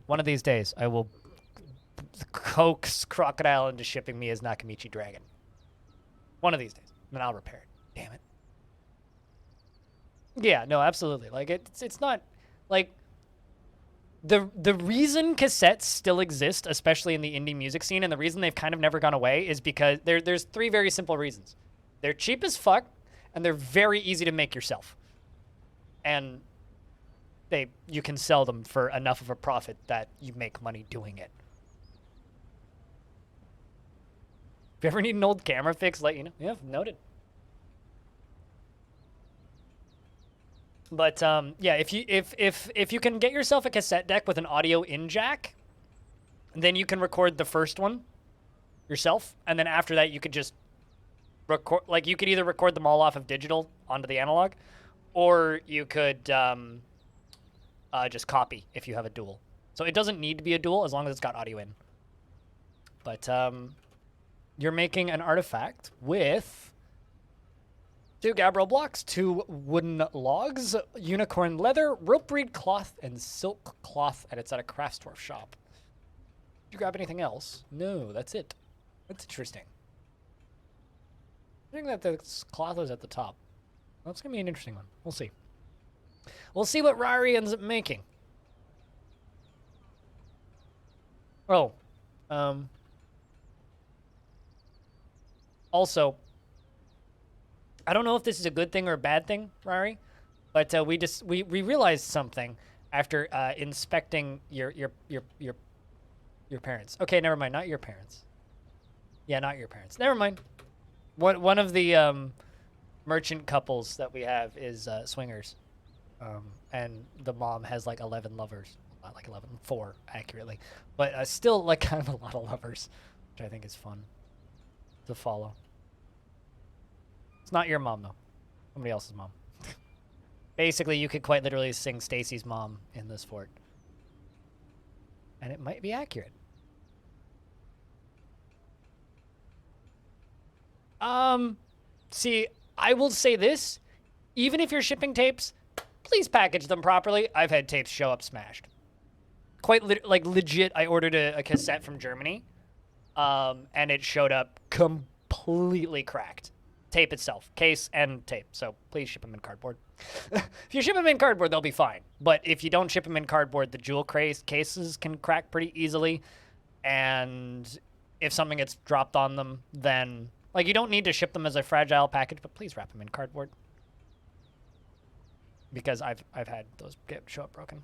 one of these days I will coax Crocodile into shipping me his Nakamichi Dragon. One of these days. Then I'll repair it. Damn it. Yeah, no, absolutely. Like, it's not, like, the reason cassettes still exist, especially in the indie music scene, and the reason they've kind of never gone away is because there's 3 very simple reasons. They're cheap as fuck, and they're very easy to make yourself. And you can sell them for enough of a profit that you make money doing it. If you ever need an old camera fix, let you know. Yeah, noted. But yeah, if you can get yourself a cassette deck with an audio in jack, then you can record the first one yourself, and then after that you could just record. Like, you could either record them all off of digital onto the analog, or you could just copy if you have a dual. So it doesn't need to be a dual as long as it's got audio in. But you're making an artifact with 2 gabbro blocks, 2 wooden logs, unicorn leather, rope reed cloth, and silk cloth, and it's at a crafts dwarf shop. Did you grab anything else? No, that's it. That's interesting. I think that the cloth is at the top. That's going to be an interesting one. We'll see. We'll see what Rari ends up making. Oh. Also, I don't know if this is a good thing or a bad thing, Rari, but we realized something after inspecting your Your parents. Okay, never mind. Not your parents. Yeah, not your parents. Never mind. One of the merchant couples that we have is swingers. And the mom has like 11 lovers. Not like 11, 4 accurately. But still like kind of a lot of lovers, which I think is fun to follow. It's not your mom though. Somebody else's mom. Basically, you could quite literally sing Stacy's mom in this fort. And it might be accurate. See, I will say this. Even if you're shipping tapes, please package them properly. I've had tapes show up smashed. Quite legit, I ordered a cassette from Germany, and it showed up completely cracked. Tape itself, case and tape. So please ship them in cardboard. If you ship them in cardboard, they'll be fine. But if you don't ship them in cardboard, the jewel cases can crack pretty easily. And if something gets dropped on them, then like you don't need to ship them as a fragile package, but please wrap them in cardboard. Because I've had those show up broken.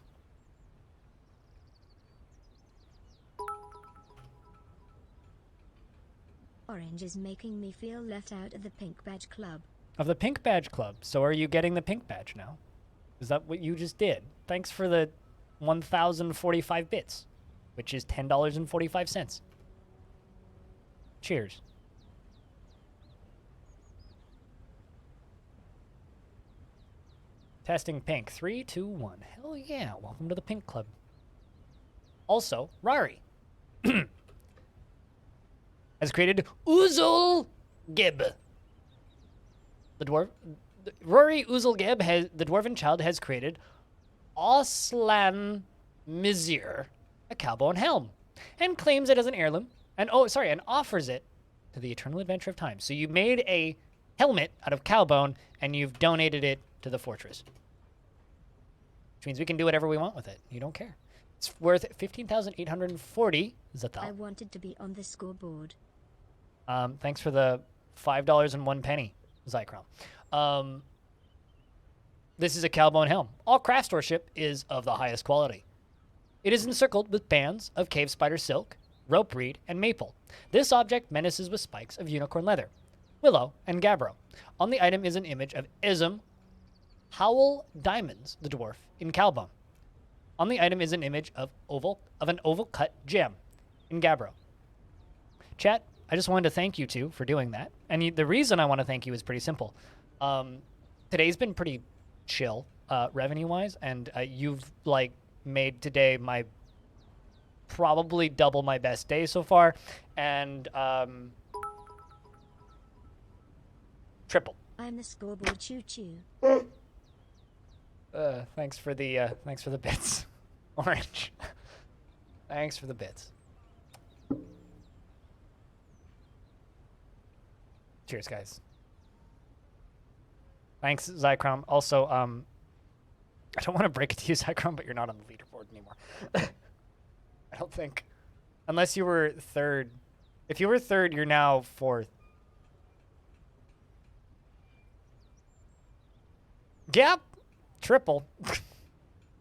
Orange is making me feel left out of the Pink Badge Club. Of the Pink Badge Club. So are you getting the Pink Badge now? Is that what you just did? Thanks for the 1,045 bits, which is $10.45. Cheers. Testing pink. 3, 2, 1. Hell yeah. Welcome to the Pink Club. Also, Rari has created Uzul Gib. The dwarf, Rory Uzul Gib, the dwarven child, has created Oslan Mizir, a cowbone helm, and claims it as an heirloom, and and offers it to the eternal adventure of time. So you made a helmet out of cowbone, and you've donated it to the fortress. Which means we can do whatever we want with it. You don't care. It's worth 15,840 Zathal. I wanted to be on the scoreboard. Thanks for the $5.01, Zycrom. This is a cowbone helm. All craft store ship is of the highest quality. It is encircled with bands of cave spider silk, rope reed, and maple. This object menaces with spikes of unicorn leather, willow, and gabbro. On the item is an image of Ism Howl Diamonds, the dwarf, in cowbone. On the item is an image of an oval cut gem in gabbro. Chat, I just wanted to thank you two for doing that. And the reason I want to thank you is pretty simple. Today's been pretty chill, revenue-wise, and you've like made today my probably double my best day so far, and triple. I'm the scoreboard choo-choo. Thanks for the bits, Orange. Thanks for the bits. Cheers, guys. Thanks, Zycrom. Also, I don't want to break it to you, Zycrom, but you're not on the leaderboard anymore. I don't think. Unless you were third. If you were third, you're now fourth. Yep. Triple.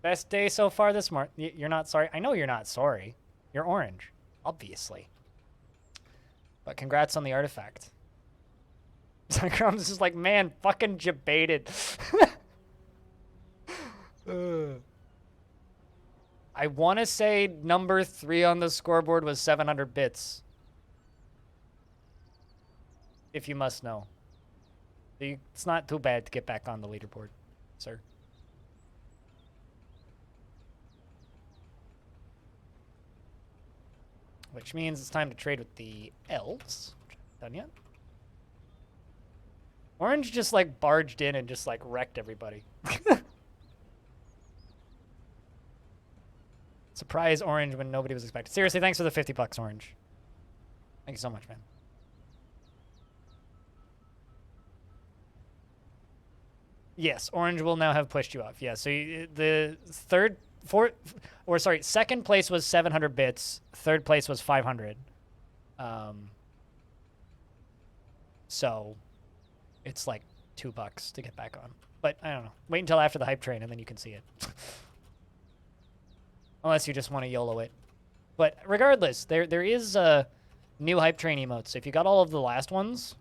Best day so far this month. You're not sorry. I know you're not sorry. You're orange. Obviously. But congrats on the artifact. Zycrom's just like, man, fucking debated. I want to say number 3 on the scoreboard was 700 bits. If you must know. It's not too bad to get back on the leaderboard, sir. Which means it's time to trade with the elves. Done yet? Orange just like barged in and just like wrecked everybody. Surprise Orange when nobody was expecting. Seriously, thanks for the 50 bucks, Orange. Thank you so much, man. Yes, Orange will now have pushed you off. Yeah, so the second place was 700 bits. Third place was 500. So it's like $2 to get back on. But I don't know. Wait until after the hype train and then you can see it. Unless you just want to YOLO it. But regardless, there is new hype train emotes. So if you got all of the last ones,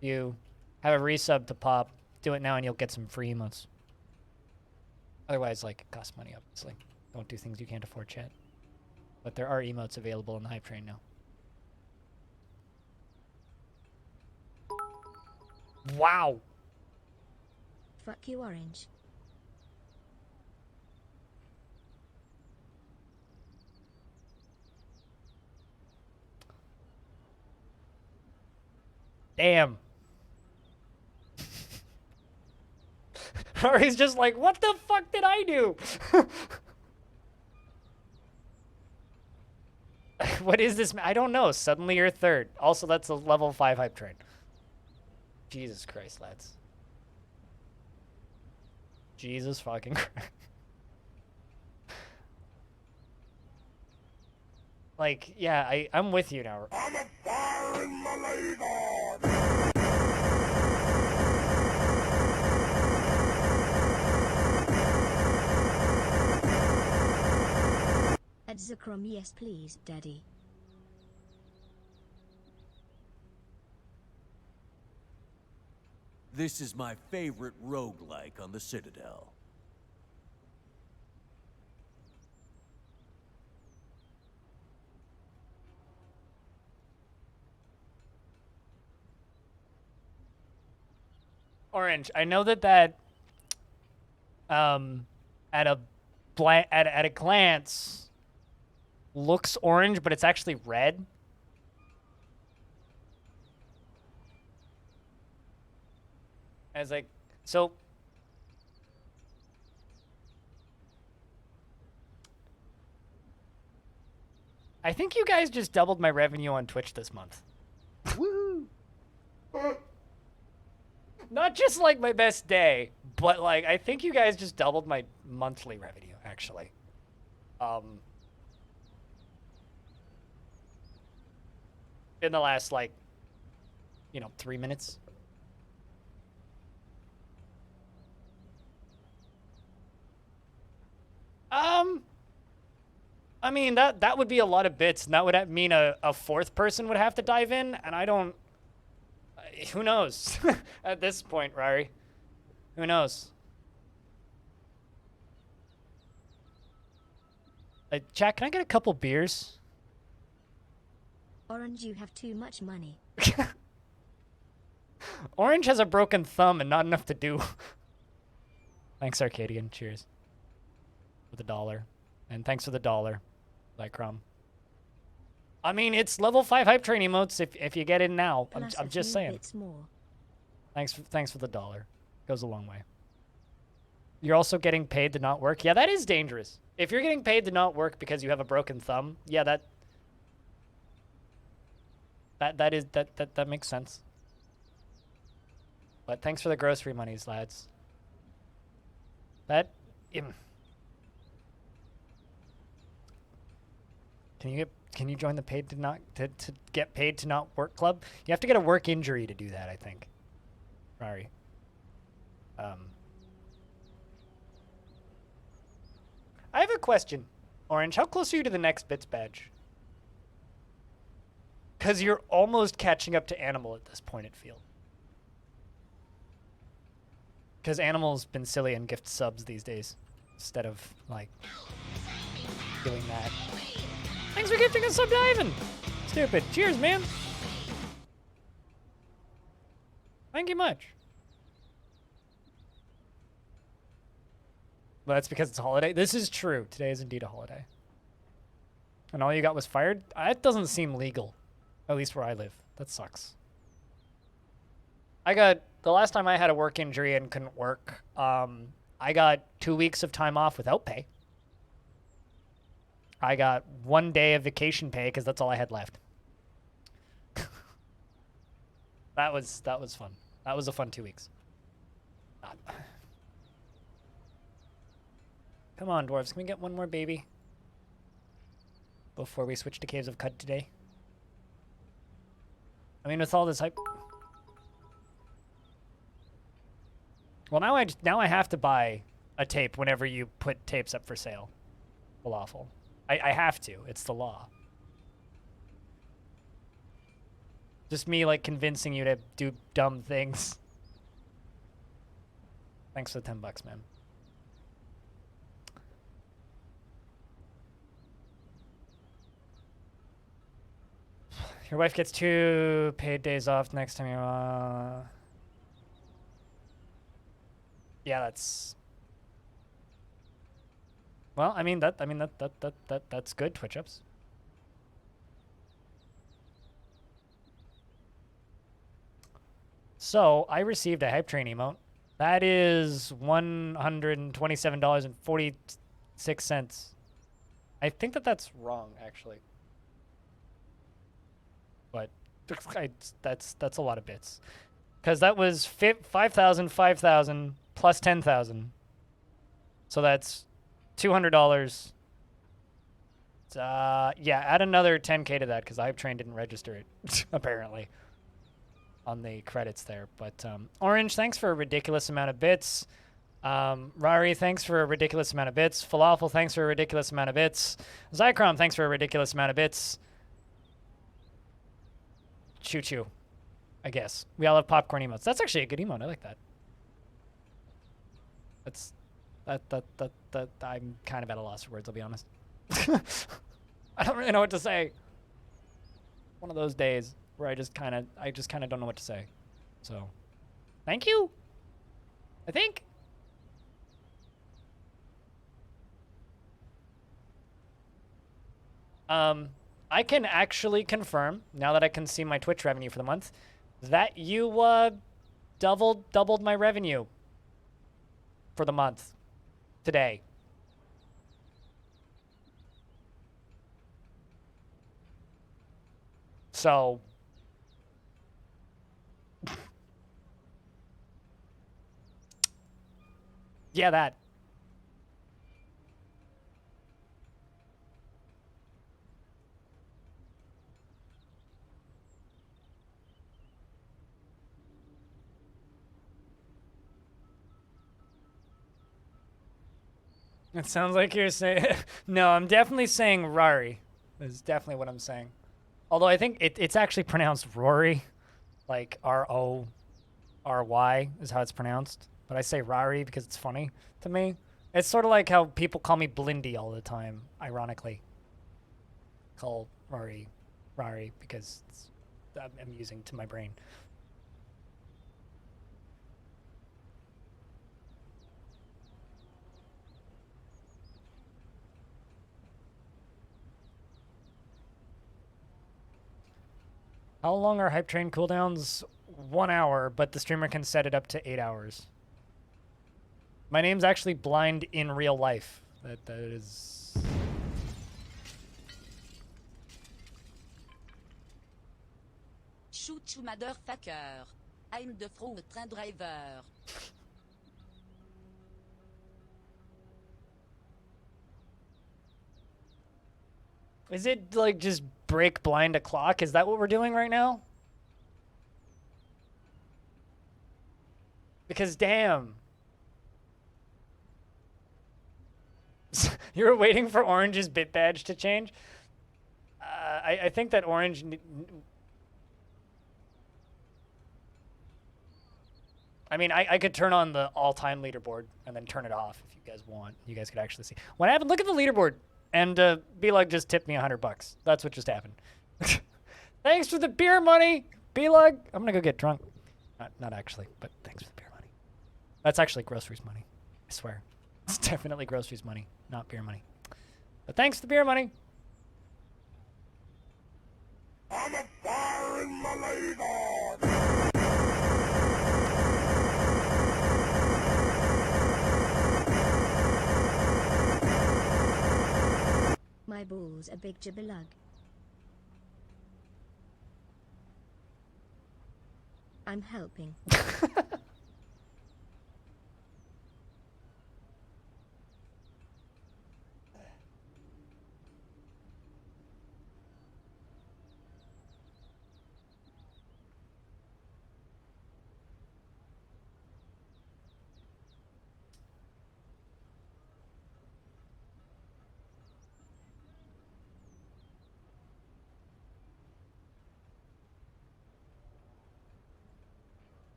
you have a resub to pop. Do it now and you'll get some free emotes. Otherwise, like, it costs money, obviously. Don't do things you can't afford, chat. But there are emotes available in the hype train now. Wow. Fuck you, Orange. Damn. Or he's just like, what the fuck did I do? What is this? I don't know. Suddenly you're third. Also, that's a level 5 hype train. Jesus Christ, lads. Jesus fucking Christ. Like, yeah, I'm with you now. I'm a fire in my leg. At Zakrom, yes please, daddy. This is my favorite roguelike on the Citadel. Orange, I know that at a glance looks orange, but it's actually red. As like, so I think you guys just doubled my revenue on Twitch this month. Woo! Not just like my best day, but like I think you guys just doubled my monthly revenue actually. In the last like 3 minutes. I mean, that would be a lot of bits, and that would mean a fourth person would have to dive in, and I don't... who knows? At this point, Rari. Who knows? Jack, can I get a couple beers? Orange, you have too much money. Orange has a broken thumb and not enough to do. Thanks, Arcadian. Cheers. For the $1. And thanks for the $1, Lycrom. I mean, it's level 5 hype train emotes if you get in now. I'm just saying. It's more. Thanks for the $1. Goes a long way. You're also getting paid to not work. Yeah, that is dangerous. If you're getting paid to not work because you have a broken thumb, yeah, that makes sense. But thanks for the grocery monies, lads. Can you join the paid to get paid to not work club? You have to get a work injury to do that, I think. Sorry. I have a question, Orange. How close are you to the next bits badge? Because you're almost catching up to Animal at this point, it feels. Because Animal's been silly and gift subs these days, instead of, like, doing that. Thanks for gifting a sub to Ivan! Stupid. Cheers, man! Thank you much. Well, that's because it's a holiday. This is true. Today is indeed a holiday. And all you got was fired? That doesn't seem legal. At least where I live. That sucks. The last time I had a work injury and couldn't work, I got 2 weeks of time off without pay. I got 1 day of vacation pay because that's all I had left. That was fun. That was a fun 2 weeks. Come on, dwarves. Can we get one more baby before we switch to Caves of Cud today? I mean, with all this hype... Well, now I have to buy a tape whenever you put tapes up for sale. Falafel. I have to. It's the law. Just me, like, convincing you to do dumb things. Thanks for the $10, man. Your wife gets 2 paid days off next time you, Yeah, that's... Well, that's good, Twitch ups. So, I received a hype train emote. That is $127.46. I think that's wrong, actually. But that's a lot of bits. Because that was 5,000, 5,000, plus 10,000. So that's $200. Yeah, add another 10K to that because the hype train didn't register it, apparently, on the credits there. But Orange, thanks for a ridiculous amount of bits. Rari, thanks for a ridiculous amount of bits. Falafel, thanks for a ridiculous amount of bits. Zycrom, thanks for a ridiculous amount of bits. Choo choo, I guess. We all have popcorn emotes. That's actually a good emote. I like that. That I'm kind of at a loss for words, I'll be honest. I don't really know what to say. One of those days where I just kind of don't know what to say. So, thank you. I think. I can actually confirm, now that I can see my Twitch revenue for the month, that you doubled my revenue for the month today. So, yeah, that. It sounds like you're saying... No, I'm definitely saying Rari. Is definitely what I'm saying. Although I think it's actually pronounced Rory. Like, R-O-R-Y is how it's pronounced. But I say Rari because it's funny to me. It's sort of like how people call me Blindy all the time, ironically. Call Rari because I'm amusing to my brain. How long are hype train cooldowns? 1 hour, but the streamer can set it up to 8 hours. My name's actually Blind in real life. That is... Shoot you motherfucker. I'm the front train driver. Is it like just break blind o'clock? Is that what we're doing right now? Because damn. You were waiting for Orange's bit badge to change? I think that Orange... I mean, I could turn on the all-time leaderboard and then turn it off if you guys want. You guys could actually see. What happened? Look at the leaderboard. And B-Lug just tipped me $100. That's what just happened. Thanks for the beer money, B-Lug. I'm going to go get drunk. Not actually, but thanks for the beer money. That's actually groceries money. I swear. It's definitely groceries money, not beer money. But thanks for the beer money. I'm a fire in my ladle. My balls are big jibbalug. I'm helping.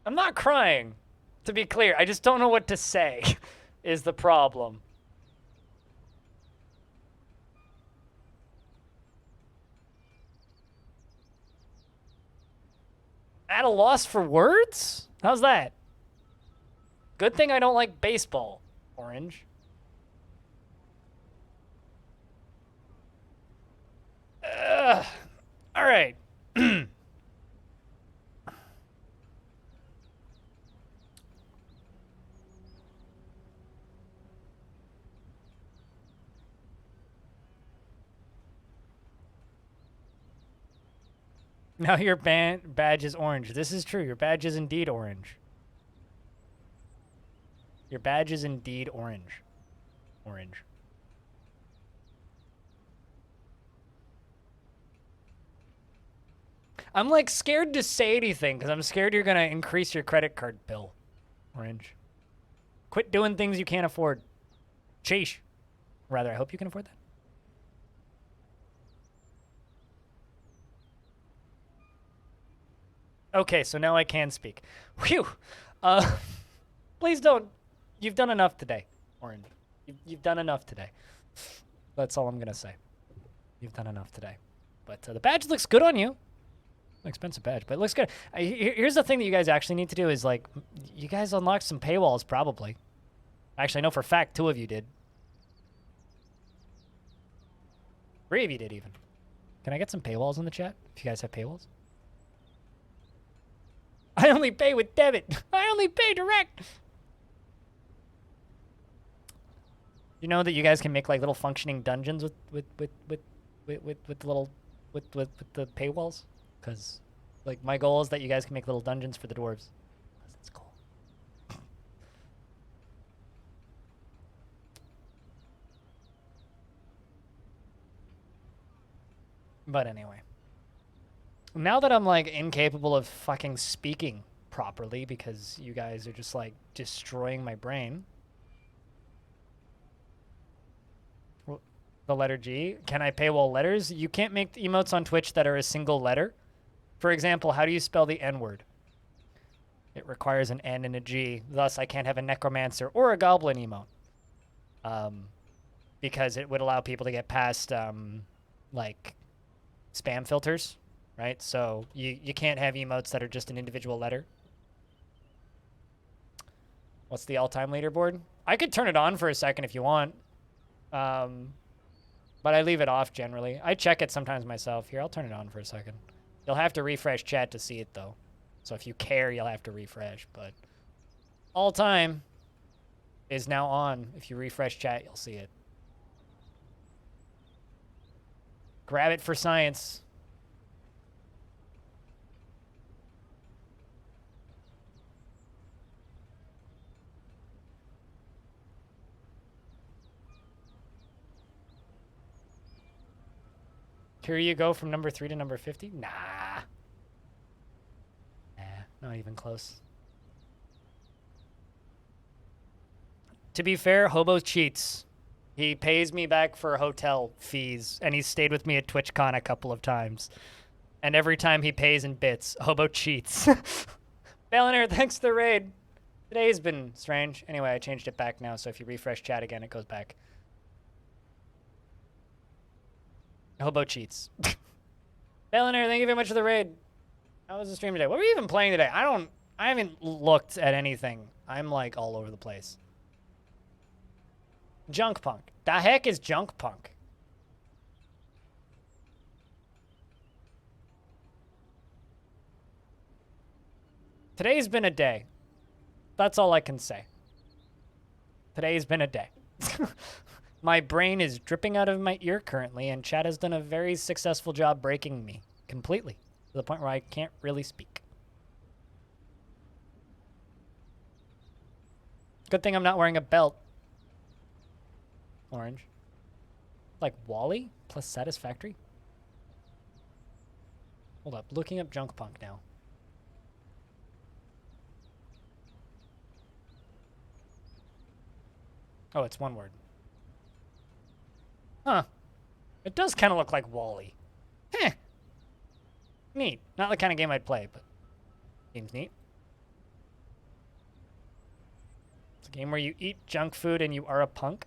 I'm not crying, to be clear. I just don't know what to say is the problem. At a loss for words? How's that? Good thing I don't like baseball, Orange. All right. Now your badge is orange. This is true. Your badge is indeed orange. Your badge is indeed orange. Orange. I'm like scared to say anything because I'm scared you're going to increase your credit card bill. Orange. Quit doing things you can't afford. Sheesh. Rather, I hope you can afford that. Okay, so now I can speak. Whew. Please don't. You've done enough today, Orange. You've done enough today. That's all I'm going to say. You've done enough today. But the badge looks good on you. Expensive badge, but it looks good. Here's the thing that you guys actually need to do is, like, you guys unlocked some paywalls, probably. Actually, I know for a fact 2 of you did. 3 of you did, even. Can I get some paywalls in the chat, if you guys have paywalls? I only pay with debit. I only pay direct. You know that you guys can make like little functioning dungeons with the paywalls? Because like my goal is that you guys can make little dungeons for the dwarves. That's cool. But anyway. Now that I'm, like, incapable of fucking speaking properly because you guys are just, like, destroying my brain. The letter G. Can I paywall letters? You can't make emotes on Twitch that are a single letter. For example, how do you spell the N-word? It requires an N and a G. Thus, I can't have a necromancer or a goblin emote. Because it would allow people to get past, like, spam filters. Right? So you can't have emotes that are just an individual letter. What's the all-time leaderboard? I could turn it on for a second if you want. But I leave it off generally. I check it sometimes myself. Here, I'll turn it on for a second. You'll have to refresh chat to see it, though. So if you care, you'll have to refresh. But all-time is now on. If you refresh chat, you'll see it. Grab it for science. Here you go from number 3 to number 50? Nah. Not even close. To be fair, Hobo cheats. He pays me back for hotel fees, and he's stayed with me at TwitchCon a couple of times. And every time he pays in bits, Hobo cheats. Balinair, thanks for the raid. Today's been strange. Anyway, I changed it back now, so if you refresh chat again, it goes back. Hobo cheats. Balinair, thank you very much for the raid. How was the stream today? What were you even playing today? I haven't looked at anything. I'm like all over the place. Junk Punk. The heck is Junk Punk? Today's been a day. That's all I can say. Today's been a day. My brain is dripping out of my ear currently, and Chad has done a very successful job breaking me completely to the point where I can't really speak. Good thing I'm not wearing a belt. Orange. Like Wally plus Satisfactory? Hold up. Looking up Junk Punk now. Oh, it's one word. Huh. It does kind of look like Wally. Heh. Neat. Not the kind of game I'd play, but seems neat. Game where you eat junk food and you are a punk?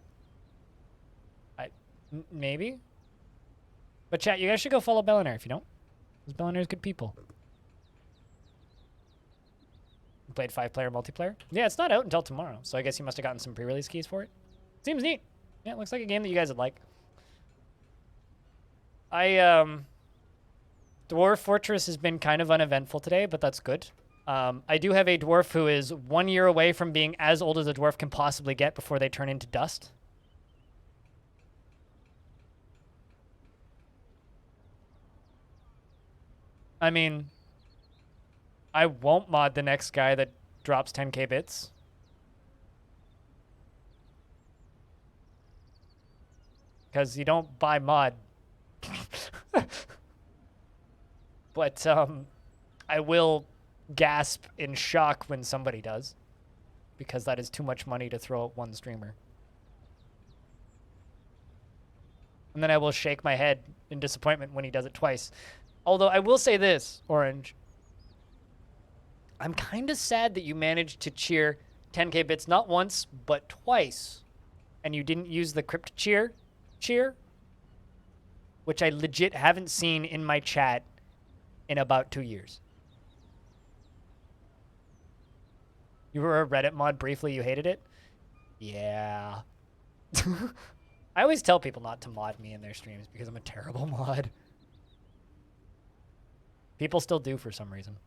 Maybe? But chat, you guys should go follow Billionaire if you don't. Because Billionaire's good people. You played 5-player multiplayer? Yeah, it's not out until tomorrow, so I guess you must have gotten some pre-release keys for it. Seems neat. Yeah, it looks like a game that you guys would like. Dwarf Fortress has been kind of uneventful today, but that's good. I do have a dwarf who is 1 year away from being as old as a dwarf can possibly get before they turn into dust. I mean, I won't mod the next guy that drops 10k bits. Because you don't buy mod. But I will gasp in shock when somebody does. Because that is too much money to throw at one streamer. And then I will shake my head in disappointment when he does it twice. Although I will say this, Orange. I'm kind of sad that you managed to cheer 10k bits not once, but twice. And you didn't use the crypt cheer, which I legit haven't seen in my chat in about 2 years. You were a Reddit mod briefly, you hated it? Yeah. I always tell people not to mod me in their streams because I'm a terrible mod. People still do for some reason.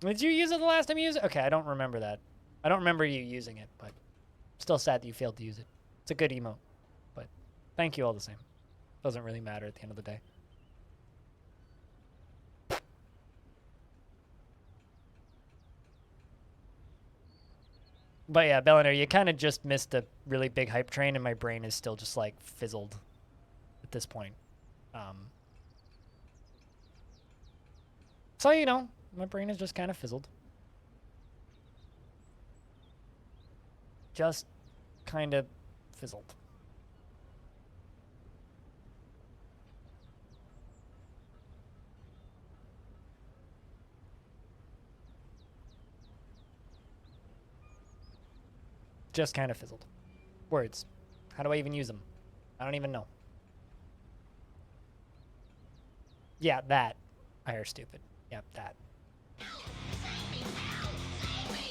Did you use it the last time you used it? Okay, I don't remember that. I don't remember you using it, but still sad that you failed to use it. It's a good emote, but thank you all the same. Doesn't really matter at the end of the day. But yeah, Belliner, you kind of just missed a really big hype train, and my brain is still just like fizzled at this point. So, you know, my brain is just kind of fizzled. Just kind of fizzled. Just kind of fizzled. Words. How do I even use them? I don't even know. Yeah, that. I are stupid. Yep, that.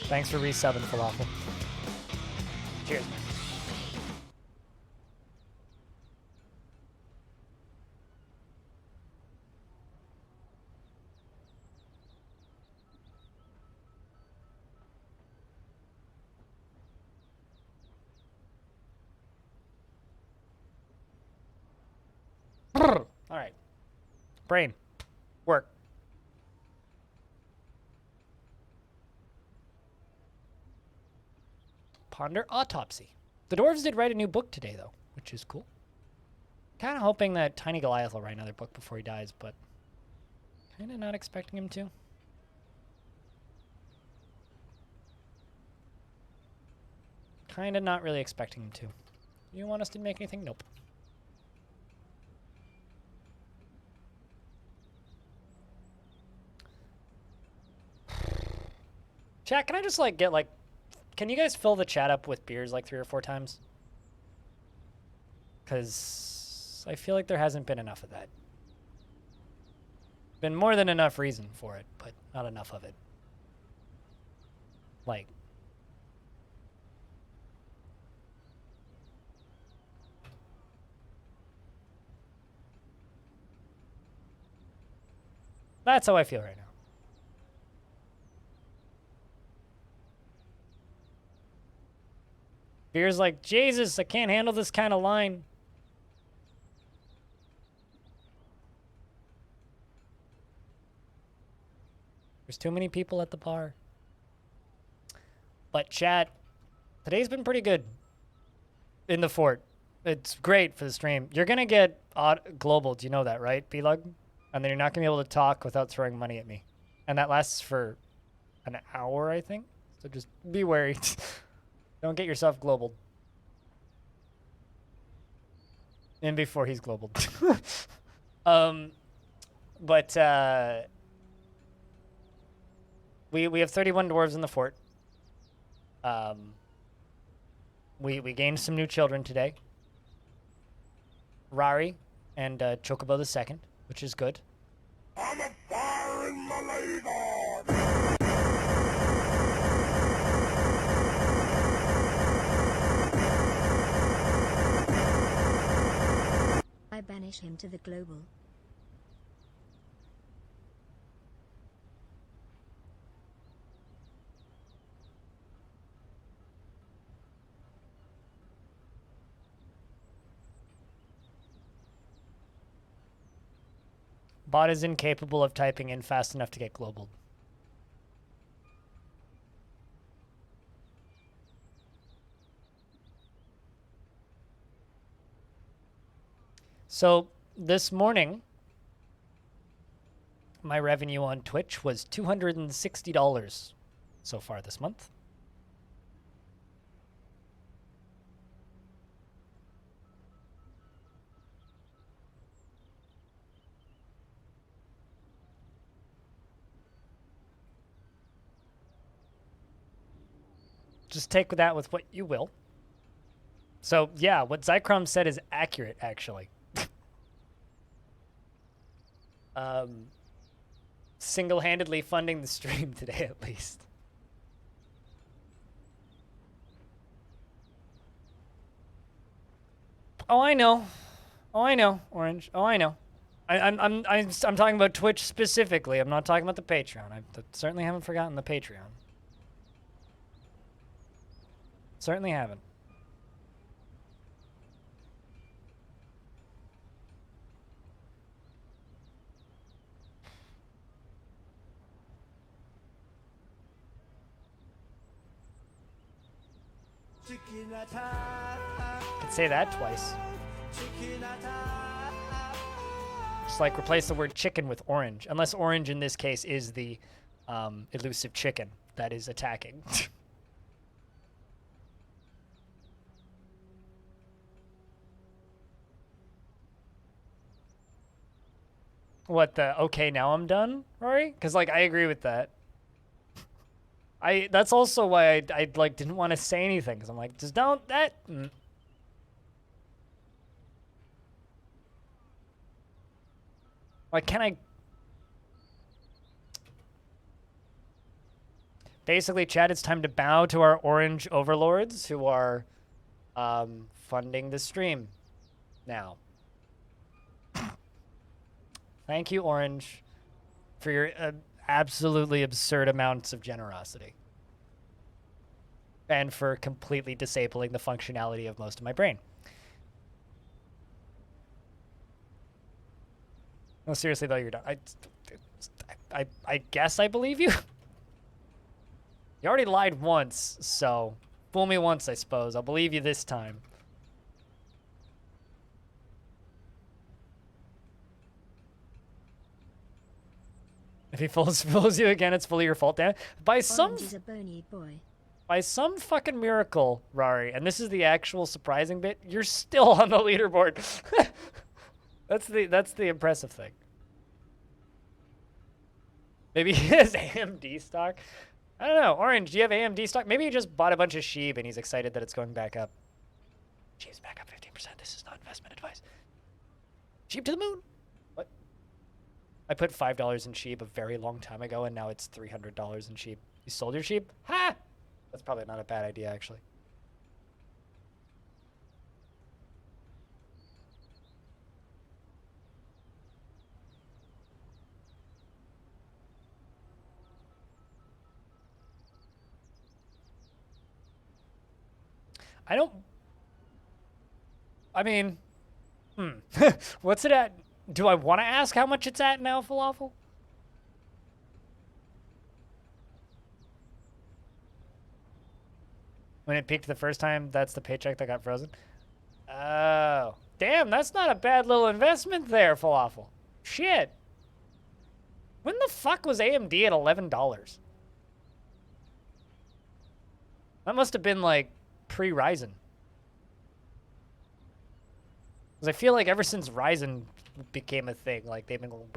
Thanks for resubbing, Falafel. Cheers, man. All right. Brain. Work. Ponder Autopsy. The Dwarves did write a new book today, though, which is cool. Kind of hoping that Tiny Goliath will write another book before he dies, but kind of not expecting him to. Kind of not really expecting him to. You want us to make anything? Nope. Chat, can I just like get like, can you guys fill the chat up with beers like 3 or 4 times? Because I feel like there hasn't been enough of that. Been more than enough reason for it, but not enough of it. Like, that's how I feel right now. Beer's like, Jesus, I can't handle this kind of line. There's too many people at the bar. But chat, today's been pretty good in the fort. It's great for the stream. You're going to get global. Do you know that, right, B-Lug? And then you're not going to be able to talk without throwing money at me. And that lasts for an hour, I think. So just be wary. Don't get yourself global. And before he's global. But We have 31 dwarves in the fort. We gained some new children today. Rari and Chocobo the second, which is good. I'm a firing my leg on! I banish him to the global. Bot is incapable of typing in fast enough to get global. So this morning, my revenue on Twitch was $260 so far this month. Just take that with what you will. So yeah, what Zycrom said is accurate, actually. Single-handedly funding the stream today, at least. Oh, I know. Oh, I know, Orange. Oh, I know. I'm talking about Twitch specifically. I'm not talking about the Patreon. I certainly haven't forgotten the Patreon. Certainly haven't. Could say that twice. Just like replace the word chicken with orange. Unless orange in this case is the elusive chicken that is attacking. What the, okay, now I'm done, Rory? Because, like, I agree with that. That's also why I like, didn't want to say anything, because I'm like, just don't, that... Like, can I... Basically, chat, it's time to bow to our orange overlords who are funding the stream now. Thank you, Orange, for your absolutely absurd amounts of generosity. And for completely disabling the functionality of most of my brain. No, seriously, though, you're done. I guess I believe you. You already lied once, so fool me once, I suppose. I'll believe you this time. If he fools you again, it's fully your fault, damn it. By some... Orange is a bony boy. By some fucking miracle, Rari, and this is the actual surprising bit, you're still on the leaderboard. That's the impressive thing. Maybe he has AMD stock. I don't know. Orange, do you have AMD stock? Maybe he just bought a bunch of Sheeb and he's excited that it's going back up. Sheeb's back up 15%. This is not investment advice. Sheeb to the moon. What? I put $5 in Sheeb a very long time ago and now it's $300 in Sheeb. You sold your Sheeb? Ha! That's probably not a bad idea, actually. I mean, what's it at? Do I want to ask how much it's at now, Falafel? When it peaked the first time, that's the paycheck that got frozen? Oh. Damn, that's not a bad little investment there, Falafel. Shit. When the fuck was AMD at $11? That must have been, like, pre-Ryzen. Because I feel like ever since Ryzen became a thing, like, they've been going...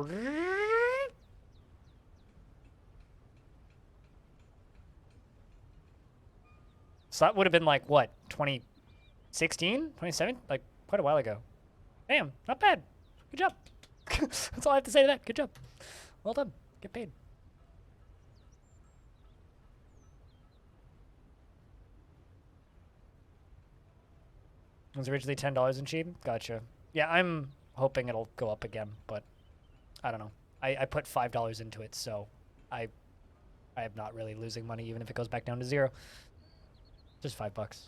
So that would have been like, what, 2016? 27? Like, quite a while ago. Damn, not bad. Good job. That's all I have to say to that. Good job. Well done. Get paid. It was originally $10 in cheap? Gotcha. Yeah, I'm hoping it'll go up again, but I don't know. I put $5 into it, so I am not really losing money even if it goes back down to 0. Just $5.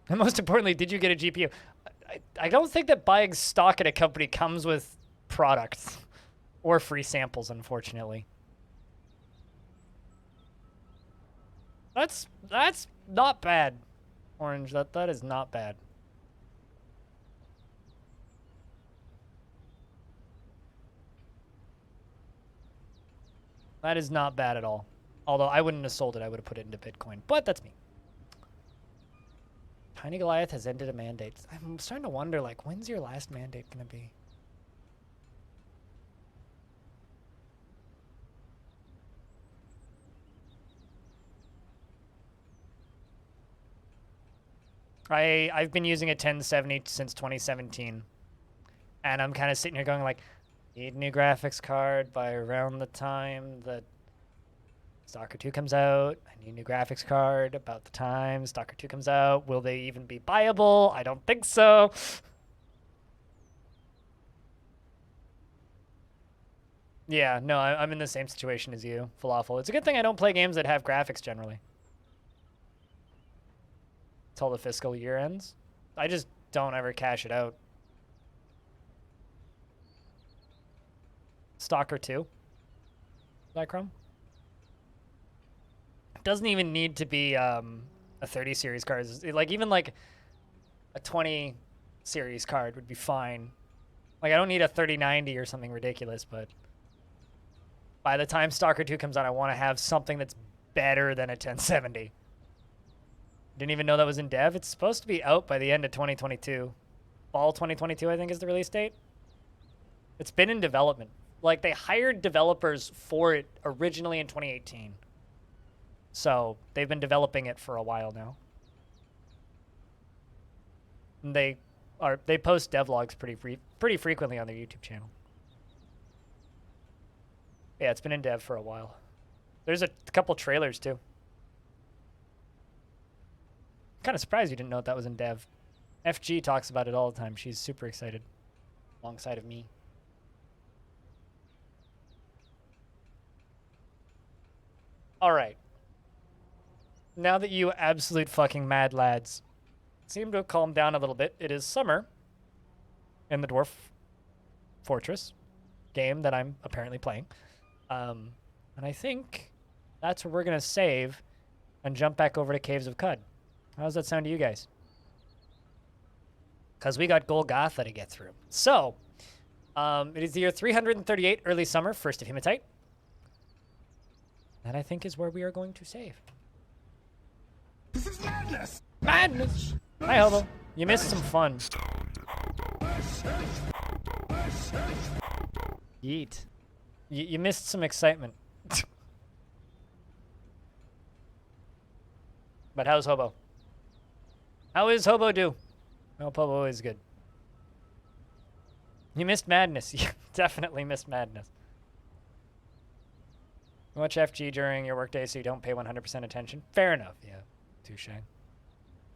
And most importantly, did you get a GPU? I don't think that buying stock at a company comes with products or free samples, unfortunately. That's not bad, Orange. That is not bad. That is not bad at all. Although I wouldn't have sold it, I would have put it into Bitcoin. But that's me. Tiny Goliath has ended a mandate. I'm starting to wonder, like, when's your last mandate gonna be? I've been using a 1070 since 2017, and I'm kind of sitting here going like, need a new graphics card by around the time that Stalker 2 comes out. I need a new graphics card about the time Stalker 2 comes out. Will they even be buyable? I don't think so. Yeah, no, I'm in the same situation as you, Falafel. It's a good thing I don't play games that have graphics generally. Until the fiscal year ends. I just don't ever cash it out. Stalker 2. Chrome? It doesn't even need to be a 30 series card. Like, even like a 20 series card would be fine. Like, I don't need a 3090 or something ridiculous, but by the time Stalker 2 comes out, I want to have something that's better than a 1070. Didn't even know that was in dev. It's supposed to be out by the end of 2022. Fall 2022, I think, is the release date. It's been in development. Like, they hired developers for it originally in 2018. So they've been developing it for a while now. And they post devlogs pretty frequently on their YouTube channel. Yeah, it's been in dev for a while. There's a couple trailers too. Kind of surprised you didn't know that was in dev. FG talks about it all the time. She's super excited alongside of me. All right. Now that you absolute fucking mad lads seem to have calmed down a little bit, it is summer in the Dwarf Fortress game that I'm apparently playing. And I think that's where we're going to save and jump back over to Caves of Cud. How does that sound to you guys? Because we got Golgotha to get through. So, it is the year 338, early summer, first of Hematite. That, I think, is where we are going to save. This is madness! Madness! Hi, Hobo. You missed some fun. Yeet. You missed some excitement. But how's Hobo? How is Hobo do? Well, Hobo is good. You missed madness. You definitely missed madness. Watch FG during your workday so you don't pay 100% attention. Fair enough. Yeah, touche.